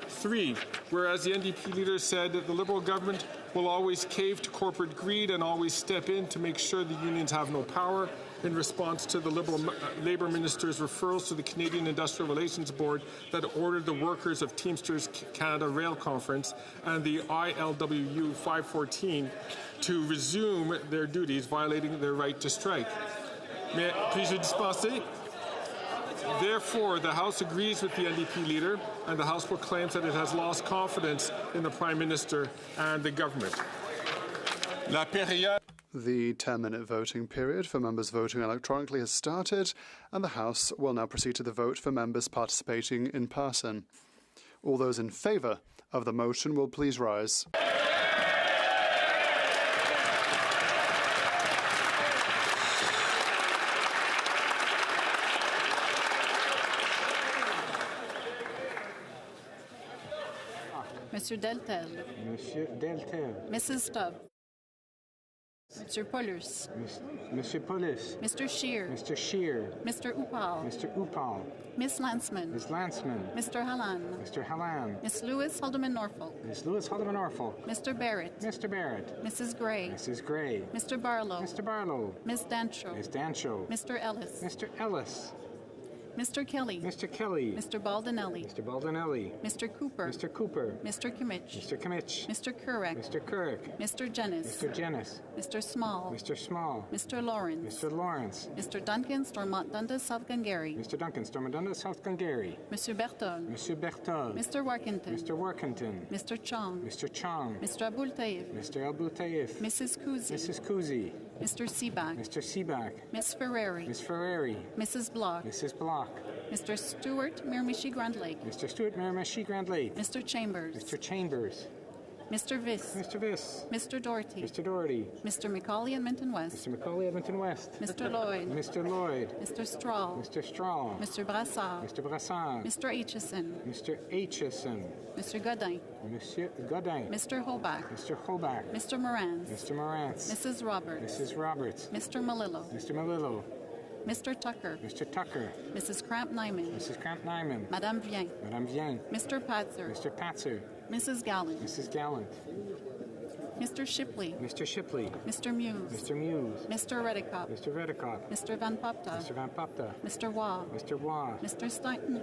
3. Whereas the NDP leader said that the Liberal government will always cave to corporate greed and always step in to make sure the unions have no power, in response to the Liberal Labour Minister's referrals to the Canadian Industrial Relations Board that ordered the workers of Teamsters Canada Rail Conference and the ILWU 514 to resume their duties, violating their right to strike. Puis-je dispenser? Therefore, the House agrees with the NDP leader, and the House proclaims that it has lost confidence in the Prime Minister and the government. La période. The 10-minute voting period for members voting electronically has started, and the House will now proceed to the vote for members participating in person. All those in favour of the motion will please rise. Monsieur Deltel. Monsieur Deltel. Mrs. Stubb. Mr. Paulus. Monsieur Paulus. Mr. Scheer. Mr. Scheer. Mr. Upal. Mr. Upal. Miss Landsman. Ms. Landsman. Mr. Hallan. Mr. Hallan. Miss Lewis Haldeman Norfolk. Ms. Lewis Haldeman Norfolk. Mr. Barrett. Mr. Barrett. Mrs. Gray. Mrs. Gray. Mr. Barlow. Mr. Barlow. Ms. Dancho. Ms. Dancho. Mr. Ellis. Mr. Ellis. Mr. Kelly. Mr. Kelly. Mr. Baldinelli. Mr. Baldinelli. Mr. Cooper. Mr. Cooper. Mr. Kimmich. Mr. Kimmich. Mr. Kurek. Mr. Kurek. Mr. Jennis. Mr. Jennis. Mr. Small. Mr. Small. Mr. Lawrence. Mr. Lawrence. Mr. Duncan Stormont Dundas South Gungary. Mr. Duncan Stormont Dundas South Gungary. Monsieur Bertol. Monsieur Bertol. Mr. Workington. Mr. Workington. Mr. Chong. Mr. Chong. Mr. Abul Taif. Mr. Abul Taif. Mrs. Kuzi. Mrs. Kuzi. Mr. Seaback. Mr. Seaback. Miss Ferrari. Miss Ferrari. Mrs. Block. Mrs. Block. Mr. Stewart Miramichi Grand Lake. Mr. Stewart Miramichi Grand Lake. Mr. Chambers. Mr. Chambers. Mr. Viss. Mr. Viss. Mr. Doherty. Mr. Doherty. Mr. McCauley Edmonton West. Mr. McCauley Edmonton West. Mr. Lloyd. Mr. Lloyd. Mr. Strahl. Mr. Strahl. Mr. Brassard. Mr. Brassard. Mr. Aitchison. Mr. Aitchison. Mr. Godin. Monsieur Godin. Mr. Hoback. Mr. Hoback. Mr. Morantz. Mr. Morantz. Mrs. Roberts. Mrs. Roberts. Mr. Malillo. Mr. Malillo. Mr. Tucker. Mr. Tucker. Mrs. Cramp-Nyman. Mrs. Cramp-Nyman. Madame Vien. Madame Vien. Mr. Patzer. Mr. Patzer. Mrs. Gallant. Mrs. Gallant. Mr. Shipley. Mr. Shipley. Mr. Muse. Mr. Muse. Mr. Redicott. Mr. Redicott. Mr. Van Popta. Mr. Van Popta. Mr. Waugh. Mr. Waugh. Mr. Steinton.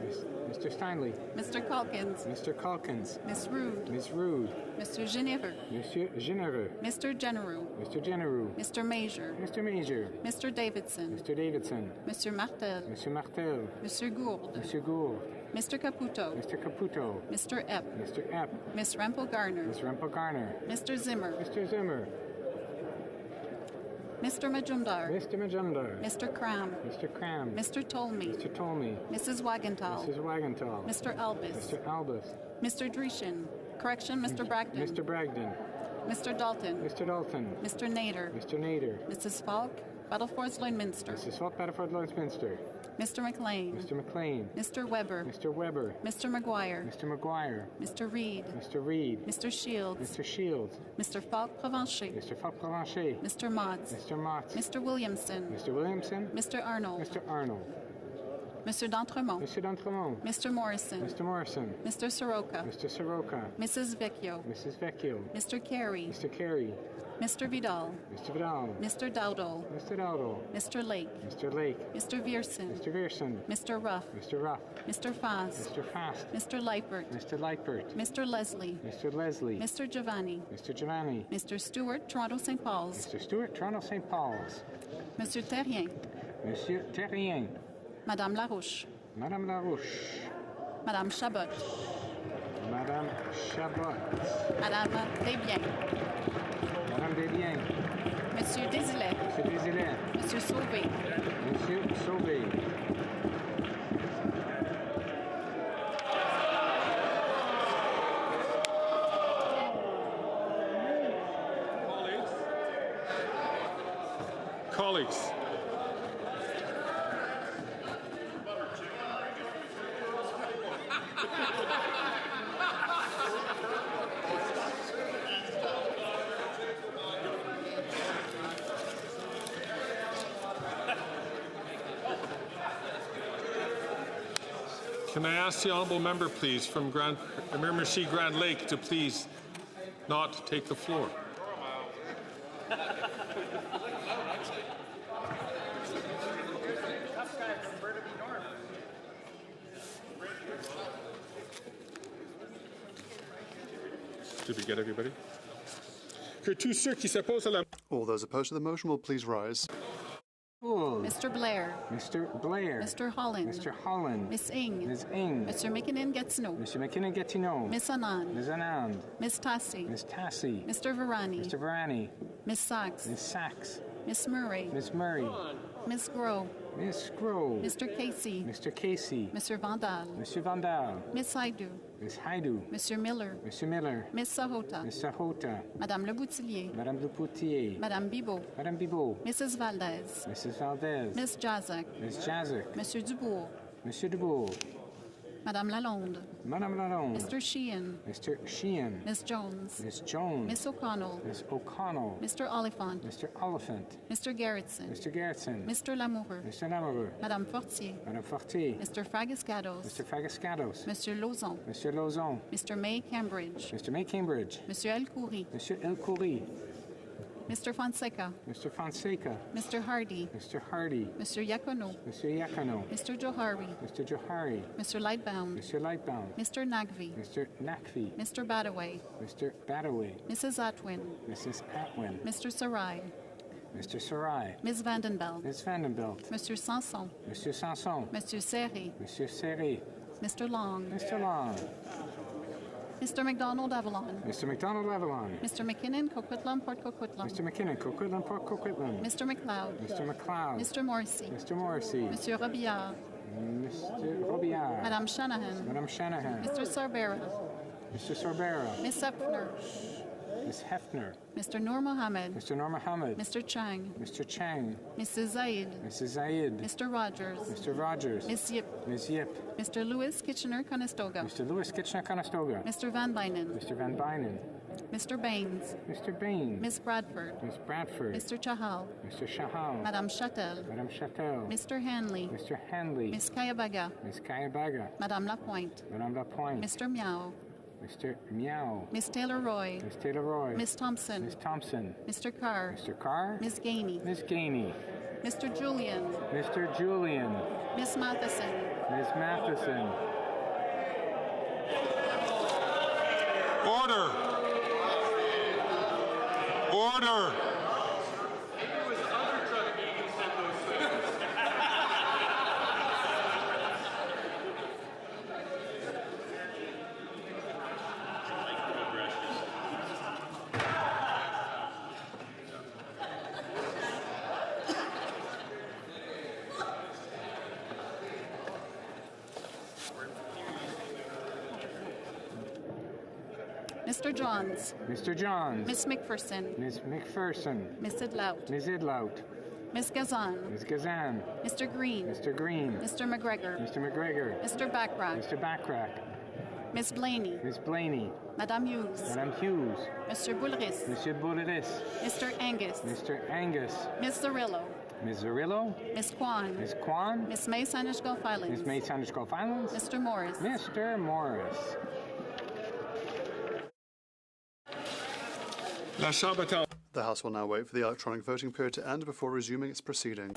Mr. Steinley. Mr. Calkins. Mr. Calkins. Miss Rude. Miss Rude. Mr. Ginever. Monsieur Genereux. Mr. Generou. Mr. Genereux. Mr. Major. Mr. Major. Mr. Davidson. Mr. Davidson. Mr. Martel. Mr. Martel. Mr. Gould. Mr. Gould. Mr. Caputo. Mr. Caputo. Mr. Epp. Mr. Epp. Miss Rempel Garner. Miss Rempel Garner. Mr. Zimmer. Mr. Zimmer. Mr. Majumdar. Mr. Majumdar. Mr. Cram. Mr. Cram. Mr. Tolmie. Mr. Tolmie. Mrs. Wagenthal. Mrs. Wagenthal. Mr. Albus. Mr. Albus. Mr. Dreeshen. Correction, Mr. Bragdon. Mr. Bragdon. Mr. Dalton. Mr. Dalton. Mr. Nader. Mr. Nader. Mrs. Falk. Battlefords Lloydminster. Mrs. Falk, Battlefords Lloydminster. Mr. McLean. Mr. McLean. Mr. Weber. Mr. Weber. Mr. McGuire. Mr. McGuire. Mr. Reed. Mr. Reed. Mr. Shields. Mr. Shields. Mr. Falk Provencher. Mr. Falk Provencher. Mr. Motts. Mr. Motts. Mr. Williamson. Mr. Williamson. Mr. Arnold. Mr. Arnold. Mr. D'Entremont. Mr. D'Entremont. Mr. Morrison. Mr. Morrison. Mr. Soroka. Mr. Soroka. Mrs. Vecchio. Mrs. Vecchio. Mr. Carey. Mr. Carey. Mr. Vidal. Mr. Vidal. Mr. Dowdle. Mr. Dowdle. Mr. Lake. Mr. Lake. Mr. Vierson. Mr. Vierson. Mr. Ruff. Mr. Ruff. Mr. Fast. Mr. Fast. Mr. Leipert. Mr. Leipert. Mr. Leslie. Mr. Leslie. Mr. Giovanni. Mr. Giovanni. Mr. Stewart, Toronto St. Paul's. Mr. Stewart, Toronto St. Paul's. Monsieur Terrien. Monsieur Terrien. Madame Larouche. Madame Larouche. Madame Chabot. Madame Chabot. Madame Desbiens. Madame Desbiens. Monsieur Désilet. Monsieur Désilet. Monsieur Sauvé. Monsieur Sauvé. Colleagues. Can I ask the honourable member, please, from Miramichi Grand Lake to please not take the floor? Did we get everybody? All those opposed to the motion will please rise. Poole. Mr. Blair. Mr. Blair. Mr. Holland. Mr. Holland. Miss Ing. Ms. Ing. Mr. McKinnon-Gatineau. Mr. McKinnon-Gatineau. Miss Anand. Ms. Anand. Miss Tassi. Ms. Tassi. Mr. Varani. Mr. Varani. Miss Sachs. Ms. Sachs. Miss Murray. Ms. Murray. Miss Groh. Ms. Grove. Mr. Casey. Mr. Casey. Mr. Vandal. Mr. Vandal. Miss Haidu. Ms. Haidu. Mr. Miller. Mr. Miller. Miss Sahota. Ms. Sahota. Madame Le Boutillier. Madame Lepoutier. Madame Bibot. Madame Bibot. Mrs. Valdez. Mrs. Valdez. Miss Jazak. Ms. Jazik. Monsieur Dubourg. Monsieur Dubourg. Madame Lalonde. Madame Lalonde. Mr. Sheehan. Mr. Sheehan. Miss Jones. Miss Jones. Miss O'Connell. Miss O'Connell. Mr. Oliphant. Mr. Oliphant. Mr. Gerritsen. Mr. Gerritsen. Mr. Lamoureux. Mr. Lamoureux. Madame Fortier. Madame Fortier. Mr. Fragiscados. Mr. Fagascados. Monsieur Lauzon. Mr. Lauzon. Mr. May Cambridge. Mr. May Cambridge. Monsieur El Khoury. Monsieur El Khoury. Mr. Fonseca. Mr. Fonseca. Mr. Hardy. Mr. Hardy. Mr. Yakono. Mr. Yakono. Mr. Johari. Mr. Johari. Mr. Lightbound. Mr. Lightbound. Mr. Nagvi. Mr. Nakvi. Mr. Badaway. Mr. Badaway. Mrs. Atwin. Mrs. Atwin. Mr. Sarai. Mr. Sarai. Ms. Vandenbelt. Ms. Vandenbelt. Monsieur Sanson. Monsieur Sanson. Monsieur Serry. Monsieur Serry. Mr. Long. Mr. Long. Mr. McDonald Avalon. Mr. McDonald Avalon. Mr. McKinnon Coquitlam Port Coquitlam. Mr. McKinnon, Coquitlam, Port Coquitlam. Mr. McLeod. Mr. McLeod. Mr. Morrissey. Mr. Morrissey. Monsieur Robillard. Mr. Robillard. Madame Shanahan. Madame Shanahan. Mr. Sorbera. Mr. Sorbera. Miss Hefner. Miss Hefner. Mr. Noor Mohammed. Mr. Noor Mohammed. Mr. Chang. Mr. Chang. Mrs. Zaid. Mrs. Zaid. Mr. Rogers. Mr. Rogers. Miss Yip. Ms. Yip. Mr. Lewis Kitchener-Conestoga. Mr. Lewis Kitchener-Conestoga. Mr. Van Bynen. Mr. Van Bynen. Mr. Baines. Mr. Baines. Miss Bradford. Miss Bradford. Mr. Chahal. Mr. Chahal. Madame Chatel. Madame Chatel. Mr. Hanley. Mr. Hanley. Miss Kayabaga. Miss Kayabaga. Madame Lapointe. Madame Lapointe. Mr. Miao. Mr. Meow. Miss Taylor-Roy. Miss Taylor-Roy. Miss Thompson. Miss Thompson. Mr. Carr. Mr. Carr. Miss Gainey. Miss Gainey. Mr. Julian. Mr. Julian. Miss Matheson. Miss Matheson. Order. Order. Mr. Johns. Mr. Johns. Miss McPherson. Miss McPherson. Miss Idlout. Miss Idlout. Miss Gazan. Miss Gazan. Mr. Green. Mr. Green. Mr. McGregor. Mr. McGregor. Mr. Backrack. Mr. Backrack. Miss Blaney. Miss Blaney. Madame Hughes. Madame Hughes. Monsieur Boulris. Monsieur Boulris. Mr. Angus. Mr. Angus. Miss Zarillo. Miss Zarillo. Miss Kwan. Miss Kwan. Miss May Sandwich Gulf Islands. Miss May Sandwich Gulf Islands. Mr. Morris. Mr. Morris. La Chambre est en... The House will now wait for the electronic voting period to end before resuming its proceeding.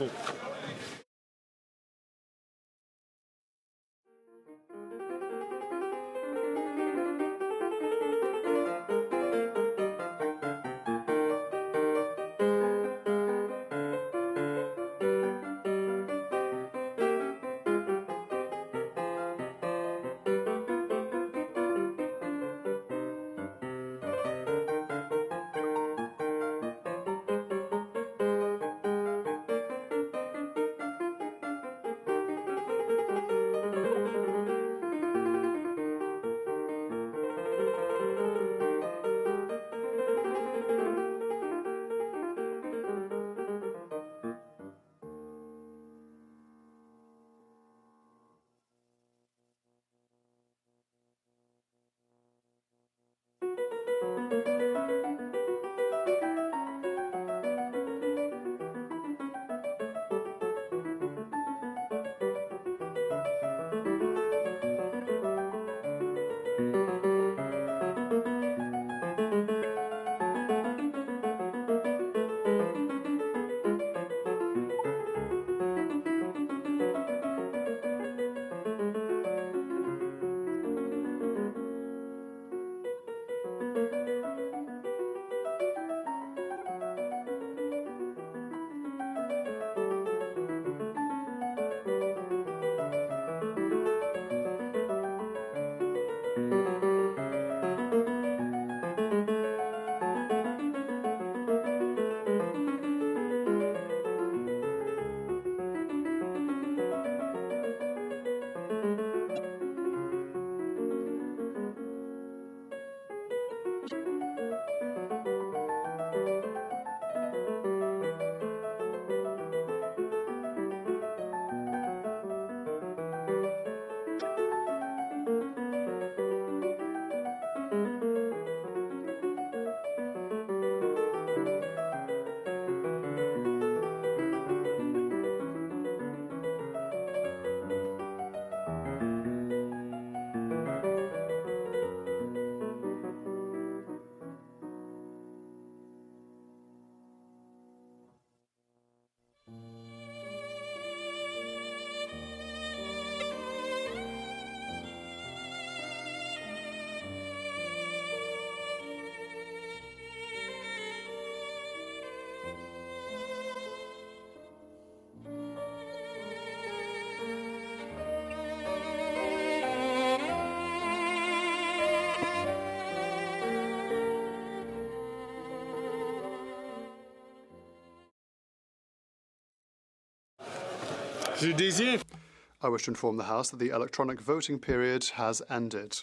I wish to inform the House that the electronic voting period has ended.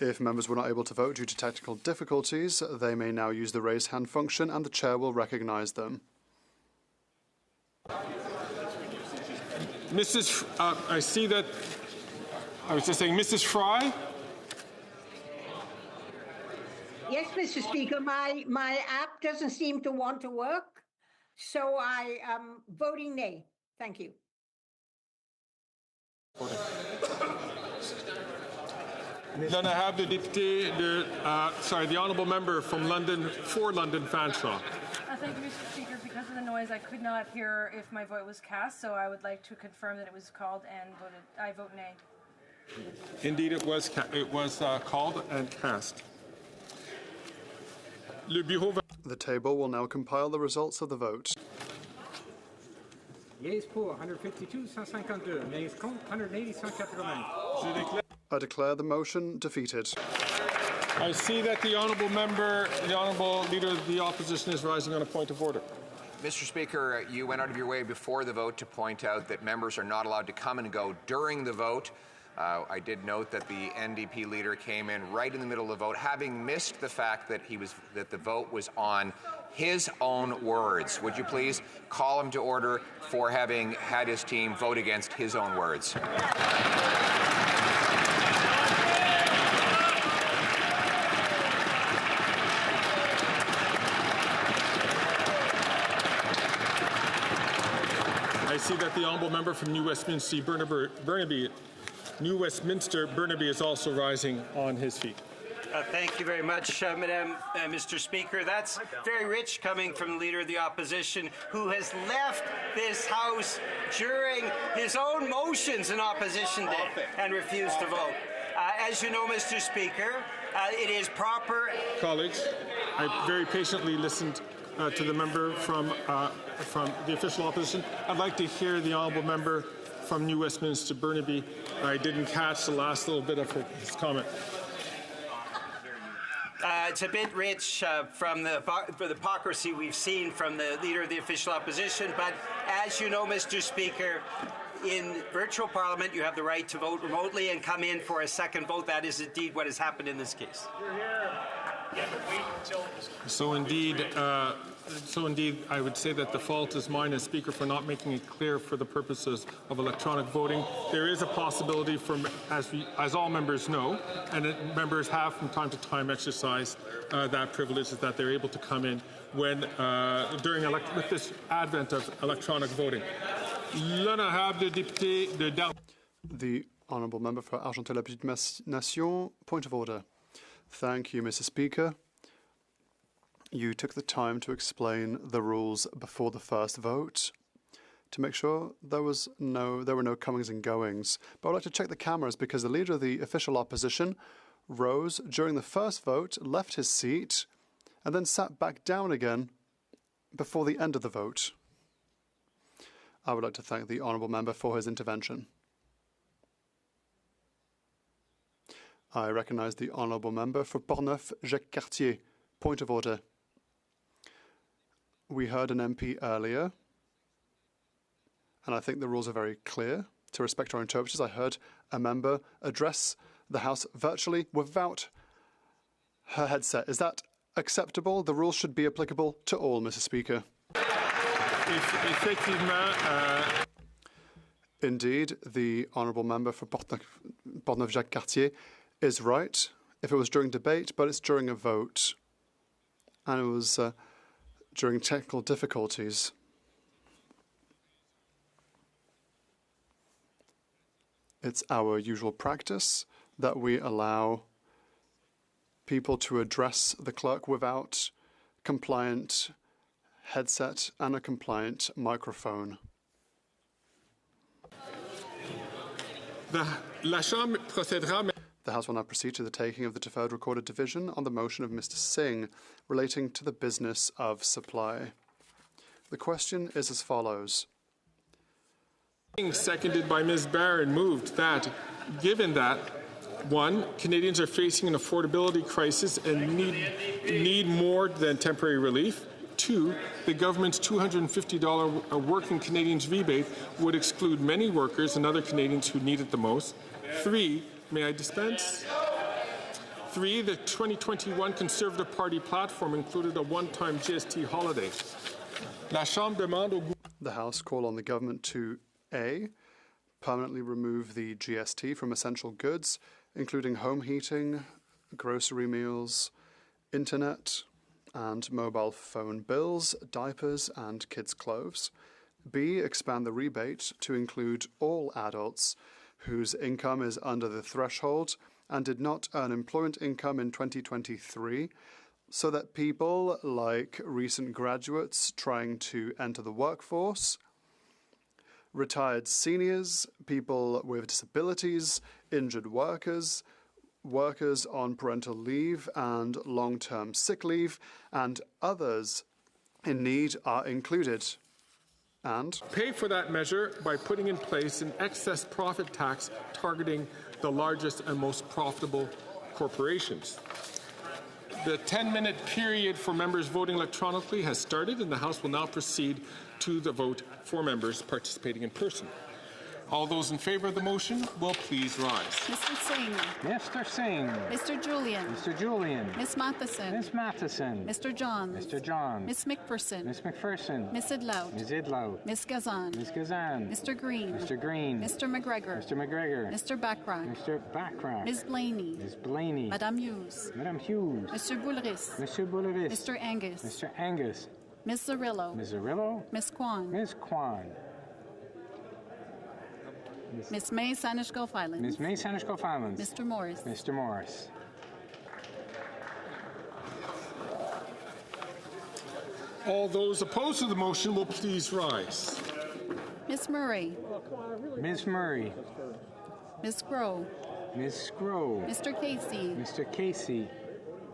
If members were not able to vote due to technical difficulties, they may now use the raise hand function and the chair will recognize them. I see that, I was just saying, Mrs. Fry? Yes, Mr. Speaker, my app doesn't seem to want to work, so I am voting nay. Thank you. Then I have the the honourable member from London, for London Fanshawe. Thank you, Mr. Speaker. Because of the noise, I could not hear if my vote was cast, so I would like to confirm that it was called and voted. I vote nay. Indeed, it was called and cast. The table will now compile the results of the vote. Yeas pour 152, 152. Nays contre 180, 180. I declare the motion defeated. I see that the honourable member, the honourable leader of the opposition is rising on a point of order. Mr. Speaker, you went out of your way before the vote to point out that members are not allowed to come and go during the vote. I did note that the NDP leader came in right in the middle of the vote, having missed the fact that that the vote was on his own words. Would you please call him to order for having had his team vote against his own words? I see that the honourable member from New Westminster Burnaby is also rising on his feet. Thank you very much, Mr. Speaker. That's very rich coming from the Leader of the Opposition, who has left this House during his own motions in Opposition Day and refused to vote. As you know, Mr. Speaker, it is proper... Colleagues, I very patiently listened to the member from the official opposition. I'd like to hear the honourable member from New Westminster Burnaby. I didn't catch the last little bit of his comment. It's a bit rich from the hypocrisy we've seen from the Leader of the Official Opposition, but as you know, Mr. Speaker, in virtual parliament you have the right to vote remotely and come in for a second vote. That is indeed what has happened in this case. So indeed, I would say that the fault is mine as Speaker for not making it clear for the purposes of electronic voting. There is a possibility for, as all members know, and members have from time to time exercised that privilege, is that they're able to come in when with this advent of electronic voting. The honourable member for Argenteuil-la-Petite-Nation, point of order. Thank you, Mr. Speaker. You took the time to explain the rules before the first vote to make sure there were no comings and goings. But I'd like to check the cameras because the Leader of the Official Opposition rose during the first vote, left his seat, and then sat back down again before the end of the vote. I would like to thank the honourable member for his intervention. I recognise the honourable member for Portneuf-Jacques-Cartier. Point of order. We heard an MP earlier, and I think the rules are very clear. To respect our interpreters, I heard a member address the House virtually without her headset. Is that acceptable? The rules should be applicable to all, Mr. Speaker. Indeed, the honourable member for Portneuf-Jacques-Cartier is right if it was during debate, but it's during a vote. And it was during technical difficulties. It's our usual practice that we allow people to address the clerk without compliant headset and a compliant microphone. The House will now proceed to the taking of the deferred recorded division on the motion of Mr. Singh relating to the business of supply. The question is as follows. Seconded by Ms. Barron, moved that, given that, 1, Canadians are facing an affordability crisis and need more than temporary relief. 2, the government's $250 Working Canadians rebate would exclude many workers and other Canadians who need it the most. 3, may I dispense? 3, the 2021 Conservative Party platform included a one-time GST holiday. La Chambre demande au The House call on the government to A, permanently remove the GST from essential goods, including home heating, grocery meals, internet and mobile phone bills, diapers and kids' clothes. B, expand the rebate to include all adults whose income is under the threshold and did not earn employment income in 2023, so that people like recent graduates trying to enter the workforce, retired seniors, people with disabilities, injured workers, workers on parental leave and long-term sick leave, and others in need are included. And pay for that measure by putting in place an excess profit tax targeting the largest and most profitable corporations. The 10-minute period for members voting electronically has started, and the House will now proceed to the vote for members participating in person. All those in favour of the motion will please rise. Mr. Singh. Mr. Singh. Mr. Julian. Mr. Julian. Miss Matheson. Miss Matheson. Mr. Johns. Mr. Johns. Miss McPherson. Miss McPherson. Miss Idlout. Miss Idlout. Miss Gazan. Miss Gazan. Mr. Green. Mr. Green. Mr. McGregor. Mr. McGregor. Mr. Bachrach. Mr. Bachrach. Ms. Blaney. Miss Blaney. Madame Hughes. Madame Hughes. Mr. Boulris. Mr. Boulris. Mr. Angus. Mr. Angus. Miss Zarillo. Miss Zarillo. Miss Kwan. Miss Kwan. Miss May Sanish Gulf Islands. Miss May Sanish Gulf Islands. Mr. Morris. Mr. Morris. All those opposed to the motion will please rise. Miss Murray. Miss Murray. Miss Groh. Miss Groh. Mr. Casey. Mr. Casey.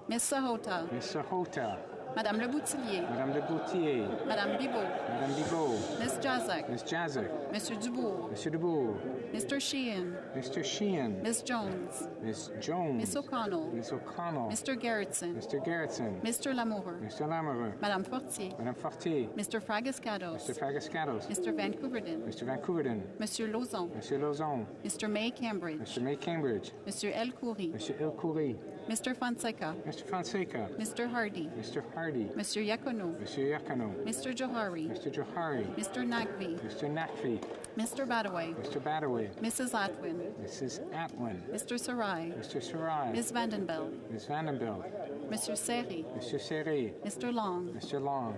Miss Sahota. Miss Sahota. Madame Le Boutillier. Madame Le Boutier. Madame Bibot. Madame Bibot. Miss Jazak. Miss Jazak. Mr. Dubourg. Monsieur Dubourg. Mr. Sheehan. Mr. Sheehan. Miss Jones. Miss Jones. Miss O'Connell. Miss O'Connell. Mr. Gerritsen. Mr. Gerritsen. Mr. Lamoureux. Mr. Lamoureux. Madame Fortier. Madame Fortier. Mr. Fragascados. Mr. Fragascados. Mr. Vancouverden. Mr. Vancouverden. Monsieur Lauzon. Monsieur Lauzon. Mr. May Cambridge. Mr. May Cambridge. Monsieur El Khoury. Monsieur El Khoury. Mr. Fonseca. Mr. Fonseca. Mr. Hardy. Mr. Hardy. Monsieur Yacono. Monsieur Yacono. Mr. Johari. Mr. Johari. Mr. Naqvi. Mr. Nakvi. Mr. Badaway. Mr. Badaway. Mrs. Atwin. Mrs. Atwin. Mr. Sarai. Mr. Sarai. Ms. Vandenbeld. Ms. Vandenbelt. Monsieur Seri. Mr. Seri. Mr. Long. Mr. Long.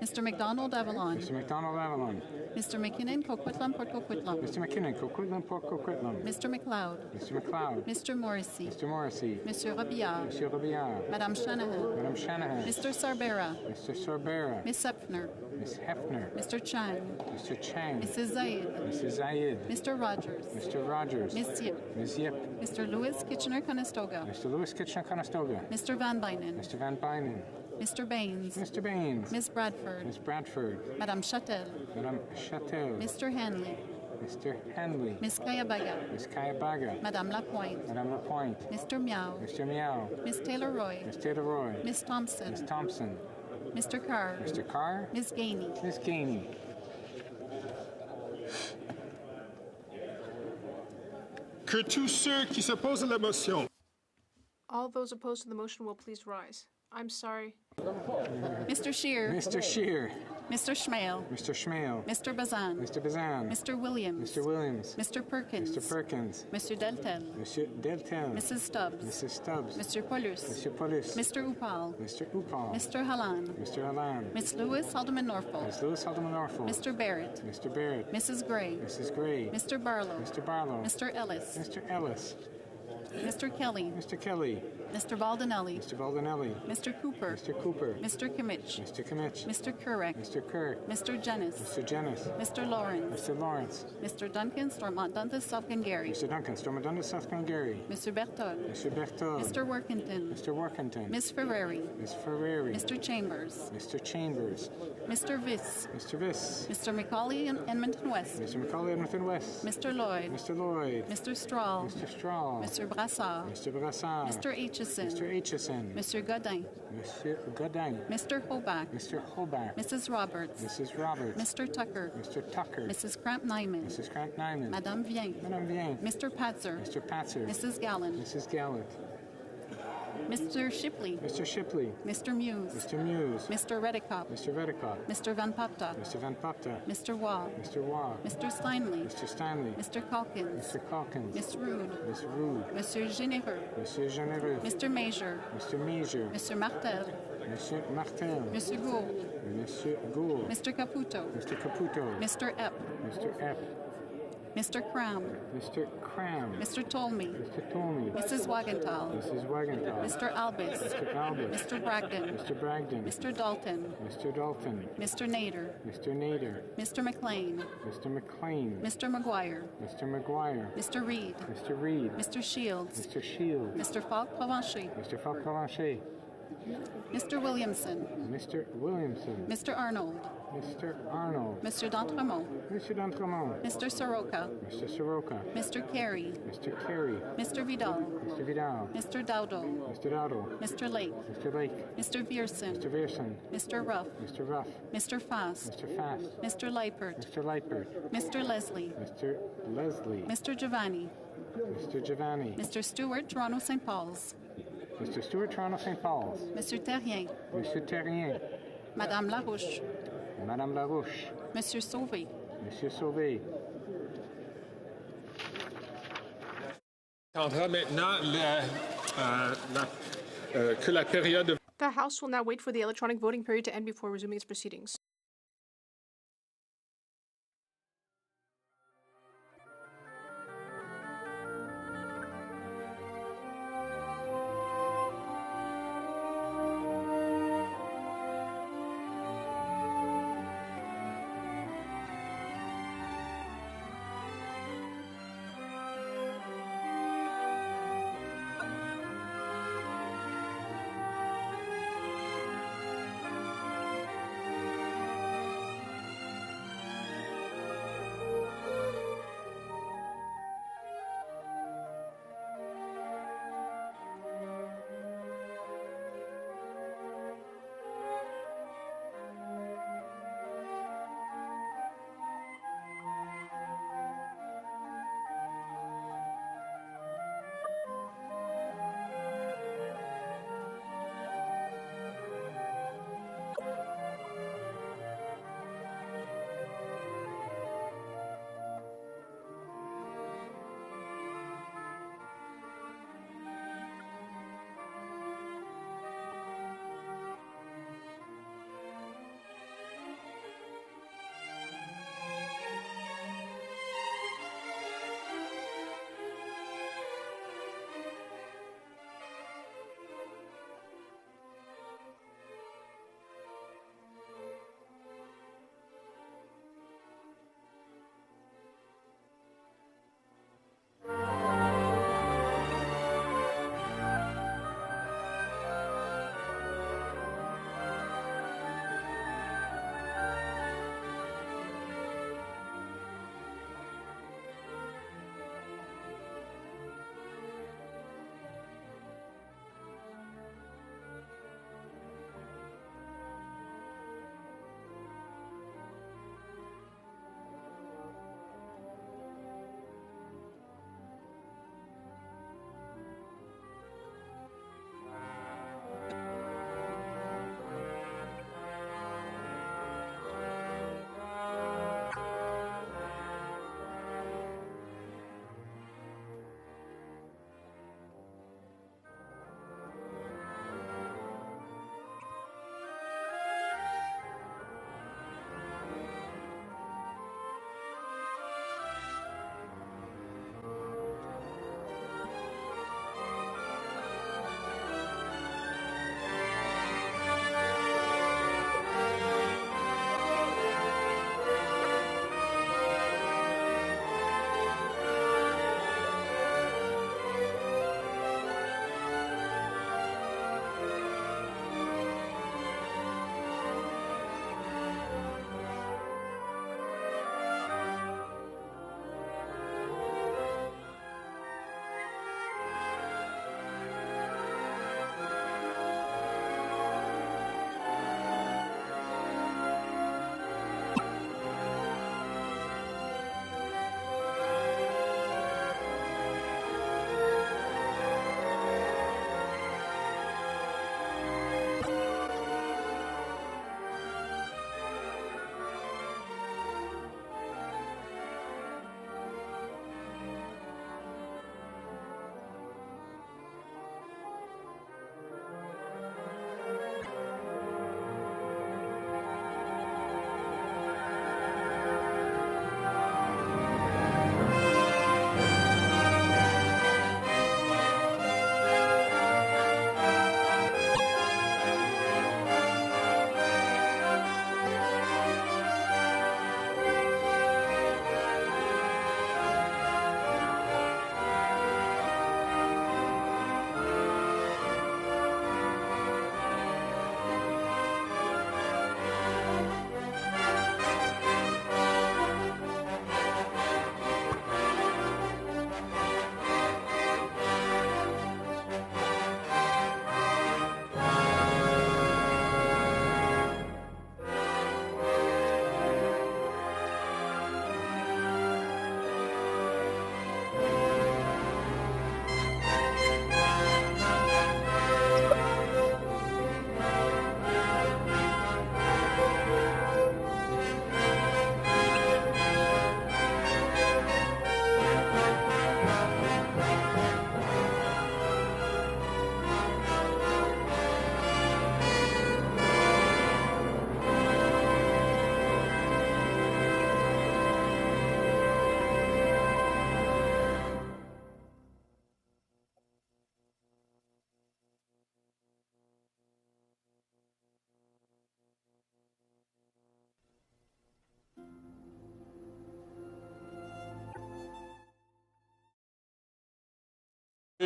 Mr. McDonald Avalon. Mr. McDonald Avalon. Mr. McKinnon Coquitlam Port Coquitlam. Mr. McKinnon Coquitlam Port Coquitlam. Mr. McLeod. Mr. McLeod. Mr. Morrissey. Mr. Morrissey. Monsieur Robillard. Monsieur Robillard. Madame Shanahan. Madame Shanahan. Mr. Sarbera. Mr. Sorbera. Miss Hepner. Miss Hefner. Mr. Chang. Mr. Chang. Mrs. Zayed. Mrs. Zayed. Mr. Rogers. Mr. Rogers. Miss Yip. Ms. Yip. Mr. Lewis Kitchener-Conestoga. Mr. Lewis Kitchener-Conestoga. Mr. Van Bynen. Mr. Van Bynen. Mr. Baines. Mr. Baines. Miss Bradford. Miss Bradford. Madame Châtel. Madame Châtel. Mr. Hanley. Mr. Hanley. Miss Kayabaga. Miss Kayabaga. Madame Lapointe. Madame Lapointe. Mr. Meow. Mr. Meow. Miss Taylor-Roy. Miss Taylor-Roy. Miss Thompson. Miss Thompson. Mr. Carr. Mr. Carr. Miss Gainey. Miss Gainey. Que tous ceux qui s'opposent à la motion. All those opposed to the motion will please rise. I'm sorry. Mr. Scheer. Mr. Scheer. Mr. Schmale. Mr. Schmale. Mr. Bazan. Mr. Bazan. Mr. Williams. Mr. Williams. Mr. Perkins. Mr. Perkins. Mr. Deltel. Monsieur Deltel. Mrs. Stubbs. Mrs. Stubbs. Mr. Paulus. Monsieur Paulus. Mr. Upal. Mr. Upal. Mr. Halan. Mr. Halan. Miss Lewis Alderman Norfolk. Miss Lewis Alderman Norfolk. Mr. Barrett. Mr. Barrett. Mrs. Gray. Mrs. Gray. Mr. Barlow. Mr. Barlow. Mr. Ellis. Mr. Ellis. Mr. Kelly. Mr. Kelly. Mr. Baldinelli. Mr. Baldinelli. Mr. Cooper. Mr. Cooper. Mr. Kimmich. Mr. Kimmich. Mr. Kurek. Mr. Kirk. Mr. Jennis. Mr. Jennis. Mr. Lawrence. Mr. Lawrence. Mr. Duncan Stormont Dundas South Glengarry. Mr. Duncan Stormont South Glengarry. Mr. Berthold. Mr. Berthold. Mr. Workington. Mr. Workington. Miss Ferrari. Miss Ferrari. Mr. Chambers. Mr. Chambers. Mr. Viss. Mr. Viss. Mr. McCauley in Edmonton West. Mr. McCauley Edmonton West. Mr. Lloyd. Mr. Lloyd. Mr. Strahl. Mr. Strahl. Mr. Brassard. Mr. Brassard. Mr. Aitchison. Mr. Aitchison. Mr. Godin. Monsieur Godin. Mr. Hobach. Mr. Hobart. Mrs. Roberts. Mrs. Roberts. Mr. Tucker. Mr. Tucker. Mrs. Cramp-Nyman. Mrs. Cramp-Nyman. Madame Vien. Madame Vien. Mr. Patzer. Mr. Patzer. Mrs. Gallant. Mrs. Gallant. Mr. Shipley. Mr. Shipley. Mr. Muse. Mr. Muse. Mr. Redicott. Mr. Redicott. Mr. Van Papta. Mr. Van Papta. Mr. Waugh. Mr. Waugh. Mr. Steinley. Mr. Stanley. Mr. Calkins. Mr. Calkins. Miss Rude. Miss Rude. Monsieur Généreux. Monsieur Généreux. Mr. Major. Mr. Major. Mr. Martel. Monsieur Martel. Monsieur Gould. Monsieur Gould. Mr. Caputo. Mr. Caputo. Mr. Epp. Mr. Epp. Mr. Cram. Mr. Cram. Mr. Tolmie. Mr. Tolmie. Mrs. Wagenthal. Mrs. Wagenthal. Mr. Albus. Mr. Albus. Mr. Bragdon. Mr. Bragdon. Mr. Dalton. Mr. Dalton. Mr. Nader. Mr. Nader. Mr. McLean. Mr. McLean. Mr. McGuire. Mr. McGuire. Mr. Reed. Mr. Reed. Mr. Shields. Mr. Shields. Mr. Falk Provencher. Mr. Falk Provencher. Mr. Williamson. Mr. Williamson. Mr. Arnold. Mr. Arnold. Mr. D'Entremont. Mr. D'Entremont. Mr. Soroka. Mr. Soroka. Mr. Carey. Mr. Carey. Mr. Vidal. Mr. Vidal. Mr. Dowdle. Mr. Dowdle. Mr. Lake. Mr. Lake. Mr. Vierson. Mr. Vierson. Mr. Ruff. Mr. Ruff. Mr. Fast. Mr. Fast. Mr. Leipert. Mr. Leipert. Mr. Leslie. Mr. Leslie. Mr. Giovanni. Mr. Giovanni. Mr. Stewart, Toronto St. Paul's. Mr. Stewart, Toronto St. Paul's. Mr. Terrien. Monsieur Terrien. Madame Larouche. Madame Larouche. Monsieur Sauvé. Monsieur Sauvé. Maintenant que la période de The House will now wait for the electronic voting period to end before resuming its proceedings.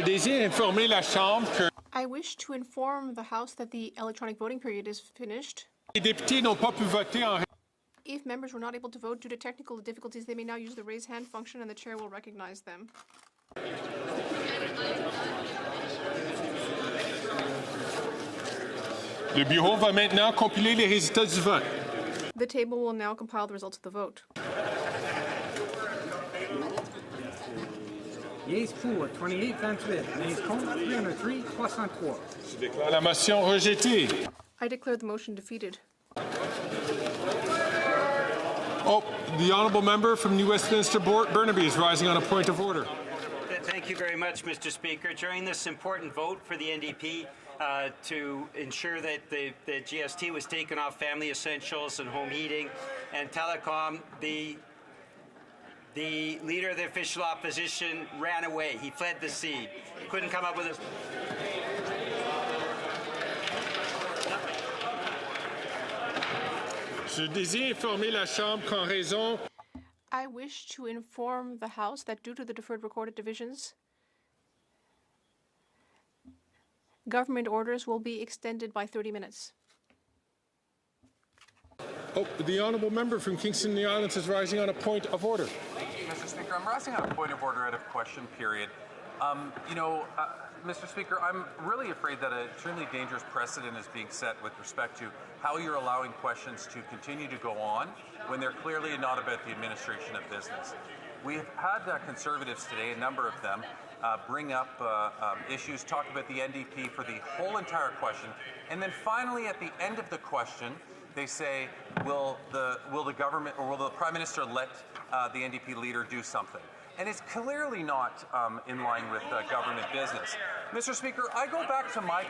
désire informer la Chambre que I wish to inform the House that the electronic voting period is finished. les députés n'ont pas pu voter en If members were not able to vote due to technical difficulties, they may now use the raise hand function and the chair will recognize them. Le bureau va maintenant compiler les résultats du vote. The table will now compile the results of the vote. Yeas pour 28-28, nays contre 303, 303. Je déclare la motion rejetée. I declare the motion defeated. Oh, the honourable member from New Westminster Burnaby is rising on a point of order. Thank you very much, Mr. Speaker. During this important vote for the NDP to ensure that the GST was taken off family essentials and home heating and telecom, the leader of the official opposition ran away. He fled the scene. Couldn't come up with a... Je désire informer la Chambre qu'en raison I wish to inform the House that due to the deferred recorded divisions, government orders will be extended by 30 minutes. Oh, the honourable member from Kingston and the Islands is rising on a point of order. Mr. Speaker, I'm rising on a point of order out of question period. Mr. Speaker, I'm really afraid that an extremely dangerous precedent is being set with respect to how you're allowing questions to continue to go on when they're clearly not about the administration of business. We've had Conservatives today, a number of them, bring up issues, talk about the NDP for the whole entire question, and then finally at the end of the question, they say, will the government or will the Prime Minister let the NDP leader do something? And it's clearly not in line with government business. Mr. Speaker, I go back to my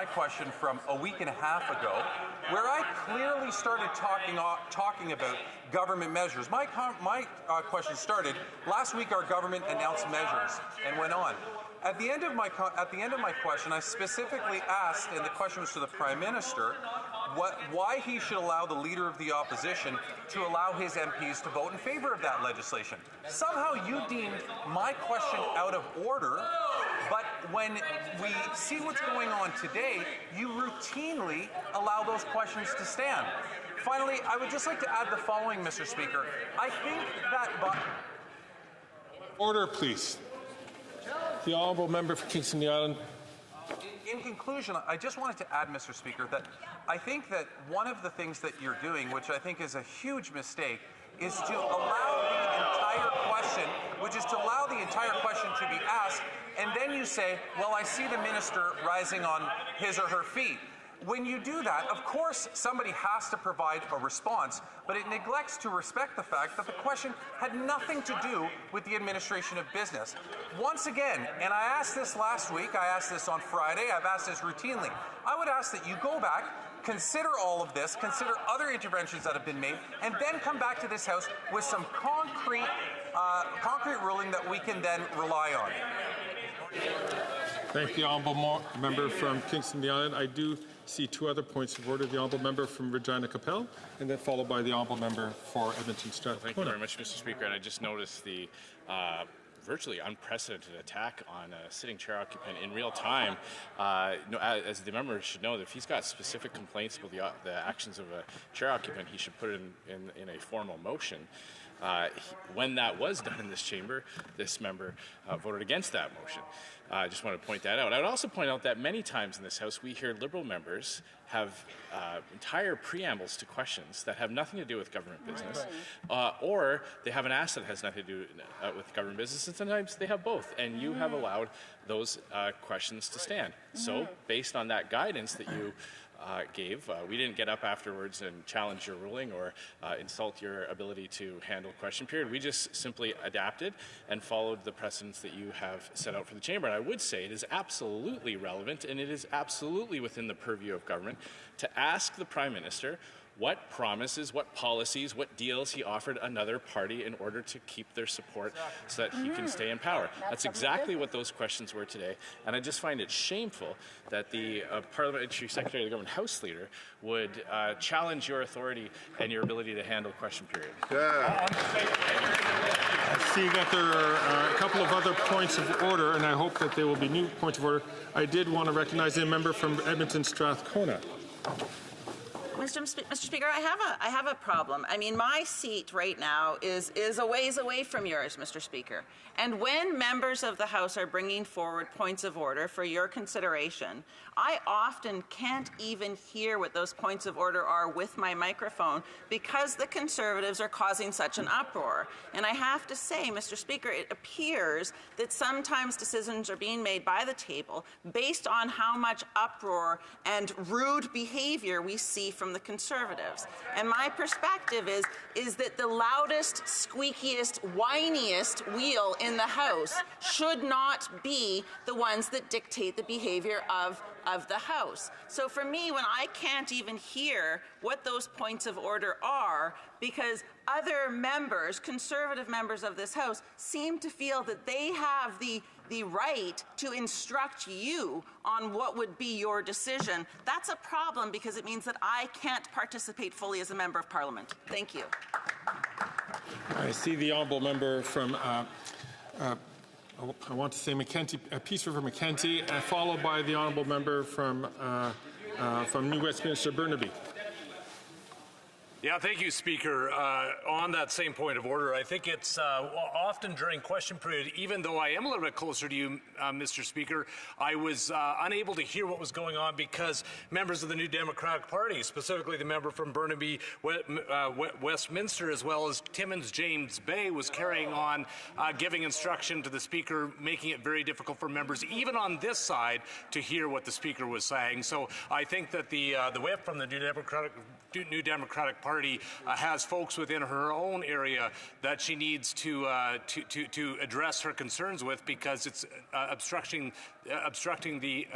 question from a week and a half ago, where I clearly started talking about government measures. My question started last week. Our government announced measures and went on. At the end of my question, I specifically asked, and the question was to the Prime Minister, why he should allow the Leader of the Opposition to allow his MPs to vote in favor of that legislation. Somehow you deemed my question out of order, but when we see what's going on today, you routinely allow those questions to stand. Finally, I would just like to add the following, Mr. Speaker. I think that... Order, please. The honourable member for Kingston and the Islands. In conclusion, I just wanted to add, Mr. Speaker, that I think that one of the things that you're doing, which I think is a huge mistake, is to allow the entire question, to be asked, and then you say, well, I see the minister rising on his or her feet. When you do that, of course, somebody has to provide a response, but it neglects to respect the fact that the question had nothing to do with the administration of business. Once again, and I asked this last week, I asked this on Friday, I've asked this routinely, I would ask that you go back, consider all of this, consider other interventions that have been made, and then come back to this House with some concrete ruling that we can then rely on. Thank the honourable member from Kingston and the Island. I do see two other points of order. The honourable member from Regina Capel, and then followed by the honourable member for Edmonton Strathcona. Thank you very much, Mr. Speaker. And I just noticed the virtually unprecedented attack on a sitting chair occupant in real time. As the member should know, that if he's got specific complaints about the actions of a chair occupant, he should put it in a formal motion. When that was done in this chamber, this member voted against that motion. I just want to point that out. I would also point out that many times in this House, we hear Liberal members have entire preambles to questions that have nothing to do with government business, or they have an ask that has nothing to do with government business, and sometimes they have both, and you have allowed those questions to stand. So, based on that guidance that you gave. We didn't get up afterwards and challenge your ruling or insult your ability to handle question period. We just simply adapted and followed the precedents that you have set out for the chamber. And I would say it is absolutely relevant and it is absolutely within the purview of government to ask the Prime Minister what promises, what policies, what deals he offered another party in order to keep their support so that he can stay in power. That's exactly what those questions were today. And I just find it shameful that the Parliamentary Secretary of the Government House Leader would challenge your authority and your ability to handle question period. I see that there are a couple of other points of order, and I hope that there will be new points of order. I did want to recognize a member from Edmonton Strathcona. Mr. Speaker, I have a problem. I mean, my seat right now is a ways away from yours, Mr. Speaker. And when members of the House are bringing forward points of order for your consideration, I often can't even hear what those points of order are with my microphone because the Conservatives are causing such an uproar. And I have to say, Mr. Speaker, it appears that sometimes decisions are being made by the table based on how much uproar and rude behavior we see from the Conservatives. And my perspective is that the loudest, squeakiest, whiniest wheel in the House should not be the ones that dictate the behavior of the House. So for me, when I can't even hear what those points of order are, because other members, Conservative members of this House, seem to feel that they have the right to instruct you on what would be your decision, that's a problem because it means that I can't participate fully as a member of Parliament. Thank you. I see the honourable member from I want to say Mackenzie, Peace River Mackenzie, followed by the honourable member from New Westminster Burnaby. Yeah, thank you, Speaker. On that same point of order, I think it's often during question period, even though I am a little bit closer to you, Mr. Speaker, I was unable to hear what was going on because members of the New Democratic Party, specifically the member from Burnaby, Westminster, as well as Timmins James Bay, was carrying on giving instruction to the Speaker, making it very difficult for members, even on this side, to hear what the Speaker was saying. So I think that the whip from the New Democratic Party has folks within her own area that she needs to address her concerns with because it's obstructing the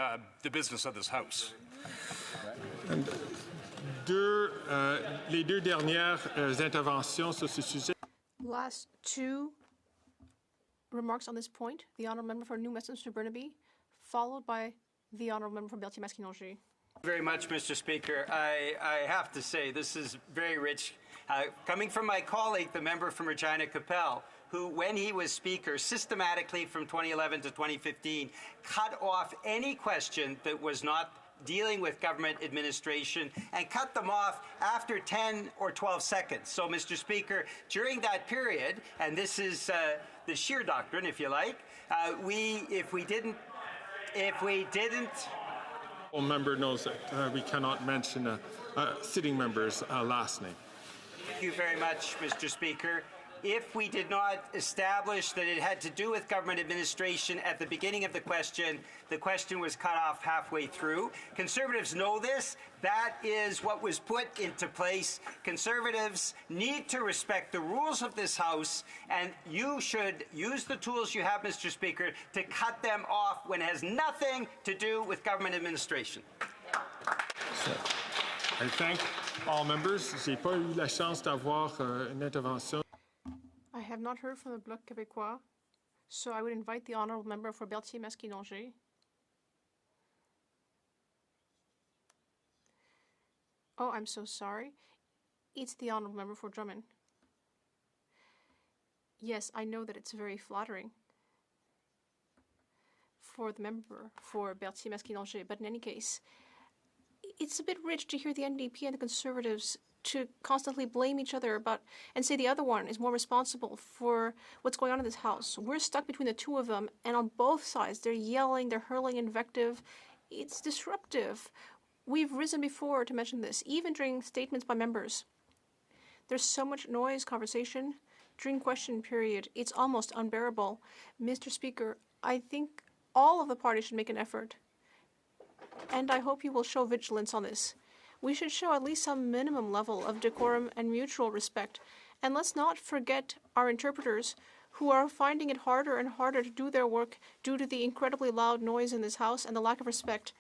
business of this House. And les deux dernières interventions sur ce sujet. Last two remarks on this point. The honourable member for New Westminster Burnaby, followed by the honourable member for Berthier-Maskinongé. Very much, Mr. Speaker. I have to say this is very rich. Coming from my colleague, the member from Regina Capel, who, when he was Speaker, systematically from 2011 to 2015, cut off any question that was not dealing with government administration and cut them off after 10 or 12 seconds. So, Mr. Speaker, during that period, and this is the Scheer Doctrine, if you like, if we didn't member knows that we cannot mention a sitting member's last name. Thank you very much, Mr. Speaker. If we did not establish that it had to do with government administration at the beginning of the question was cut off halfway through. Conservatives know this. That is what was put into place. Conservatives need to respect the rules of this House, and you should use the tools you have, Mr. Speaker, to cut them off when it has nothing to do with government administration. I thank all members. Je n'ai pas eu la chance d'avoir une intervention. I have not heard from the Bloc Québécois, so I would invite the honourable member for Berthier-Maskinongé. Oh, I'm so sorry. It's the honourable member for Drummond. Yes, I know that it's very flattering for the member for Berthier-Maskinongé, but in any case, it's a bit rich to hear the NDP and the Conservatives to constantly blame each other about and say the other one is more responsible for what's going on in this House. We're stuck between the two of them, and on both sides, they're yelling, they're hurling invective. It's disruptive. We've risen before to mention this, even during statements by members. There's so much noise, conversation. During question period, it's almost unbearable. Mr. Speaker, I think all of the parties should make an effort, and I hope you will show vigilance on this. We should show at least some minimum level of decorum and mutual respect. And let's not forget our interpreters, who are finding it harder and harder to do their work due to the incredibly loud noise in this House and the lack of respect.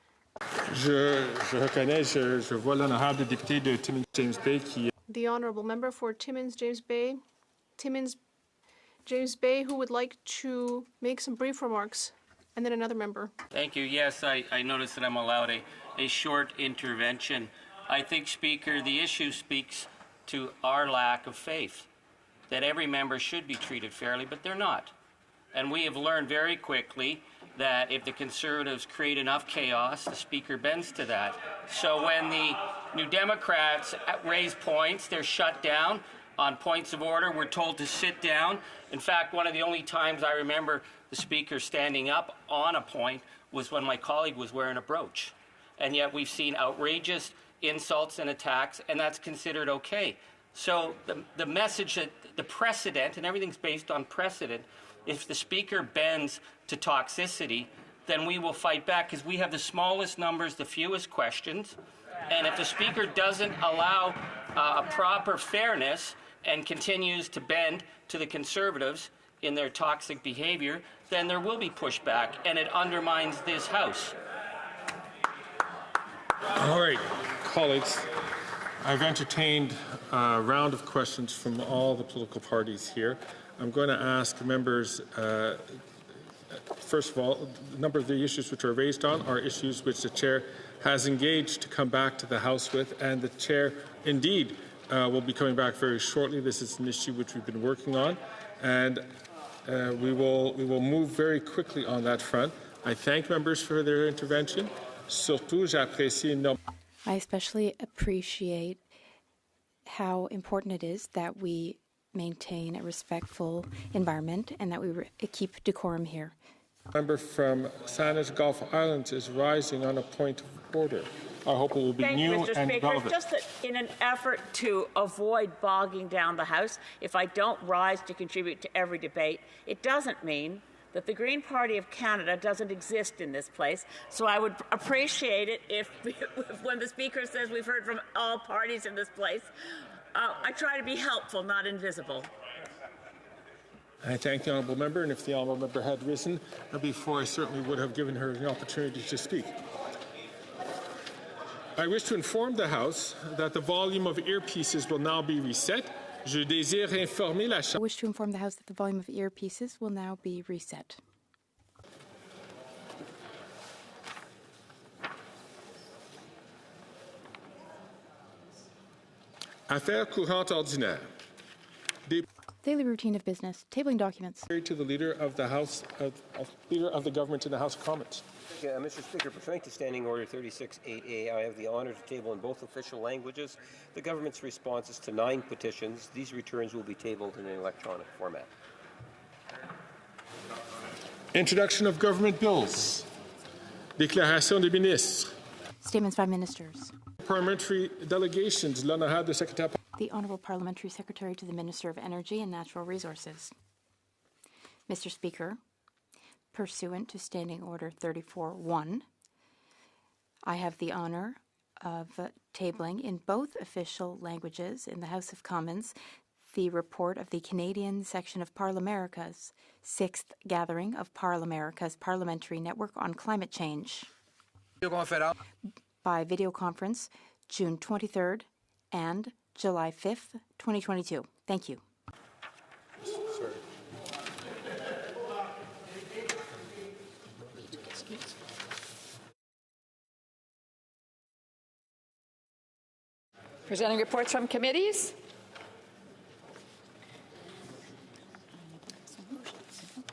Je reconnais, je vois l'honorable député de Timmins James Bay qui... The honourable member for Timmins James Bay, who would like to make some brief remarks, and then another member. Thank you. Yes, I notice that I'm allowed a short intervention. I think, Speaker, the issue speaks to our lack of faith, that every member should be treated fairly, but they're not. And we have learned very quickly that if the Conservatives create enough chaos, the Speaker bends to that. So when the New Democrats raise points, they're shut down. On points of order, we're told to sit down. In fact, one of the only times I remember the Speaker standing up on a point was when my colleague was wearing a brooch. And yet we've seen outrageous insults and attacks, and that's considered okay. So the message that the precedent, and everything's based on precedent, if the Speaker bends to toxicity, then we will fight back because we have the smallest numbers, the fewest questions. And if the Speaker doesn't allow a proper fairness and continues to bend to the Conservatives in their toxic behavior, then there will be pushback, and it undermines this House. All right, colleagues, I've entertained a round of questions from all the political parties here. I'm going to ask members, first of all, a number of the issues which are raised on are issues which the Chair has engaged to come back to the House with, and the Chair indeed will be coming back very shortly. This is an issue which we've been working on, and we will move very quickly on that front. I thank members for their intervention. Surtout, j'apprécie énormément. I especially appreciate how important it is that we maintain a respectful environment and that we keep decorum here. Member from Saanich Gulf Islands is rising on a point of order. I hope it will be Thank new you, Mr. and Speaker. relevant. Just that in an effort to avoid bogging down the House, if I don't rise to contribute to every debate, it doesn't mean that the Green Party of Canada doesn't exist in this place. So I would appreciate it if when the Speaker says we've heard from all parties in this place, I try to be helpful, not invisible. I thank the honourable member, and if the honourable member had risen before, I certainly would have given her an opportunity to speak. I wish to inform the House that the volume of earpieces will now be reset. Je désire informer la I wish to inform the House that the volume of earpieces will now be reset. Affaires courantes ordinaires. Daily routine of business. Tabling documents. To the Leader of the House, Leader of the Government in the House of Commons. Mr. Speaker, pursuant to Standing Order 36.8a, I have the honour to table in both official languages the government's responses to 9 petitions. These returns will be tabled in an electronic format. Introduction of government bills. Déclaration des ministres. Statements by ministers. Parliamentary delegations. L'honorable secrétaire. The Honourable Parliamentary Secretary to the Minister of Energy and Natural Resources. Mr. Speaker, pursuant to Standing Order 34.1, I have the honour of tabling in both official languages in the House of Commons the report of the Canadian section of Parlamerica's 6th gathering of Parlamerica's Parliamentary Network on Climate Change by video conference June 23rd and July 5th, 2022. Thank you. Sorry. Presenting reports from committees.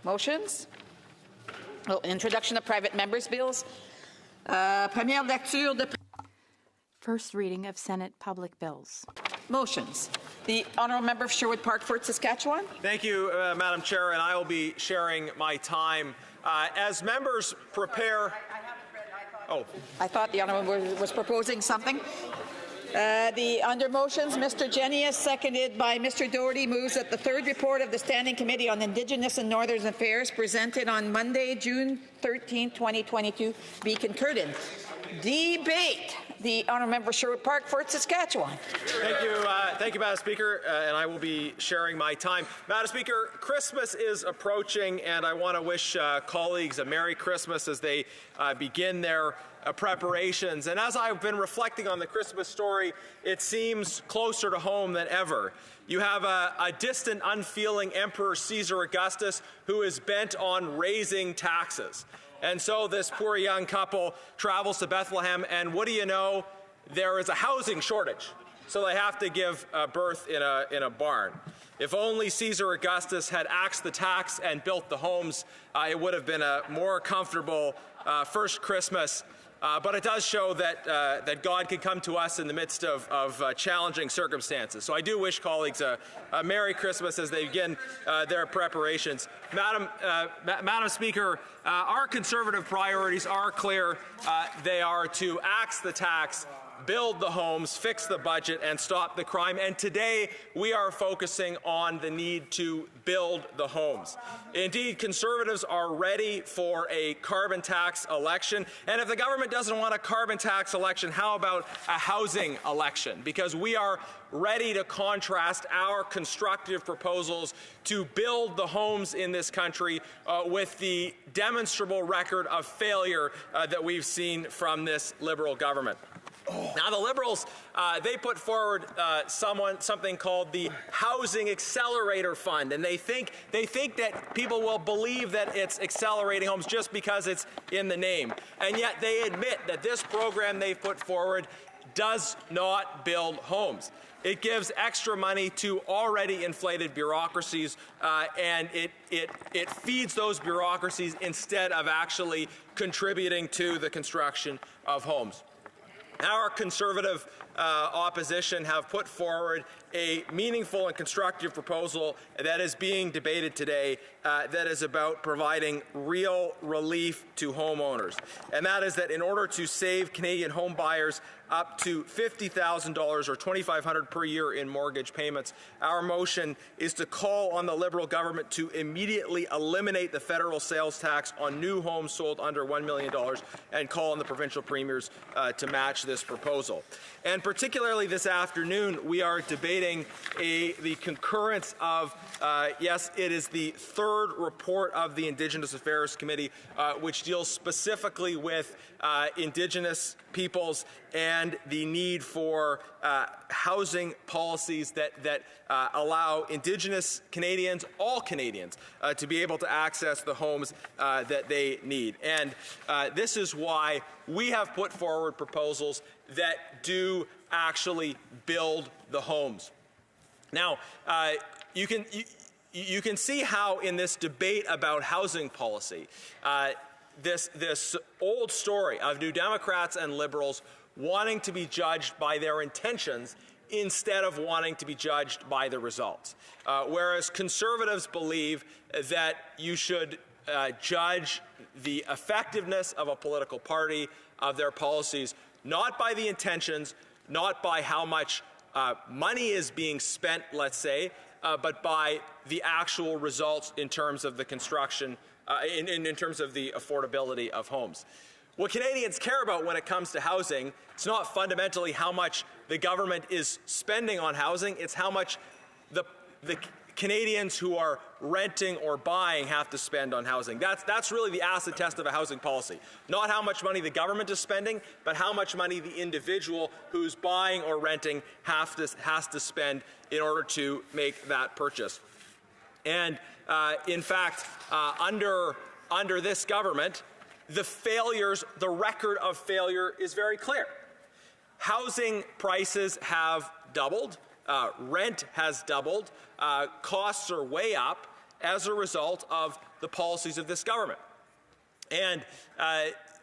Motions. Introduction of private members' bills. Première lecture de. First reading of Senate public bills. Motions. The honourable member of Sherwood Park, Fort Saskatchewan. Thank you, Madam Chair, and I will be sharing my time. As members prepare... I thought the honourable was proposing something. Under motions, Mr. Genius, seconded by Mr. Doherty, moves that the third report of the Standing Committee on Indigenous and Northern Affairs presented on Monday, June 13, 2022, be concurred in. Debate. The honourable member Sherwood Park, Fort Saskatchewan. Thank you, Madam Speaker, and I will be sharing my time. Madam Speaker, Christmas is approaching, and I want to wish colleagues a Merry Christmas as they begin their preparations. And as I've been reflecting on the Christmas story, it seems closer to home than ever. You have a distant, unfeeling Emperor Caesar Augustus who is bent on raising taxes. And so this poor young couple travels to Bethlehem, and what do you know? There is a housing shortage. So they have to give birth in a barn. If only Caesar Augustus had axed the tax and built the homes, it would have been a more comfortable first Christmas. But it does show that God can come to us in the midst of challenging circumstances. So I do wish colleagues a Merry Christmas as they begin their preparations. Madam Speaker, our Conservative priorities are clear. They are to axe the tax, build the homes, fix the budget, and stop the crime. And today, we are focusing on the need to build the homes. Indeed, Conservatives are ready for a carbon tax election. And if the government doesn't want a carbon tax election, how about a housing election? Because we are ready to contrast our constructive proposals to build the homes in this country with the demonstrable record of failure that we've seen from this Liberal government. Now, the Liberals, they put forward something called the Housing Accelerator Fund, and they think that people will believe that it's accelerating homes just because it's in the name. And yet they admit that this program they've put forward does not build homes. It gives extra money to already inflated bureaucracies, and it feeds those bureaucracies instead of actually contributing to the construction of homes. Our Conservative opposition have put forward a meaningful and constructive proposal that is being debated today that is about providing real relief to homeowners. And that is that in order to save Canadian home buyers up to $50,000 or $2,500 per year in mortgage payments, our motion is to call on the Liberal government to immediately eliminate the federal sales tax on new homes sold under $1 million and call on the provincial premiers to match this proposal. And particularly this afternoon, we are debating the concurrence of, yes, it is the third report of the Indigenous Affairs Committee, which deals specifically with Indigenous peoples and the need for housing policies that allow Indigenous Canadians, all Canadians, to be able to access the homes that they need. And this is why we have put forward proposals that do actually build the homes. Now, you can see how in this debate about housing policy, this old story of New Democrats and Liberals wanting to be judged by their intentions instead of wanting to be judged by the results. Whereas Conservatives believe that you should judge the effectiveness of a political party, of their policies, not by the intentions, not by how much money is being spent, let's say, but by the actual results in terms of the construction, in terms of the affordability of homes. What Canadians care about when it comes to housing, it's not fundamentally how much the government is spending on housing, it's how much the Canadians who are renting or buying have to spend on housing. That's really the acid test of a housing policy. Not how much money the government is spending, but how much money the individual who's buying or renting has to spend in order to make that purchase. And in fact, under this government, the record of failure is very clear. Housing prices have doubled. Rent has doubled. Costs are way up as a result of the policies of this government. And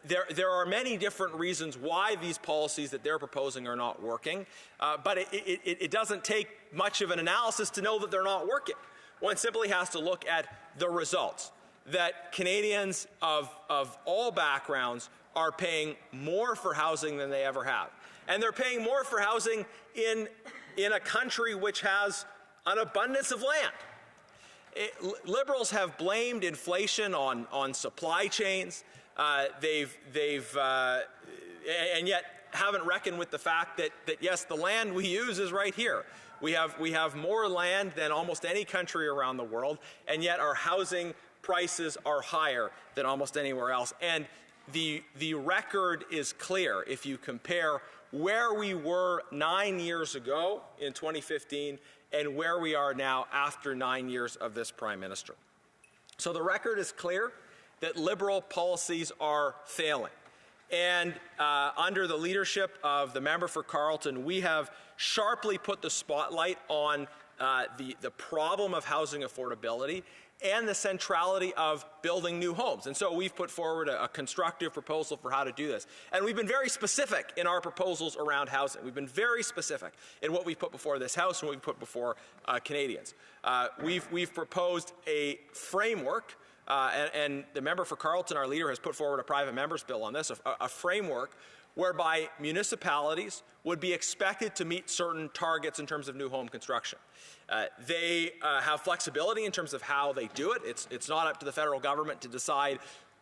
there are many different reasons why these policies that they're proposing are not working, but it doesn't take much of an analysis to know that they're not working. One simply has to look at the results, that Canadians of all backgrounds are paying more for housing than they ever have. And they're paying more for housing in a country which has an abundance of land. Liberals have blamed inflation on supply chains. And yet haven't reckoned with the fact that yes, the land we use is right here. We have more land than almost any country around the world, and yet our housing prices are higher than almost anywhere else. And the record is clear if you compare where we were 9 years ago in 2015 and where we are now after 9 years of this Prime Minister. So the record is clear that Liberal policies are failing. And under the leadership of the member for Carleton, we have sharply put the spotlight on the problem of housing affordability and the centrality of building new homes. And so we've put forward a constructive proposal for how to do this. And we've been very specific in our proposals around housing. We've been very specific in what we've put before this House and what we've put before Canadians. We've proposed a framework, and the member for Carleton, our leader, has put forward a private member's bill on this, a framework whereby municipalities would be expected to meet certain targets in terms of new home construction. They have flexibility in terms of how they do it. It's not up to the federal government to decide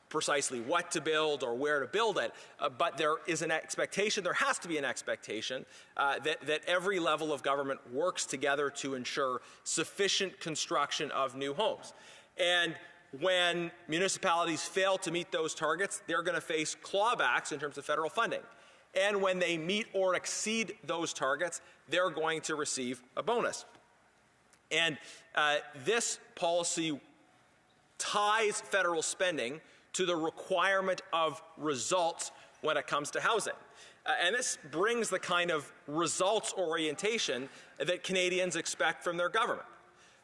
precisely what to build or where to build it, but there is an expectation, there has to be an expectation that every level of government works together to ensure sufficient construction of new homes. And when municipalities fail to meet those targets, they're going to face clawbacks in terms of federal funding. And when they meet or exceed those targets, they're going to receive a bonus. And this policy ties federal spending to the requirement of results when it comes to housing. And this brings the kind of results orientation that Canadians expect from their government.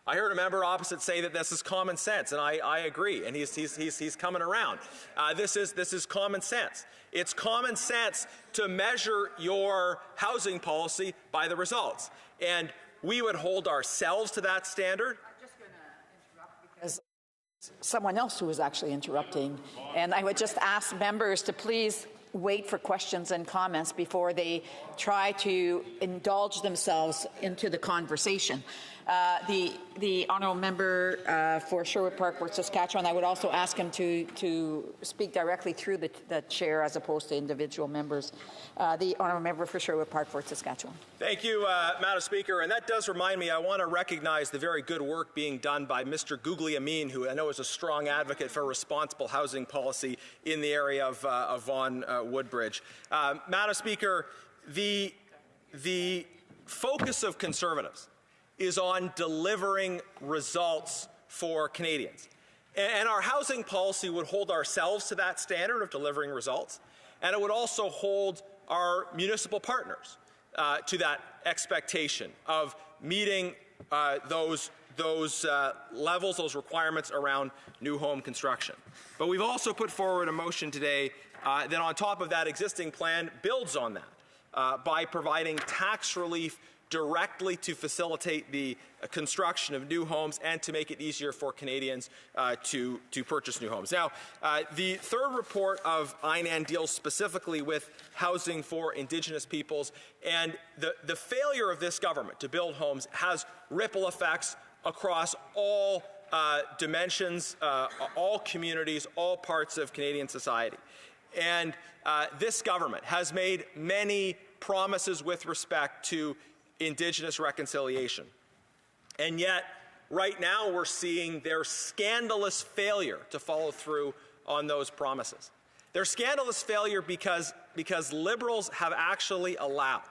I heard a member opposite say that this is common sense, and I agree, and he's coming around. This is common sense. It's common sense to measure your housing policy by the results. And we would hold ourselves to that standard. I'm just going to interrupt because someone else who was actually interrupting, and I would just ask members to please wait for questions and comments before they try to indulge themselves into the conversation. The honourable member for Sherwood Park, Saskatchewan, I would also ask him to speak directly through the chair as opposed to individual members. The honourable member for Sherwood Park, Saskatchewan. Thank you, Madam Speaker. And that does remind me, I want to recognize the very good work being done by Mr. Guglielmin, who I know is a strong advocate for responsible housing policy in the area of Vaughan Woodbridge. Madam Speaker, the focus of Conservatives is on delivering results for Canadians. And our housing policy would hold ourselves to that standard of delivering results, and it would also hold our municipal partners to that expectation of meeting those levels, those requirements around new home construction. But we've also put forward a motion today that on top of that existing plan builds on that by providing tax relief directly to facilitate the construction of new homes and to make it easier for Canadians to purchase new homes. Now, the third report of INAN deals specifically with housing for Indigenous peoples, and the failure of this government to build homes has ripple effects across all dimensions, all communities, all parts of Canadian society. And this government has made many promises with respect to Indigenous reconciliation. And yet, right now, we're seeing their scandalous failure to follow through on those promises. Their scandalous failure because Liberals have actually allowed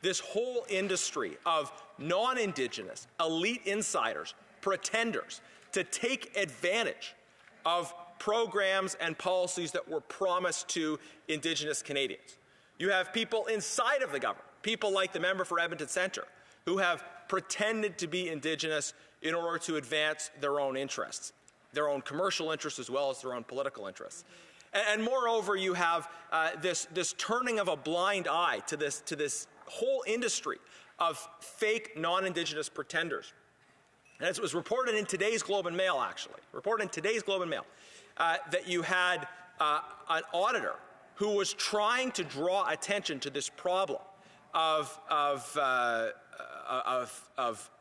this whole industry of non-Indigenous, elite insiders, pretenders, to take advantage of programs and policies that were promised to Indigenous Canadians. You have people inside of the government, people like the member for Edmonton Centre, who have pretended to be Indigenous in order to advance their own interests, their own commercial interests as well as their own political interests. And moreover, you have this turning of a blind eye to this whole industry of fake non-Indigenous pretenders. And as it was reported in today's Globe and Mail, that you had an auditor who was trying to draw attention to this problem of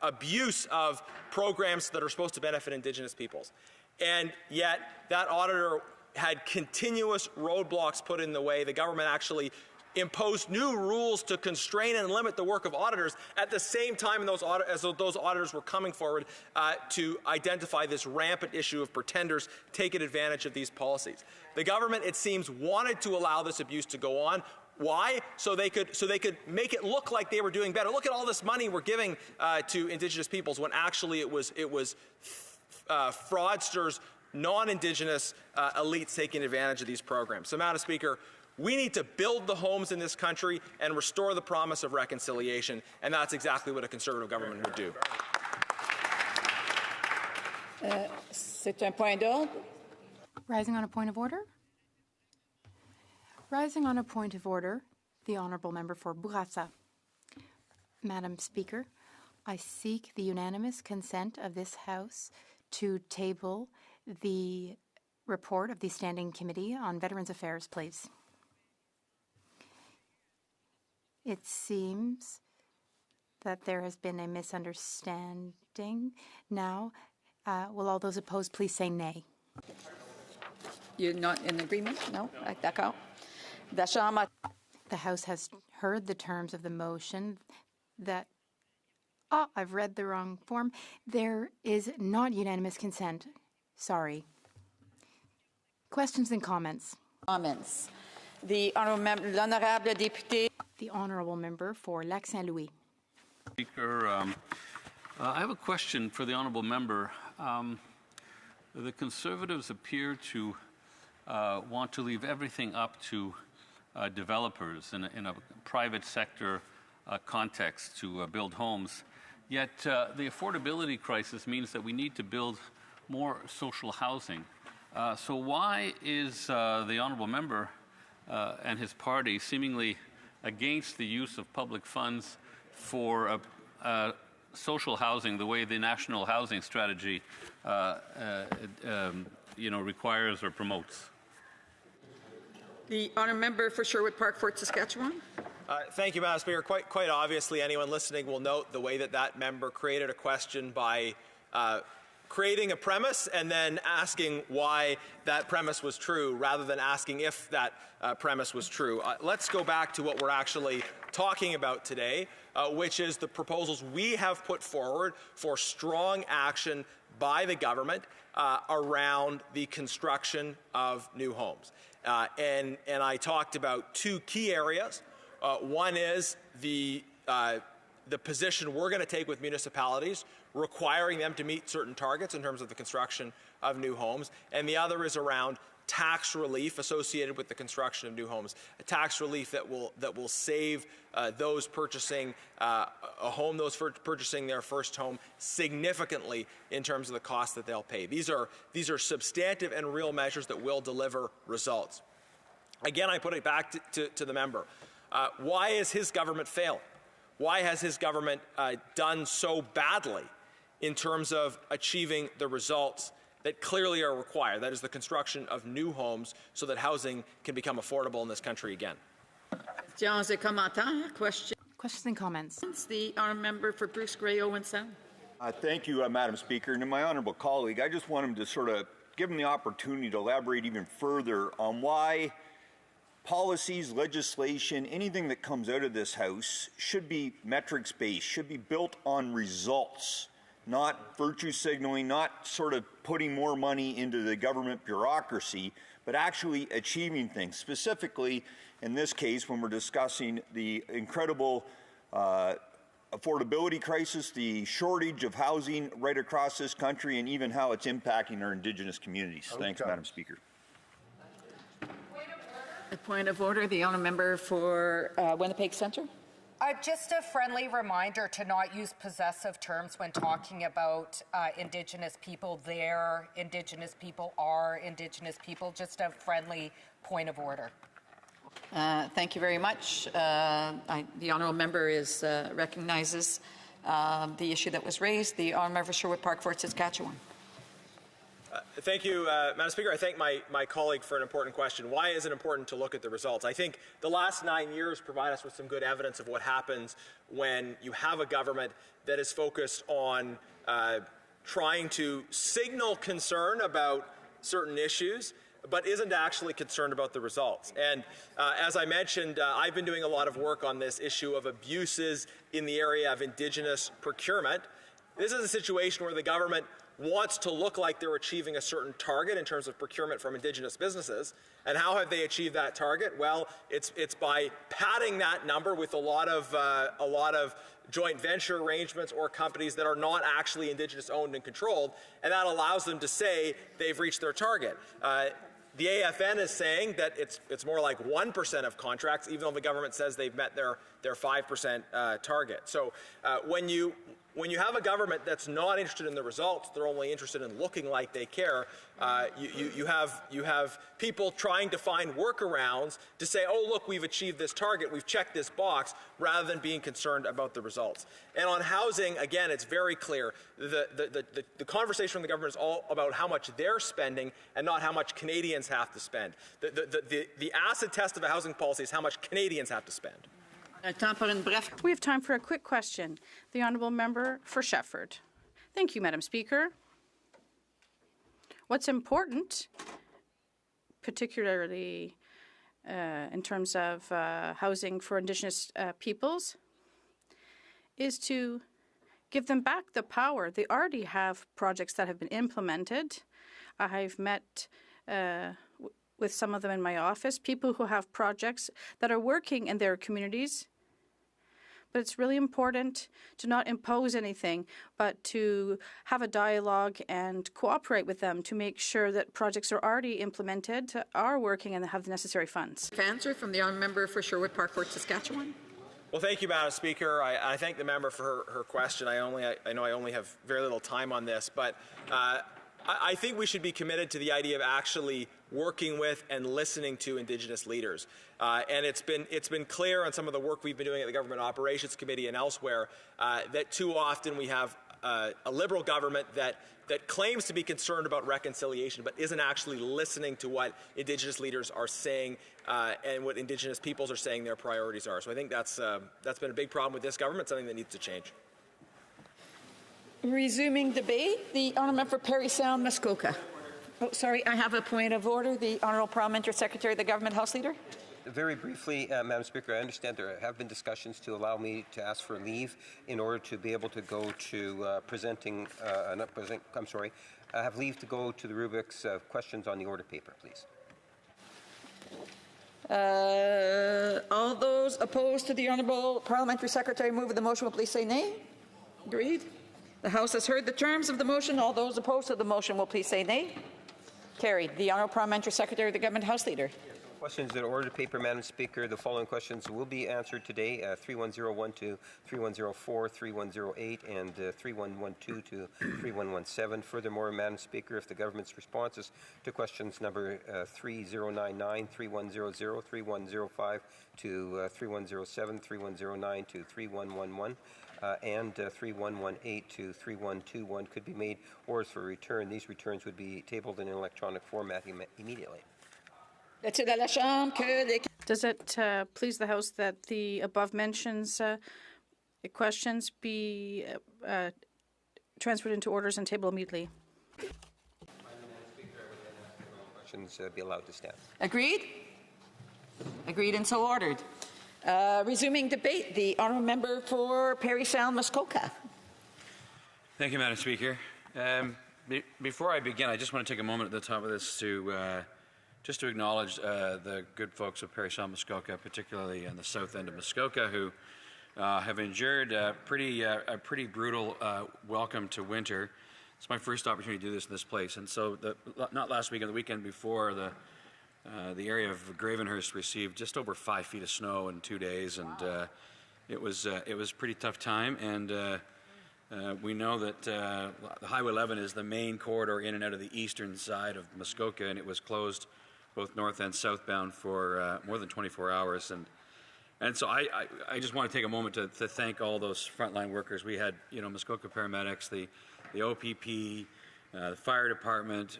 abuse of programs that are supposed to benefit Indigenous peoples. And yet that auditor had continuous roadblocks put in the way. The government actually imposed new rules to constrain and limit the work of auditors at the same time as those auditors were coming forward to identify this rampant issue of pretenders taking advantage of these policies. The government, it seems, wanted to allow this abuse to go on. Why? So they could make it look like they were doing better. Look at all this money we're giving to Indigenous peoples, when actually it was fraudsters, non-Indigenous elites taking advantage of these programs. So, Madam Speaker, we need to build the homes in this country and restore the promise of reconciliation, and that's exactly what a Conservative government would do. C'est un point d'ordre. Rising on a point of order. Rising on a point of order, the Honourable Member for Bourassa. Madam Speaker, I seek the unanimous consent of this House to table the report of the Standing Committee on Veterans Affairs, please. It seems that there has been a misunderstanding. Now, will all those opposed please say nay? You're not in agreement? No? D'accord. The House has heard the terms of the motion that... I've read the wrong form. There is not unanimous consent. Sorry. Questions and comments? Comments. The Honourable Député. The Honourable Member for Lac Saint-Louis. Speaker, I have a question for the Honourable Member. The Conservatives appear to want to leave everything up to developers in a private sector context to build homes. Yet the affordability crisis means that we need to build more social housing. So why is the Honourable Member and his party seemingly against the use of public funds for social housing the way the National Housing Strategy requires or promotes? The Honourable Member for Sherwood Park, Fort Saskatchewan. Thank you, Madam Speaker. Quite obviously, anyone listening will note the way that member created a question by creating a premise and then asking why that premise was true rather than asking if that premise was true. Let's go back to what we're actually talking about today, which is the proposals we have put forward for strong action by the government around the construction of new homes. And I talked about two key areas. One is the position we're going to take with municipalities, requiring them to meet certain targets in terms of the construction of new homes, and the other is around tax relief associated with the construction of new homes, a tax relief that will save those purchasing a home, those purchasing their first home, significantly in terms of the cost that they'll pay. These are substantive and real measures that will deliver results. Again, I put it back to the member. Why is his government failing? Why has his government done so badly in terms of achieving the results that clearly are required? That is the construction of new homes so that housing can become affordable in this country again. Questions and comments. The Honourable Member for Bruce Grey Owen Sound. Thank you, Madam Speaker. And to my honourable colleague, I just want him to sort of give him the opportunity to elaborate even further on why policies, legislation, anything that comes out of this House should be metrics-based, should be built on results, not virtue signaling, not sort of putting more money into the government bureaucracy, but actually achieving things. Specifically, in this case, when we're discussing the incredible affordability crisis, the shortage of housing right across this country, and even how it's impacting our Indigenous communities. Okay. Thanks, Madam Speaker. A point of order, the Honourable Member for Winnipeg Centre. Just a friendly reminder to not use possessive terms when talking about Indigenous people. They're Indigenous people, are Indigenous people. Just a friendly point of order. Thank you very much. The Honourable Member recognizes the issue that was raised. The Honourable Member for Sherwood Park, Fort Saskatchewan. Thank you, Madam Speaker. I thank my colleague for an important question. Why is it important to look at the results? I think the last 9 years provide us with some good evidence of what happens when you have a government that is focused on trying to signal concern about certain issues, but isn't actually concerned about the results. And as I mentioned, I've been doing a lot of work on this issue of abuses in the area of Indigenous procurement. This is a situation where the government wants to look like they're achieving a certain target in terms of procurement from Indigenous businesses. And how have they achieved that target? Well, it's by padding that number with a lot of joint venture arrangements or companies that are not actually Indigenous owned and controlled, and that allows them to say they've reached their target. The AFN is saying that it's more like 1% of contracts, even though the government says they've met their 5% target. So when you have a government that's not interested in the results, they're only interested in looking like they care, you have people trying to find workarounds to say, oh, look, we've achieved this target, we've checked this box, rather than being concerned about the results. And on housing, again, it's very clear. The conversation from the government is all about how much they're spending and not how much Canadians have to spend. The acid test of a housing policy is how much Canadians have to spend. We have time for a quick question. The Honourable Member for Shefford. Thank you, Madam Speaker. What's important, particularly in terms of housing for Indigenous peoples, is to give them back the power. They already have projects that have been implemented. I've met with some of them in my office, people who have projects that are working in their communities. But it's really important to not impose anything, but to have a dialogue and cooperate with them to make sure that projects are already implemented, are working, and have the necessary funds. Answer from the honourable member for Sherwood Park Court, Saskatchewan. Well, thank you, Madam Speaker. I thank the member for her question. I know I only have very little time on this, but I think we should be committed to the idea of actually working with and listening to Indigenous leaders. And it's been clear on some of the work we've been doing at the Government Operations Committee and elsewhere that too often we have a Liberal government that claims to be concerned about reconciliation but isn't actually listening to what Indigenous leaders are saying and what Indigenous peoples are saying their priorities are. So I think that's been a big problem with this government, something that needs to change. Resuming debate, the honourable member for Parry Sound, Muskoka. Oh, sorry, I have a point of order. The Honourable Parliamentary Secretary of the Government House Leader. Very briefly, Madam Speaker, I understand there have been discussions to allow me to ask for leave in order to be able to go to have leave to go to the rubrics of questions on the order paper, please. All those opposed to the Honourable Parliamentary Secretary move the motion will please say nay. Agreed. The House has heard the terms of the motion. All those opposed to the motion will please say nay. Carried. The Honourable Parliamentary Secretary of the Government House Leader. Questions in order paper, Madam Speaker. The following questions will be answered today: 31012, 3104, 3108, and 3112 to 3117. Furthermore, Madam Speaker, if the government's responses to questions number 3099, 3100, 3105 to 3107, 3109 to 3111, and 3118 to 3121 could be made orders for return. These returns would be tabled in an electronic format immediately. Does it please the House that the above mentions questions be transferred into orders and tabled immediately? Questions be allowed to stand. Agreed? Agreed and so ordered. Resuming debate, the Honourable Member for Parry Sound, Muskoka. Thank you, Madam Speaker. Before I begin, I just want to take a moment at the top of this to just to acknowledge the good folks of Parry Sound, Muskoka, particularly in the south end of Muskoka, who have endured a pretty brutal welcome to winter. It's my first opportunity to do this in this place, and so not last weekend, the weekend before, the area of Gravenhurst received just over 5 feet of snow in 2 days, and it was a pretty tough time. And we know that the Highway 11 is the main corridor in and out of the eastern side of Muskoka, and it was closed both north and southbound for more than 24 hours. And so I just want to take a moment to thank all those frontline workers. We had, Muskoka paramedics, the OPP, the fire department,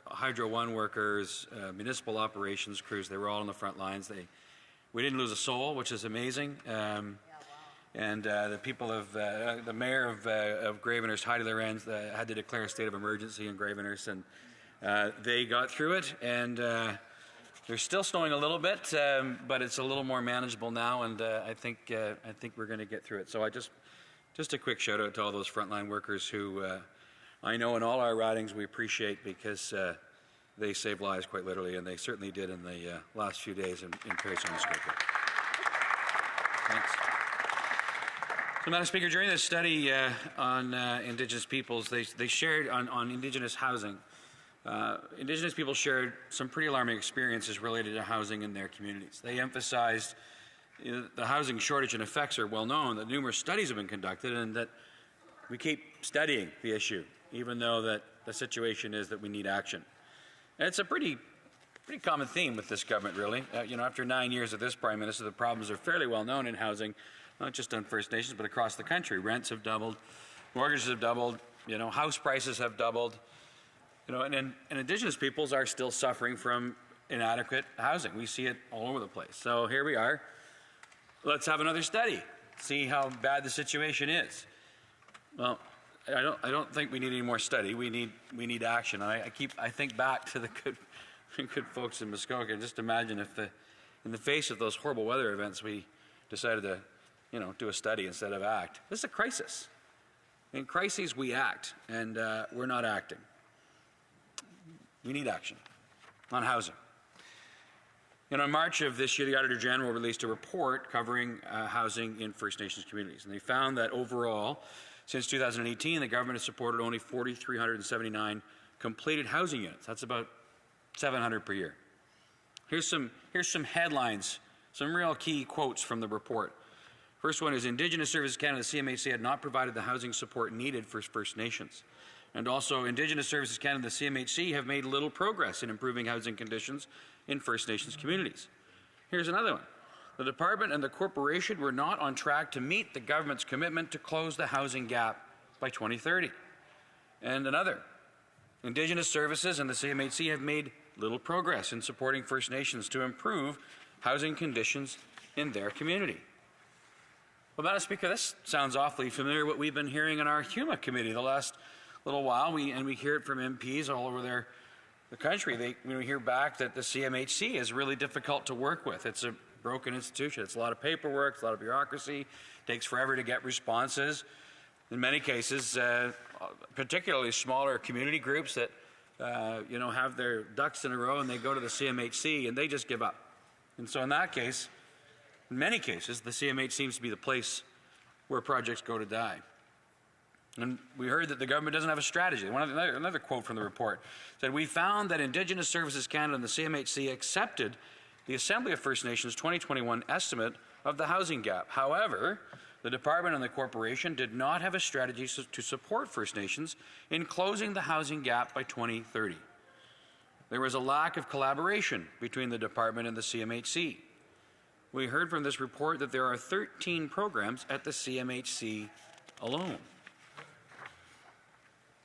Hydro One workers, municipal operations crews. They were all on the front lines. We didn't lose a soul, which is amazing. And the people of the mayor of Gravenhurst, Heidi Lorenz, had to declare a state of emergency in Gravenhurst, and They got through it, and they're still snowing a little bit, but it's a little more manageable now, and I think we're going to get through it. So just a quick shout out to all those frontline workers who I know in all our ridings we appreciate, because they save lives quite literally, and they certainly did in the last few days in Parry Sound Muskoka. Thanks. So, Madam Speaker, during this study on Indigenous peoples, they shared on Indigenous housing. Indigenous people shared some pretty alarming experiences related to housing in their communities. They emphasized the housing shortage and effects are well known, that numerous studies have been conducted, and that we keep studying the issue, even though that the situation is that we need action. And it's a pretty common theme with this government, really. After 9 years of this Prime Minister, the problems are fairly well known in housing, not just on First Nations, but across the country. Rents have doubled, mortgages have doubled, house prices have doubled. And Indigenous peoples are still suffering from inadequate housing. We see it all over the place. So here we are. Let's have another study, see how bad the situation is. Well, I don't think we need any more study. We need action. I think back to the good folks in Muskoka, and just imagine if in the face of those horrible weather events, we decided to, do a study instead of act. This is a crisis. In crises, we act, and we're not acting. We need action on housing. In March of this year, the Auditor General released a report covering housing in First Nations communities, and they found that overall, since 2018, the government has supported only 4,379 completed housing units. That's about 700 per year. Here's some headlines, some real key quotes from the report. First one is, Indigenous Services Canada, the CMHC, had not provided the housing support needed for First Nations. And also, Indigenous Services Canada, the CMHC, have made little progress in improving housing conditions in First Nations communities. Here's another one. The Department and the Corporation were not on track to meet the government's commitment to close the housing gap by 2030. And another. Indigenous Services and the CMHC have made little progress in supporting First Nations to improve housing conditions in their community. Well, Madam Speaker, this sounds awfully familiar what we've been hearing in our HUMA committee the last little while. We hear it from MPs all over the country. We hear back that the CMHC is really difficult to work with. It's a broken institution. It's a lot of paperwork, it's a lot of bureaucracy. It takes forever to get responses. In many cases, particularly smaller community groups that have their ducks in a row, and they go to the CMHC and they just give up. And so in that case, in many cases, the CMHC seems to be the place where projects go to die. And we heard that the government doesn't have a strategy. Another quote from the report said, we found that Indigenous Services Canada and the CMHC accepted the Assembly of First Nations 2021 estimate of the housing gap. However, the Department and the Corporation did not have a strategy to support First Nations in closing the housing gap by 2030. There was a lack of collaboration between the Department and the CMHC. We heard from this report that there are 13 programs at the CMHC alone,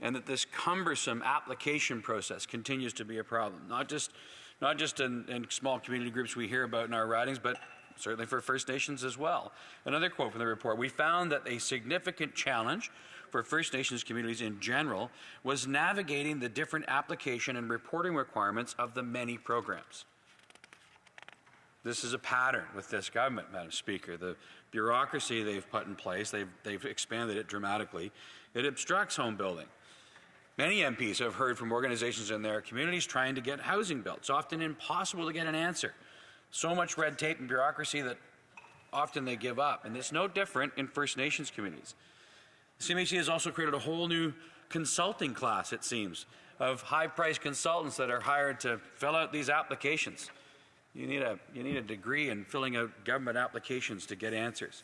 and that this cumbersome application process continues to be a problem, not just in small community groups we hear about in our ridings, but certainly for First Nations as well. Another quote from the report, we found that a significant challenge for First Nations communities in general was navigating the different application and reporting requirements of the many programs. This is a pattern with this government, Madam Speaker. The bureaucracy they've put in place, they've expanded it dramatically. It obstructs home building. Many MPs have heard from organizations in their communities trying to get housing built. It's often impossible to get an answer. So much red tape and bureaucracy that often they give up. And it's no different in First Nations communities. The CMHC has also created a whole new consulting class, it seems, of high-priced consultants that are hired to fill out these applications. You need a degree in filling out government applications to get answers.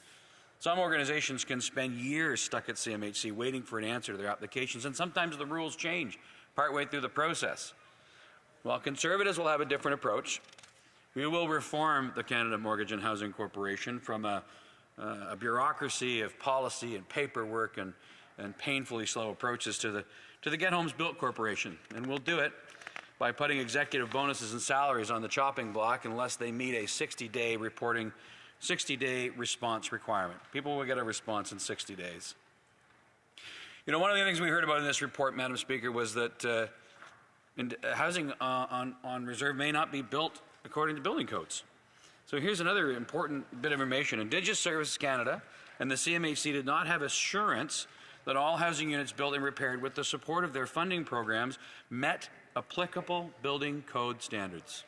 Some organizations can spend years stuck at CMHC waiting for an answer to their applications, and sometimes the rules change partway through the process. While Conservatives will have a different approach, we will reform the Canada Mortgage and Housing Corporation from a bureaucracy of policy and paperwork and painfully slow approaches to the Get Homes Built Corporation, and we'll do it by putting executive bonuses and salaries on the chopping block unless they meet a 60-day response requirement. People will get a response in 60 days. One of the things we heard about in this report, Madam Speaker, was that housing on reserve may not be built according to building codes. So here's another important bit of information. Indigenous Services Canada and the CMHC did not have assurance that all housing units built and repaired with the support of their funding programs met applicable building code standards.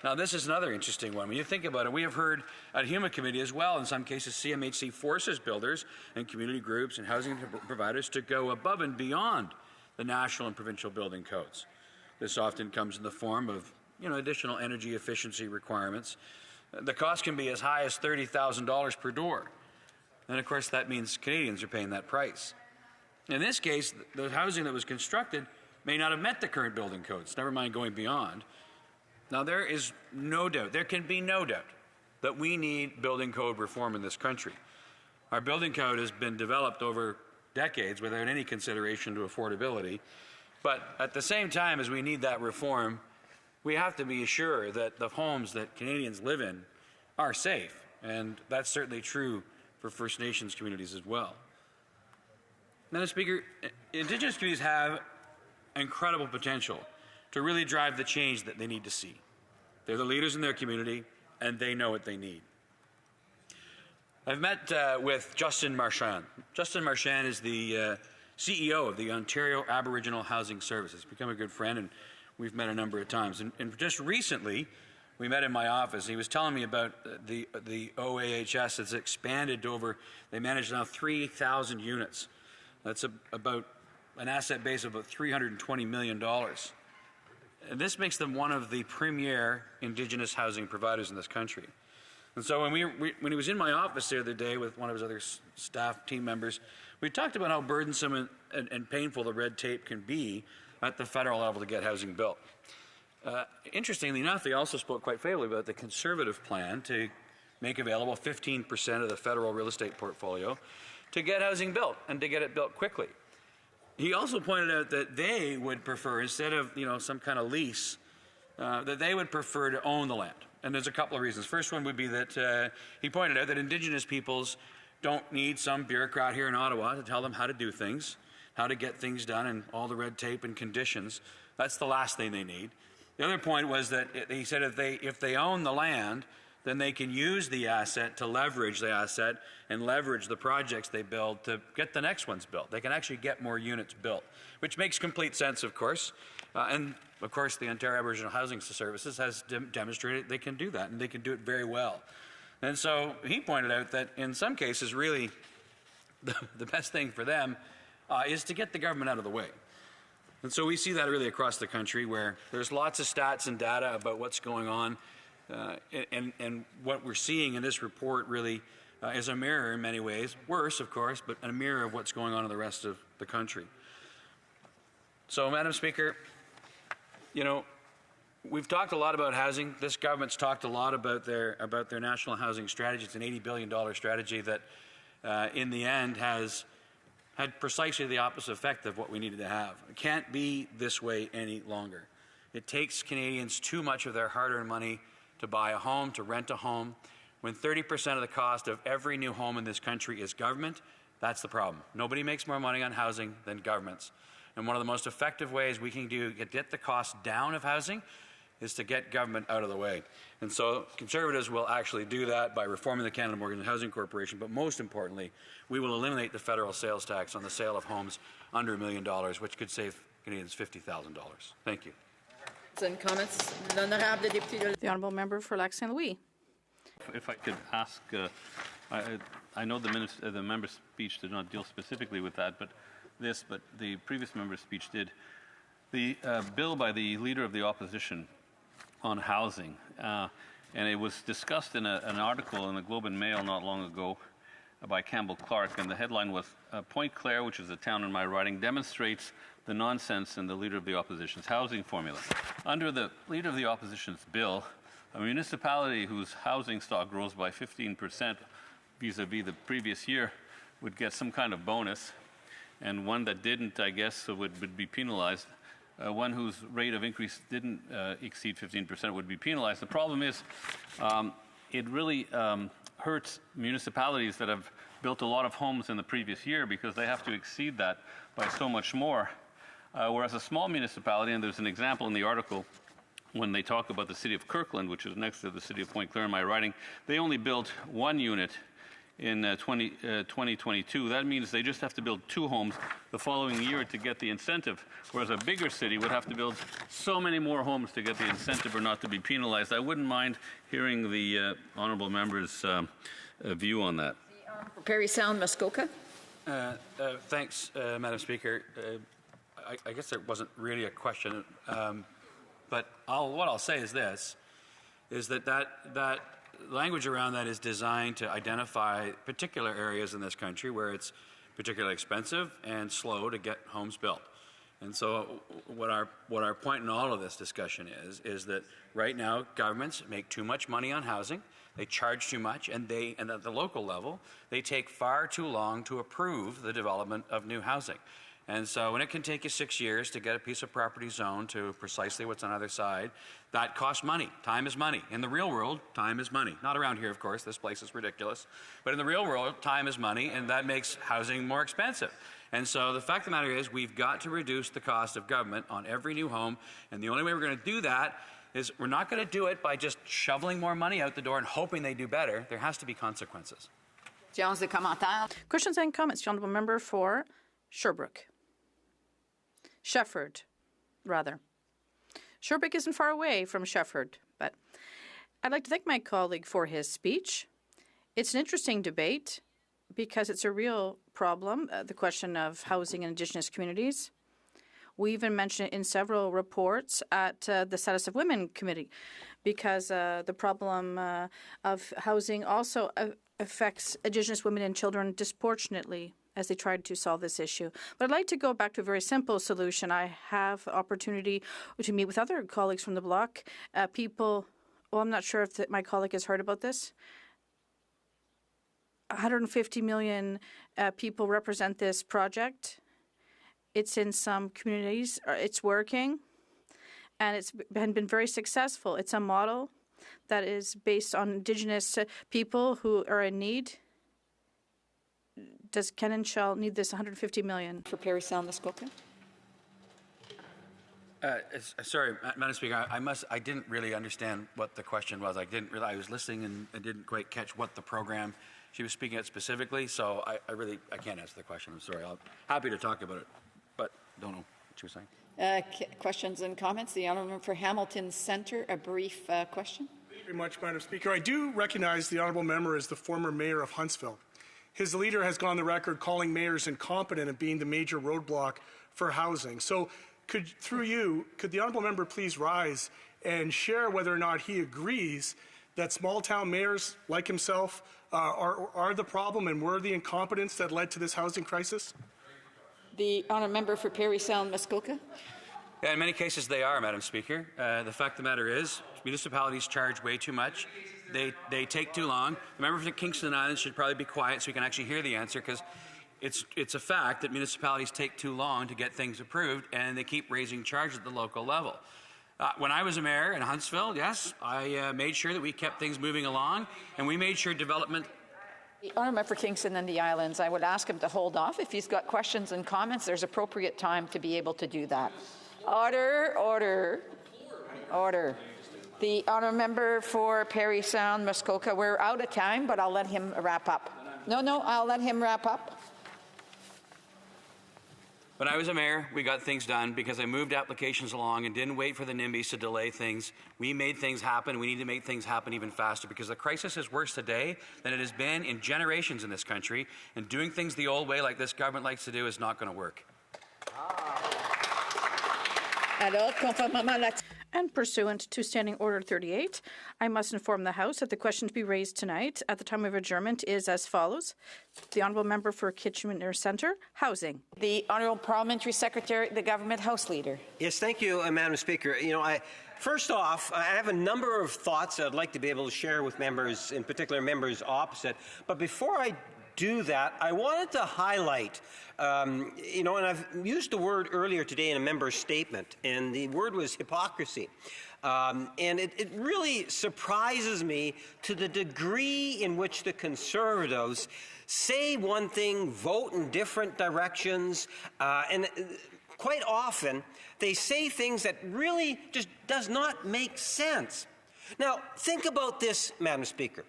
Now, this is another interesting one. When you think about it, we have heard at HUMA Committee as well, in some cases, CMHC forces builders and community groups and housing providers to go above and beyond the national and provincial building codes. This often comes in the form of, additional energy efficiency requirements. The cost can be as high as $30,000 per door. And of course, that means Canadians are paying that price. In this case, the housing that was constructed may not have met the current building codes, never mind going beyond. Now, there is no doubt, there can be no doubt, that we need building code reform in this country. Our building code has been developed over decades without any consideration to affordability. But at the same time as we need that reform, we have to be sure that the homes that Canadians live in are safe. And that's certainly true for First Nations communities as well. Madam Speaker, Indigenous communities have incredible potential to really drive the change that they need to see. They're the leaders in their community, and they know what they need. I've met with Justin Marchand. Justin Marchand is the CEO of the Ontario Aboriginal Housing Service. He's become a good friend, and we've met a number of times. And just recently, we met in my office. He was telling me about the OAHS that's expanded to over, they manage now 3,000 units. That's about an asset base of about $320 million. And this makes them one of the premier Indigenous housing providers in this country. And so when he was in my office the other day with one of his other staff team members, we talked about how burdensome and painful the red tape can be at the federal level to get housing built. Interestingly enough, they also spoke quite favorably about the Conservative plan to make available 15% of the federal real estate portfolio to get housing built and to get it built quickly. He also pointed out that they would prefer, instead of some kind of lease, that they would prefer to own the land. And there's a couple of reasons. First one would be that he pointed out that Indigenous peoples don't need some bureaucrat here in Ottawa to tell them how to do things, how to get things done, and all the red tape and conditions. That's the last thing they need. The other point was that he said if they own the land, then they can use the asset to leverage the asset and leverage the projects they build to get the next ones built. They can actually get more units built, which makes complete sense, of course. And, of course, the Ontario Aboriginal Housing Services has demonstrated they can do that, and they can do it very well. And so he pointed out that in some cases, really, the best thing for them is to get the government out of the way. And so we see that really across the country, where there's lots of stats and data about what's going on. And what we're seeing in this report really is a mirror in many ways, worse, of course, but a mirror of what's going on in the rest of the country. So, Madam Speaker, we've talked a lot about housing. This government's talked a lot about their national housing strategy. It's an $80 billion strategy that, in the end, has had precisely the opposite effect of what we needed to have. It can't be this way any longer. It takes Canadians too much of their hard-earned money to buy a home, to rent a home. When 30% of the cost of every new home in this country is government, that's the problem. Nobody makes more money on housing than governments. And one of the most effective ways we can get the cost down of housing is to get government out of the way. And so Conservatives will actually do that by reforming the Canada Mortgage and Housing Corporation, but most importantly, we will eliminate the federal sales tax on the sale of homes under $1 million, which could save Canadians $50,000. Thank you. And comments, The honourable member for Lac Saint Louis. If I could ask, I know the member's speech did not deal specifically with that, but the previous member's speech did. The bill by the Leader of the Opposition on housing, and it was discussed in an article in the Globe and Mail not long ago by Campbell Clark, and the headline was Point Claire, which is a town in my riding, demonstrates the nonsense in the Leader of the Opposition's housing formula. Under the Leader of the Opposition's bill, a municipality whose housing stock grows by 15% vis-a-vis the previous year would get some kind of bonus, and one that didn't, I guess, would be penalized. One whose rate of increase didn't exceed 15% would be penalized. The problem is it really hurts municipalities that have built a lot of homes in the previous year because they have to exceed that by so much more. Whereas a small municipality, and there's an example in the article when they talk about the city of Kirkland, which is next to the city of Point Claire in my writing, they only built 1 unit in 2022. That means they just have to build 2 homes the following year to get the incentive, whereas a bigger city would have to build so many more homes to get the incentive or not to be penalized. I wouldn't mind hearing the honourable member's view on that. Parry Sound, Muskoka. Thanks, Madam Speaker. I guess there wasn't really a question, but what I'll say is this, is that language around that is designed to identify particular areas in this country where it's particularly expensive and slow to get homes built. And so what our point in all of this discussion is that right now governments make too much money on housing, they charge too much, and at the local level, they take far too long to approve the development of new housing. And so when it can take you 6 years to get a piece of property zoned to precisely what's on either side, that costs money. Time is money. In the real world, time is money. Not around here, of course. This place is ridiculous. But in the real world, time is money, and that makes housing more expensive. And so the fact of the matter is we've got to reduce the cost of government on every new home, and the only way we're going to do that is we're not going to do it by just shoveling more money out the door and hoping they do better. There has to be consequences. Questions and comments, the honourable member for Sherbrooke. Shefford, rather. Sherbrooke isn't far away from Shefford, but I'd like to thank my colleague for his speech. It's an interesting debate because it's a real problem, the question of housing in Indigenous communities. We even mentioned it in several reports at the Status of Women Committee because the problem of housing also affects Indigenous women and children disproportionately as they tried to solve this issue. But I'd like to go back to a very simple solution. I have opportunity to meet with other colleagues from the bloc, people, well, I'm not sure if my colleague has heard about this. 150 million people represent this project. It's in some communities, it's working, and it's been very successful. It's a model that is based on Indigenous people who are in need. Does Ken and Shell need this 150 million? For Parry Sound, Muskoka. Sorry, Madam Speaker, I didn't really understand what the question was. I was listening and I didn't quite catch what the program she was speaking at specifically, so I can't answer the question. I'm sorry. I'm happy to talk about it, but don't know what she was saying. Questions and comments? The Honourable for Hamilton Centre, a brief question. Thank you very much, Madam Speaker. I do recognize the Honourable Member as the former Mayor of Huntsville. His leader has gone on the record calling mayors incompetent and being the major roadblock for housing. So through you, could the Honourable Member please rise and share whether or not he agrees that small-town mayors like himself are the problem and were the incompetence that led to this housing crisis? The Honourable Member for Parry Sound, Muskoka. Yeah, in many cases they are, Madam Speaker. The fact of the matter is municipalities charge way too much. They take too long. The member for Kingston Islands should probably be quiet so you can actually hear the answer, because it's a fact that municipalities take too long to get things approved, and they keep raising charges at the local level. When I was a mayor in Huntsville, yes, I made sure that we kept things moving along, and we made sure development. The Honourable for Kingston and the Islands, I would ask him to hold off. If he's got questions and comments, there's appropriate time to be able to do that. Order, order, order. The Honourable Member for Parry Sound, Muskoka. We're out of time, but I'll let him wrap up. No, I'll let him wrap up. When I was a mayor, we got things done because I moved applications along and didn't wait for the NIMBYs to delay things. We made things happen. We need to make things happen even faster because the crisis is worse today than it has been in generations in this country, and doing things the old way like this government likes to do is not going to work. And pursuant to Standing Order 38, I must inform the House that the question to be raised tonight at the time of adjournment is as follows. The Honourable Member for Kitchener Centre, Housing. The Honourable Parliamentary Secretary, the Government House Leader. Yes, thank you, Madam Speaker. First off, I have a number of thoughts I'd like to be able to share with members, in particular members opposite. But before I do that, I wanted to highlight, and I've used the word earlier today in a member's statement, and the word was hypocrisy. And it really surprises me to the degree in which the Conservatives say one thing, vote in different directions, and quite often they say things that really just does not make sense. Now, think about this, Madam Speaker.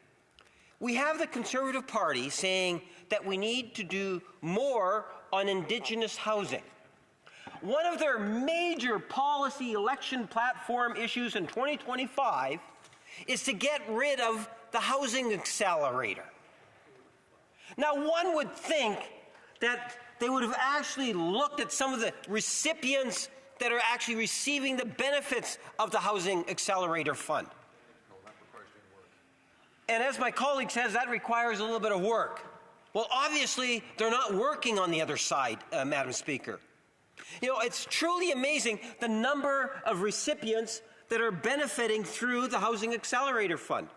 We have the Conservative Party saying that we need to do more on Indigenous housing. One of their major policy election platform issues in 2025 is to get rid of the housing accelerator. Now, one would think that they would have actually looked at some of the recipients that are actually receiving the benefits of the Housing Accelerator Fund. And as my colleague says, that requires a little bit of work. Well, obviously, they're not working on the other side, Madam Speaker. You know, it's truly amazing the number of recipients that are benefiting through the Housing Accelerator Fund.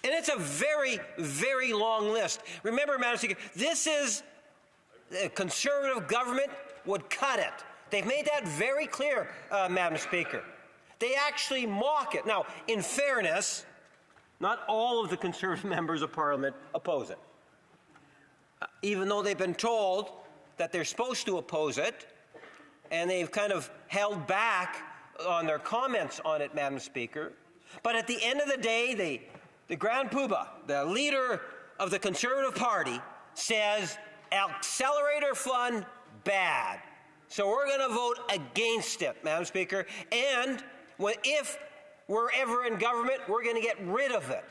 And it's a very, very long list. Remember, Madam Speaker, this is a Conservative government would cut it. They've made that very clear, Madam Speaker. They actually mock it. Now, in fairness, not all of the Conservative members of Parliament oppose it. Even though they've been told that they're supposed to oppose it, and they've kind of held back on their comments on it, Madam Speaker. But at the end of the day, the Grand Poobah, the leader of the Conservative Party, says Accelerator Fund, bad. So we're going to vote against it, Madam Speaker. And if we're ever in government, we're going to get rid of it.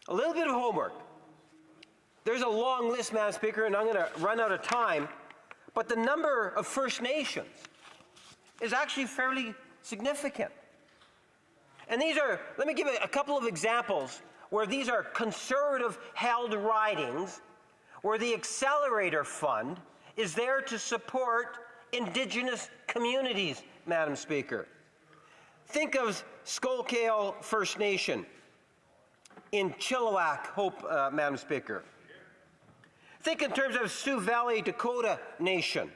A little bit of homework. There's a long list, Madam Speaker, and I'm going to run out of time. But the number of First Nations is actually fairly significant. And these are, let me give a couple of examples where these are Conservative-held ridings where the Accelerator Fund is there to support Indigenous communities, Madam Speaker. Think of Schuylkill First Nation in Chilliwack, Hope, Madam Speaker. Think in terms of Sioux Valley Dakota Nation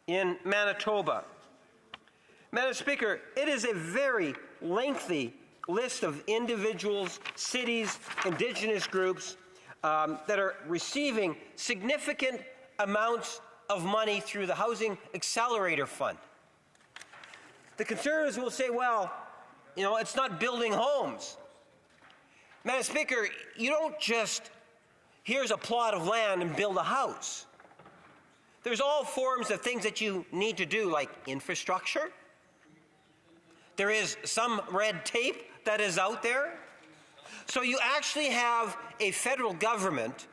in Manitoba. Madam Speaker, it is a very lengthy list of individuals, cities, Indigenous groups that are receiving significant amounts of money through the Housing Accelerator Fund. The Conservatives will say, well, you know, it's not building homes. Madam Speaker, you don't just, here's a plot of land and build a house. There's all forms of things that you need to do, like infrastructure. There is some red tape that is out there. So you actually have a federal government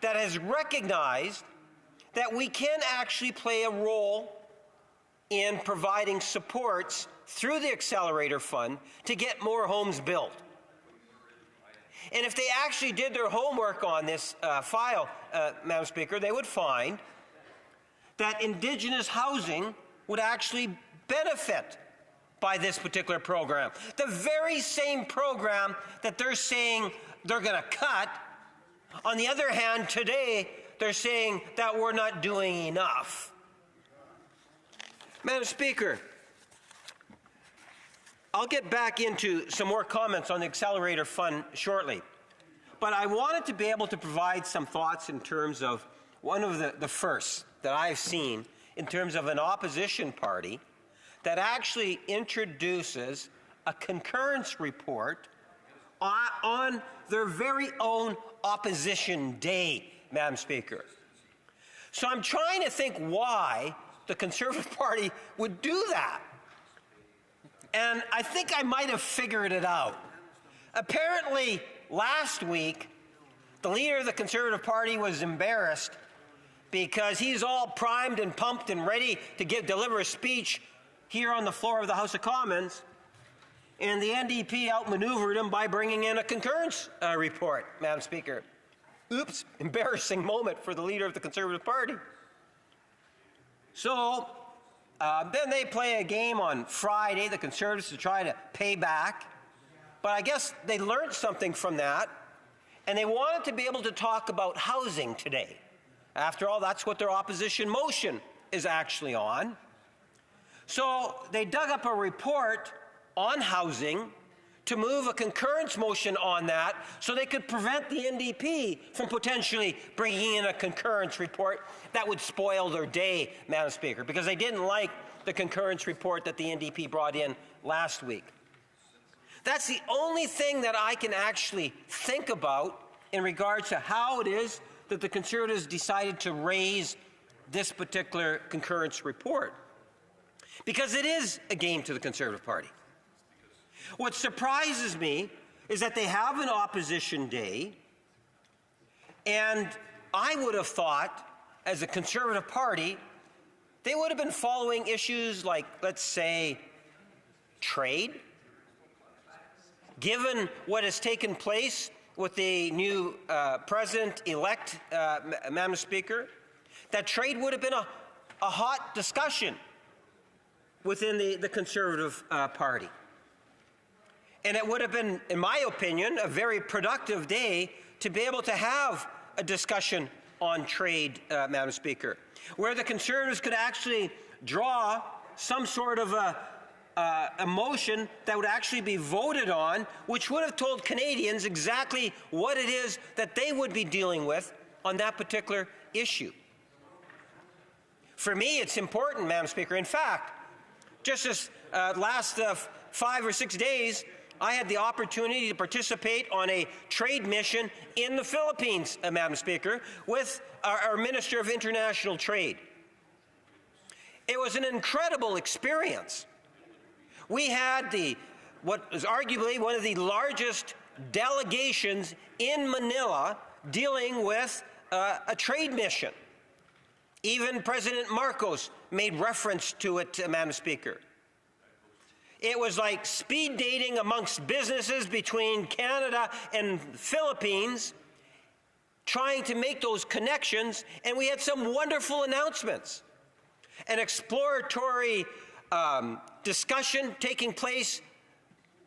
that has recognized that we can actually play a role in providing supports through the Accelerator Fund to get more homes built. And if they actually did their homework on this file, Madam Speaker, they would find that Indigenous housing would actually benefit by this particular program. The very same program that they're saying they're going to cut. On the other hand, today, they're saying that we're not doing enough. Madam Speaker, I'll get back into some more comments on the Accelerator Fund shortly. But I wanted to be able to provide some thoughts in terms of one of the firsts that I've seen in terms of an opposition party that actually introduces a concurrence report on their very own opposition day, Madam Speaker. So I'm trying to think why the Conservative Party would do that. And I think I might have figured it out. Apparently, last week, the leader of the Conservative Party was embarrassed because he's all primed and pumped and ready to deliver a speech here on the floor of the House of Commons, and the NDP outmaneuvered him by bringing in a concurrence report, Madam Speaker. Oops, embarrassing moment for the leader of the Conservative Party. So then they play a game on Friday, the Conservatives, to try to pay back. But I guess they learned something from that, and they wanted to be able to talk about housing today. After all, that's what their opposition motion is actually on. So they dug up a report on housing to move a concurrence motion on that so they could prevent the NDP from potentially bringing in a concurrence report that would spoil their day, Madam Speaker, because they didn't like the concurrence report that the NDP brought in last week. That's the only thing that I can actually think about in regards to how it is that the Conservatives decided to raise this particular concurrence report. Because it is a game to the Conservative Party. What surprises me is that they have an opposition day, and I would have thought, as a Conservative Party, they would have been following issues like, let's say, trade. Given what has taken place with the new president-elect, Madam Speaker, that trade would have been a hot discussion within the Conservative Party. And it would have been, in my opinion, a very productive day to be able to have a discussion on trade, Madam Speaker, where the Conservatives could actually draw some sort of a motion that would actually be voted on, which would have told Canadians exactly what it is that they would be dealing with on that particular issue. For me, it's important, Madam Speaker. In fact, just this last 5 or 6 days, I had the opportunity to participate on a trade mission in the Philippines, Madam Speaker, with our Minister of International Trade. It was an incredible experience. We had what was arguably one of the largest delegations in Manila dealing with a trade mission. Even President Marcos made reference to it, Madam Speaker. It was like speed dating amongst businesses between Canada and the Philippines, trying to make those connections, and we had some wonderful announcements. An exploratory discussion taking place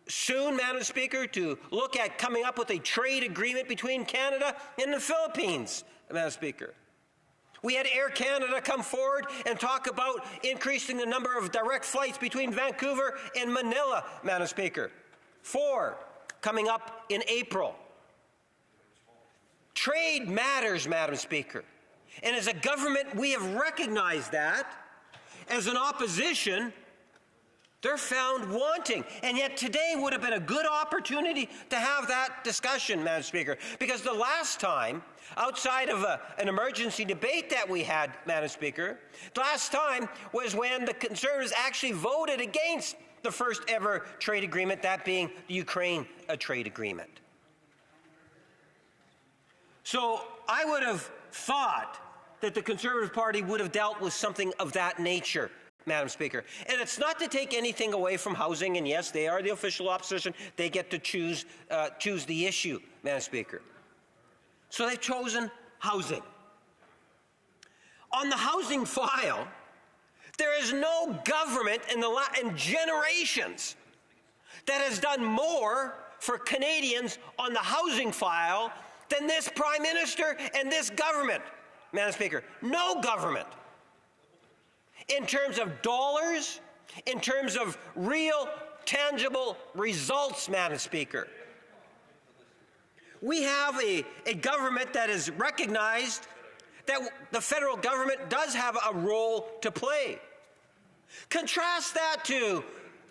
soon, Madam Speaker, to look at coming up with a trade agreement between Canada and the Philippines, Madam Speaker. We had Air Canada come forward and talk about increasing the number of direct flights between Vancouver and Manila, Madam Speaker. 4 coming up in April. Trade matters, Madam Speaker. And as a government, we have recognized that. As an opposition, they're found wanting. And yet today would have been a good opportunity to have that discussion, Madam Speaker. Because the last time, outside of an emergency debate that we had, Madam Speaker, the last time was when the Conservatives actually voted against the first ever trade agreement, that being the Ukraine trade agreement. So I would have thought that the Conservative Party would have dealt with something of that nature, Madam Speaker. And it's not to take anything away from housing, and yes, they are the official opposition. They get to choose the issue, Madam Speaker. So they've chosen housing. On the housing file, there is no government in generations that has done more for Canadians on the housing file than this Prime Minister and this government, Madam Speaker. No government. In terms of dollars, in terms of real, tangible results, Madam Speaker. We have a government that has recognized that the federal government does have a role to play. Contrast that to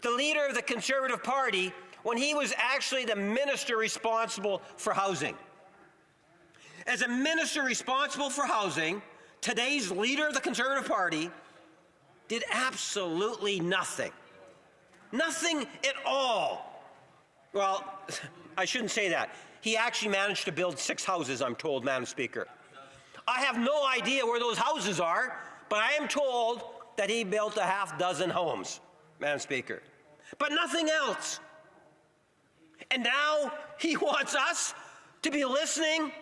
the leader of the Conservative Party when he was actually the minister responsible for housing. As a minister responsible for housing, today's leader of the Conservative Party did absolutely nothing. Nothing at all. Well, I shouldn't say that. He actually managed to build 6 houses, I'm told, Madam Speaker. I have no idea where those houses are, but I am told that he built a half-dozen homes, Madam Speaker. But nothing else. And now he wants us to be listening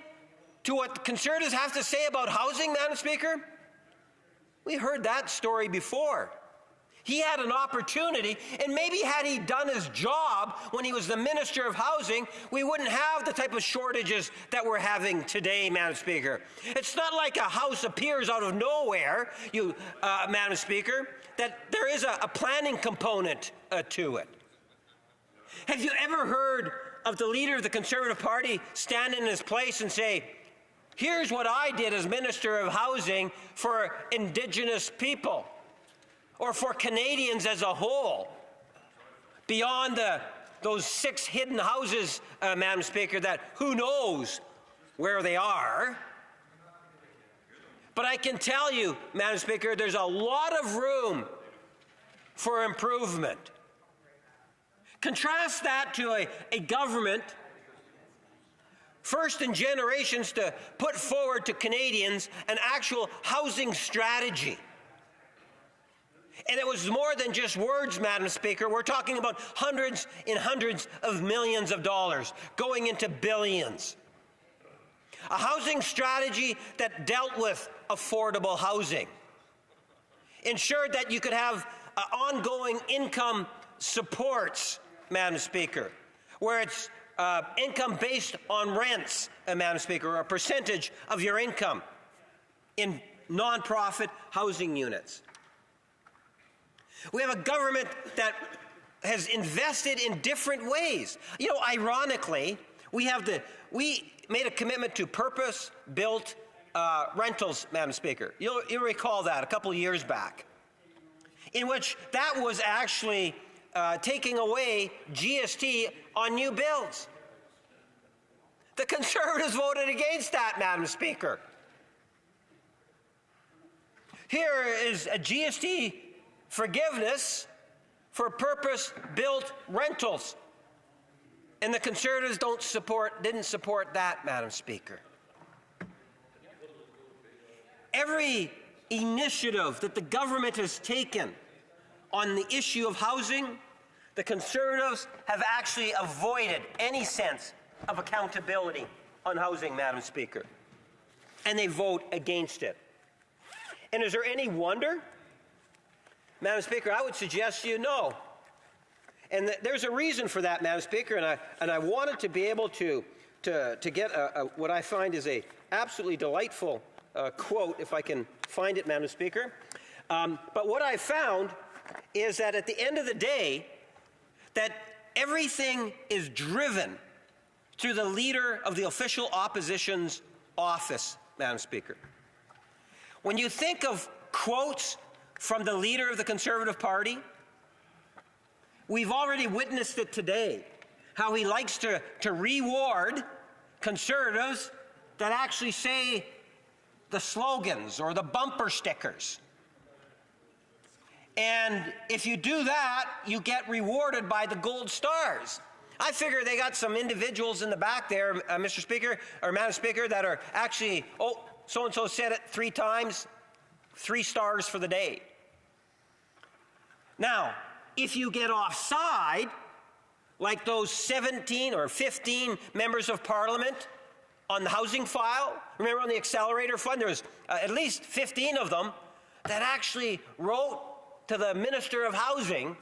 to what the Conservatives have to say about housing, Madam Speaker? We heard that story before. He had an opportunity, and maybe had he done his job when he was the Minister of Housing, we wouldn't have the type of shortages that we're having today, Madam Speaker. It's not like a house appears out of nowhere, Madam Speaker, that there is a planning component to it. Have you ever heard heard of the leader of the Conservative Party stand in his place and say, here's what I did as Minister of Housing for Indigenous people, or for Canadians as a whole, beyond those 6 hidden houses, Madam Speaker, that who knows where they are. But I can tell you, Madam Speaker, there's a lot of room for improvement. Contrast that to a government, first in generations, to put forward to Canadians an actual housing strategy. And it was more than just words, Madam Speaker. We're talking about hundreds and hundreds of millions of dollars, going into billions. A housing strategy that dealt with affordable housing, ensured that you could have ongoing income supports, Madam Speaker, where it's income based on rents, Madam Speaker, or a percentage of your income in nonprofit housing units. We have a government that has invested in different ways. You know, ironically, we made a commitment to purpose-built rentals, Madam Speaker. You'll recall that a couple of years back, in which that was actually taking away GST on new builds. The Conservatives voted against that, Madam Speaker. Here is a GST forgiveness for purpose-built rentals, and the Conservatives didn't support that, Madam Speaker. Every initiative that the government has taken on the issue of housing, the Conservatives have actually avoided any sense of accountability on housing, Madam Speaker. And they vote against it. And is there any wonder? Madam Speaker, I would suggest to you no. And there's a reason for that, Madam Speaker, and I wanted to be able to get what I find is a absolutely delightful quote, if I can find it, Madam Speaker. But what I found is that at the end of the day, that everything is driven through the leader of the official opposition's office, Madam Speaker. When you think of quotes from the leader of the Conservative Party, we've already witnessed it today, how he likes to reward Conservatives that actually say the slogans or the bumper stickers. And if you do that, you get rewarded by the gold stars. I figure they got some individuals in the back there, Mr. Speaker, or Madam Speaker, that are actually, oh, so-and-so said it 3 times, 3 stars for the day. Now, if you get offside, like those 17 or 15 members of Parliament on the housing file, remember on the accelerator fund, there was at least 15 of them that actually wrote to the Minister of Housing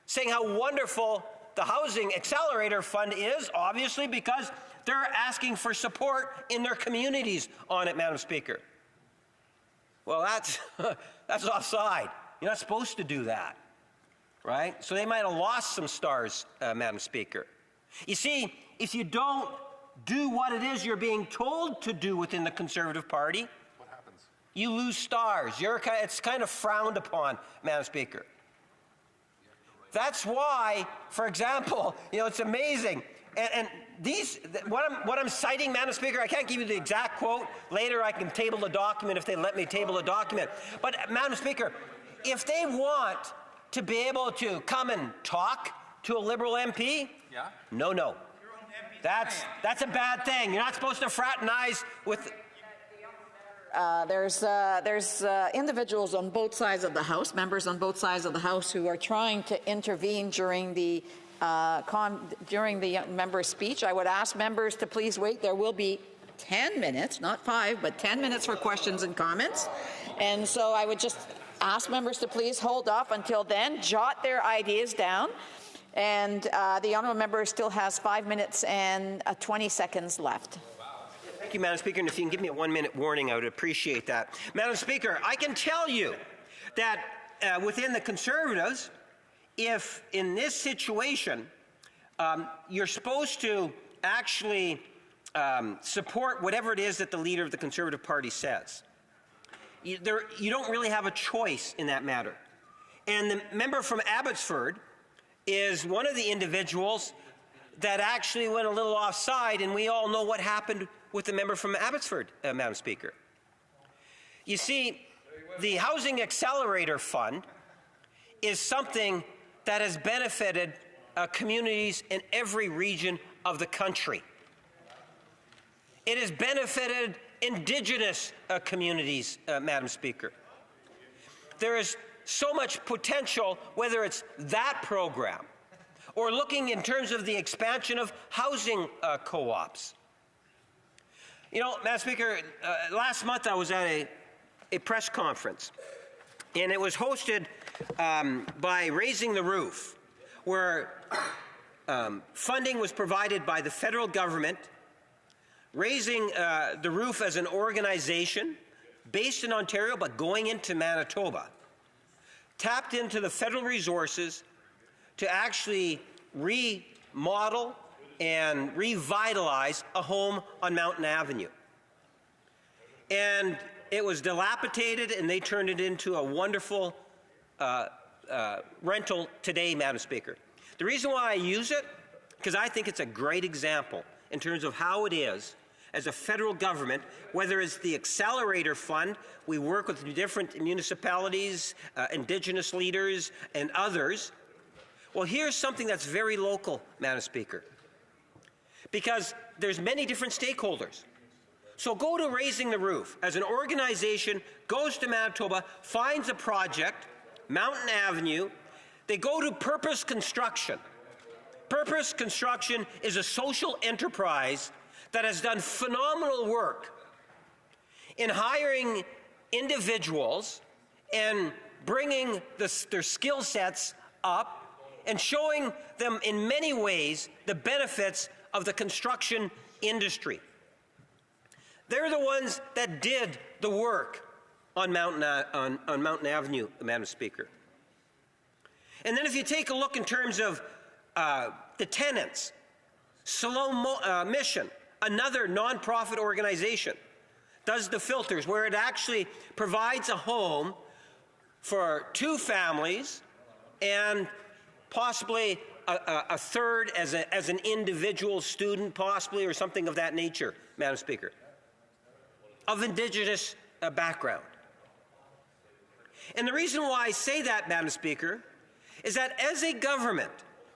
saying how wonderful the housing accelerator fund is, obviously because they're asking for support in their communities on it, Madam Speaker. Well, that's offside. You're not supposed to do that, right? So they might have lost some stars, Madam Speaker. You see, if you don't do what it is you're being told to do within the Conservative Party, what happens? You lose stars. It's kind of frowned upon, Madam Speaker. That's why, for example, it's amazing. And what I'm citing, Madam Speaker, I can't give you the exact quote. Later I can table the document if they let me table the document. But, Madam Speaker, if they want to be able to come and talk to a Liberal MP, no. That's a bad thing. You're not supposed to fraternize with... There's individuals on both sides of the House, members on both sides of the House, who are trying to intervene during the member's speech. I would ask members to please wait. There will be 10 minutes, not 5, but 10 minutes for questions and comments. And so I would just ask members to please hold off until then, jot their ideas down. And the honourable member still has 5 minutes and 20 seconds left. Thank you, Madam Speaker, and if you can give me a 1-minute warning, I would appreciate that. Madam Speaker, I can tell you that within the Conservatives, if in this situation you're supposed to actually support whatever it is that the leader of the Conservative Party says. You don't really have a choice in that matter. And the member from Abbotsford is one of the individuals that actually went a little offside, and we all know what happened with the member from Abbotsford, Madam Speaker. You see, the Housing Accelerator Fund is something that has benefited communities in every region of the country. It has benefited Indigenous communities, Madam Speaker. There is so much potential, whether it's that program or looking in terms of the expansion of housing co-ops. You know, Madam Speaker, last month I was at a press conference, and it was hosted by Raising the Roof, where funding was provided by the federal government. Raising the Roof as an organization based in Ontario but going into Manitoba tapped into the federal resources to actually remodel and revitalize a home on Mountain Avenue. And it was dilapidated, and they turned it into a wonderful rental today, Madam Speaker. The reason why I use it, because I think it's a great example in terms of how it is as a federal government, whether it's the Accelerator Fund, we work with different municipalities, Indigenous leaders, and others. Well, here's something that's very local, Madam Speaker, because there's many different stakeholders. So go to Raising the Roof as an organization, goes to Manitoba, finds a project, Mountain Avenue. They go to Purpose Construction. Purpose Construction is a social enterprise that has done phenomenal work in hiring individuals and bringing their skill sets up and showing them in many ways the benefits of the construction industry. They're the ones that did the work on Mountain Avenue, Madam Speaker. And then if you take a look in terms of the tenants, Slow Mission, another nonprofit organization, does the filters where it actually provides a home for 2 families and possibly a third as an individual student, possibly, or something of that nature, Madam Speaker, of Indigenous background. And the reason why I say that, Madam Speaker, is that as a government,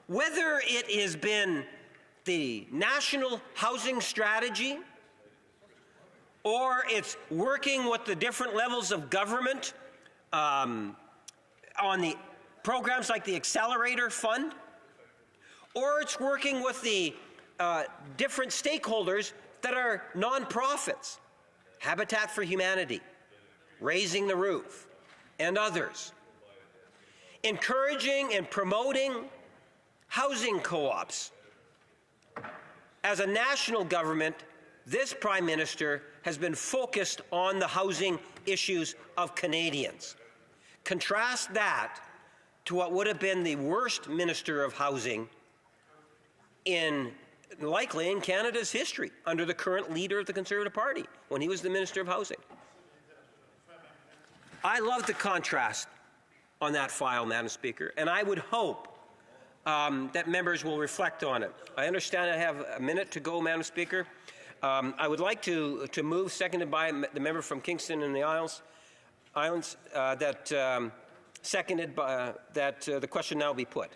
whether it has been the National Housing Strategy, or it's working with the different levels of government on the programs like the Accelerator Fund, or it's working with the different stakeholders that are nonprofits, Habitat for Humanity, Raising the Roof, and others, encouraging and promoting housing co-ops. As a national government, this Prime Minister has been focused on the housing issues of Canadians. Contrast that to what would have been the worst Minister of Housing likely in Canada's history under the current leader of the Conservative Party when he was the Minister of Housing. I love the contrast on that file, Madam Speaker, and I would hope that members will reflect on it. I understand I have a minute to go, Madam Speaker. I would like to move, seconded by the member from Kingston and the Islands, that seconded by that the question now be put.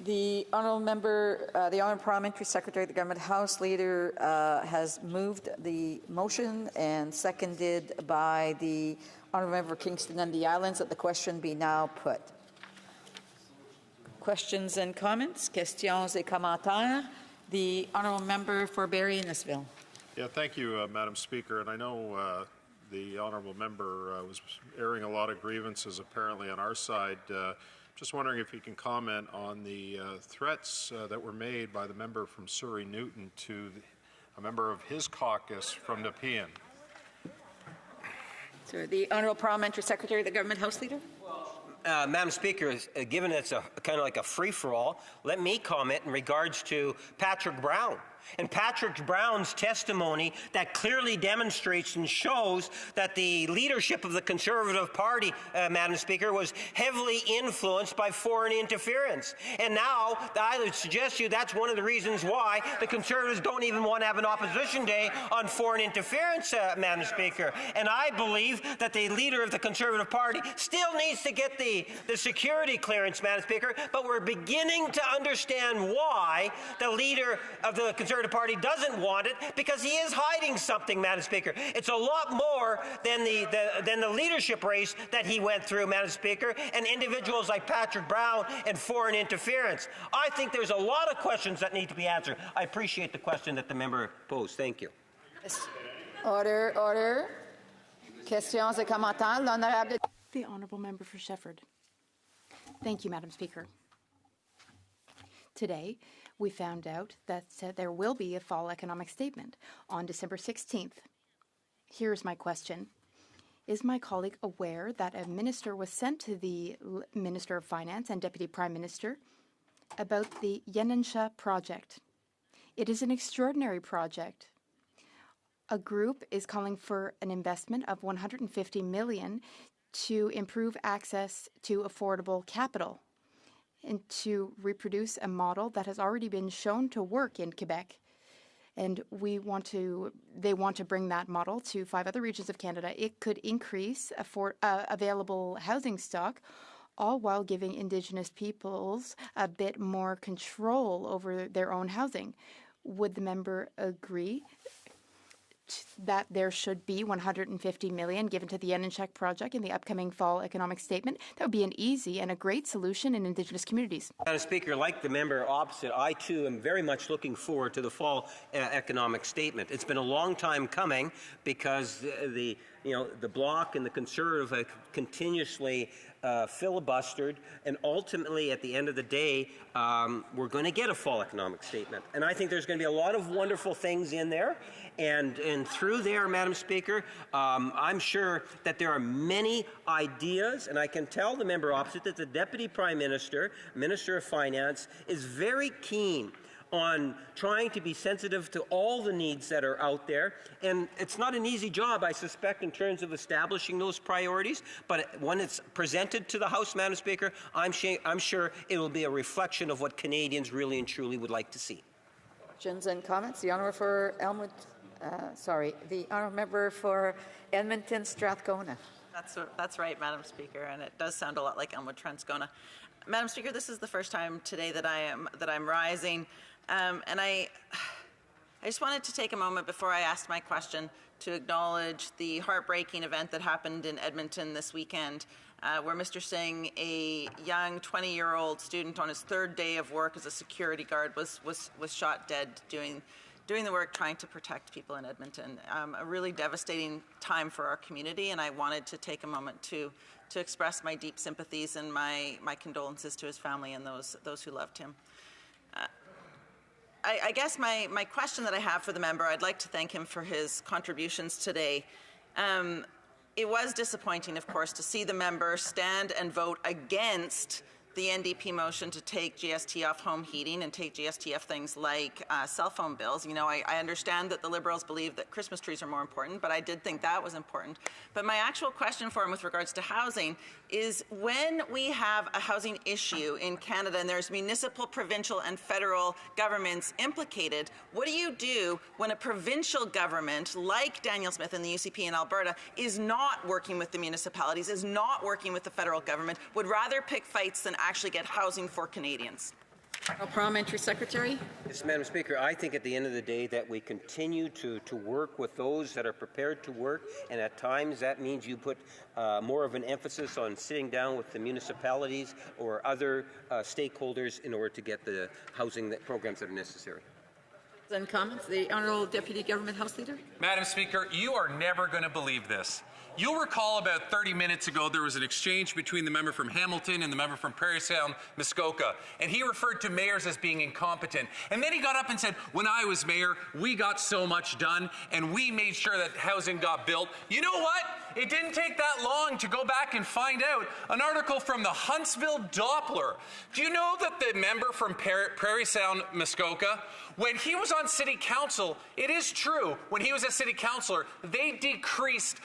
The honourable member, the honourable parliamentary secretary, the government house leader, has moved the motion and seconded by the honourable member for Kingston and the Islands that the question be now put. Questions and comments? Questions et commentaires. The honourable member for Barrie Innisfil. Yeah, thank you, Madam Speaker. And I know the honourable member was airing a lot of grievances apparently on our side. Just wondering if you can comment on the threats that were made by the member from Surrey Newton to a member of his caucus from Nepean. So the honourable parliamentary secretary, the government house leader. Madam Speaker, given it's a kind of like a free-for-all, let me comment in regards to Patrick Brown. And Patrick Brown's testimony that clearly demonstrates and shows that the leadership of the Conservative Party, Madam Speaker, was heavily influenced by foreign interference. And now, I would suggest to you that's one of the reasons why the Conservatives don't even want to have an opposition day on foreign interference, Madam Speaker. And I believe that the leader of the Conservative Party still needs to get the security clearance, Madam Speaker, but we're beginning to understand why the leader of the Conservative Party doesn't want it, because he is hiding something, Madam Speaker. It's a lot more than the leadership race that he went through, Madam Speaker, and individuals like Patrick Brown and foreign interference. I think there's a lot of questions that need to be answered. I appreciate the question that the member posed. Thank you. Order, order. Questions et commentaires. L'honorable. The honourable member for Shefford. Thank you, Madam Speaker. Today, we found out that there will be a fall economic statement on December 16th. Here's my question. Is my colleague aware that a minister was sent to the Minister of Finance and Deputy Prime Minister about the Yanensha project? It is an extraordinary project. A group is calling for an investment of $150 million to improve access to affordable capital and to reproduce a model that has already been shown to work in Quebec. And they want to bring that model to 5 other regions of Canada. It could increase available housing stock, all while giving Indigenous peoples a bit more control over their own housing. Would the member agree that there should be $150 million given to the Yanensha project in the upcoming fall economic statement? That would be an easy and a great solution in Indigenous communities. Madam Speaker, like the member opposite, I too am very much looking forward to the fall economic statement. It's been a long time coming because the Bloc and the Conservative have continuously filibustered, and ultimately, at the end of the day, we're going to get a fall economic statement. And I think there's going to be a lot of wonderful things in there. And through there, Madam Speaker, I'm sure that there are many ideas, and I can tell the member opposite that the Deputy Prime Minister, Minister of Finance, is very keen on trying to be sensitive to all the needs that are out there. And it's not an easy job, I suspect, in terms of establishing those priorities, but when it's presented to the House, Madam Speaker, I'm sure it will be a reflection of what Canadians really and truly would like to see. Questions and comments? The honourable for the honourable member for Edmonton Strathcona. That's right, Madam Speaker, and it does sound a lot like Elmwood Transcona. Madam Speaker, this is the first time today that I'm rising, and I just wanted to take a moment before I asked my question to acknowledge the heartbreaking event that happened in Edmonton this weekend, where Mr. Singh, a young 20-year-old student on his 3rd day of work as a security guard, was shot dead doing the work trying to protect people in Edmonton. A really devastating time for our community, and I wanted to take a moment to express my deep sympathies and my condolences to his family and those who loved him. I guess my question that I have for the member, I'd like to thank him for his contributions today. It was disappointing, of course, to see the member stand and vote against the NDP motion to take GST off home heating and take GST off things like cell phone bills. I understand that the Liberals believe that Christmas trees are more important, but I did think that was important. But my actual question for him with regards to housing is, when we have a housing issue in Canada and there's municipal, provincial, and federal governments implicated, what do you do when a provincial government like Daniel Smith and the UCP in Alberta is not working with the municipalities, is not working with the federal government, would rather pick fights than actually get housing for Canadians? Parliamentary Secretary. Yes, Madam Speaker, I think at the end of the day that we continue to work with those that are prepared to work, and at times that means you put more of an emphasis on sitting down with the municipalities or other stakeholders in order to get the housing programs that are necessary. And comments. The Honourable Deputy Government House Leader. Madam Speaker, you are never going to believe this. You'll recall about 30 minutes ago there was an exchange between the member from Hamilton and the member from Prairie Sound, Muskoka, and he referred to mayors as being incompetent. And then he got up and said, when I was mayor, we got so much done and we made sure that housing got built. You know what? It didn't take that long to go back and find out an article from the Huntsville Doppler. Do you know that the member from Prairie Sound, Muskoka, when he was on city council, it is true, when he was a city councilor, they decreased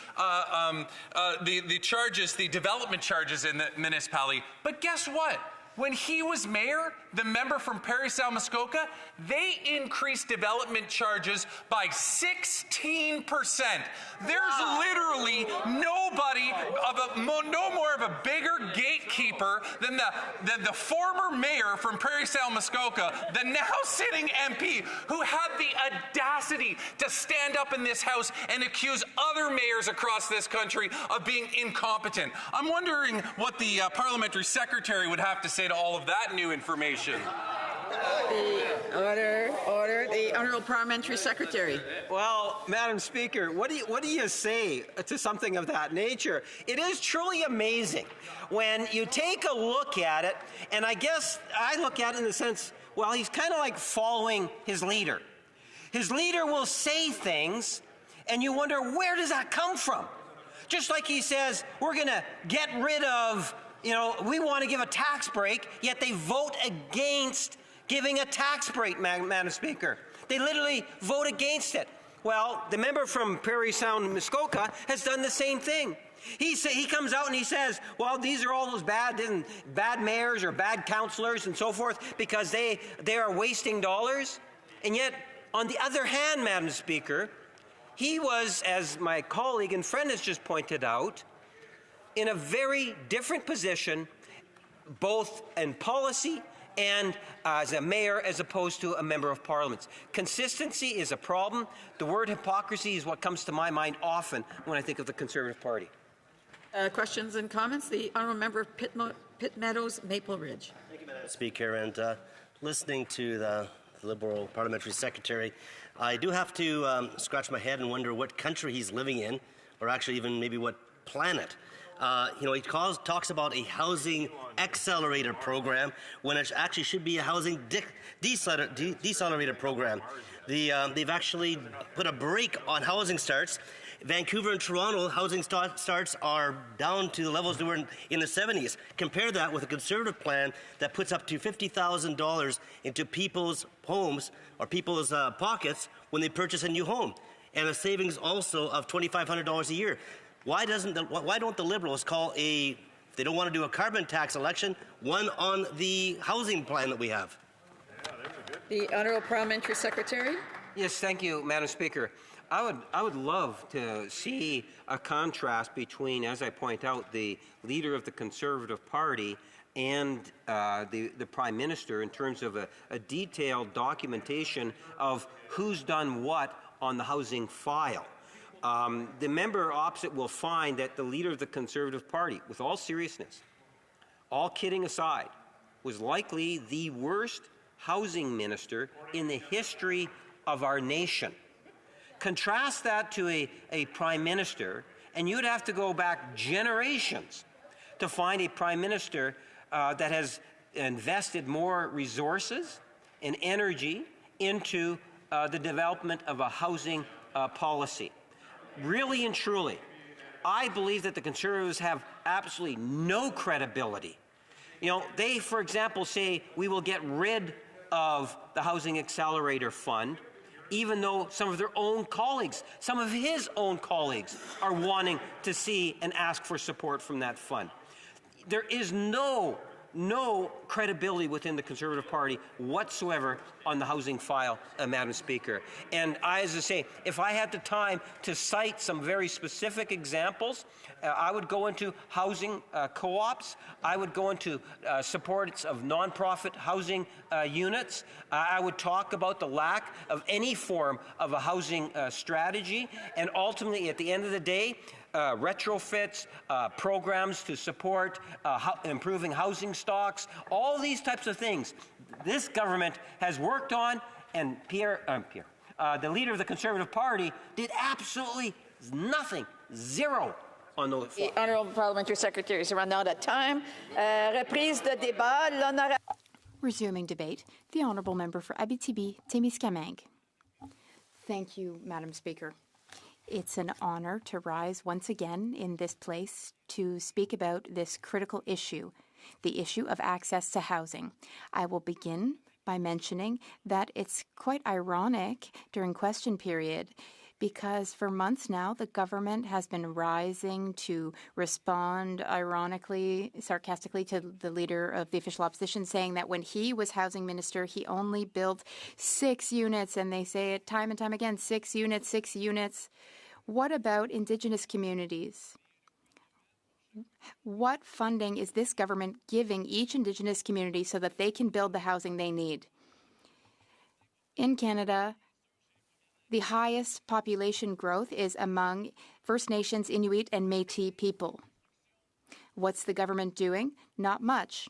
the charges, the development charges in the municipality. But guess what? When he was mayor, the member from Prairie Sound, Muskoka, they increased development charges by 16%. There's literally nobody no more of a bigger gatekeeper than the former mayor from Prairie Sound, Muskoka, the now sitting MP, who had the audacity to stand up in this House and accuse other mayors across this country of being incompetent. I'm wondering what the parliamentary secretary would have to say to all of that new information. Order. The Honourable Parliamentary Secretary. Well, Madam Speaker, what do you say to something of that nature? It is truly amazing when you take a look at it, and I guess I look at it in the sense, well, he's kind of like following his leader. His leader will say things, and you wonder, where does that come from? Just like he says, we're going to get rid of, we want to give a tax break, yet they vote against giving a tax break, Madam Speaker. They literally vote against it. Well, the member from Prairie Sound, Muskoka, has done the same thing. He comes out and he says, well, these are all those bad mayors or bad councillors and so forth because they are wasting dollars. And yet, on the other hand, Madam Speaker, he was, as my colleague and friend has just pointed out, in a very different position, both in policy and as a mayor as opposed to a member of parliament. Consistency is a problem. The word hypocrisy is what comes to my mind often when I think of the Conservative Party. Questions and comments? The Honourable Member of Pitt Meadows, Maple Ridge. Thank you, Madam Speaker. And listening to the Liberal Parliamentary Secretary, I do have to scratch my head and wonder what country he's living in, or actually even maybe what planet. He talks about a housing accelerator program when it actually should be a housing decelerator program. They've actually put a brake on housing starts. Vancouver and Toronto housing starts are down to the levels they were in the 70s. Compare that with a Conservative plan that puts up to $50,000 into people's homes or people's pockets when they purchase a new home, and a savings also of $2,500 a year. Why don't the Liberals call if they don't want to do a carbon tax election, one on the housing plan that we have? The Honourable Parliamentary Secretary. Yes, thank you, Madam Speaker. I would love to see a contrast between, as I point out, the leader of the Conservative Party and the Prime Minister in terms of a detailed documentation of who's done what on the housing file. The member opposite will find that the leader of the Conservative Party, with all seriousness, all kidding aside, was likely the worst housing minister in the history of our nation. Contrast that to a prime minister, and you'd have to go back generations to find a prime minister that has invested more resources and energy into the development of a housing policy. Really and truly, I believe that the Conservatives have absolutely no credibility. They, for example, say we will get rid of the Housing Accelerator Fund, even though some of their own colleagues, some of his own colleagues, are wanting to see and ask for support from that fund. There is no no credibility within the Conservative Party whatsoever on the housing file, Madam Speaker. And as I say, if I had the time to cite some very specific examples, I would go into housing co-ops. I would go into supports of nonprofit housing units. I would talk about the lack of any form of a housing strategy. And ultimately, at the end of the day, retrofits, programs to support improving housing stocks, all these types of things this government has worked on, and the leader of the Conservative Party did absolutely nothing, zero on those. The Honourable Parliamentary Secretary is run out of time. Reprise de débat. L'honorable. Resuming debate, the Honourable Member for Abitibi-Témiscamingue. Thank you, Madam Speaker. It's an honor to rise once again in this place to speak about this critical issue, the issue of access to housing. I will begin by mentioning that it's quite ironic during question period because for months now the government has been rising to respond ironically, sarcastically to the leader of the official opposition saying that when he was housing minister he only built 6 units, and they say it time and time again, 6 units, 6 units. What about Indigenous communities? What funding is this government giving each Indigenous community so that they can build the housing they need? In Canada, the highest population growth is among First Nations, Inuit, and Métis people. What's the government doing? Not much.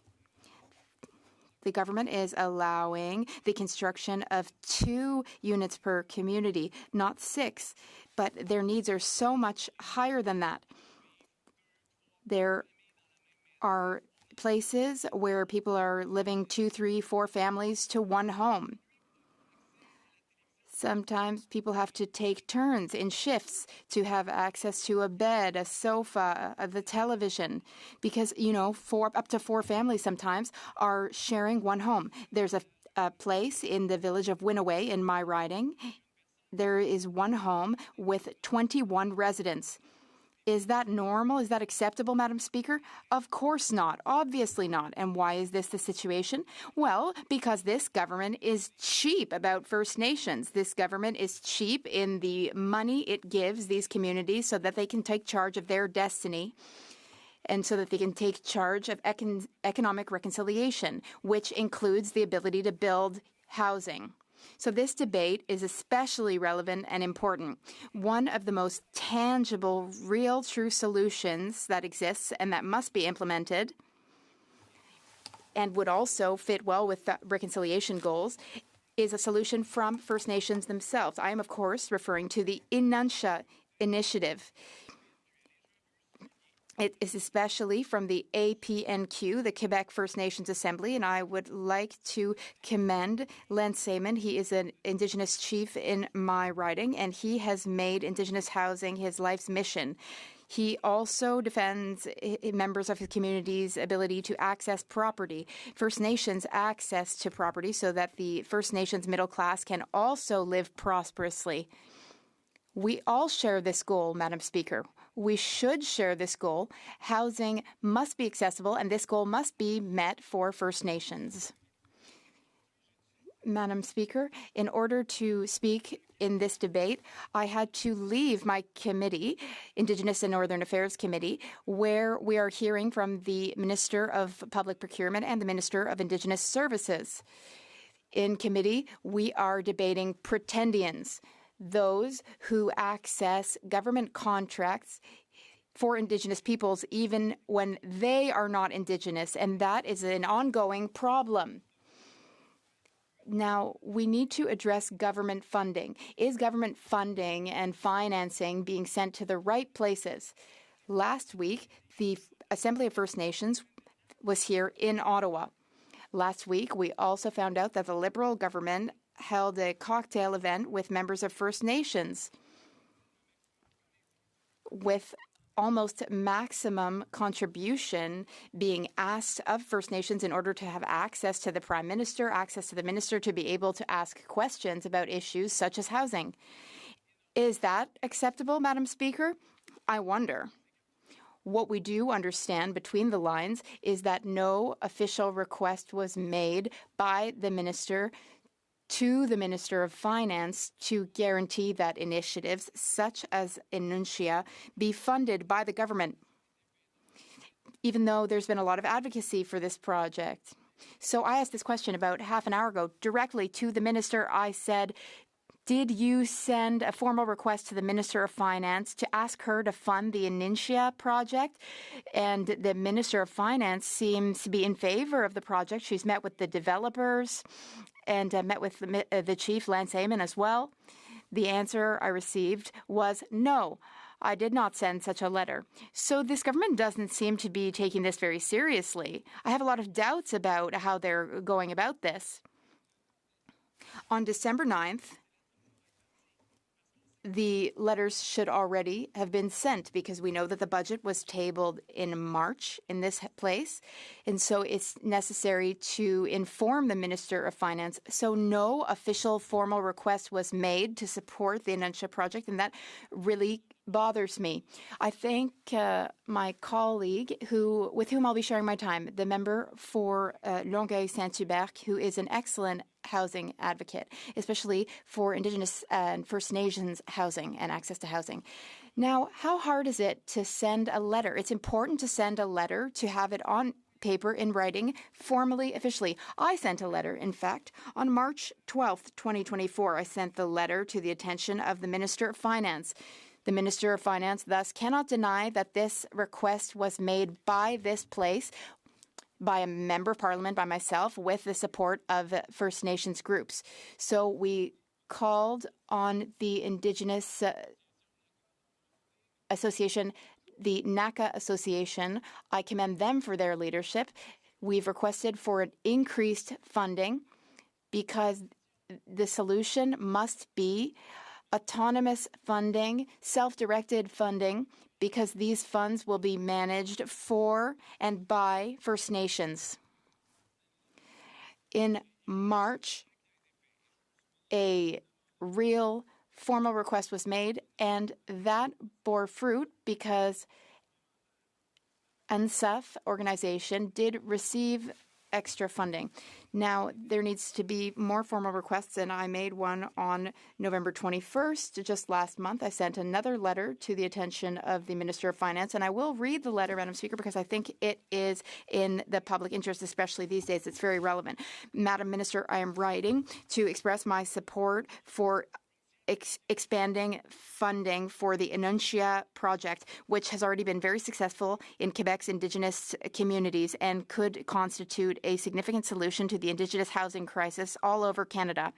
The government is allowing the construction of 2 units per community, not 6, but their needs are so much higher than that. There are places where people are living 2, 3, 4 families to one home. Sometimes people have to take turns in shifts to have access to a bed, a sofa, the television, because, up to 4 families sometimes are sharing one home. There's a place in the village of Winnoway in my riding. There is one home with 21 residents. Is that normal? Is that acceptable, Madam Speaker? Of course not. Obviously not. And why is this the situation? Well, because this government is cheap about First Nations. This government is cheap in the money it gives these communities so that they can take charge of their destiny and so that they can take charge of economic reconciliation, which includes the ability to build housing. So this debate is especially relevant and important. One of the most tangible, real, true solutions that exists and that must be implemented and would also fit well with the reconciliation goals is a solution from First Nations themselves. I am, of course, referring to the Inancha Initiative. It is especially from the APNQ, the Quebec First Nations Assembly, and I would like to commend Len Saman. He is an Indigenous chief in my riding, and he has made Indigenous housing his life's mission. He also defends members of his community's ability to access property, First Nations access to property, so that the First Nations middle class can also live prosperously. We all share this goal, Madam Speaker. We should share this goal. Housing must be accessible, and this goal must be met for First Nations. Madam Speaker, in order to speak in this debate, I had to leave my committee, Indigenous and Northern Affairs Committee, where we are hearing from the Minister of Public Procurement and the Minister of Indigenous Services. In committee, we are debating pretendians, those who access government contracts for Indigenous peoples even when they are not Indigenous, and that is an ongoing problem. Now, we need to address government funding. Is government funding and financing being sent to the right places? Last week, the Assembly of First Nations was here in Ottawa. Last week, we also found out that the Liberal government held a cocktail event with members of First Nations with almost maximum contribution being asked of First Nations in order to have access to the Prime Minister, access to the Minister to be able to ask questions about issues such as housing. Is that acceptable, Madam Speaker? I wonder. What we do understand between the lines is that no official request was made by the minister to the Minister of Finance to guarantee that initiatives such as Enuncia be funded by the government, even though there's been a lot of advocacy for this project. So I asked this question about half an hour ago directly to the minister. I said, did you send a formal request to the Minister of Finance to ask her to fund the Enuncia project? And the Minister of Finance seems to be in favor of the project. She's met with the developers and met with the chief, Lance Amon, as well. The answer I received was no. I did not send such a letter. So this government doesn't seem to be taking this very seriously. I have a lot of doubts about how they're going about this. On December 9th, the letters should already have been sent because we know that the budget was tabled in March in this place. And so it's necessary to inform the Minister of Finance. So no official formal request was made to support the Enuncia project, and that really bothers me. I thank my colleague with whom I'll be sharing my time, the member for Longueuil-Saint-Hubert, who is an excellent housing advocate, especially for Indigenous and First Nations housing and access to housing. Now, how hard is it to send a letter? It's important to send a letter, to have it on paper in writing, formally, officially. I sent a letter, in fact, on March 12th, 2024. I sent the letter to the attention of the Minister of Finance. The Minister of Finance thus cannot deny that this request was made by this place, by a member of parliament, by myself, with the support of First Nations groups. So we called on the Indigenous Association, the NACA Association. I commend them for their leadership. We've requested for an increased funding because the solution must be autonomous funding, self-directed funding, because these funds will be managed for and by First Nations. In March, a real formal request was made, and that bore fruit because UNSUF organization did receive extra funding. Now, there needs to be more formal requests, and I made one on November 21st, just last month. I sent another letter to the attention of the Minister of Finance, and I will read the letter, Madam Speaker, because I think it is in the public interest, especially these days. It's very relevant. Madam Minister, I am writing to express my support for expanding funding for the Enuncia project, which has already been very successful in Quebec's Indigenous communities and could constitute a significant solution to the Indigenous housing crisis all over Canada.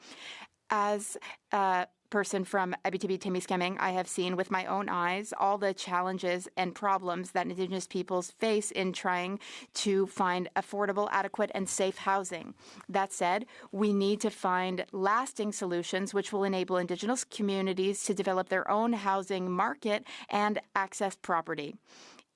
As a person from Abitibi-Témiscamingue, I have seen with my own eyes all the challenges and problems that Indigenous peoples face in trying to find affordable, adequate, and safe housing. That said, we need to find lasting solutions which will enable Indigenous communities to develop their own housing market and access property.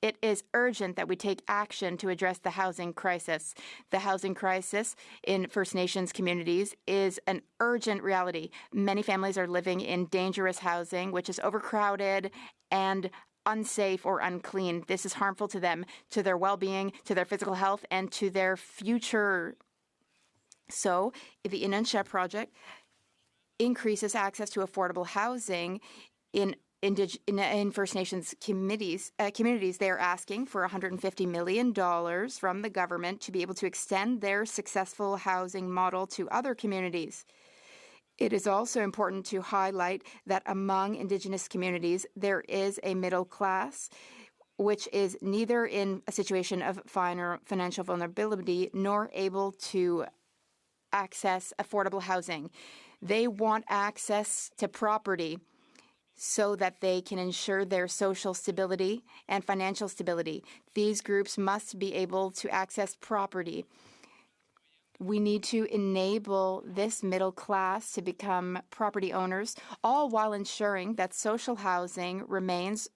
It is urgent that we take action to address the housing crisis. The housing crisis in First Nations communities is an urgent reality. Many families are living in dangerous housing, which is overcrowded and unsafe or unclean. This is harmful to them, to their well-being, to their physical health, and to their future. So, the Enuncia project increases access to affordable housing in First Nations communities. They are asking for $150 million from the government to be able to extend their successful housing model to other communities. It is also important to highlight that among Indigenous communities, there is a middle class which is neither in a situation of financial vulnerability nor able to access affordable housing. They want access to property so that they can ensure their social stability and financial stability. These groups must be able to access property. We need to enable this middle class to become property owners, all while ensuring that social housing remains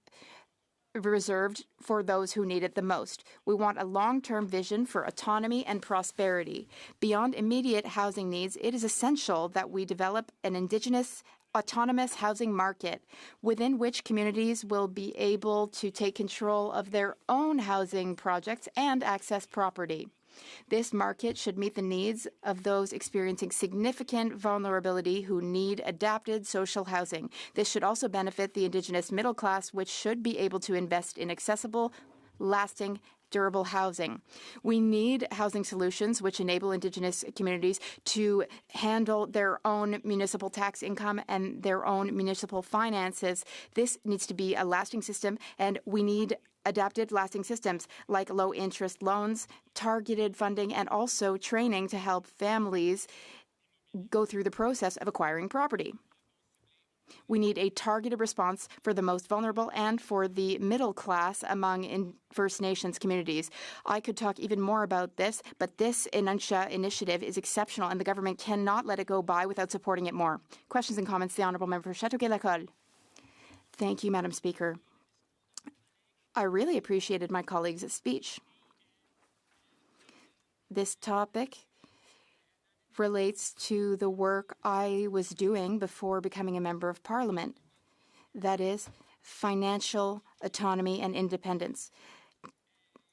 reserved for those who need it the most. We want a long-term vision for autonomy and prosperity. Beyond immediate housing needs, it is essential that we develop an Indigenous autonomous housing market within which communities will be able to take control of their own housing projects and access property. This market should meet the needs of those experiencing significant vulnerability who need adapted social housing. This should also benefit the Indigenous middle class, which should be able to invest in accessible, lasting, durable housing. We need housing solutions which enable Indigenous communities to handle their own municipal tax income and their own municipal finances. This needs to be a lasting system, and we need adapted lasting systems like low-interest loans, targeted funding, and also training to help families go through the process of acquiring property. We need a targeted response for the most vulnerable and for the middle class among First Nations communities. I could talk even more about this, but this Inansha initiative is exceptional, and the government cannot let it go by without supporting it more. Questions and comments, the Honourable Member for Châteauguay-Lacolle. Thank you, Madam Speaker. I really appreciated my colleague's speech. This topic relates to the work I was doing before becoming a member of Parliament. That is, financial autonomy and independence.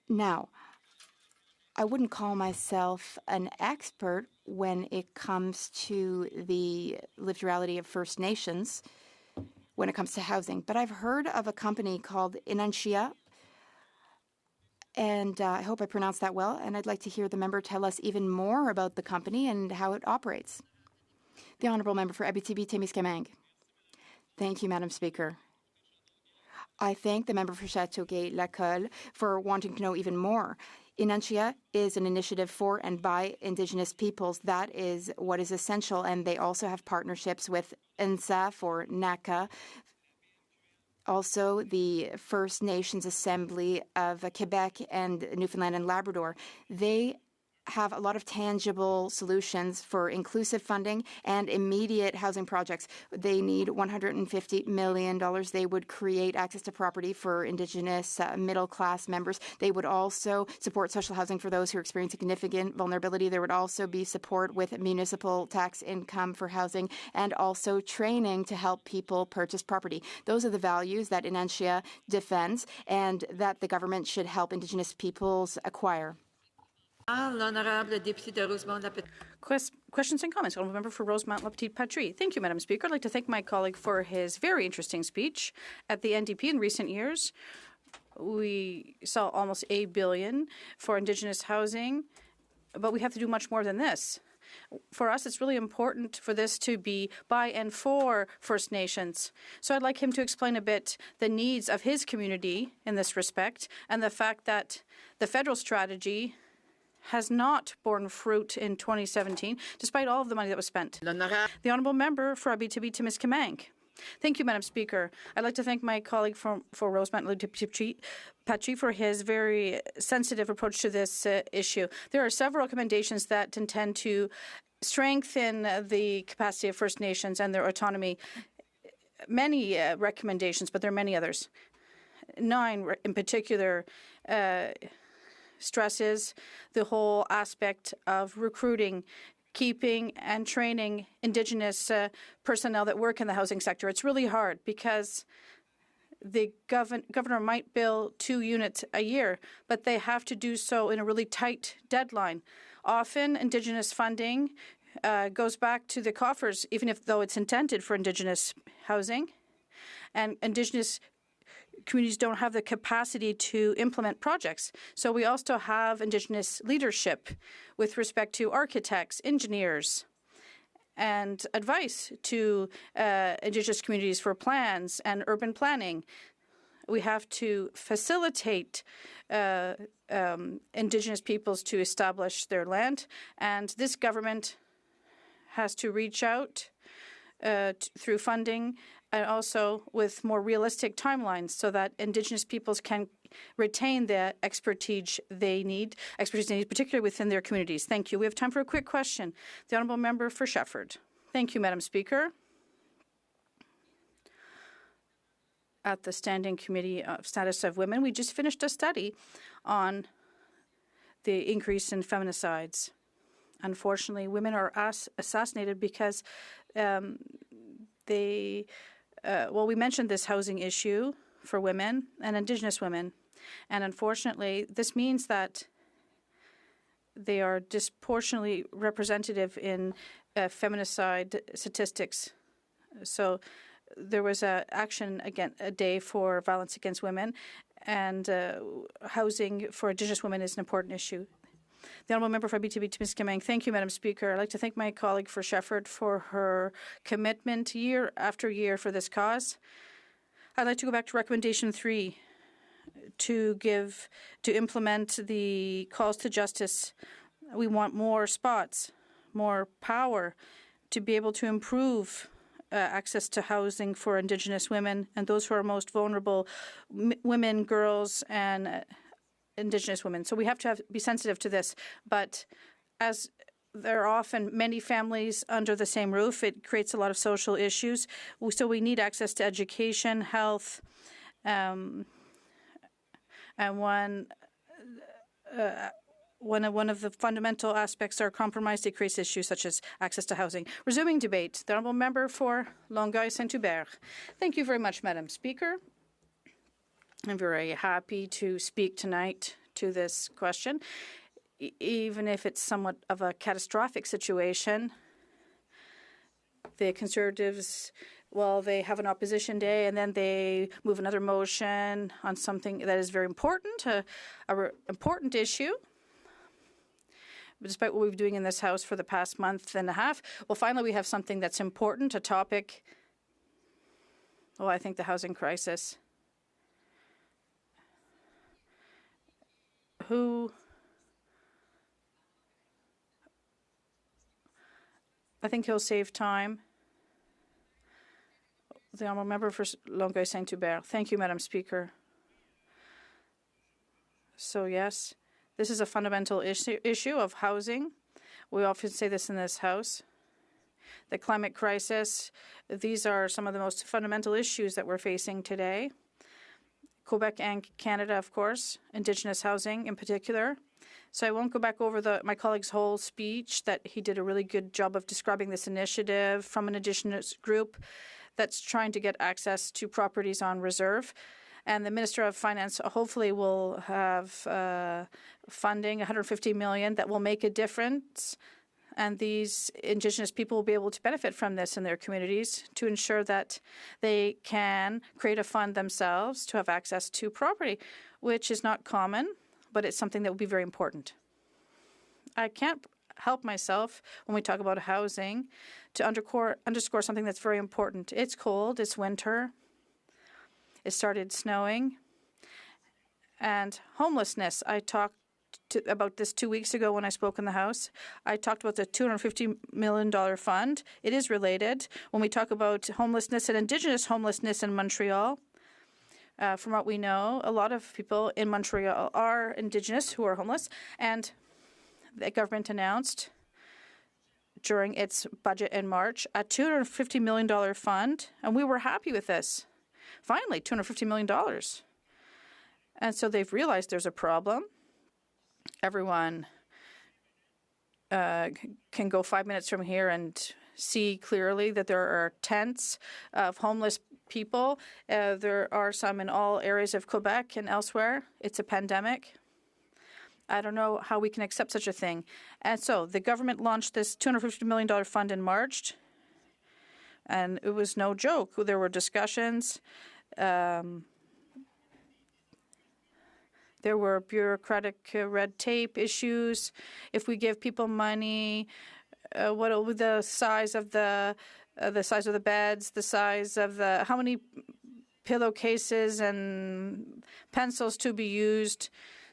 Now, I wouldn't call myself an expert when it comes to the lived reality of First Nations when it comes to housing, but I've heard of a company called Inansha, and I hope I pronounced that well, and I'd like to hear the member tell us even more about the company and how it operates. The Honourable Member for Abitibi-Témiscamingue. Thank you, Madam Speaker. I thank the member for Châteauguay-Lacolle for wanting to know even more. Inansha is an initiative for and by Indigenous peoples. That is what is essential, and they also have partnerships with NSAF or NACA, also the First Nations Assembly of Quebec and Newfoundland and Labrador. They have a lot of tangible solutions for inclusive funding and immediate housing projects. They need $150 million. They would create access to property for Indigenous middle-class members. They would also support social housing for those who experience significant vulnerability. There would also be support with municipal tax income for housing and also training to help people purchase property. Those are the values that Inansha defends and that the government should help Indigenous peoples acquire. Questions and comments. Honourable Member for Rosemont La Petite Patrie. Thank you, Madam Speaker. I'd like to thank my colleague for his very interesting speech. At the NDP in recent years, we saw almost $8 billion for Indigenous housing, but we have to do much more than this. For us, it's really important for this to be by and for First Nations. So I'd like him to explain a bit the needs of his community in this respect and the fact that the federal strategy has not borne fruit in 2017, despite all of the money that was spent. The Honourable Member for Abitibi-Témiscamingue. Thank you, Madam Speaker. I'd like to thank my colleague for Rosemont La Petite Patrie for his very sensitive approach to this issue. There are several recommendations that intend to strengthen the capacity of First Nations and their autonomy. Many recommendations, but there are many others. 9 in particular stresses the whole aspect of recruiting, keeping and training Indigenous personnel that work in the housing sector. It's really hard because the governor might build 2 units a year, but they have to do so in a really tight deadline. Often, Indigenous funding goes back to the coffers, even though it's intended for Indigenous housing, and Indigenous communities don't have the capacity to implement projects. So we also have Indigenous leadership with respect to architects, engineers, and advice to Indigenous communities for plans and urban planning. We have to facilitate Indigenous peoples to establish their land, and this government has to reach out through funding and also with more realistic timelines so that Indigenous peoples can retain the expertise they need, particularly within their communities. Thank you. We have time for a quick question. The Honourable Member for Shefford. Thank you, Madam Speaker. At the Standing Committee of Status of Women, we just finished a study on the increase in feminicides. Unfortunately, women are assassinated because we mentioned this housing issue for women and Indigenous women. And unfortunately, this means that they are disproportionately representative in feminicide statistics. So there was a day for violence against women, and housing for Indigenous women is an important issue. The Honourable Member for Abitibi-Témiscamingue. Thank you, Madam Speaker. I'd like to thank my colleague for Shefford for her commitment year after year for this cause. I'd like to go back to Recommendation 3 to implement the calls to justice. We want more spots, more power to be able to improve access to housing for Indigenous women and those who are most vulnerable, women, girls, and Indigenous women. So we have to be sensitive to this. But as there are often many families under the same roof, it creates a lot of social issues. So we need access to education, health, and one of the fundamental aspects are compromised, it creates issues such as access to housing. Resuming debate, the Honourable Member for Longueuil-Saint-Hubert. Thank you very much, Madam Speaker. I'm very happy to speak tonight to this question, even if it's somewhat of a catastrophic situation. The Conservatives, they have an opposition day and then they move another motion on something that is very important, an important issue. But despite what we've been doing in this House for the past month and a half, finally we have something that's important, a topic. I think the housing crisis. I think he'll save time. The Honourable Member for Longueuil-Saint-Hubert. Thank you, Madam Speaker. So yes, this is a fundamental issue of housing. We often say this in this House. The climate crisis, these are some of the most fundamental issues that we're facing today. Quebec and Canada, of course, Indigenous housing in particular. So I won't go back over my colleague's whole speech, that he did a really good job of describing this initiative from an Indigenous group that's trying to get access to properties on reserve. And the Minister of Finance hopefully will have funding, $150 million, that will make a difference. And these Indigenous people will be able to benefit from this in their communities to ensure that they can create a fund themselves to have access to property, which is not common, but it's something that will be very important. I can't help myself when we talk about housing to underscore something that's very important. It's cold, it's winter, it started snowing, and homelessness. I talked about this 2 weeks ago when I spoke in the House. I talked about the $250 million fund. It is related. When we talk about homelessness and Indigenous homelessness in Montreal, from what we know, a lot of people in Montreal are Indigenous who are homeless, and the government announced during its budget in March a $250 million fund, and we were happy with this. Finally, $250 million. And so they've realized there's a problem. Everyone can go 5 minutes from here and see clearly that there are tents of homeless people. There are some in all areas of Quebec and elsewhere. It's a pandemic. I don't know how we can accept such a thing. And so the government launched this $250 million fund in March, and it was no joke. There were discussions. There were bureaucratic red tape issues. If we give people money, what will the size of the beds, the size of how many pillowcases and pencils to be used?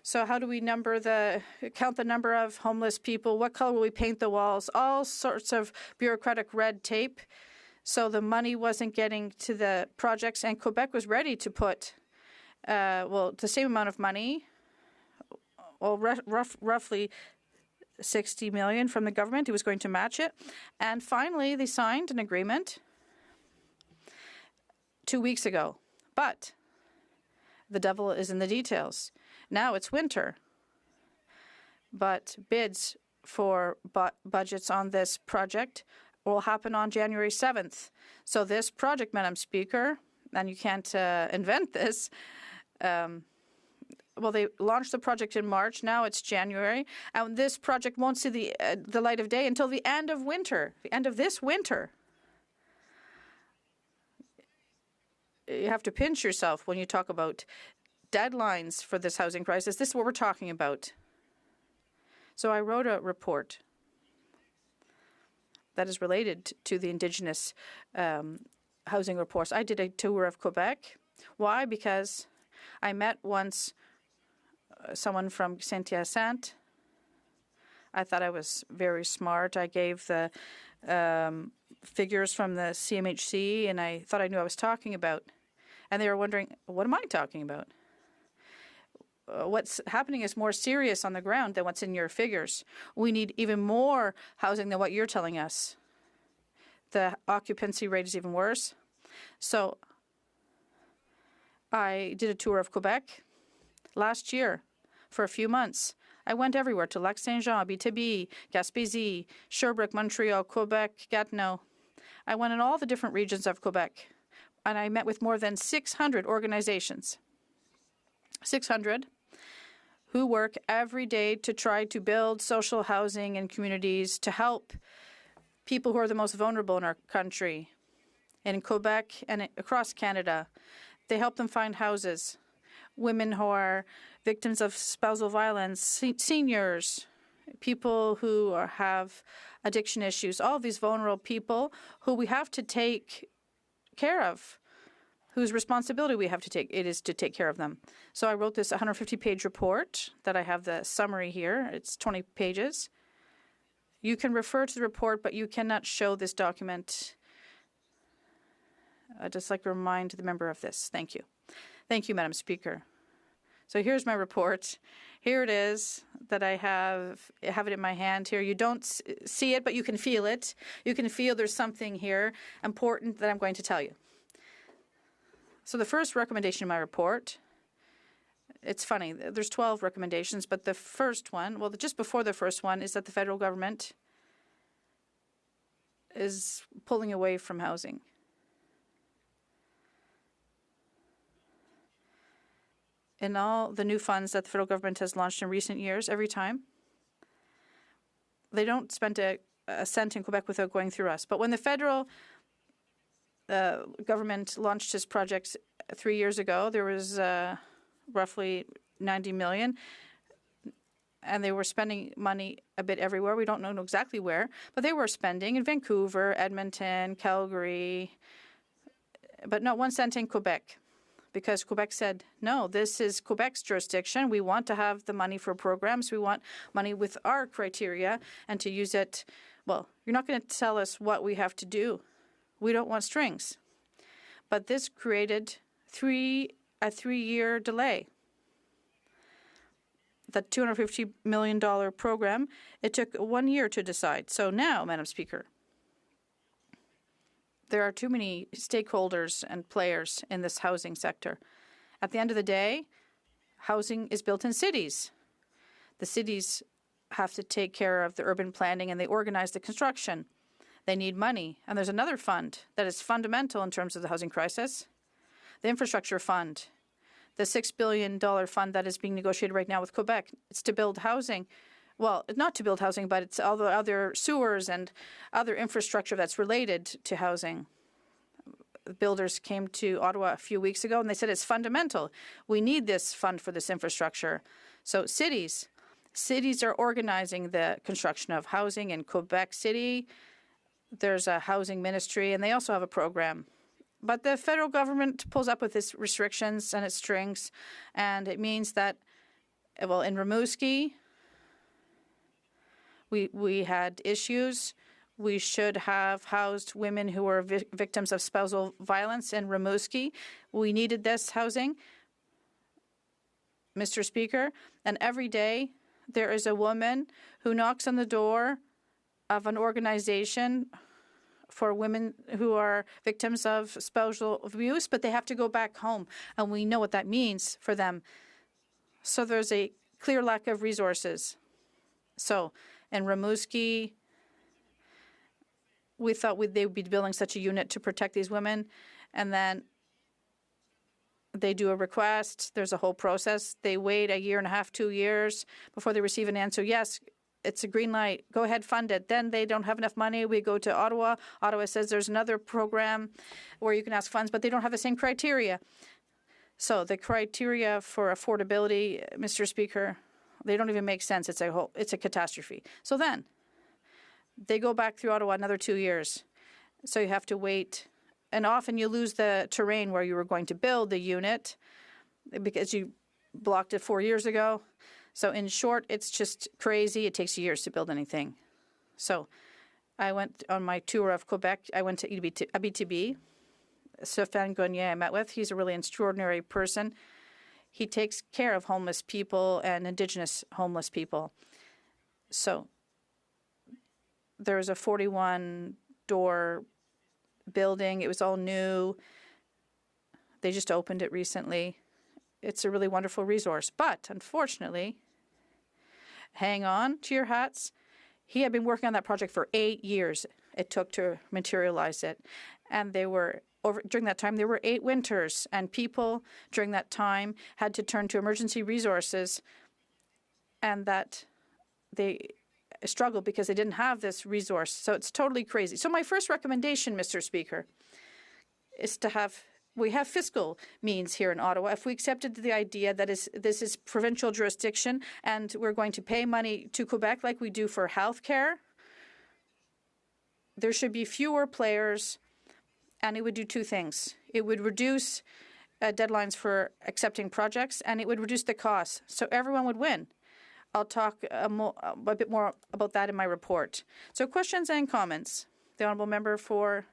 So how do we count the number of homeless people? What color will we paint the walls? All sorts of bureaucratic red tape. So the money wasn't getting to the projects, and Quebec was ready to put the same amount of money, roughly $60 million from the government. It was going to match it. And finally, they signed an agreement 2 weeks ago. But the devil is in the details. Now it's winter. But bids for budgets on this project will happen on January 7th. So this project, Madam Speaker, and you can't invent this, well, they launched the project in March. Now it's January. And this project won't see the light of day until the end of winter, the end of this winter. You have to pinch yourself when you talk about deadlines for this housing crisis. This is what we're talking about. So I wrote a report that is related to the Indigenous housing reports. I did a tour of Quebec. Why? Because I met once someone from Saint-Hyacinthe. I thought I was very smart. I gave the figures from the CMHC, and I thought I knew what I was talking about. And they were wondering, what am I talking about? What's happening is more serious on the ground than what's in your figures. We need even more housing than what you're telling us. The occupancy rate is even worse. So I did a tour of Quebec last year for a few months. I went everywhere, to Lac-Saint-Jean, Abitibi, Gaspésie, Sherbrooke, Montreal, Quebec, Gatineau. I went in all the different regions of Quebec, and I met with more than 600 organizations. 600 who work every day to try to build social housing in communities to help people who are the most vulnerable in our country. In Quebec and across Canada, they help them find houses. Women who are victims of spousal violence, seniors, people who have addiction issues, all of these vulnerable people who we have to take care of, whose responsibility we have to take. It is to take care of them. So I wrote this 150-page report that I have the summary here. It's 20 pages. You can refer to the report, but you cannot show this document. I'd just like to remind the member of this. Thank you. Thank you, Madam Speaker. So here's my report. Here it is that I have it in my hand here. You don't see it, but you can feel it. You can feel there's something here important that I'm going to tell you. So the first recommendation in my report, it's funny, there's 12 recommendations, but the first one, well, just before the first one, is that the federal government is pulling away from housing. In all the new funds that the federal government has launched in recent years, every time, they don't spend a cent in Quebec without going through us. But when the federal government launched this project 3 years ago, there was roughly 90 million, and they were spending money a bit everywhere. We don't know exactly where, but they were spending in Vancouver, Edmonton, Calgary, but not 1 cent in Quebec. Because Quebec said, no, this is Quebec's jurisdiction. We want to have the money for programs. We want money with our criteria and to use it. Well, you're not going to tell us what we have to do. We don't want strings. But this created a 3-year delay. The $250 million program, it took 1 year to decide. So now, Madam Speaker, there are too many stakeholders and players in this housing sector. At the end of the day, housing is built in cities. The cities have to take care of the urban planning and they organize the construction. They need money. And there's another fund that is fundamental in terms of the housing crisis, the infrastructure fund, the $6 billion fund that is being negotiated right now with Quebec. It's to build housing. Well, not to build housing, but it's all the other sewers and other infrastructure that's related to housing. Builders came to Ottawa a few weeks ago and they said it's fundamental. We need this fund for this infrastructure. So cities are organizing the construction of housing in Quebec City. There's a housing ministry and they also have a program. But the federal government pulls up with its restrictions and its strings, and it means that, well, in Rimouski, we had issues. We should have housed women who were victims of spousal violence in Rimouski. We needed this housing, Mr. Speaker, and every day there is a woman who knocks on the door of an organization for women who are victims of spousal abuse, but they have to go back home, and we know what that means for them. So there's a clear lack of resources. So in Rimouski, we thought they would be building such a unit to protect these women, and then they do a request. There's a whole process. They wait a year and a half, 2 years before they receive an answer. Yes, it's a green light. Go ahead, fund it. Then they don't have enough money. We go to Ottawa. Ottawa says there's another program where you can ask funds, but they don't have the same criteria. So the criteria for affordability, Mr. Speaker, they don't even make sense. It's a catastrophe. So then they go back through Ottawa another 2 years. So you have to wait. And often you lose the terrain where you were going to build the unit because you blocked it 4 years ago. So in short, it's just crazy. It takes years to build anything. So I went on my tour of Quebec. I went to Abitibi. Stéphane Gagné I met with. He's a really extraordinary person. He takes care of homeless people and Indigenous homeless people. So there's a 41-door building. It was all new. They just opened it recently. It's a really wonderful resource. But unfortunately, hang on to your hats. He had been working on that project for 8 years. It took to materialize it. And during that time, there were 8 winters, and people during that time had to turn to emergency resources, and that they struggled because they didn't have this resource. So it's totally crazy. So my first recommendation, Mr. Speaker, is we have fiscal means here in Ottawa. If we accepted the idea that this is provincial jurisdiction and we're going to pay money to Quebec like we do for health care, there should be fewer players, and it would do 2 things. It would reduce deadlines for accepting projects, and it would reduce the costs. So everyone would win. I'll talk a bit more about that in my report. So questions and comments. The honourable member for...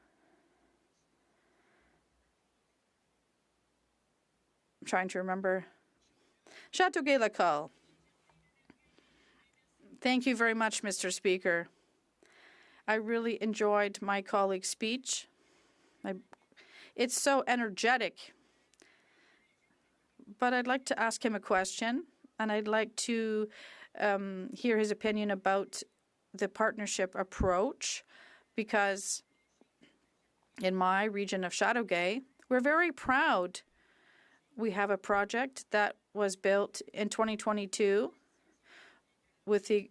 I'm trying to remember. Châteauguay-Lacolle. Thank you very much, Mr. Speaker. I really enjoyed my colleague's speech. It's so energetic. But I'd like to ask him a question, and I'd like to hear his opinion about the partnership approach, because in my region of Châteauguay, we're very proud. We have a project that was built in 2022 with the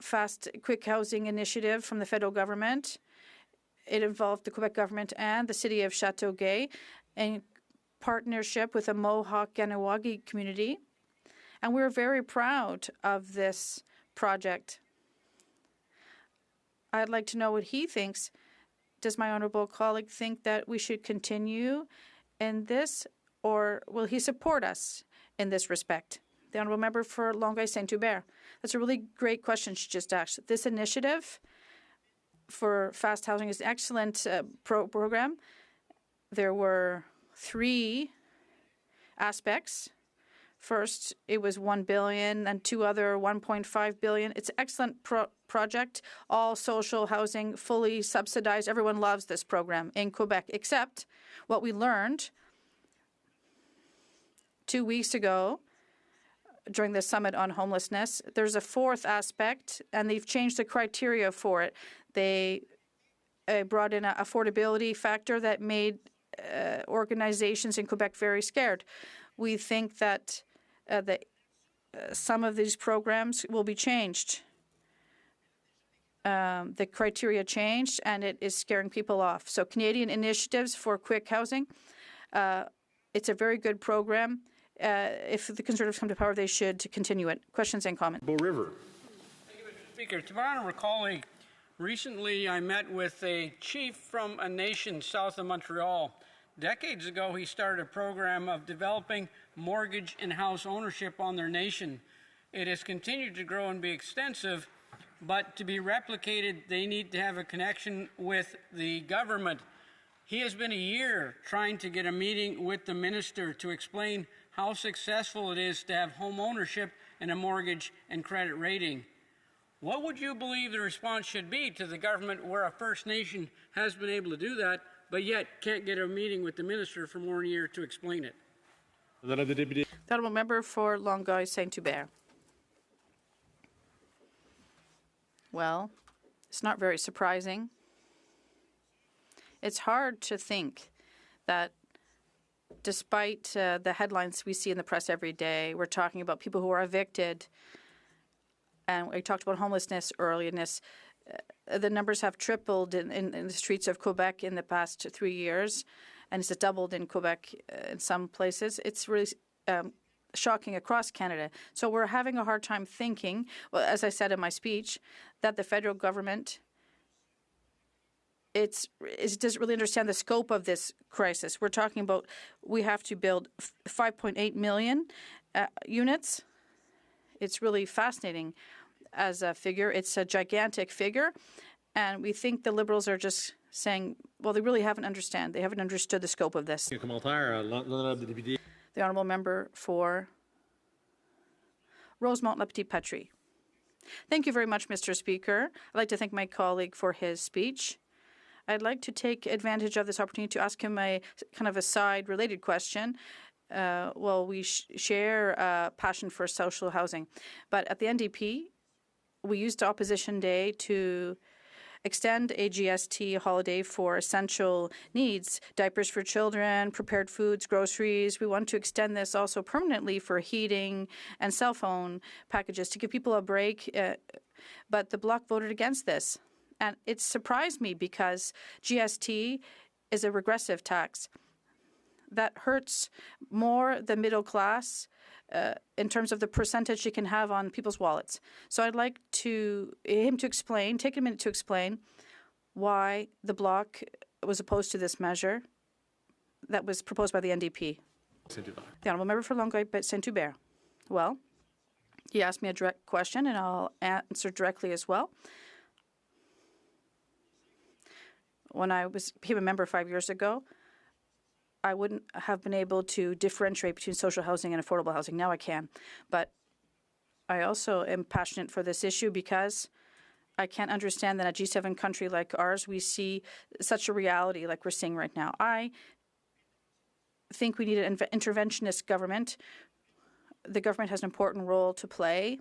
Fast Quick Housing Initiative from the federal government. It involved the Quebec government and the city of Châteauguay in partnership with the Mohawk Ganawagi community. And we're very proud of this project. I'd like to know what he thinks. Does my honourable colleague think that we should continue in this, or will he support us in this respect? The honourable member for Longueuil Saint-Hubert. That's a really great question she just asked. This initiative for fast housing is an excellent program. There were 3 aspects. First, it was $1 billion, and 2 other $1.5 billion. It's an excellent project, all social housing, fully subsidized. Everyone loves this program in Quebec, except what we learned 2 weeks ago during the summit on homelessness. There's a 4th aspect, and they've changed the criteria for it. They brought in an affordability factor that made organizations in Quebec very scared. We think that some of these programs will be changed. The criteria changed, and it is scaring people off. So Canadian Initiatives for Quick Housing, it's a very good program. If the Conservatives come to power, they should continue it. Questions and comments. Thank you, Mr. Speaker. To my honourable colleague, recently I met with a chief from a nation south of Montreal. Decades ago, he started a program of developing mortgage and house ownership on their nation. It has continued to grow and be extensive, but to be replicated, they need to have a connection with the government. He has been a year trying to get a meeting with the minister to explain how successful it is to have home ownership and a mortgage and credit rating. What would you believe the response should be to the government where a First Nation has been able to do that, but yet can't get a meeting with the minister for more than a year to explain it? The honourable member for Longueuil Saint-Hubert. Well, it's not very surprising. It's hard to think that despite the headlines we see in the press every day, we're talking about people who are evicted, and we talked about homelessness earlier. The numbers have tripled in the streets of Quebec in the past 3 years, and it's doubled in Quebec in some places. It's really shocking across Canada. So we're having a hard time thinking, well, as I said in my speech, that the federal government doesn't really understand the scope of this crisis. We're talking about we have to build 5.8 million units. It's really fascinating as a figure. It's a gigantic figure. And we think the Liberals are just saying, well, they really haven't understood the scope of this. The Honourable Member for Rosemont-le-Petit-Patrie. Thank you very much, Mr. Speaker. I'd like to thank my colleague for his speech. I'd like to take advantage of this opportunity to ask him a kind of a side-related question. We share a passion for social housing. But at the NDP, we used Opposition Day to extend a GST holiday for essential needs, diapers for children, prepared foods, groceries. We want to extend this also permanently for heating and cell phone packages to give people a break. But the Bloc voted against this. And it surprised me because GST is a regressive tax that hurts more the middle class in terms of the percentage it can have on people's wallets. So I'd like him to explain, take a minute to explain why the Bloc was opposed to this measure that was proposed by the NDP. The Honourable Member for Longueuil-Saint-Hubert. Well, he asked me a direct question, and I'll answer directly as well. When I became a member 5 years ago, I wouldn't have been able to differentiate between social housing and affordable housing. Now I can. But I also am passionate for this issue because I can't understand that in a G7 country like ours, we see such a reality like we're seeing right now. I think we need an interventionist government. The government has an important role to play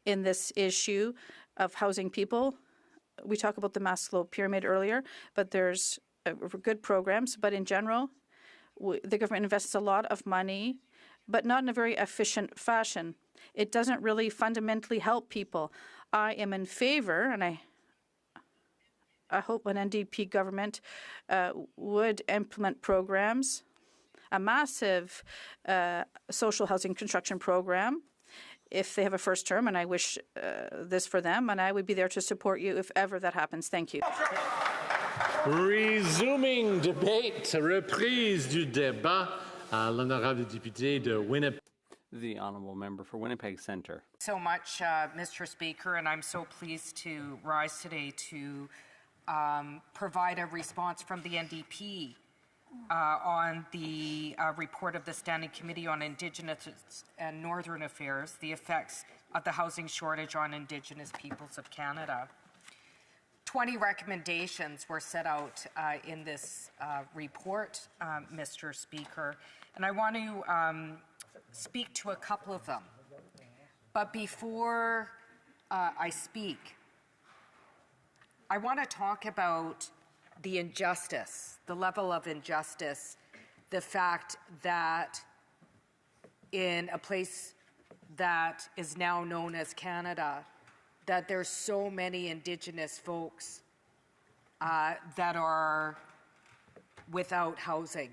in this issue of housing people. We talked about the Maslow pyramid earlier, but there's good programs. But in general, the government invests a lot of money, but not in a very efficient fashion. It doesn't really fundamentally help people. I am in favor, and I hope an NDP government would implement programs, a massive social housing construction program, if they have a first term, and I wish this for them, and I would be there to support you if ever that happens. Thank you. Resuming debate, reprise du débat, l'honorable député de Winnipeg. The Honourable Member for Winnipeg Centre. So much, Mr. Speaker, and I'm so pleased to rise today to provide a response from the NDP on the report of the Standing Committee on Indigenous and Northern Affairs, the effects of the housing shortage on Indigenous peoples of Canada. 20 recommendations were set out in this report, Mr. Speaker, and I want to speak to a couple of them. But before I speak, I want to talk about the injustice, the level of injustice, the fact that in a place that is now known as Canada, that there's so many Indigenous folks that are without housing.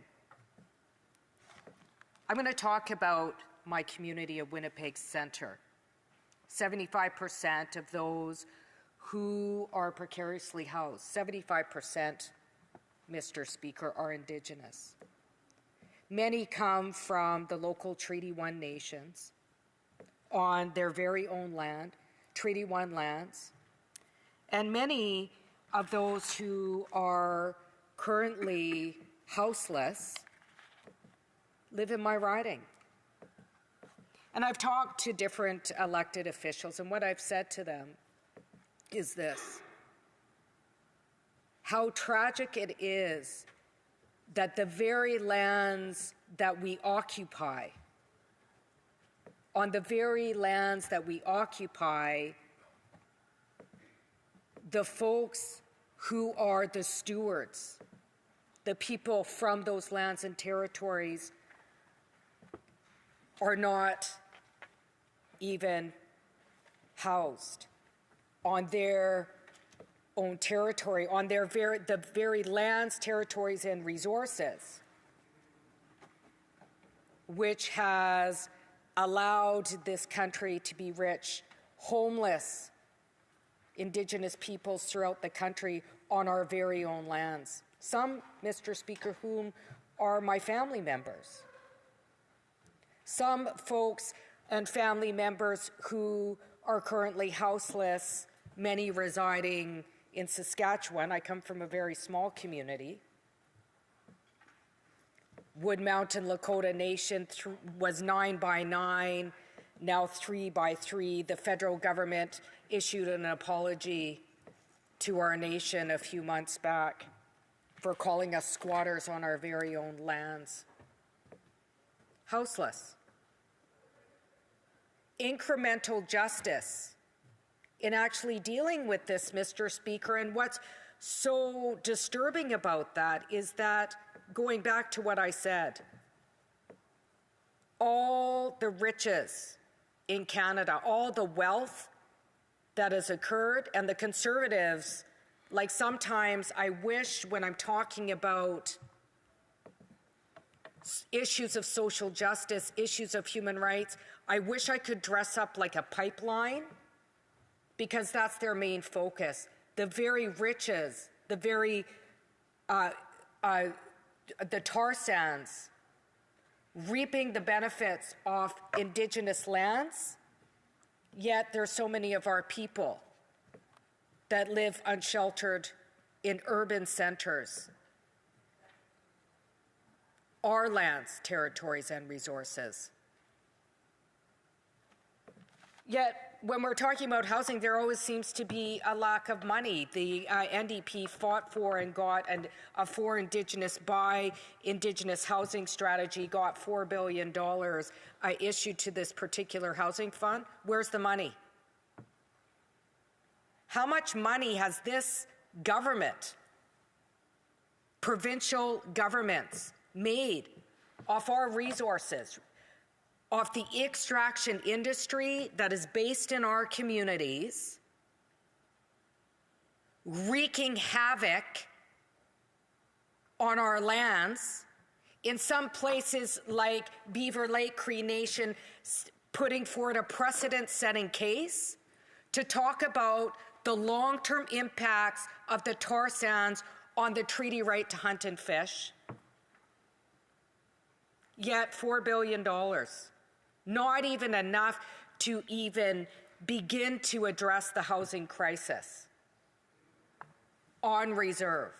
I'm going to talk about my community of Winnipeg Centre. 75% of those who are precariously housed, 75%, Mr. Speaker, are Indigenous. Many come from the local Treaty 1 nations on their very own land, Treaty 1 lands, and many of those who are currently houseless live in my riding. And I've talked to different elected officials, and what I've said to them is this: how tragic it is that the very lands that we occupy, on the very lands that we occupy, the folks who are the stewards, the people from those lands and territories, are not even housed on their own territory, on the very lands, territories, and resources, which has allowed this country to be rich, homeless Indigenous peoples throughout the country on our very own lands. Some, Mr. Speaker, whom are my family members. Some folks and family members who are currently houseless, many residing in Saskatchewan. I come from a very small community. Wood Mountain Lakota Nation was 9 by 9, now 3 by 3. The federal government issued an apology to our nation a few months back for calling us squatters on our very own lands. Houseless. Incremental justice in actually dealing with this, Mr. Speaker, and what's so disturbing about that is that, going back to what I said, all the riches in Canada, all the wealth that has occurred, and the Conservatives, like sometimes I wish when I'm talking about issues of social justice, issues of human rights, I wish I could dress up like a pipeline, because that's their main focus. The very riches, the very, the tar sands, reaping the benefits of Indigenous lands, yet there's so many of our people that live unsheltered in urban centers, our lands, territories, and resources. Yet, when we're talking about housing, there always seems to be a lack of money. The NDP fought for and got for Indigenous by Indigenous housing strategy, got $4 billion issued to this particular housing fund. Where's the money? How much money has this government, provincial governments, made off our resources, off the extraction industry that is based in our communities, wreaking havoc on our lands, in some places like Beaver Lake Cree Nation putting forward a precedent-setting case to talk about the long-term impacts of the tar sands on the treaty right to hunt and fish. Yet $4 billion. Not even enough to even begin to address the housing crisis on reserve.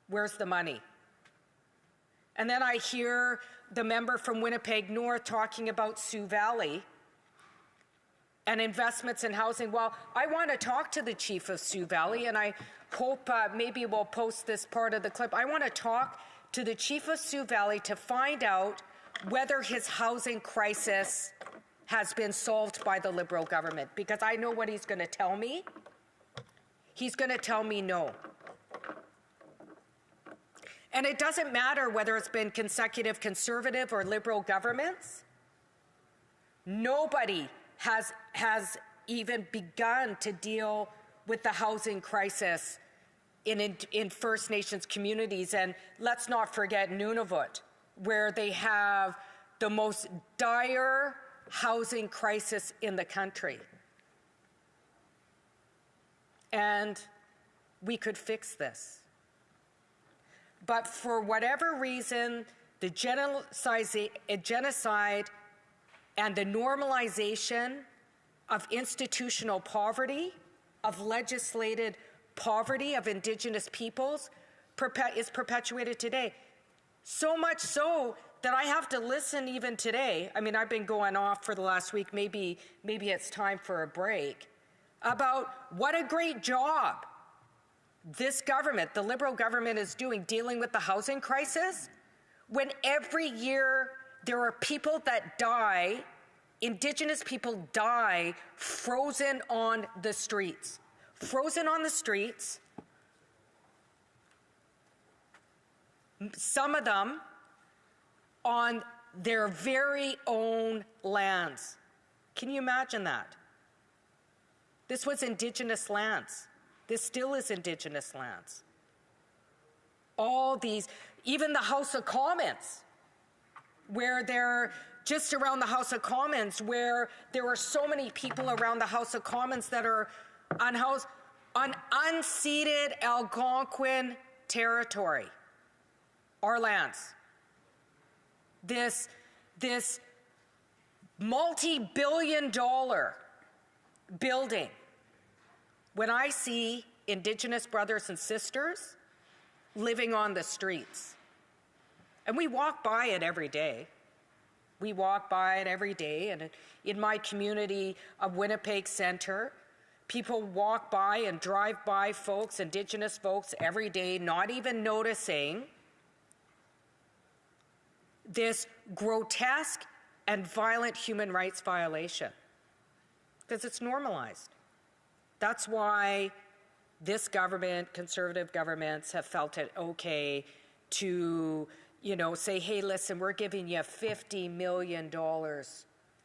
Where's the money? And then I hear the member from Winnipeg North talking about Sioux Valley and investments in housing. Well, I want to talk to the chief of Sioux Valley, and I hope maybe we'll post this part of the clip. I want to talk to the chief of Sioux Valley to find out whether his housing crisis has been solved by the Liberal government, because I know what he's going to tell me. He's going to tell me no. And it doesn't matter whether it's been consecutive Conservative or Liberal governments. Nobody has even begun to deal with the housing crisis in First Nations communities. And let's not forget Nunavut, where they have the most dire housing crisis in the country. And we could fix this. But for whatever reason, the genocide and the normalization of institutional poverty, of legislated poverty of Indigenous peoples is perpetuated today. So much so that I have to listen even today. I mean, I've been going off for the last week. Maybe it's time for a break. About what a great job this government, the Liberal government, is doing dealing with the housing crisis, when every year there are people that die, Indigenous people die, frozen on the streets. frozen on the streets, some of them on their very own lands. Can you imagine that? This was Indigenous lands. This still is Indigenous lands. All these, even the House of Commons, where they're just around the House of Commons, where there are so many people around the House of Commons that are unhoused on unceded Algonquin territory, our lands. This multi-billion-dollar building, when I see Indigenous brothers and sisters living on the streets, and we walk by it every day. We walk by it every day, and in my community of Winnipeg Centre, people walk by and drive by folks, Indigenous folks, every day, not even noticing this grotesque and violent human rights violation, because it's normalized. That's why this government, Conservative governments, have felt it okay to, say, hey, listen, we're giving you $50 million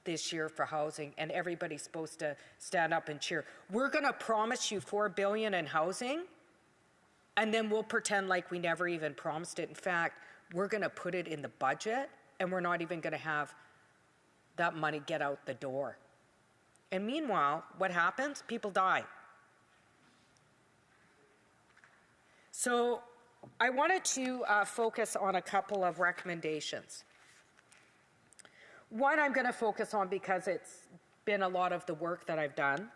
this year for housing, and everybody's supposed to stand up and cheer. We're going to promise you $4 billion in housing, and then we'll pretend like we never even promised it. In fact, we're going to put it in the budget, and we're not even going to have that money get out the door. And meanwhile, what happens? People die. So I wanted to focus on a couple of recommendations. One I'm going to focus on because it's been a lot of the work that I've done.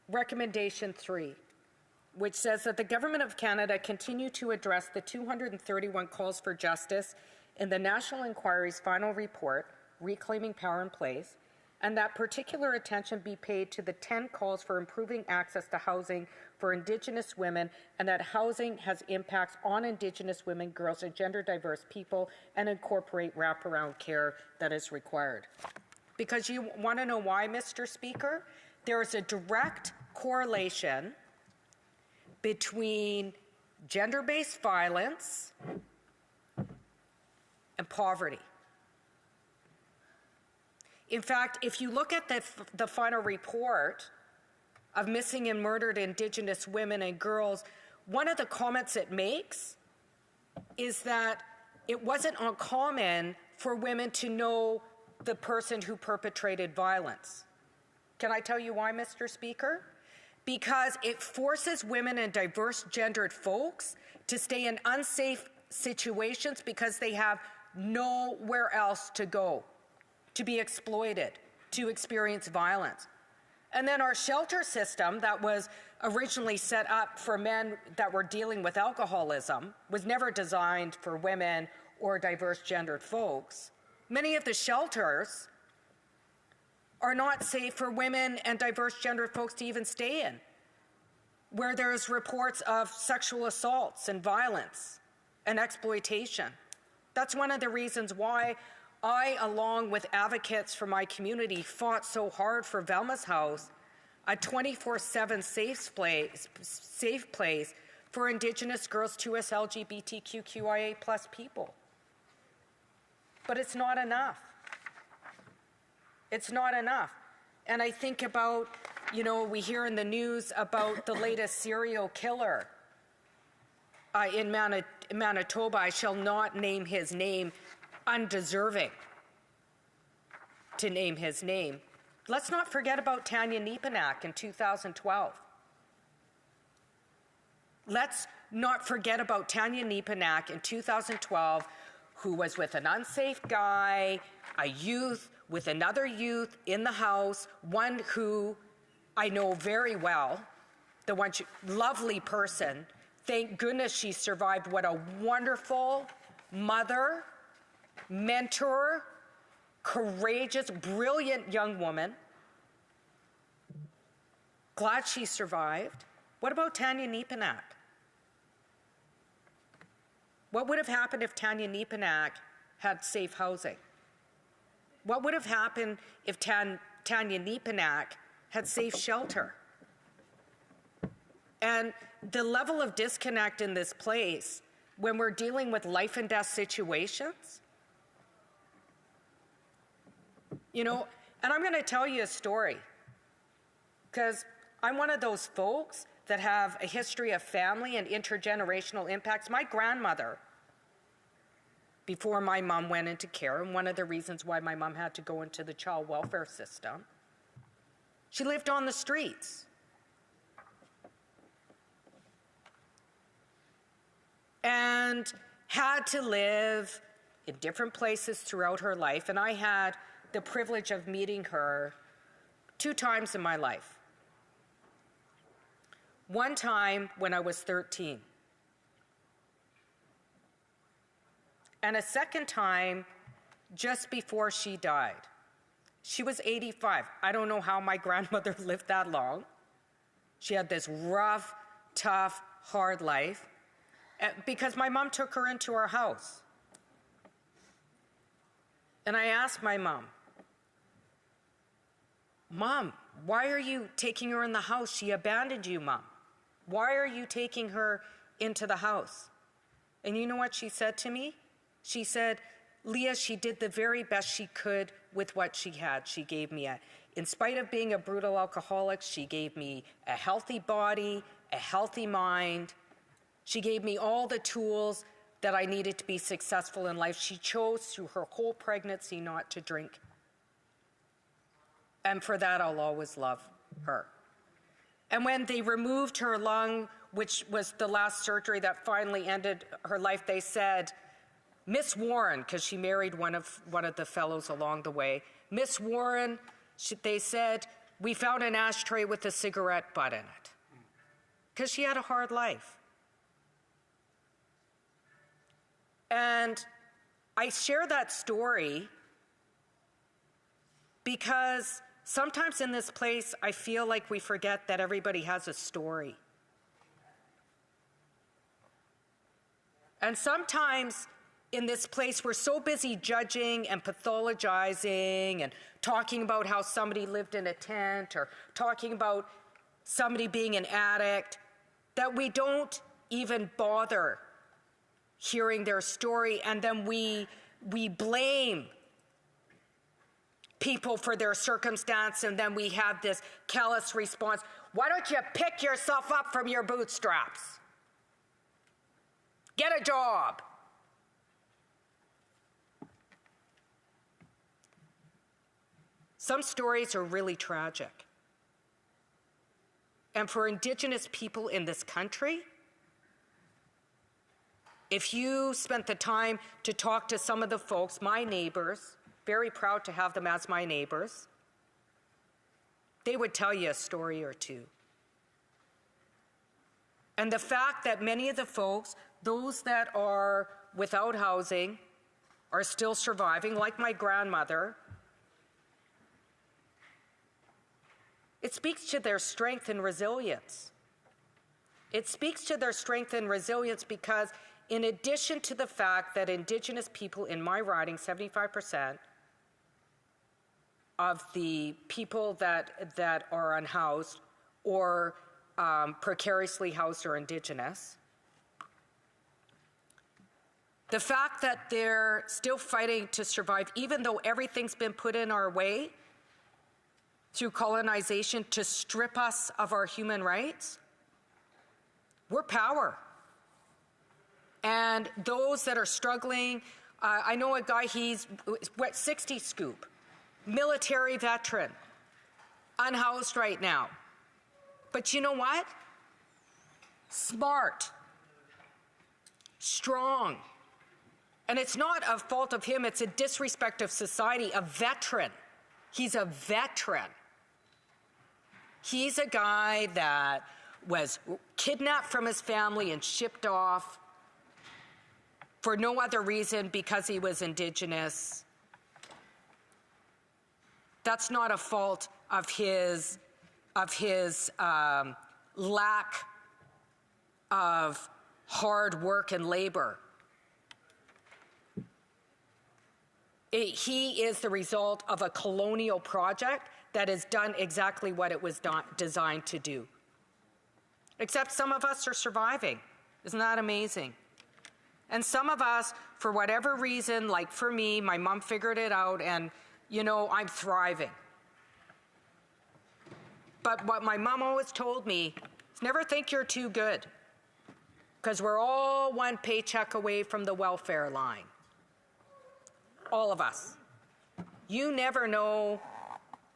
Recommendation 3, which says that the Government of Canada continue to address the 231 calls for justice in the National Inquiry's final report, Reclaiming Power in Place, and that particular attention be paid to the 10 calls for improving access to housing for Indigenous women, and that housing has impacts on Indigenous women, girls, and gender-diverse people, and incorporate wraparound care that is required. Because you want to know why, Mr. Speaker? There is a direct correlation between gender-based violence and poverty. In fact, if you look at the final report of missing and murdered Indigenous women and girls, one of the comments it makes is that it wasn't uncommon for women to know the person who perpetrated violence. Can I tell you why, Mr. Speaker? Because it forces women and diverse gendered folks to stay in unsafe situations because they have nowhere else to go, to be exploited, to experience violence. And then our shelter system that was originally set up for men that were dealing with alcoholism was never designed for women or diverse gendered folks. Many of the shelters are not safe for women and diverse gendered folks to even stay in, where there's reports of sexual assaults and violence and exploitation. That's one of the reasons why I, along with advocates for my community, fought so hard for Velma's House, a 24/7 safe place for Indigenous girls, 2S, LGBTQIA+ people. But it's not enough. It's not enough. And I think about, we hear in the news about the latest serial killer in Manitoba. I shall not name his name, undeserving to name his name. Let's not forget about Tanya Nepinak in 2012. Let's not forget about Tanya Nepinak in 2012, who was with an unsafe guy, a youth, with another youth in the house, one who I know very well, lovely person. Thank goodness she survived. What a wonderful mother, mentor, courageous, brilliant young woman. Glad she survived. What about Tanya Nepinak? What would have happened if Tanya Nepinak had safe housing? What would have happened if Tanya Nepanak had safe shelter. And the level of disconnect in this place when we're dealing with life and death situations, you know, and I'm going to tell you a story because I'm one of those folks that have a history of family and intergenerational impacts. My grandmother, before my mom went into care, and one of the reasons why my mom had to go into the child welfare system, she lived on the streets. And had to live in different places throughout her life. And I had the privilege of meeting her 2 times in my life. One time when I was 13. And a second time just before she died. She was 85. I don't know how my grandmother lived that long. She had this rough, tough, hard life. Because my mom took her into our house. And I asked my mom, Mom, why are you taking her in the house? She abandoned you, Mom. Why are you taking her into the house? And you know what she said to me? She said, Leah, she did the very best she could with what she had. She gave me in spite of being a brutal alcoholic, she gave me a healthy body, a healthy mind. She gave me all the tools that I needed to be successful in life. She chose through her whole pregnancy not to drink. And for that, I'll always love her. And when they removed her lung, which was the last surgery that finally ended her life, they said, Miss Warren, because she married one of the fellows along the way, Miss Warren, they said, we found an ashtray with a cigarette butt in it. Because she had a hard life. And I share that story because sometimes in this place, I feel like we forget that everybody has a story. And sometimes in this place, we're so busy judging and pathologizing and talking about how somebody lived in a tent or talking about somebody being an addict that we don't even bother hearing their story, and then we blame people for their circumstance, and then we have this callous response, why don't you pick yourself up from your bootstraps? Get a job. Some stories are really tragic. And for Indigenous people in this country, if you spent the time to talk to some of the folks, my neighbors, very proud to have them as my neighbors, they would tell you a story or two. And the fact that many of the folks, those that are without housing, are still surviving, like my grandmother, it speaks to their strength and resilience. It speaks to their strength and resilience because in addition to the fact that Indigenous people in my riding, 75% of the people that are unhoused or precariously housed are Indigenous, the fact that they're still fighting to survive, even though everything's been put in our way through colonization to strip us of our human rights, we're power. And those that are struggling, I know a guy, he's 60 scoop, military veteran, unhoused right now. But you know what? Smart, strong. And it's not a fault of him, it's a disrespect of society, a veteran. He's a veteran. He's a guy that was kidnapped from his family and shipped off for no other reason because he was Indigenous. That's not a fault of his lack of hard work and labor. He is the result of a colonial project that has done exactly what it was designed to do. Except some of us are surviving. Isn't that amazing? And some of us, for whatever reason, like for me, my mom figured it out and, you know, I'm thriving. But what my mom always told me is never think you're too good, because we're all one paycheck away from the welfare line. All of us. You never know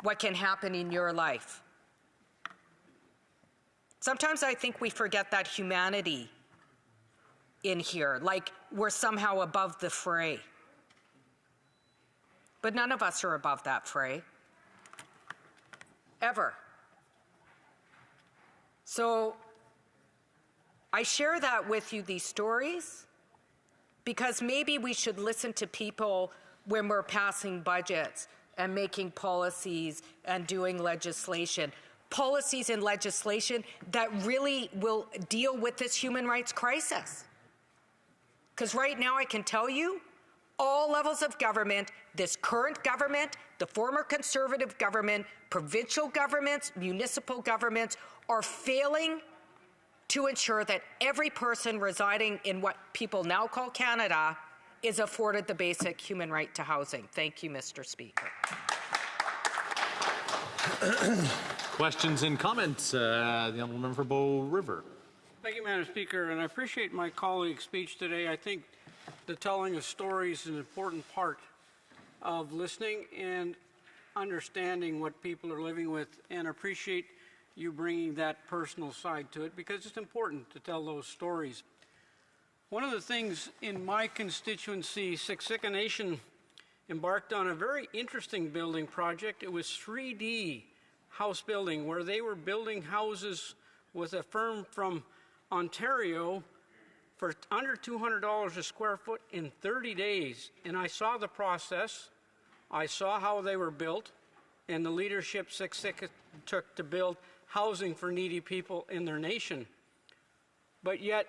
what can happen in your life. Sometimes I think we forget that humanity in here, like we're somehow above the fray. But none of us are above that fray. Ever. So I share that with you, these stories, because maybe we should listen to people when we're passing budgets and making policies and doing legislation. Policies and legislation that really will deal with this human rights crisis. Because right now I can tell you, all levels of government, this current government, the former Conservative government, provincial governments, municipal governments, are failing to ensure that every person residing in what people now call Canada is afforded the basic human right to housing. Thank you, Mr. Speaker. Questions and comments? The Honourable Member for Bow River. Thank you, Madam Speaker, and I appreciate my colleague's speech today. I think the telling of stories is an important part of listening and understanding what people are living with, and appreciate you bringing that personal side to it, because it's important to tell those stories. One of the things in my constituency, Siksika Nation embarked on a very interesting building project. It was 3D house building, where they were building houses with a firm from Ontario for under $200 a square foot in 30 days. And I saw the process, I saw how they were built, and the leadership Siksika took to build housing for needy people in their nation. But yet,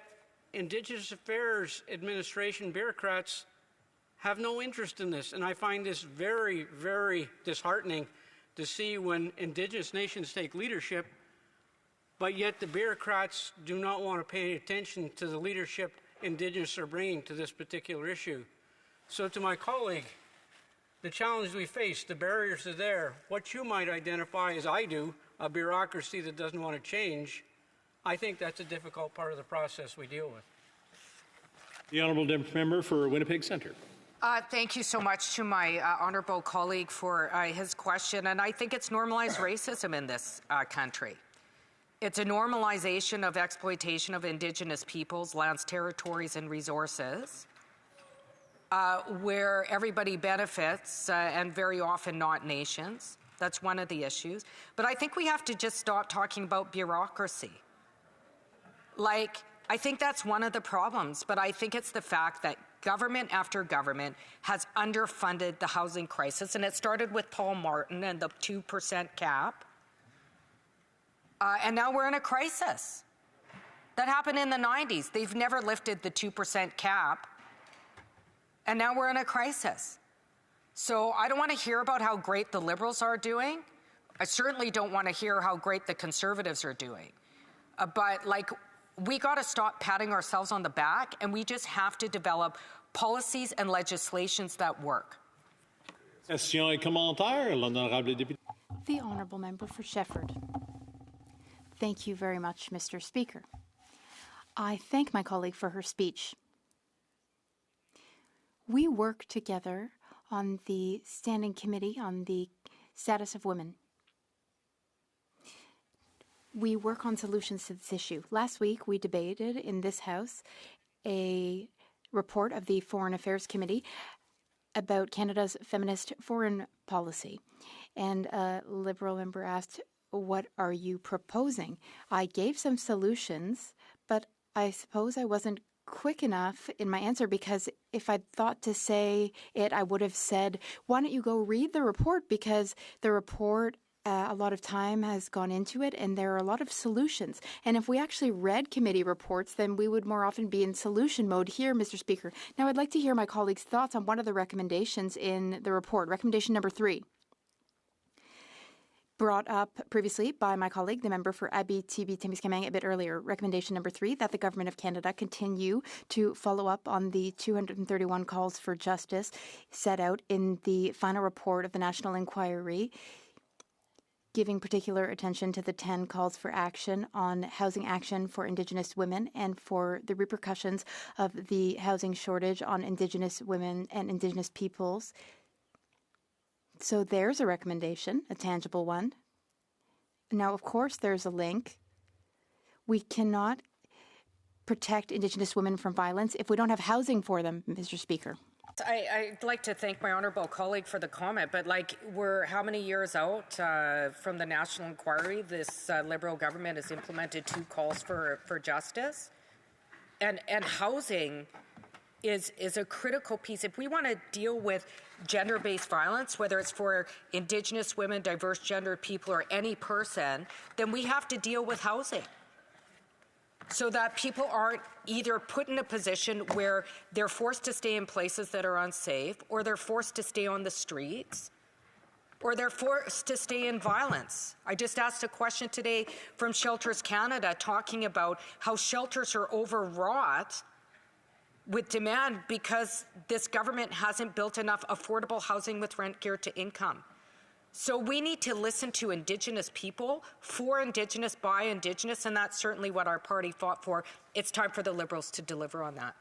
Indigenous Affairs Administration bureaucrats have no interest in this, and I find this very, very disheartening to see when Indigenous nations take leadership, but yet the bureaucrats do not want to pay attention to the leadership Indigenous are bringing to this particular issue. So to my colleague, the challenge we face, the barriers are there. What you might identify, as I do, a bureaucracy that doesn't want to change, I think that's a difficult part of the process we deal with. The Honourable Member for Winnipeg Centre. Thank you so much to my honourable colleague for his question. And I think it's normalized racism in this country. It's a normalization of exploitation of Indigenous peoples, lands, territories, and resources, where everybody benefits, and very often not nations. That's one of the issues. But I think we have to just stop talking about bureaucracy. Like, I think that's one of the problems, but I think it's the fact that government after government has underfunded the housing crisis, and it started with Paul Martin and the 2% cap. And now we're in a crisis. That happened in the 90s. They've never lifted the 2% cap, and now we're in a crisis. So I don't want to hear about how great the Liberals are doing. I certainly don't want to hear how great the Conservatives are doing. But, like, we got to stop patting ourselves on the back, and we just have to develop policies and legislations that work. Questions et commentaires, l'honorable député. The Honourable Member for Shefford. Thank you very much, Mr. Speaker. I thank my colleague for her speech. We work together on the Standing Committee on the Status of Women. We work on solutions to this issue. Last week, we debated in this House a report of the Foreign Affairs Committee about Canada's feminist foreign policy. And a Liberal member asked, what are you proposing? I gave some solutions, but I suppose I wasn't quick enough in my answer, because if I'd thought to say it, I would have said, why don't you go read the report? Because the report, a lot of time has gone into it, and there are a lot of solutions. And if we actually read committee reports, then we would more often be in solution mode here, Mr. Speaker. Now, I'd like to hear my colleagues' thoughts on one of the recommendations in the report, recommendation number 3. brought up previously by my colleague, the member for Abitibi-Témiscamingue, a bit earlier. Recommendation number 3, that the Government of Canada continue to follow up on the 231 calls for justice set out in the final report of the National Inquiry, giving particular attention to the 10 calls for action on housing action for Indigenous women and for the repercussions of the housing shortage on Indigenous women and Indigenous peoples. So there's a recommendation, a tangible one. Now, of course, there's a link. We cannot protect Indigenous women from violence if we don't have housing for them, Mr. Speaker. I'd like to thank my honourable colleague for the comment, but we're how many years out from the National Inquiry? This Liberal government has implemented 2 calls for justice, and housing is a critical piece. If we want to deal with gender-based violence, whether it's for Indigenous women, diverse gender people, or any person, then we have to deal with housing, so that people aren't either put in a position where they're forced to stay in places that are unsafe, or they're forced to stay on the streets, or they're forced to stay in violence. I just asked a question today from Shelters Canada talking about how shelters are overwrought with demand because this government hasn't built enough affordable housing with rent geared to income. So we need to listen to Indigenous people, for Indigenous, by Indigenous, and that's certainly what our party fought for. It's time for the Liberals to deliver on that.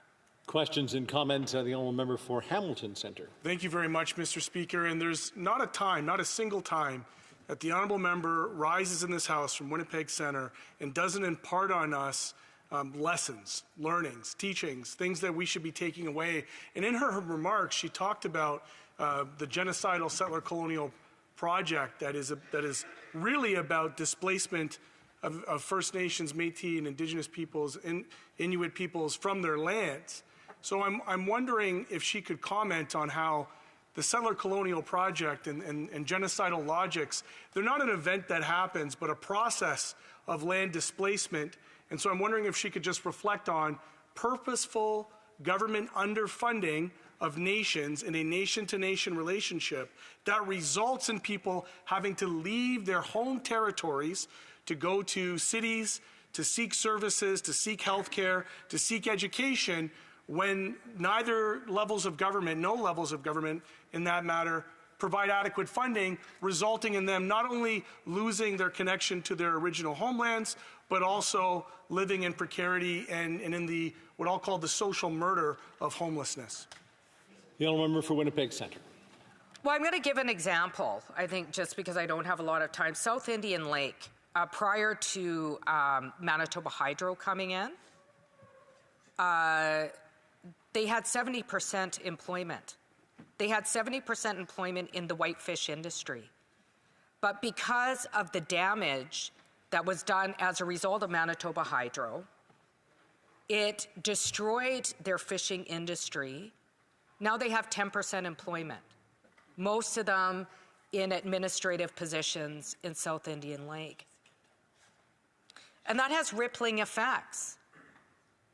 Questions and comments? The Honourable Member for Hamilton Centre. Thank you very much, Mr. Speaker. And there's not a time, not a single time, that the Honourable Member rises in this House from Winnipeg Centre and doesn't impart on us lessons, learnings, teachings, things that we should be taking away. And in her remarks, she talked about the genocidal settler colonial project that is really about displacement of First Nations, Métis, and Indigenous peoples, Inuit peoples from their lands. So I'm wondering if she could comment on how the settler colonial project and genocidal logics, they're not an event that happens, but a process of land displacement. And so I'm wondering if she could just reflect on purposeful government underfunding of nations in a nation-to-nation relationship that results in people having to leave their home territories to go to cities, to seek services, to seek health care, to seek education, when neither levels of government, no levels of government in that matter, provide adequate funding, resulting in them not only losing their connection to their original homelands, but also living in precarity and in the what I'll call the social murder of homelessness. The Honourable Member for Winnipeg Centre. Well, I'm going to give an example, I think, just because I don't have a lot of time. South Indian Lake, prior to Manitoba Hydro coming in, they had 70% employment. They had 70% employment in the whitefish industry. But because of the damage that was done as a result of Manitoba Hydro, it destroyed their fishing industry. Now they have 10% employment, most of them in administrative positions in South Indian Lake. And that has rippling effects.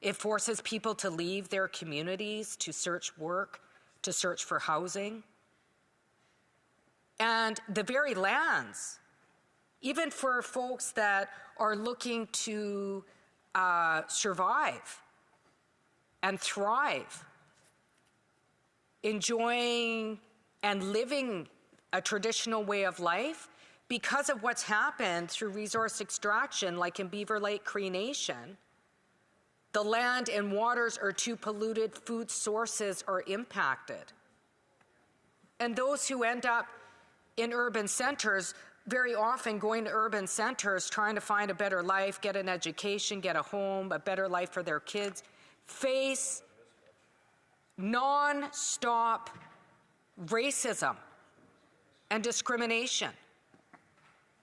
It forces people to leave their communities, to search work, to search for housing. And the very lands, even for folks that are looking to survive and thrive, enjoying and living a traditional way of life, because of what's happened through resource extraction, like in Beaver Lake Cree Nation, the land and waters are too polluted, food sources are impacted. And those who end up in urban centers, very often going to urban centers, trying to find a better life, get an education, get a home, a better life for their kids, face non-stop racism and discrimination.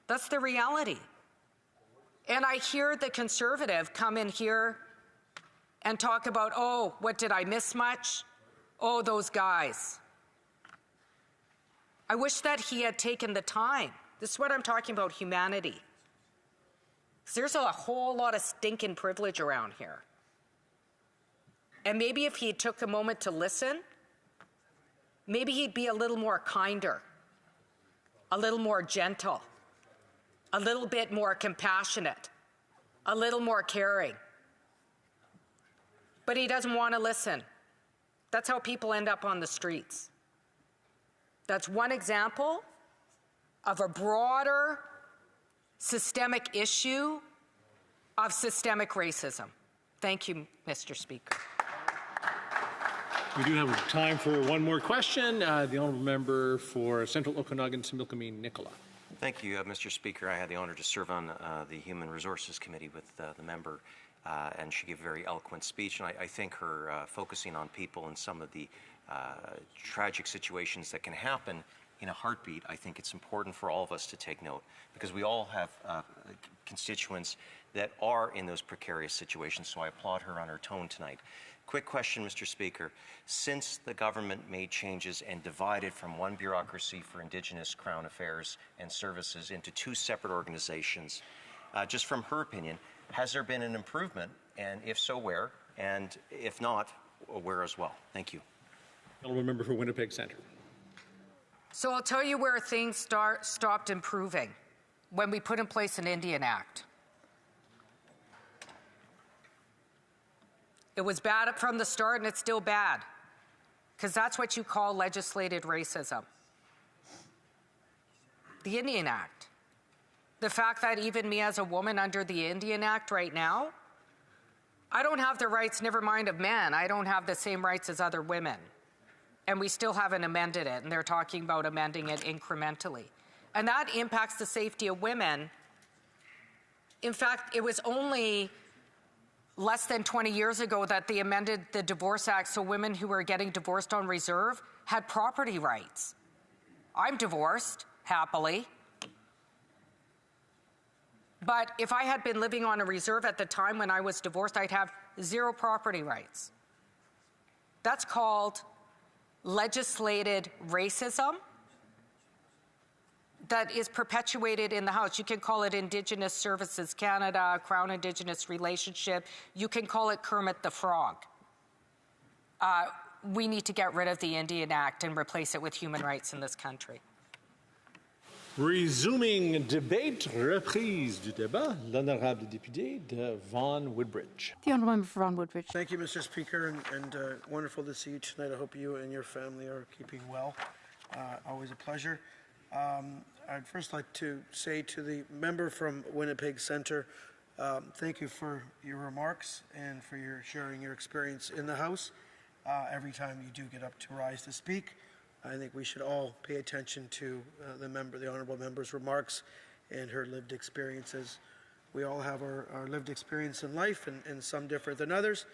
That's the reality. And I hear the Conservative come in here and talk about, oh, what, did I miss much? Oh, those guys. I wish that he had taken the time. This is what I'm talking about, humanity. 'Cause there's a whole lot of stinking privilege around here. And maybe if he took a moment to listen, maybe he'd be a little more kinder, a little more gentle, a little bit more compassionate, a little more caring. But he doesn't want to listen. That's how people end up on the streets. That's one example of a broader systemic issue of systemic racism. Thank you, Mr. Speaker. We do have time for one more question. The honourable member for Central Okanagan, Similkameen, Nicola. Thank you, Mr. Speaker. I had the honor to serve on the Human Resources Committee with the member, and she gave a very eloquent speech. And I think her focusing on people and some of the tragic situations that can happen in a heartbeat, I think it's important for all of us to take note, because we all have constituents that are in those precarious situations. So I applaud her on her tone tonight. Quick question, Mr. Speaker. Since the government made changes and divided from one bureaucracy for Indigenous Crown Affairs and Services into two separate organizations, just from her opinion, has there been an improvement? And if so, where? And if not, where as well? Thank you. Honourable member for Winnipeg Centre. So I'll tell you where things stopped improving, when we put in place an Indian Act. It was bad from the start, and it's still bad, because that's what you call legislated racism. The Indian Act. The fact that even me as a woman under the Indian Act right now, I don't have the rights, never mind of men, I don't have the same rights as other women. And we still haven't amended it, and they're talking about amending it incrementally. And that impacts the safety of women. In fact, it was only less than 20 years ago that they amended the Divorce Act so women who were getting divorced on reserve had property rights. I'm divorced, happily. But if I had been living on a reserve at the time when I was divorced, I'd have zero property rights. That's called legislated racism that is perpetuated in the House. You can call it Indigenous Services Canada, Crown Indigenous Relationship. You can call it Kermit the Frog. We need to get rid of the Indian Act and replace it with human rights in this country. Resuming debate, reprise du débat, l'honorable député de Vaughan Woodbridge. The honourable member for Vaughan Woodbridge. Thank you, Mr. Speaker, and wonderful to see you tonight. I hope you and your family are keeping well. Always a pleasure. I'd first like to say to the member from Winnipeg Centre, thank you for your remarks and for your sharing your experience in the House. Every time you do get up to rise to speak, I think we should all pay attention to the honourable member's remarks and her lived experiences. We all have our lived experience in life, and some different than others,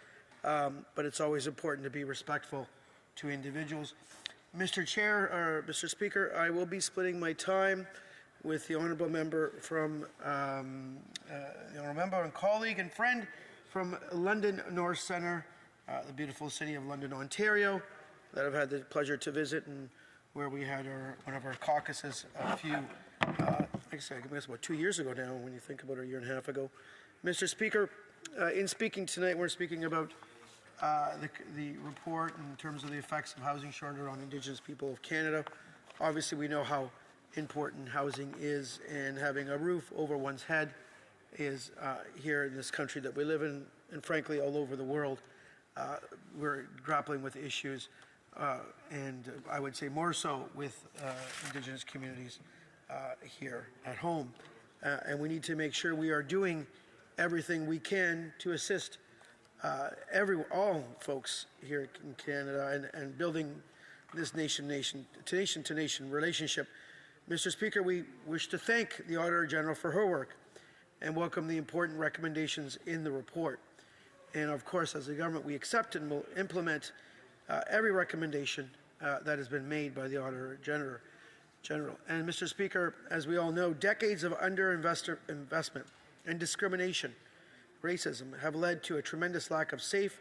but it's always important to be respectful to individuals. Mr. Chair, or Mr. Speaker, I will be splitting my time with the honourable member from the honourable member and colleague and friend from London North Centre, the beautiful city of London, Ontario, that I've had the pleasure to visit, and where we had one of our caucuses a few, I guess about 2 years ago now, when you think about it, a year and a half ago. Mr. Speaker, in speaking tonight, we're speaking about the report in terms of the effects of housing shortage on Indigenous people of Canada. Obviously, we know how important housing is, and having a roof over one's head is here in this country that we live in, and frankly, all over the world. We're grappling with issues, and I would say more so with Indigenous communities here at home. And we need to make sure we are doing everything we can to assist all folks here in Canada and building this nation-to-nation relationship. Mr. Speaker, we wish to thank the Auditor General for her work and welcome the important recommendations in the report. And of course, as a government, we accept and will implement every recommendation that has been made by the Auditor General. And Mr. Speaker, as we all know, decades of underinvestment and discrimination, racism, have led to a tremendous lack of safe,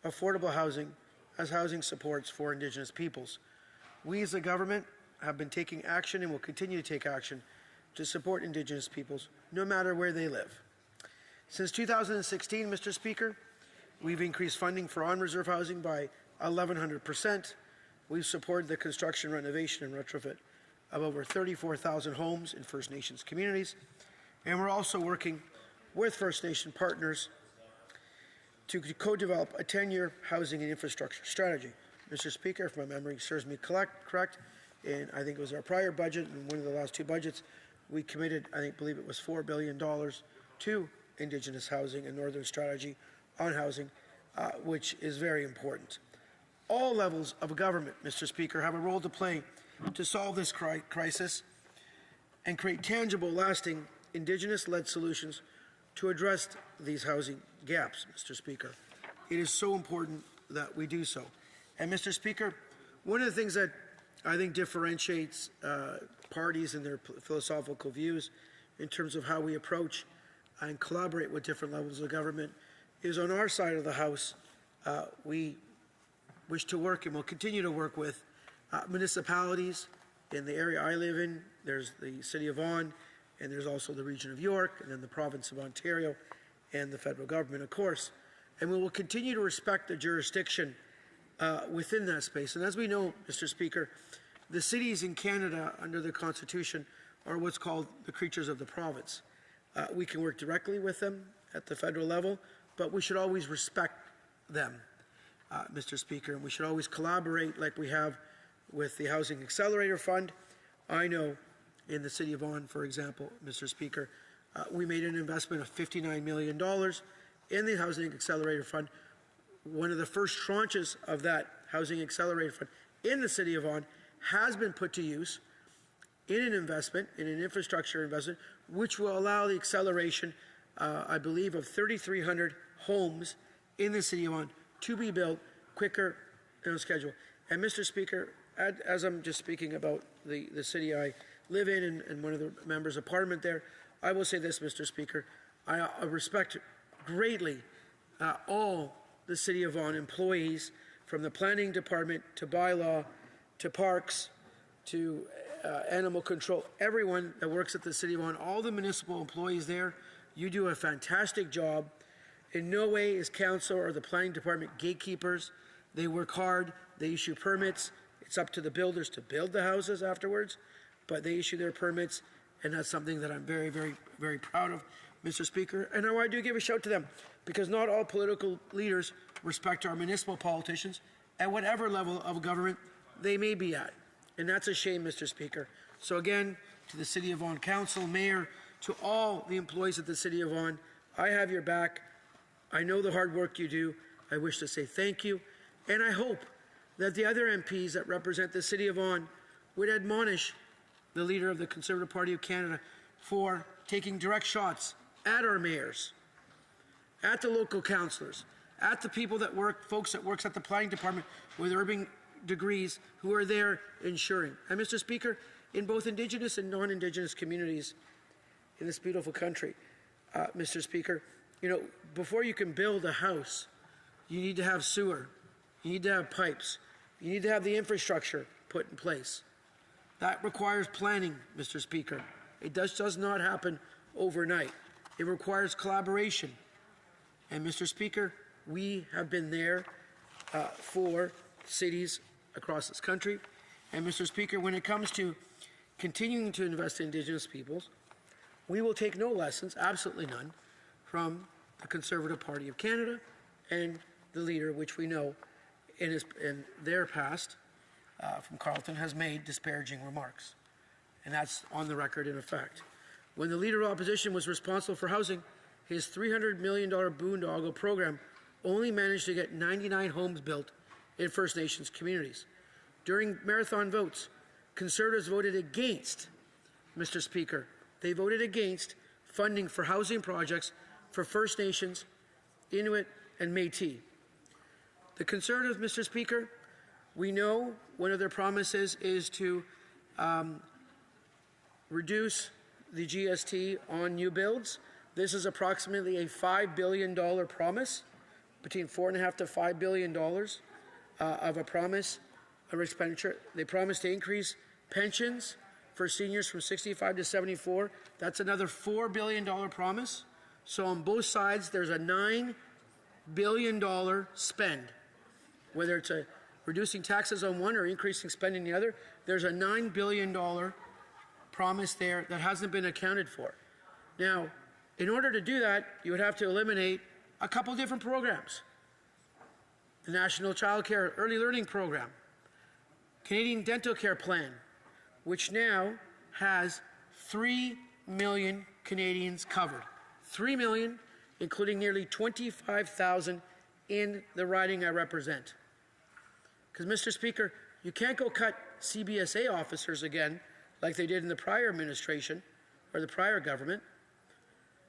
affordable housing as housing supports for Indigenous peoples. We as a government have been taking action and will continue to take action to support Indigenous peoples, no matter where they live. Since 2016, Mr. Speaker, we've increased funding for on-reserve housing by 1,100%. We've supported the construction, renovation, and retrofit of over 34,000 homes in First Nations communities. And we're also working with First Nation partners to co-develop a 10-year housing and infrastructure strategy. Mr. Speaker, if my memory serves me correct, and I think it was our prior budget and one of the last two budgets, we committed, believe it was $4 billion to Indigenous housing and Northern strategy on housing, which is very important. All levels of government, Mr. Speaker, have a role to play to solve this crisis and create tangible, lasting, Indigenous-led solutions to address these housing gaps, Mr. Speaker. It is so important that we do so. And, Mr. Speaker, one of the things that I think differentiates parties and their philosophical views in terms of how we approach and collaborate with different levels of government is on our side of the House, we wish to work and will continue to work with municipalities. In the area I live in, there's the City of Vaughan, and there's also the region of York, and then the province of Ontario, and the federal government, of course. And we will continue to respect the jurisdiction within that space. And as we know, Mr. Speaker, the cities in Canada under the Constitution are what's called the creatures of the province. We can work directly with them at the federal level, but we should always respect them, Mr. Speaker, and we should always collaborate like we have with the Housing Accelerator Fund. I know in the City of Vaughan, for example, Mr. Speaker, we made an investment of $59 million in the Housing Accelerator Fund. One of the first tranches of that Housing Accelerator Fund in the City of Vaughan has been put to use in an investment, in an infrastructure investment, which will allow the acceleration, I believe, of 3,300 homes in the City of Vaughan to be built quicker on schedule. And, Mr. Speaker, as I'm just speaking about the city I live in and one of the members of Parliament there, I will say this, Mr. Speaker. I respect greatly all the City of Vaughan employees, from the planning department to bylaw to parks to animal control, everyone that works at the City of Vaughan, all the municipal employees there. You do a fantastic job. In no way is council or the planning department gatekeepers. They work hard. They issue permits. It's up to the builders to build the houses afterwards, but they issue their permits, and that's something that I'm very, very, very proud of, Mr. Speaker. And I do give a shout to them, because not all political leaders respect our municipal politicians at whatever level of government they may be at. And that's a shame, Mr. Speaker. So again, to the City of Vaughan Council, Mayor, to all the employees at the City of Vaughan, I have your back. I know the hard work you do. I wish to say thank you. And I hope that the other MPs that represent the City of Vaughan would admonish the leader of the Conservative Party of Canada for taking direct shots at our mayors, at the local councillors, at the people that work, folks that works at the planning department with urban degrees who are there ensuring. And, Mr. Speaker, in both Indigenous and non-Indigenous communities in this beautiful country, Mr. Speaker, you know, before you can build a house, you need to have sewer, you need to have pipes, you need to have the infrastructure put in place. That requires planning, Mr. Speaker. It does not happen overnight. It requires collaboration. And, Mr. Speaker, we have been there for cities across this country. And, Mr. Speaker, when it comes to continuing to invest in Indigenous peoples, we will take no lessons, absolutely none, from the Conservative Party of Canada and the leader, which we know in their past, from Carleton, has made disparaging remarks. And that's on the record in effect. When the Leader of Opposition was responsible for housing, his $300 million boondoggle program only managed to get 99 homes built in First Nations communities. During marathon votes, Conservatives voted against, Mr. Speaker, they voted against funding for housing projects for First Nations, Inuit, and Métis. The Conservatives, Mr. Speaker, we know one of their promises is to reduce the GST on new builds. This is approximately a $5 billion promise, between $4.5 to $5 billion of a promise of expenditure. They promised to increase pensions for seniors from 65 to 74. That's another $4 billion promise. So on both sides, there's a $9 billion spend. Whether it's reducing taxes on one or increasing spending the other, there's a $9 billion promise there that hasn't been accounted for. Now, in order to do that, you would have to eliminate a couple different programs. The National Child Care Early Learning Program, Canadian Dental Care Plan, which now has 3 million Canadians covered. 3 million, including nearly 25,000 in the riding I represent. Because, Mr. Speaker, you can't go cut CBSA officers again, like they did in the prior administration or the prior government,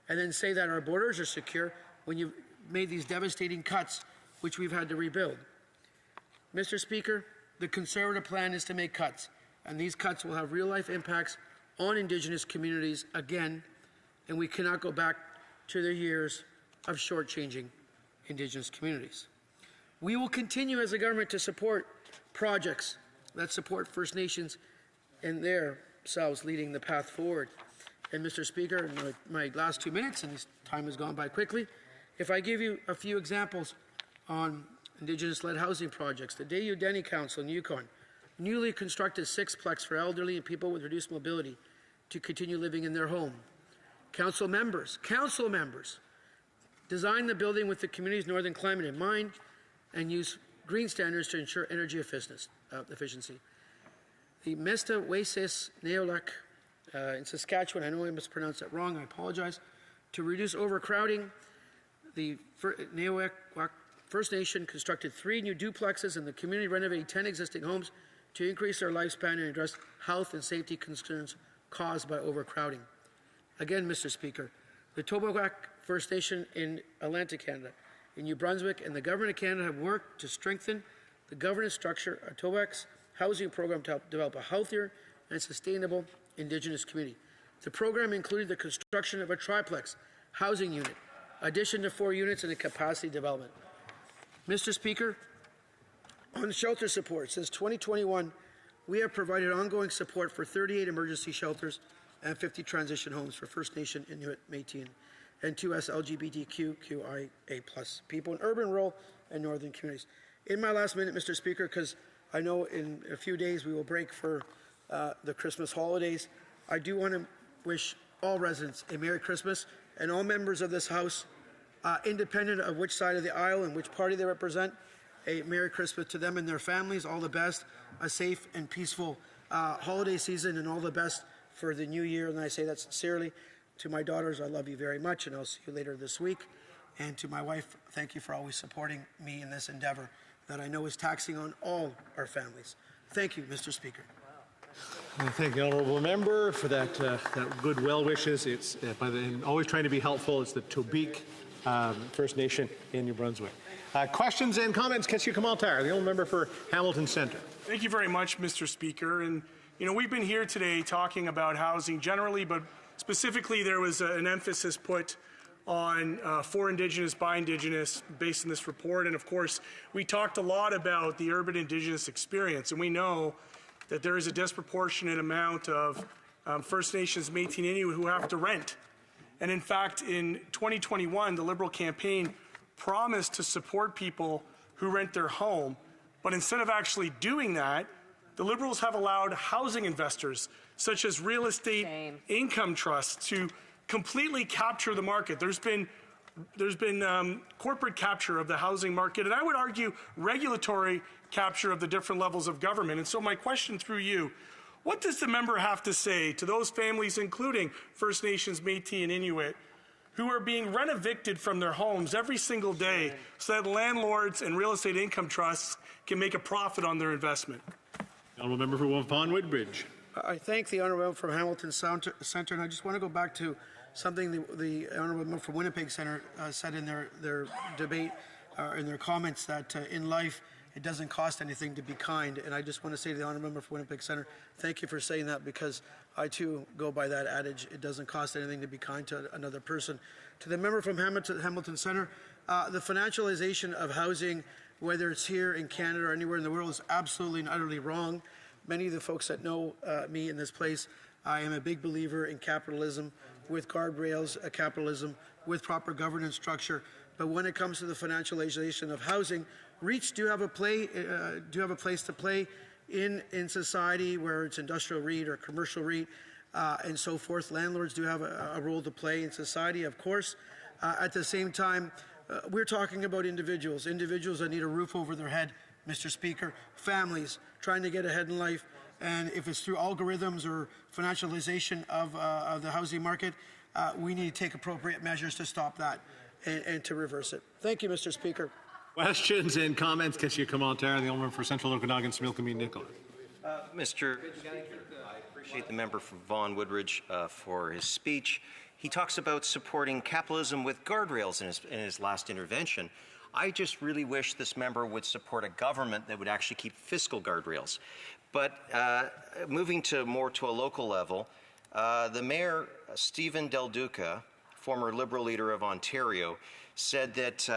and then say that our borders are secure when you've made these devastating cuts, which we've had to rebuild. Mr. Speaker, the Conservative plan is to make cuts, and these cuts will have real-life impacts on Indigenous communities again, and we cannot go back to the years of shortchanging Indigenous communities. We will continue as a government to support projects that support First Nations and themselves leading the path forward. And Mr. Speaker, in my last 2 minutes, and this time has gone by quickly, if I give you a few examples on Indigenous-led housing projects, the Dayu Dene Council in Yukon newly constructed 6-plex for elderly and people with reduced mobility to continue living in their home. Council members designed the building with the community's northern climate in mind and use green standards to ensure energy efficiency. The Mesta Wasis Neolak in Saskatchewan, I know I mispronounced that wrong, I apologize, to reduce overcrowding, the Neowak First Nation constructed 3 new duplexes and the community renovated 10 existing homes to increase their lifespan and address health and safety concerns caused by overcrowding. Again, Mr. Speaker, the Toboak First Nation in Atlantic Canada, in New Brunswick, and the Government of Canada have worked to strengthen the governance structure of Tobac's housing program to help develop a healthier and sustainable Indigenous community. The program included the construction of a triplex housing unit, addition to 4 units, and a capacity development. Mr. Speaker, on shelter support, since 2021, we have provided ongoing support for 38 emergency shelters and 50 transition homes for First Nation, Inuit, Métis, and 2S LGBTQIA+ people in urban, rural, and northern communities. In my last minute, Mr. Speaker, because I know in a few days we will break for the Christmas holidays, I do want to wish all residents a Merry Christmas and all members of this House, independent of which side of the aisle and which party they represent, a Merry Christmas to them and their families, all the best, a safe and peaceful holiday season, and all the best for the new year. And I say that sincerely. To my daughters, I love you very much, and I'll see you later this week. And to my wife, thank you for always supporting me in this endeavor that I know is taxing on all our families. Thank you, Mr. Speaker. Thank the honourable member for that good well wishes. It's always trying to be helpful. It's the Tobique First Nation in New Brunswick. Questions and comments, Keshe Kamaltar, the honourable member for Hamilton Centre. Thank you very much, Mr. Speaker. And we've been here today talking about housing generally, but specifically there was an emphasis put on for Indigenous, by Indigenous, based on this report. And of course, we talked a lot about the urban Indigenous experience, and we know that there is a disproportionate amount of First Nations, Métis, and Inuit who have to rent. And in fact, in 2021, the Liberal campaign promised to support people who rent their home, but instead of actually doing that, the Liberals have allowed housing investors, such as real estate income trusts, to completely capture the market. There's been corporate capture of the housing market, and I would argue regulatory capture of the different levels of government. And so my question through you, what does the member have to say to those families, including First Nations, Métis, and Inuit, who are being rent-evicted from their homes every single day so that landlords and real estate income trusts can make a profit on their investment? The honourable member for Vaughan Woodbridge. I thank the honourable member from Hamilton Centre, and I just want to go back to something the honourable member from Winnipeg Centre said in their debate, in their comments, that in life it doesn't cost anything to be kind. And I just want to say to the honourable member from Winnipeg Centre, thank you for saying that, because I too go by that adage, it doesn't cost anything to be kind to another person. To the member from Hamilton Centre, the financialization of housing, whether it's here in Canada or anywhere in the world, is absolutely and utterly wrong. Many of the folks that know me in this place, I am a big believer in capitalism, with guardrails, capitalism, with proper governance structure. But when it comes to the financialization of housing, REITs do have a place to play in society, where it's industrial REIT or commercial REIT. and so forth. Landlords do have a role to play in society, of course. At the same time, we're talking about individuals that need a roof over their head, Mr. Speaker, families trying to get ahead in life. And if it's through algorithms or financialization of the housing market, we need to take appropriate measures to stop that and to reverse it. Thank you, Mr. Speaker. Questions and comments? Question commentaire. The Alderman for Central Okanagan, Similkameen Nicola. Mr. Speaker, I appreciate the member from Vaughan Woodridge for his speech. He talks about supporting capitalism with guardrails in his last intervention. I just really wish this member would support a government that would actually keep fiscal guardrails. But moving more to a local level, the Mayor, Stephen Del Duca, former Liberal leader of Ontario, said that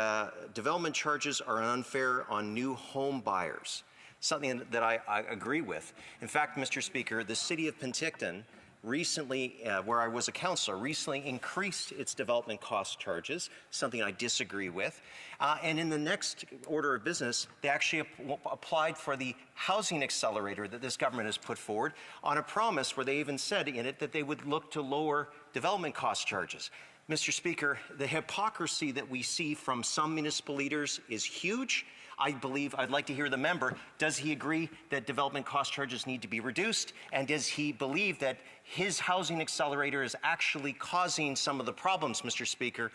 development charges are unfair on new home buyers, something that I agree with. In fact, Mr. Speaker, the City of Penticton recently, where I was a councillor, recently increased its development cost charges, something I disagree with. And in the next order of business, they actually applied for the housing accelerator that this government has put forward on a promise where they even said in it that they would look to lower development cost charges. Mr. Speaker, the hypocrisy that we see from some municipal leaders is huge. I'd like to hear the member, does he agree that development cost charges need to be reduced? And does he believe that his housing accelerator is actually causing some of the problems, Mr. Speaker,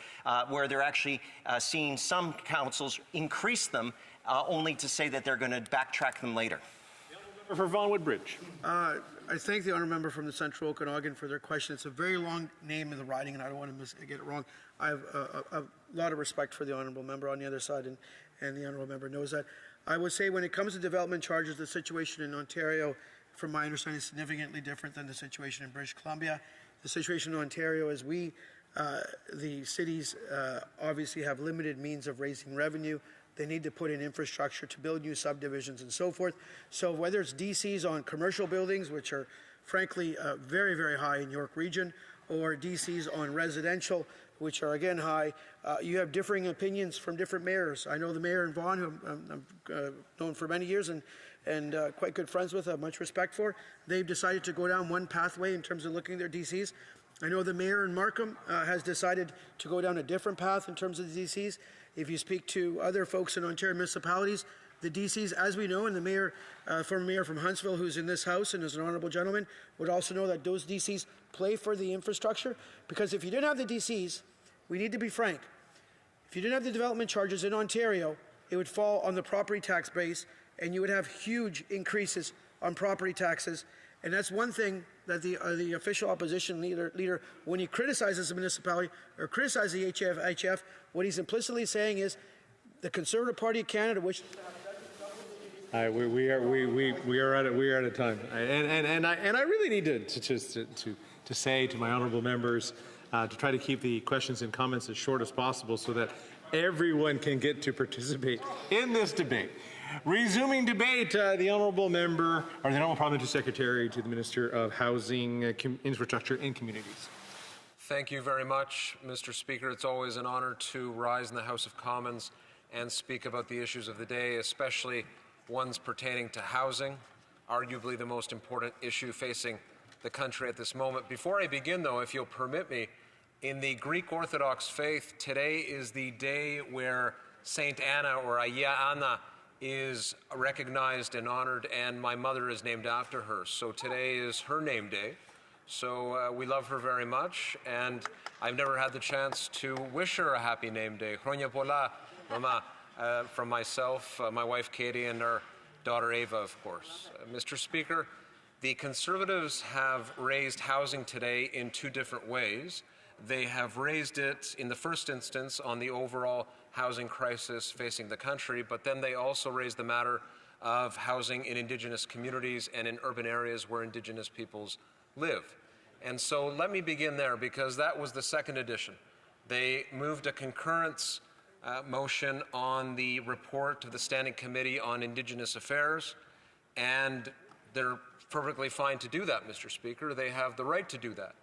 where they're actually seeing some councils increase them only to say that they're going to backtrack them later? The for Vaughan Woodbridge. I thank the honourable member from the Central Okanagan for their question. It's a very long name of the riding, and I don't want to get it wrong. I have a lot of respect for the honourable member on the other side, and the honourable member knows that. I would say when it comes to development charges, the situation in Ontario, from my understanding, is significantly different than the situation in British Columbia. The situation in Ontario is the cities obviously have limited means of raising revenue. They need to put in infrastructure to build new subdivisions and so forth. So whether it's DCs on commercial buildings, which are frankly very, very high in York Region, or DCs on residential, which are again high, you have differing opinions from different mayors. I know the mayor in Vaughan, who I've known for many years and quite good friends with, have much respect for. They've decided to go down one pathway in terms of looking at their DCs. I know the mayor in Markham has decided to go down a different path in terms of the DCs. If you speak to other folks in Ontario municipalities, the DCs, as we know, and the mayor, former mayor from Huntsville, who's in this house and is an honourable gentleman, would also know that those DCs play for the infrastructure. Because if you didn't have the DCs, we need to be frank, if you didn't have the development charges in Ontario, it would fall on the property tax base, and you would have huge increases on property taxes. And that's one thing that the official opposition leader, when he criticizes the municipality or criticizes the HF, what he's implicitly saying is the Conservative Party of Canada wishes. We are out of time, and I really need to say to my honourable members to try to keep the questions and comments as short as possible so that everyone can get to participate in this debate. Resuming debate, the honourable member, or the honourable parliamentary secretary to the Minister of Housing, Infrastructure and Communities. Thank you very much, Mr. Speaker. It's always an honour to rise in the House of Commons and speak about the issues of the day, especially ones pertaining to housing, arguably the most important issue facing the country at this moment. Before I begin, though, if you'll permit me, in the Greek Orthodox faith, today is the day where Saint Anna, or Aya Anna, is recognized and honored, and my mother is named after her. So today is her name day. So we love her very much, and I've never had the chance to wish her a happy name day. Chronia Pola, Mama, from myself, my wife Katie, and our daughter Ava, of course. Mr. Speaker, the Conservatives have raised housing today in two different ways. They have raised it in the first instance on the overall housing crisis facing the country, but then they also raised the matter of housing in Indigenous communities and in urban areas where Indigenous peoples live. And so let me begin there, because that was the second edition. They moved a concurrence motion on the report of the Standing Committee on Indigenous Affairs, and they're perfectly fine to do that, Mr. Speaker. They have the right to do that.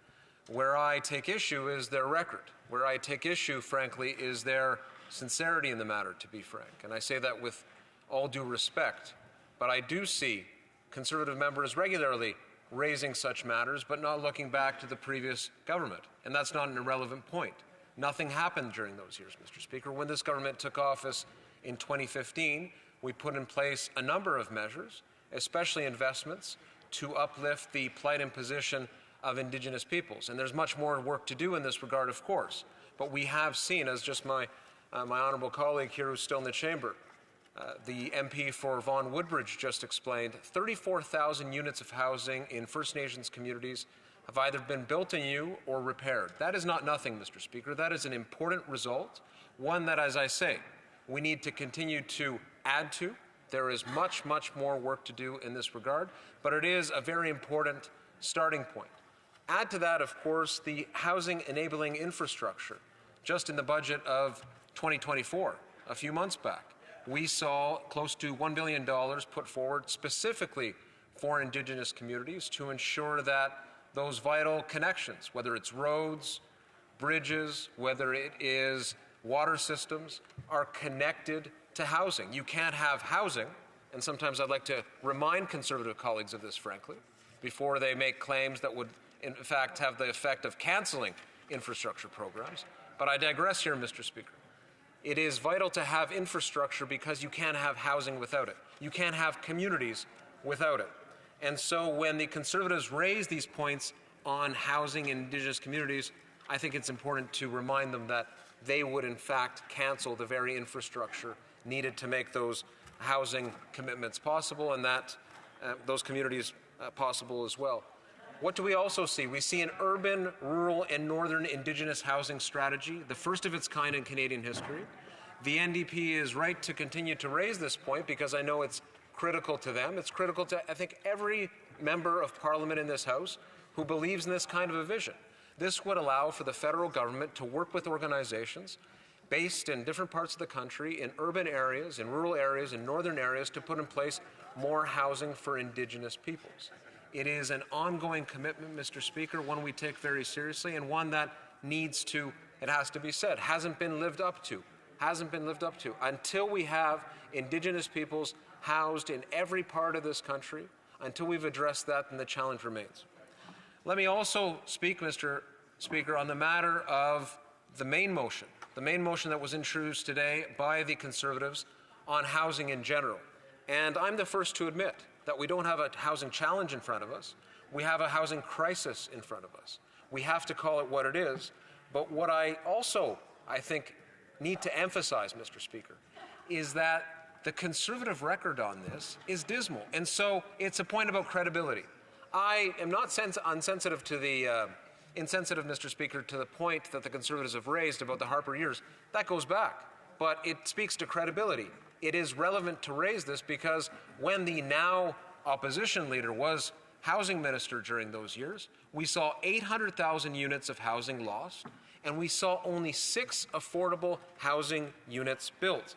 Where I take issue is their record. Where I take issue, frankly, is their sincerity in the matter, to be frank. And I say that with all due respect. But I do see Conservative members regularly raising such matters, but not looking back to the previous government. And that's not an irrelevant point. Nothing happened during those years, Mr. Speaker. When this government took office in 2015, we put in place a number of measures, especially investments, to uplift the plight and position of Indigenous peoples. And there's much more work to do in this regard, of course. But we have seen, as just my honourable colleague here who's still in the chamber, the MP for Vaughan Woodbridge just explained, 34,000 units of housing in First Nations communities have either been built anew or repaired. That is not nothing, Mr. Speaker. That is an important result, one that, as I say, we need to continue to add to. There is much, much more work to do in this regard, but it is a very important starting point. Add to that, of course, the housing enabling infrastructure. Just in the budget of 2024, a few months back, we saw close to $1 billion put forward specifically for Indigenous communities to ensure that those vital connections, whether it's roads, bridges, whether it is water systems, are connected to housing. You can't have housing, and sometimes I'd like to remind Conservative colleagues of this, frankly, before they make claims that would, in fact, have the effect of cancelling infrastructure programs. But I digress here, Mr. Speaker. It is vital to have infrastructure because you can't have housing without it. You can't have communities without it. And so when the Conservatives raise these points on housing in Indigenous communities, I think it's important to remind them that they would in fact cancel the very infrastructure needed to make those housing commitments possible and that those communities possible as well. What do we also see? We see an urban, rural, and northern Indigenous housing strategy, the first of its kind in Canadian history. The NDP is right to continue to raise this point because I know it's critical to them. It's critical to, I think, every member of Parliament in this House who believes in this kind of a vision. This would allow for the federal government to work with organizations based in different parts of the country, in urban areas, in rural areas, in northern areas, to put in place more housing for Indigenous peoples. It is an ongoing commitment, Mr. Speaker, one we take very seriously and one that needs to, it has to be said, hasn't been lived up to. Until we have Indigenous peoples housed in every part of this country, until we've addressed that, then the challenge remains. Let me also speak, Mr. Speaker, on the matter of the main motion that was introduced today by the Conservatives on housing in general. And I'm the first to admit that we don't have a housing challenge in front of us. We have a housing crisis in front of us. We have to call it what it is. But what I also, I think, need to emphasize, Mr. Speaker, is that the Conservative record on this is dismal. And so it's a point about credibility. I am not insensitive, Mr. Speaker, to the point that the Conservatives have raised about the Harper years. That goes back. But it speaks to credibility. It is relevant to raise this because when the now opposition leader was housing minister during those years, we saw 800,000 units of housing lost, and we saw only 6 affordable housing units built.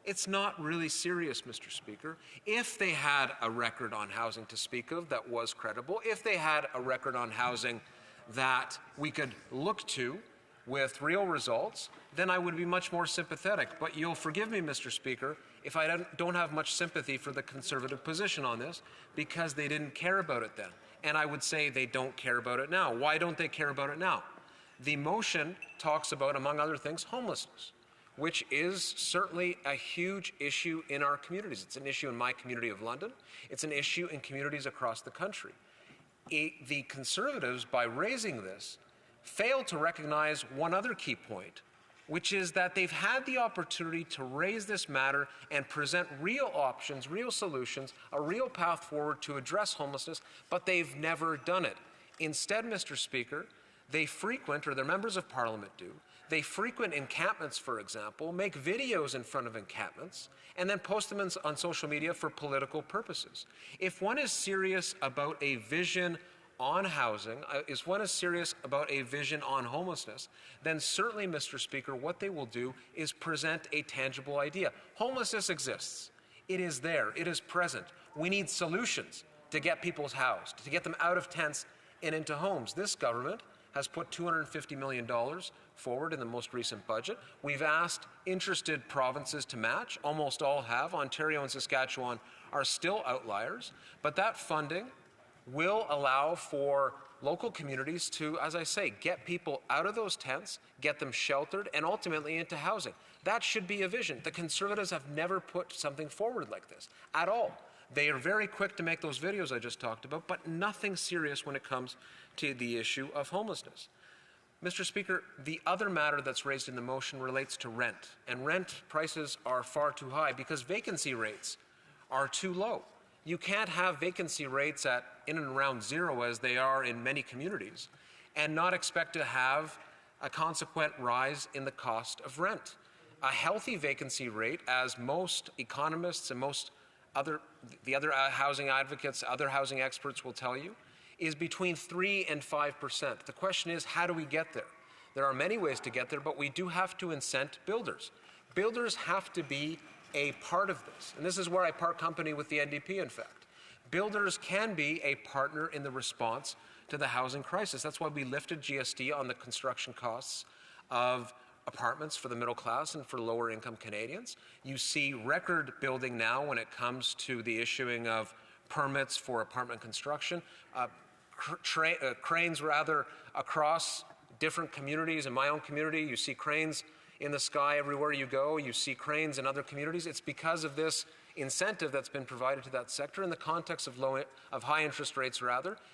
It's not really serious, Mr. Speaker. If they had a record on housing to speak of that was credible, if they had a record on housing that we could look to with real results, then I would be much more sympathetic. But you'll forgive me, Mr. Speaker, if I don't have much sympathy for the Conservative position on this, because they didn't care about it then. And I would say they don't care about it now. Why don't they care about it now? The motion talks about, among other things, homelessness, which is certainly a huge issue in our communities. It's an issue in my community of London. It's an issue in communities across the country. The Conservatives, by raising this, fail to recognize one other key point, which is that they've had the opportunity to raise this matter and present real options, real solutions, a real path forward to address homelessness, but they've never done it. Instead, Mr. Speaker, they frequent, or their members of Parliament do, they frequent encampments, for example, make videos in front of encampments, and then post them on social media for political purposes. If one is serious about a vision on housing, if one is serious about a vision on homelessness, then certainly, Mr. Speaker, what they will do is present a tangible idea. Homelessness exists. It is there. It is present. We need solutions to get people housed, to get them out of tents and into homes. This government has put $250 million forward in the most recent budget. We've asked interested provinces to match. Almost all have. Ontario and Saskatchewan are still outliers. But that funding will allow for local communities to, as I say, get people out of those tents, get them sheltered, and ultimately into housing. That should be a vision. The Conservatives have never put something forward like this at all. They are very quick to make those videos I just talked about, but nothing serious when it comes to the issue of homelessness. Mr. Speaker, the other matter that's raised in the motion relates to rent, and rent prices are far too high because vacancy rates are too low. You can't have vacancy rates at in and around zero, as they are in many communities, and not expect to have a consequent rise in the cost of rent. A healthy vacancy rate, as most economists and most other housing advocates, other housing experts will tell you, is between 3 and 5%. The question is, how do we get there? There are many ways to get there, but we do have to incent builders. Builders have to be a part of this, and this is where I part company with the NDP, in fact. Builders can be a partner in the response to the housing crisis. That's why we lifted GST on the construction costs of apartments for the middle class and for lower income Canadians. You see record building now when it comes to the issuing of permits for apartment construction. Cranes rather across different communities. In my own community, you see cranes in the sky everywhere you go. You see cranes in other communities. It's because of this incentive that's been provided to that sector in the context of high interest rates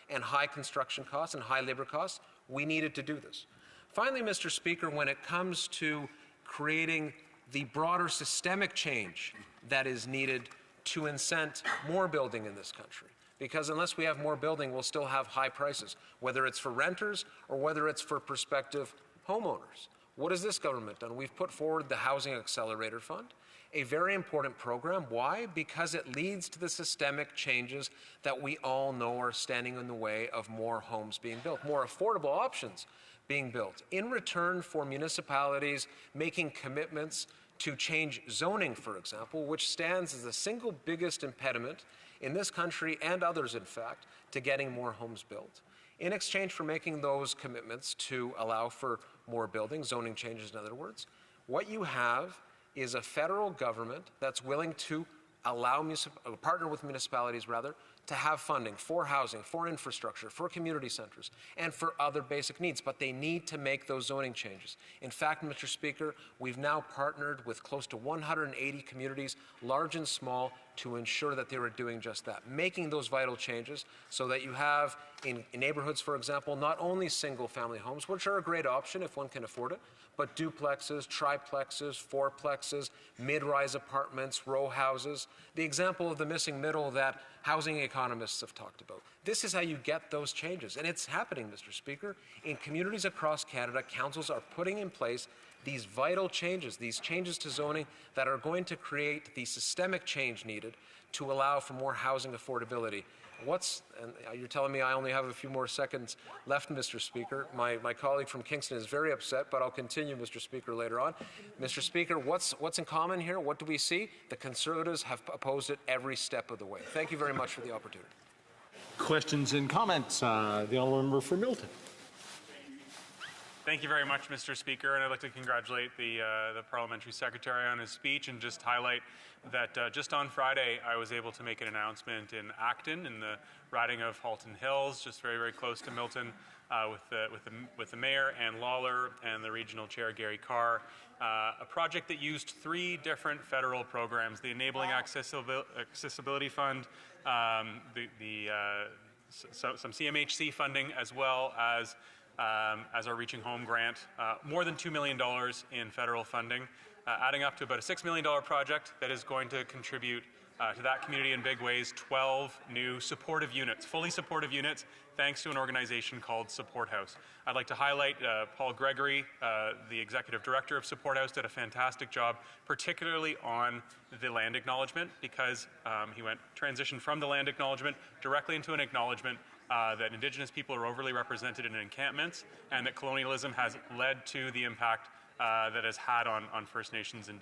and high construction costs and high labor costs. We needed to do this. Finally, Mr. Speaker, when it comes to creating the broader systemic change that is needed to incent more building in this country, because unless we have more building, we'll still have high prices, whether it's for renters or whether it's for prospective homeowners. What has this government done? We've put forward the Housing Accelerator Fund, a very important program. Why? Because it leads to the systemic changes that we all know are standing in the way of more homes being built, more affordable options being built, in return for municipalities making commitments to change zoning, for example, which stands as the single biggest impediment in this country and others, in fact, to getting more homes built. In exchange for making those commitments to allow for more building, zoning changes in other words, what you have is a federal government that's willing to allow partner with municipalities to have funding for housing, for infrastructure, for community centres, and for other basic needs, but they need to make those zoning changes. In fact, Mr. Speaker, we've now partnered with close to 180 communities, large and small, to ensure that they were doing just that, making those vital changes so that you have in neighborhoods, for example, not only single-family homes, which are a great option if one can afford it, but duplexes, triplexes, fourplexes, mid-rise apartments, row houses, the example of the missing middle that housing economists have talked about. This is how you get those changes, and it's happening, Mr. Speaker. In communities across Canada, councils are putting in place these vital changes, these changes to zoning that are going to create the systemic change needed to allow for more housing affordability. And you're telling me I only have a few more seconds left, Mr. Speaker. My colleague from Kingston is very upset, but I'll continue, Mr. Speaker, later on. Mr. Speaker, what's in common here? What do we see? The Conservatives have opposed it every step of the way. Thank you very much for the opportunity. Questions and comments? The honourable member for Milton. Thank you very much, Mr. Speaker, and I'd like to congratulate the Parliamentary Secretary on his speech and just highlight that just on Friday I was able to make an announcement in Acton in the riding of Halton Hills, just very, very close to Milton, with the Mayor, Ann Lawler, and the Regional Chair, Gary Carr, a project that used 3 different federal programs, the Enabling Accessibility Fund, some CMHC funding, as well as our Reaching Home grant, more than $2 million in federal funding, adding up to about a $6 million project that is going to contribute to that community in big ways, 12 new supportive units, fully supportive units, thanks to an organization called Support House. I'd like to highlight Paul Gregory, the Executive Director of Support House, did a fantastic job, particularly on the land acknowledgement, because he transitioned from the land acknowledgement directly into an acknowledgement that Indigenous people are overly represented in encampments, and that colonialism has led to the impact that has had on First Nations and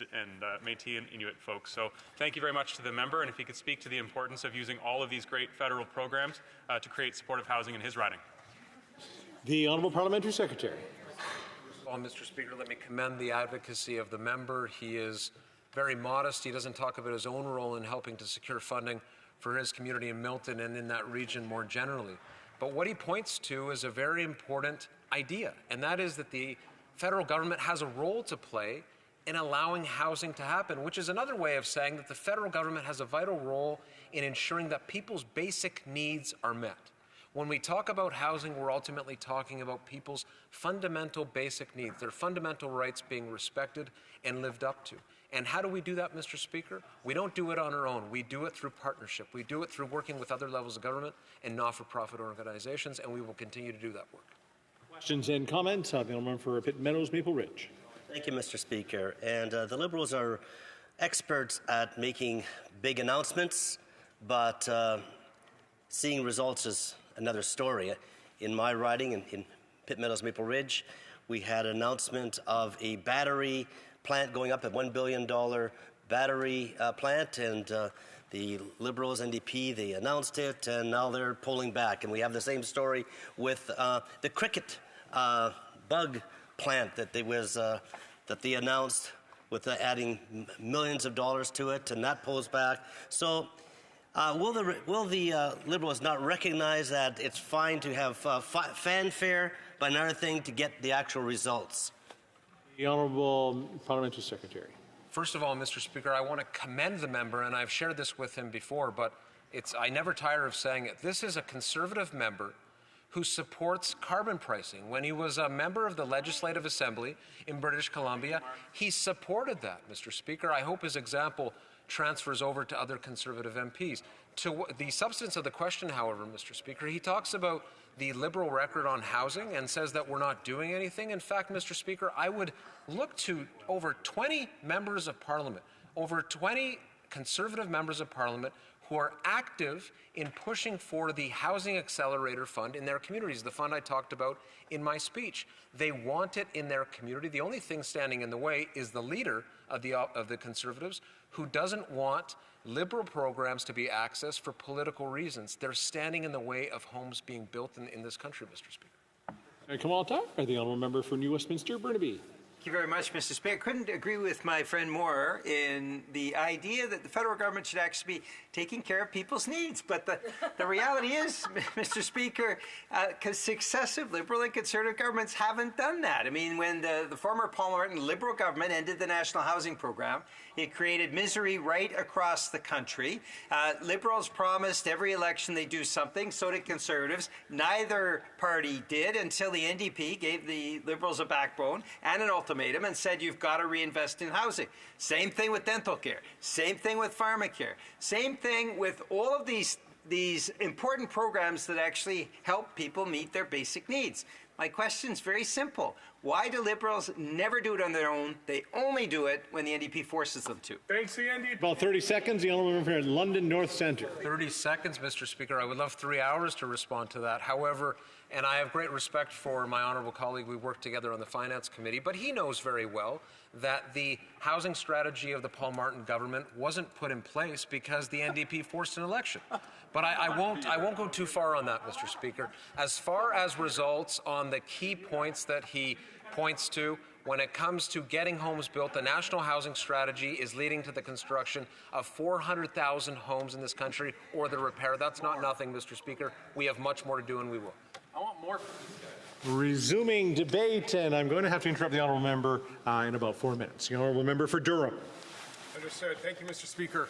Métis and Inuit folks. So thank you very much to the member, and if he could speak to the importance of using all of these great federal programs to create supportive housing in his riding. The Honourable Parliamentary Secretary. Well, Mr. Speaker, let me commend the advocacy of the member. He is very modest. He doesn't talk about his own role in helping to secure funding for his community in Milton and in that region more generally. But what he points to is a very important idea, and that is that the federal government has a role to play in allowing housing to happen, which is another way of saying that the federal government has a vital role in ensuring that people's basic needs are met. When we talk about housing, we're ultimately talking about people's fundamental basic needs, their fundamental rights being respected and lived up to. And how do we do that, Mr. Speaker? We don't do it on our own. We do it through partnership. We do it through working with other levels of government and not-for-profit organizations, and we will continue to do that work. Questions and comments? The gentleman for Pitt Meadows, Maple Ridge. Thank you, Mr. Speaker. And the Liberals are experts at making big announcements, but seeing results is another story. In my riding in Pitt Meadows, Maple Ridge, we had an announcement of a battery plant going up, a $1 billion battery plant, and the Liberals, NDP, they announced it, and now they're pulling back. And we have the same story with the cricket bug plant that they announced, with adding millions of dollars to it, and that pulls back. So will the Liberals not recognize that it's fine to have fanfare, but another thing to get the actual results? The Honourable Parliamentary Secretary. First of all, Mr. Speaker, I want to commend the member, and I've shared this with him before, but I never tire of saying it. This is a Conservative member who supports carbon pricing. When he was a member of the Legislative Assembly in British Columbia, he supported that, Mr. Speaker. I hope his example transfers over to other Conservative MPs. To the substance of the question, however, Mr. Speaker, he talks about the Liberal record on housing and says that we're not doing anything. In fact, Mr. Speaker, I would look to over 20 members of Parliament, over 20 Conservative members of Parliament who are active in pushing for the Housing Accelerator Fund in their communities, the fund I talked about in my speech. They want it in their community. The only thing standing in the way is the leader of the Conservatives, who doesn't want Liberal programs to be accessed for political reasons. They're standing in the way of homes being built in this country, Mr. Speaker. Kamal Tar, the Honourable Member for New Westminster, Burnaby. Thank you very much, Mr. Speaker. I couldn't agree with my friend more in the idea that the federal government should actually be taking care of people's needs. But the reality is, Mr. Speaker, because successive Liberal and Conservative governments haven't done that. I mean, when the former Paul Martin Liberal government ended the National Housing Program, it created misery right across the country. Liberals promised every election they do something, so did Conservatives. Neither party did until the NDP gave the Liberals a backbone and an ultimatum and said you've got to reinvest in housing. Same thing with dental care. Same thing with pharmacare. Same thing with all of these important programs that actually help people meet their basic needs. My question is very simple. Why do Liberals never do it on their own? They only do it when the NDP forces them to. Thanks, the NDP. About 30 seconds, the Honourable Member for London North Centre. 30 seconds, Mr. Speaker. I would love 3 hours to respond to that. However, and I have great respect for my honourable colleague, we worked together on the Finance Committee, but he knows very well that the housing strategy of the Paul Martin government wasn't put in place because the NDP forced an election. But I won't go too far on that, Mr. Speaker. As far as results on the key points that he points to, when it comes to getting homes built, the National Housing Strategy is leading to the construction of 400,000 homes in this country, or the repair. That's not nothing, Mr. Speaker. We have much more to do, and we will. I want more. Resuming debate, and I'm going to have to interrupt the Honourable Member in about 4 minutes. The Honourable Member for Durham. Understood. Thank you, Mr. Speaker.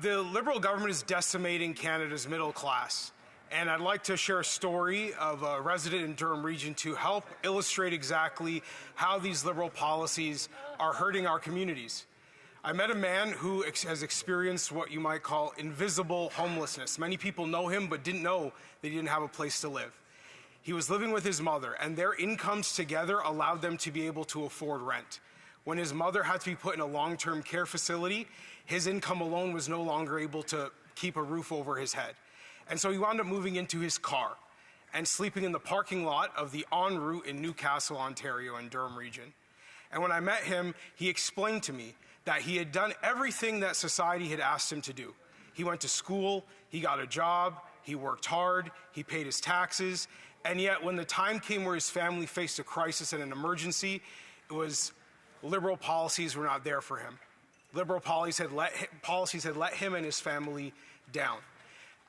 The Liberal government is decimating Canada's middle class. And I'd like to share a story of a resident in Durham Region to help illustrate exactly how these Liberal policies are hurting our communities. I met a man who has experienced what you might call invisible homelessness. Many people know him but didn't know they didn't have a place to live. He was living with his mother, and their incomes together allowed them to be able to afford rent. When his mother had to be put in a long-term care facility, his income alone was no longer able to keep a roof over his head. And so he wound up moving into his car and sleeping in the parking lot of the En Route in Newcastle, Ontario, in Durham Region. And when I met him, he explained to me that he had done everything that society had asked him to do. He went to school, he got a job, he worked hard, he paid his taxes, and yet when the time came where his family faced a crisis and an emergency, it was Liberal policies were not there for him. Liberal policies had let him and his family down.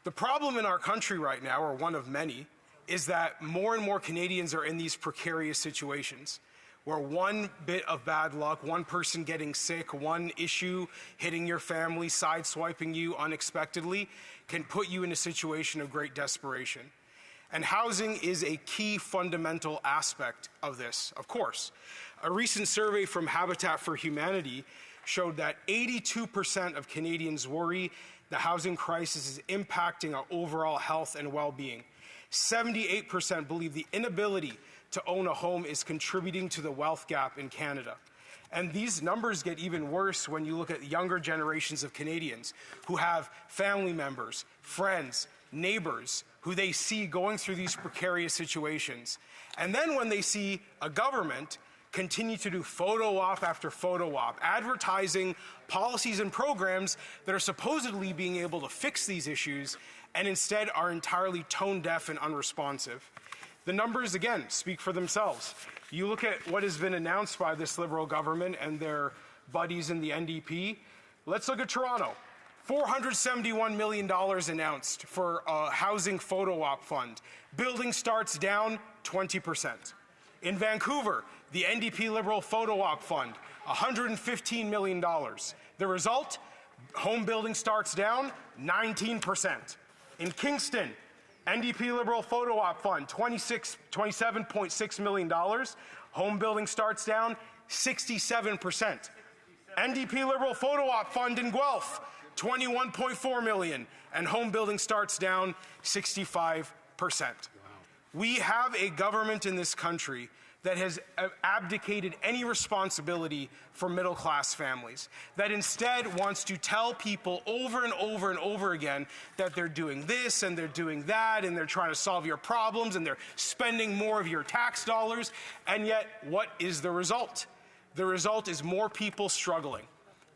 The problem in our country right now, or one of many, is that more and more Canadians are in these precarious situations where one bit of bad luck, one person getting sick, one issue hitting your family, sideswiping you unexpectedly, can put you in a situation of great desperation. And housing is a key fundamental aspect of this, of course. A recent survey from Habitat for Humanity showed that 82% of Canadians worry the housing crisis is impacting our overall health and well-being. 78% believe the inability to own a home is contributing to the wealth gap in Canada. And these numbers get even worse when you look at younger generations of Canadians who have family members, friends, neighbors who they see going through these precarious situations. And then when they see a government continue to do photo op after photo op, advertising policies and programs that are supposedly being able to fix these issues and instead are entirely tone deaf and unresponsive. The numbers, again, speak for themselves. You look at what has been announced by this Liberal government and their buddies in the NDP. Let's look at Toronto. $471 million announced for a housing photo op fund. Building starts down 20%. In Vancouver, the NDP Liberal photo op fund, $115 million. The result? Home building starts down 19%. In Kingston, NDP Liberal photo op fund, $27.6 million. Home building starts down 67%. NDP Liberal photo op fund in Guelph, $21.4 million, and home building starts down 65%. We have a government in this country that has abdicated any responsibility for middle-class families, that instead wants to tell people over and over and over again that they're doing this and they're doing that and they're trying to solve your problems and they're spending more of your tax dollars, and yet what is the result? The result is more people struggling,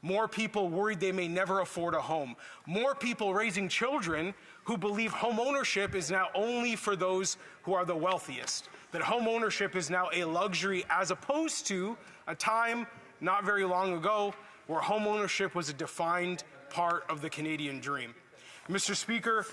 more people worried they may never afford a home, more people raising children who believe home ownership is now only for those who are the wealthiest, that home ownership is now a luxury as opposed to a time not very long ago where home ownership was a defined part of the Canadian dream. Mr. Speaker,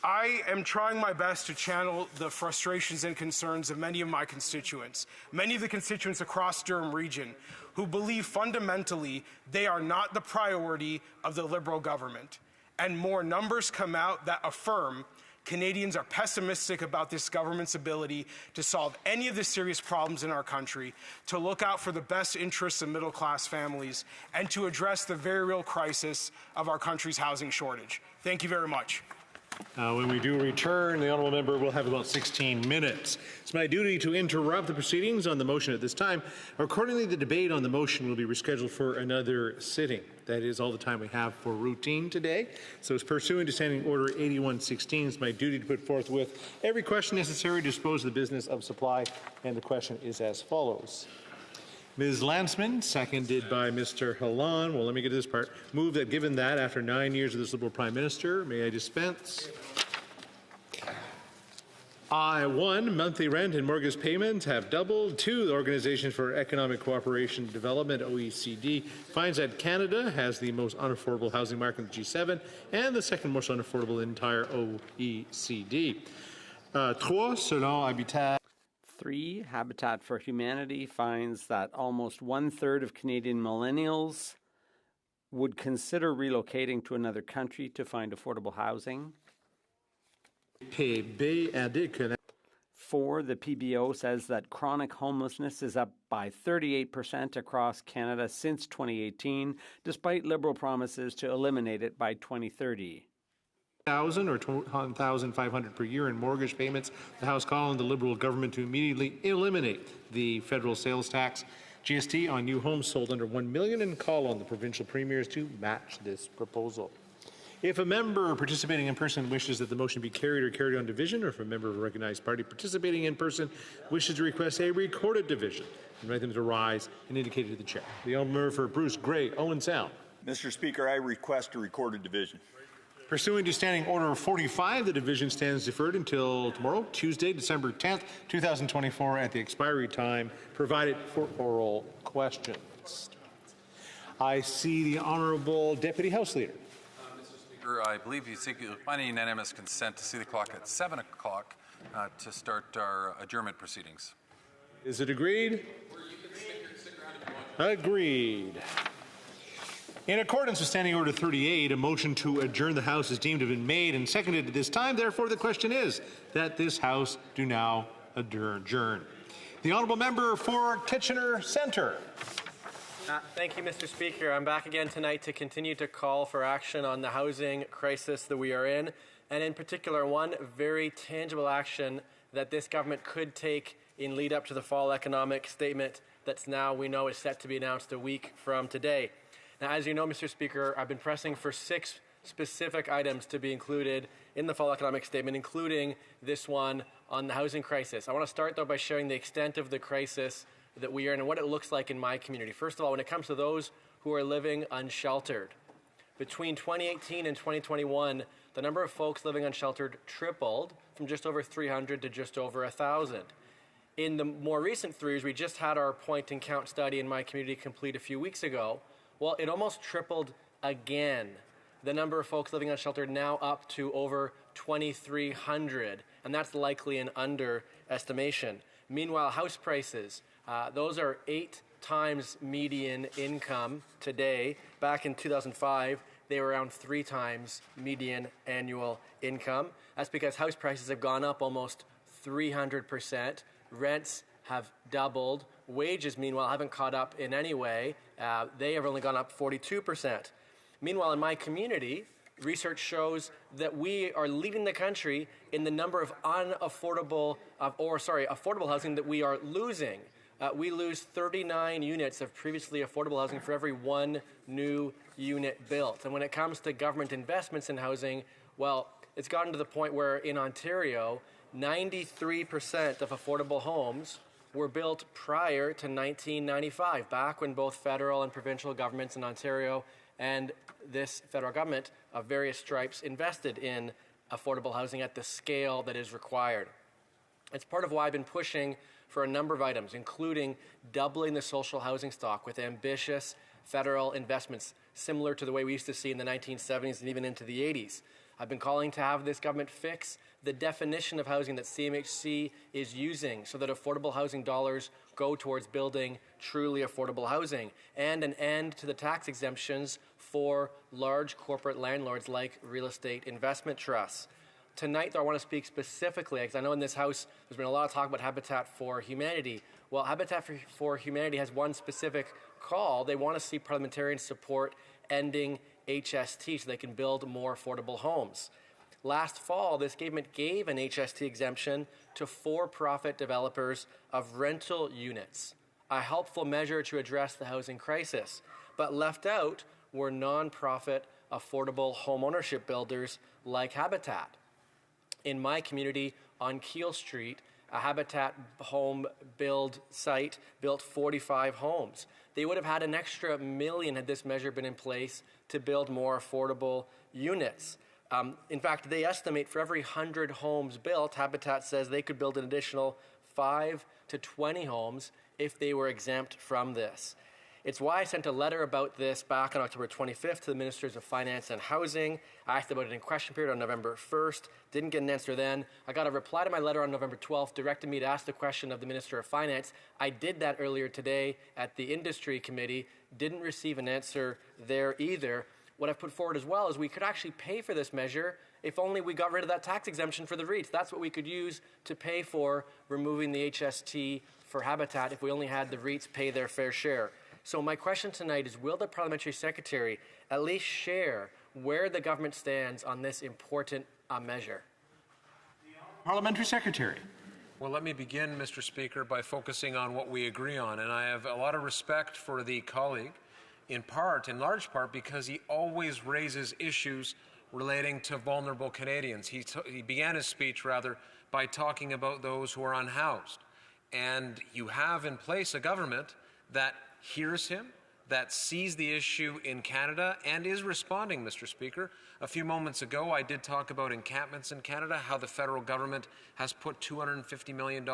I am trying my best to channel the frustrations and concerns of many of my constituents, many of the constituents across Durham Region who believe fundamentally they are not the priority of the Liberal government. And more numbers come out that affirm Canadians are pessimistic about this government's ability to solve any of the serious problems in our country, to look out for the best interests of middle-class families, and to address the very real crisis of our country's housing shortage. Thank you very much. When we do return, the honourable member will have about 16 minutes. It's my duty to interrupt the proceedings on the motion at this time. Accordingly, the debate on the motion will be rescheduled for another sitting. That is all the time we have for routine today. So it's pursuant to Standing Order 8116, it's my duty to put forth with every question necessary to dispose of the business of supply, and the question is as follows. Ms. Landsman, seconded by Mr. Hallan. Well, let me get to this part. Move that given that after 9 years of this Liberal Prime Minister, may I dispense? I-1, monthly rent and mortgage payments have doubled. 2, the Organization for Economic Cooperation and Development, OECD, finds that Canada has the most unaffordable housing market in the G7 and the second most unaffordable in the entire OECD. 3, selon Habitat. 3, Habitat for Humanity finds that almost 1/3 of Canadian millennials would consider relocating to another country to find affordable housing. 4, the PBO says that chronic homelessness is up by 38% across Canada since 2018, despite Liberal promises to eliminate it by 2030. $1,000 or $1,500 per year in mortgage payments. The House called on the Liberal government to immediately eliminate the federal sales tax, GST on new homes sold under $1 million, and call on the provincial premiers to match this proposal. If a member participating in person wishes that the motion be carried or carried on division, or if a member of a recognized party participating in person wishes to request a recorded division, invite them to rise and indicate it to the chair. The honourable member for Bruce Grey, Owen Sound. Mr. Speaker, I request a recorded division. Pursuant to Standing Order 45, the division stands deferred until tomorrow, Tuesday, December 10th, 2024, at the expiry time provided for oral questions. I see the Honourable Deputy House Leader. Mr. Speaker, I believe you seek finding unanimous consent to see the clock at 7 o'clock to start our adjournment proceedings. Is it agreed? Agreed. In accordance with Standing Order 38, a motion to adjourn the House is deemed to have been made and seconded at this time. Therefore, the question is that this House do now adjourn. The Honourable Member for Kitchener Centre. Thank you, Mr. Speaker. I'm back again tonight to continue to call for action on the housing crisis that we are in, and in particular, one very tangible action that this government could take in lead up to the fall economic statement that's now, we know, is set to be announced a week from today. Now, as you know, Mr. Speaker, I've been pressing for 6 specific items to be included in the fall economic statement, including this one on the housing crisis. I want to start, though, by sharing the extent of the crisis that we are in and what it looks like in my community. First of all, when it comes to those who are living unsheltered, between 2018 and 2021, the number of folks living unsheltered tripled from just over 300 to just over 1,000. In the more recent 3 years, we just had our point and count study in my community complete a few weeks ago. Well, it almost tripled again. The number of folks living unsheltered now up to over 2,300, and that's likely an underestimation. Meanwhile, house prices, those are 8 times median income today. Back in 2005, they were around 3 times median annual income. That's because house prices have gone up almost 300%. Rents have doubled. Wages, meanwhile, haven't caught up in any way. They have only gone up 42%. Meanwhile, in my community, research shows that we are leading the country in the number of affordable housing that we are losing. We lose 39 units of previously affordable housing for every 1 new unit built. And when it comes to government investments in housing, well, it's gotten to the point where in Ontario, 93% of affordable homes were built prior to 1995, back when both federal and provincial governments in Ontario and this federal government of various stripes invested in affordable housing at the scale that is required. It's part of why I've been pushing for a number of items, including doubling the social housing stock with ambitious federal investments similar to the way we used to see in the 1970s and even into the 80s. I've been calling to have this government fix the definition of housing that CMHC is using so that affordable housing dollars go towards building truly affordable housing, and an end to the tax exemptions for large corporate landlords like real estate investment trusts. Tonight, though, I want to speak specifically, because I know in this House there's been a lot of talk about Habitat for Humanity. Well, Habitat for Humanity has one specific call. They want to see parliamentarians support ending HST so they can build more affordable homes. Last fall, this government gave an HST exemption to for-profit developers of rental units, a helpful measure to address the housing crisis. But left out were non-profit affordable home ownership builders like Habitat. In my community on Keele Street, a Habitat home build site built 45 homes. They would have had an extra $1 million had this measure been in place to build more affordable units. In fact, they estimate for every 100 homes built, Habitat says they could build an additional 5 to 20 homes if they were exempt from this. It's why I sent a letter about this back on October 25th to the Ministers of Finance and Housing. I asked about it in question period on November 1st. Didn't get an answer then. I got a reply to my letter on November 12th, directed me to ask the question of the Minister of Finance. I did that earlier today at the Industry Committee. Didn't receive an answer there either. What I've put forward as well is we could actually pay for this measure if only we got rid of that tax exemption for the REITs. That's what we could use to pay for removing the HST for Habitat if we only had the REITs pay their fair share. So my question tonight is, will the Parliamentary Secretary at least share where the government stands on this important measure? Parliamentary Secretary. Well, let me begin, Mr. Speaker, by focusing on what we agree on. And I have a lot of respect for the colleague, in large part, because he always raises issues relating to vulnerable Canadians. He began his speech, by talking about those who are unhoused. And you have in place a government that hears him, that sees the issue in Canada and is responding, Mr. Speaker. A few moments ago, I did talk about encampments in Canada, how the federal government has put $250 million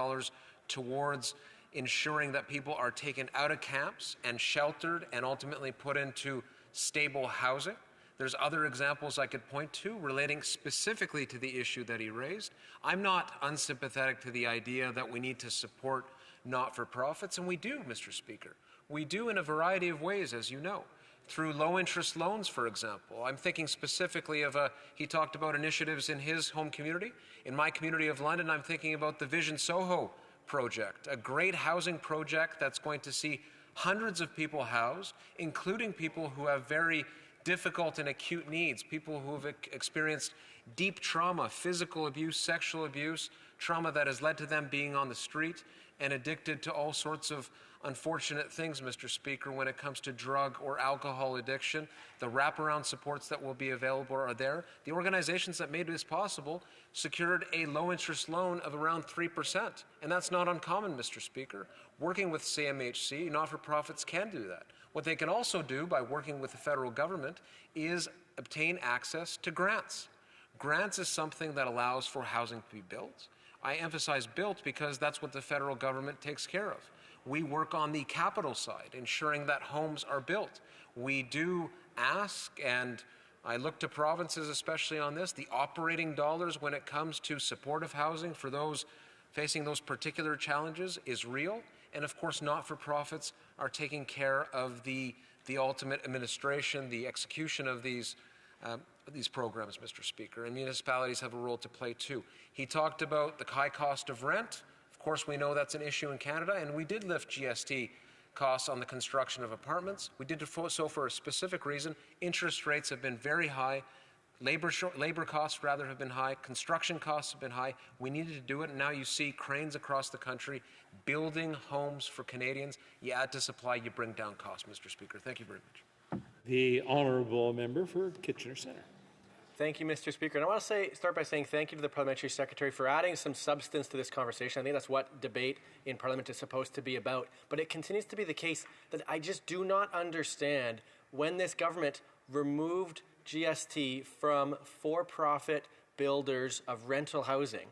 towards ensuring that people are taken out of camps and sheltered and ultimately put into stable housing. There's other examples I could point to relating specifically to the issue that he raised. I'm not unsympathetic to the idea that we need to support not-for-profits, and we do, Mr. Speaker. We do in a variety of ways, as you know, through low-interest loans, for example. I'm thinking specifically of, he talked about initiatives in his home community. In my community of London, I'm thinking about the Vision Soho project, a great housing project that's going to see hundreds of people housed, including people who have very difficult and acute needs, people who have experienced deep trauma, physical abuse, sexual abuse, trauma that has led to them being on the street and addicted to all sorts of unfortunate things, Mr. Speaker, when it comes to drug or alcohol addiction. The wraparound supports that will be available are there. The organizations that made this possible secured a low-interest loan of around 3%, and that's not uncommon, Mr. Speaker. Working with CMHC, not-for-profits can do that. What they can also do by working with the federal government is obtain access to grants. Grants is something that allows for housing to be built. I emphasize built because that's what the federal government takes care of. We work on the capital side, ensuring that homes are built. We do ask, and I look to provinces especially on this, the operating dollars when it comes to supportive housing for those facing those particular challenges is real. And of course, not-for-profits are taking care of the ultimate administration, the execution of these programs, Mr. Speaker, and municipalities have a role to play too. He talked about the high cost of rent. Of course, we know that's an issue in Canada, and we did lift GST costs on the construction of apartments. We did so for a specific reason. Interest rates have been very high. Labor costs, rather, have been high. Construction costs have been high. We needed to do it, and now you see cranes across the country building homes for Canadians. You add to supply, you bring down costs, Mr. Speaker. Thank you very much. The honourable member for Kitchener Centre. Thank you, Mr. Speaker. And I want to start by saying thank you to the Parliamentary Secretary for adding some substance to this conversation. I think that's what debate in Parliament is supposed to be about. But it continues to be the case that I just do not understand when this government removed GST from for-profit builders of rental housing.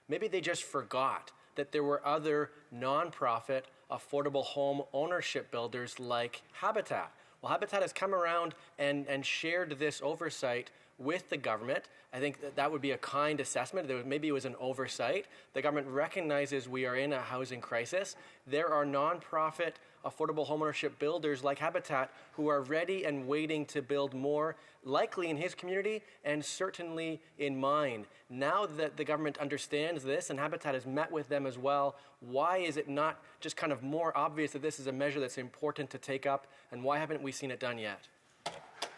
Maybe they just forgot that there were other non-profit affordable home ownership builders like Habitat. Well, Habitat has come around and shared this oversight with the government. I think that would be a kind assessment. Maybe it was an oversight. The government recognizes we are in a housing crisis. There are nonprofit affordable homeownership builders like Habitat who are ready and waiting to build more, likely in his community and certainly in mine. Now that the government understands this and Habitat has met with them as well, why is it not just kind of more obvious that this is a measure that's important to take up, and why haven't we seen it done yet?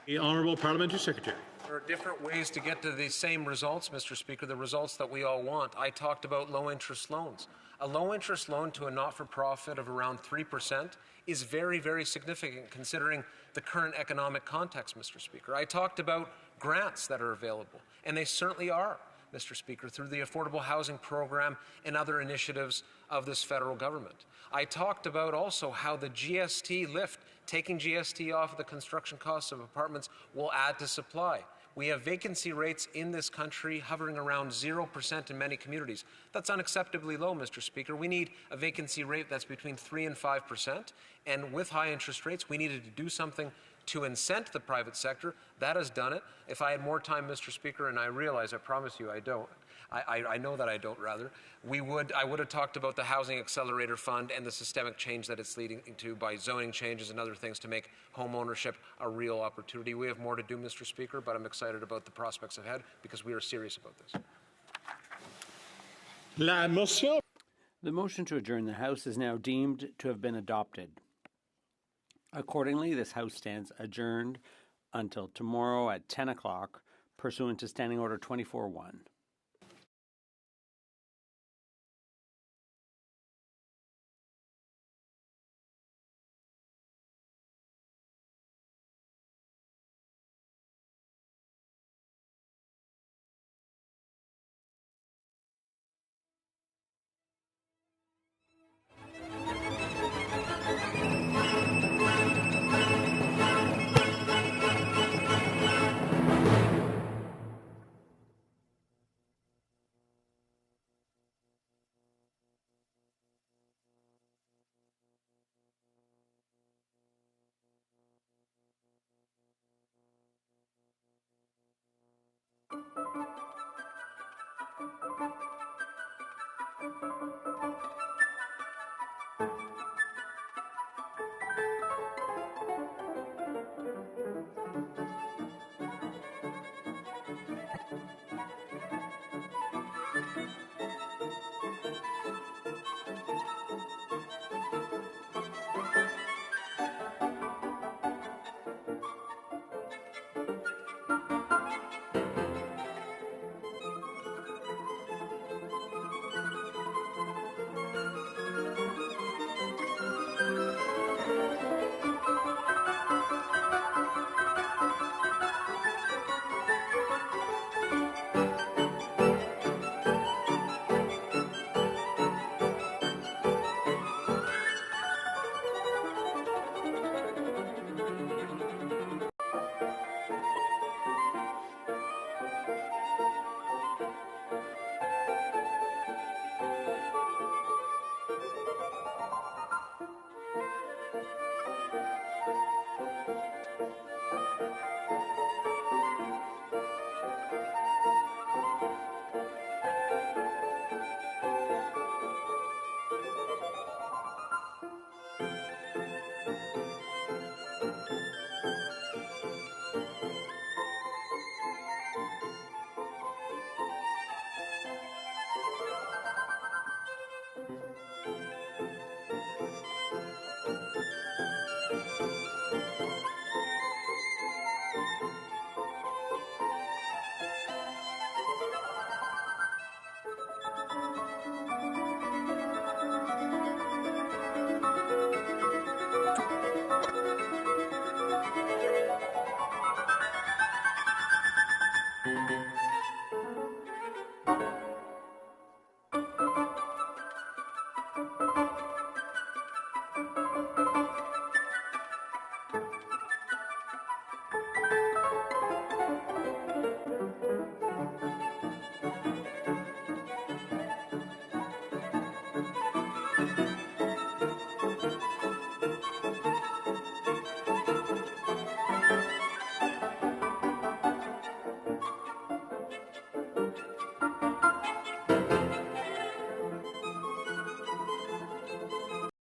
The Honourable Parliamentary Secretary. There are different ways to get to the same results, Mr. Speaker, the results that we all want. I talked about low-interest loans. A low-interest loan to a not-for-profit of around 3% is very, very significant considering the current economic context, Mr. Speaker. I talked about grants that are available, and they certainly are, Mr. Speaker, through the Affordable Housing Program and other initiatives of this federal government. I talked about also how the GST lift, taking GST off of the construction costs of apartments, will add to supply. We have vacancy rates in this country hovering around 0% in many communities. That's unacceptably low, Mr. Speaker. We need a vacancy rate that's between 3 and 5%. And with high interest rates, we needed to do something to incent the private sector. That has done it. If I had more time, Mr. Speaker, and I realize, I promise you I don't, I know that I don't, rather, I would have talked about the Housing Accelerator Fund and the systemic change that it's leading to by zoning changes and other things to make home ownership a real opportunity. We have more to do, Mr. Speaker, but I'm excited about the prospects ahead because we are serious about this. La motion. The motion to adjourn the House is now deemed to have been adopted. Accordingly, this House stands adjourned until tomorrow at 10 o'clock, pursuant to Standing Order 24-1.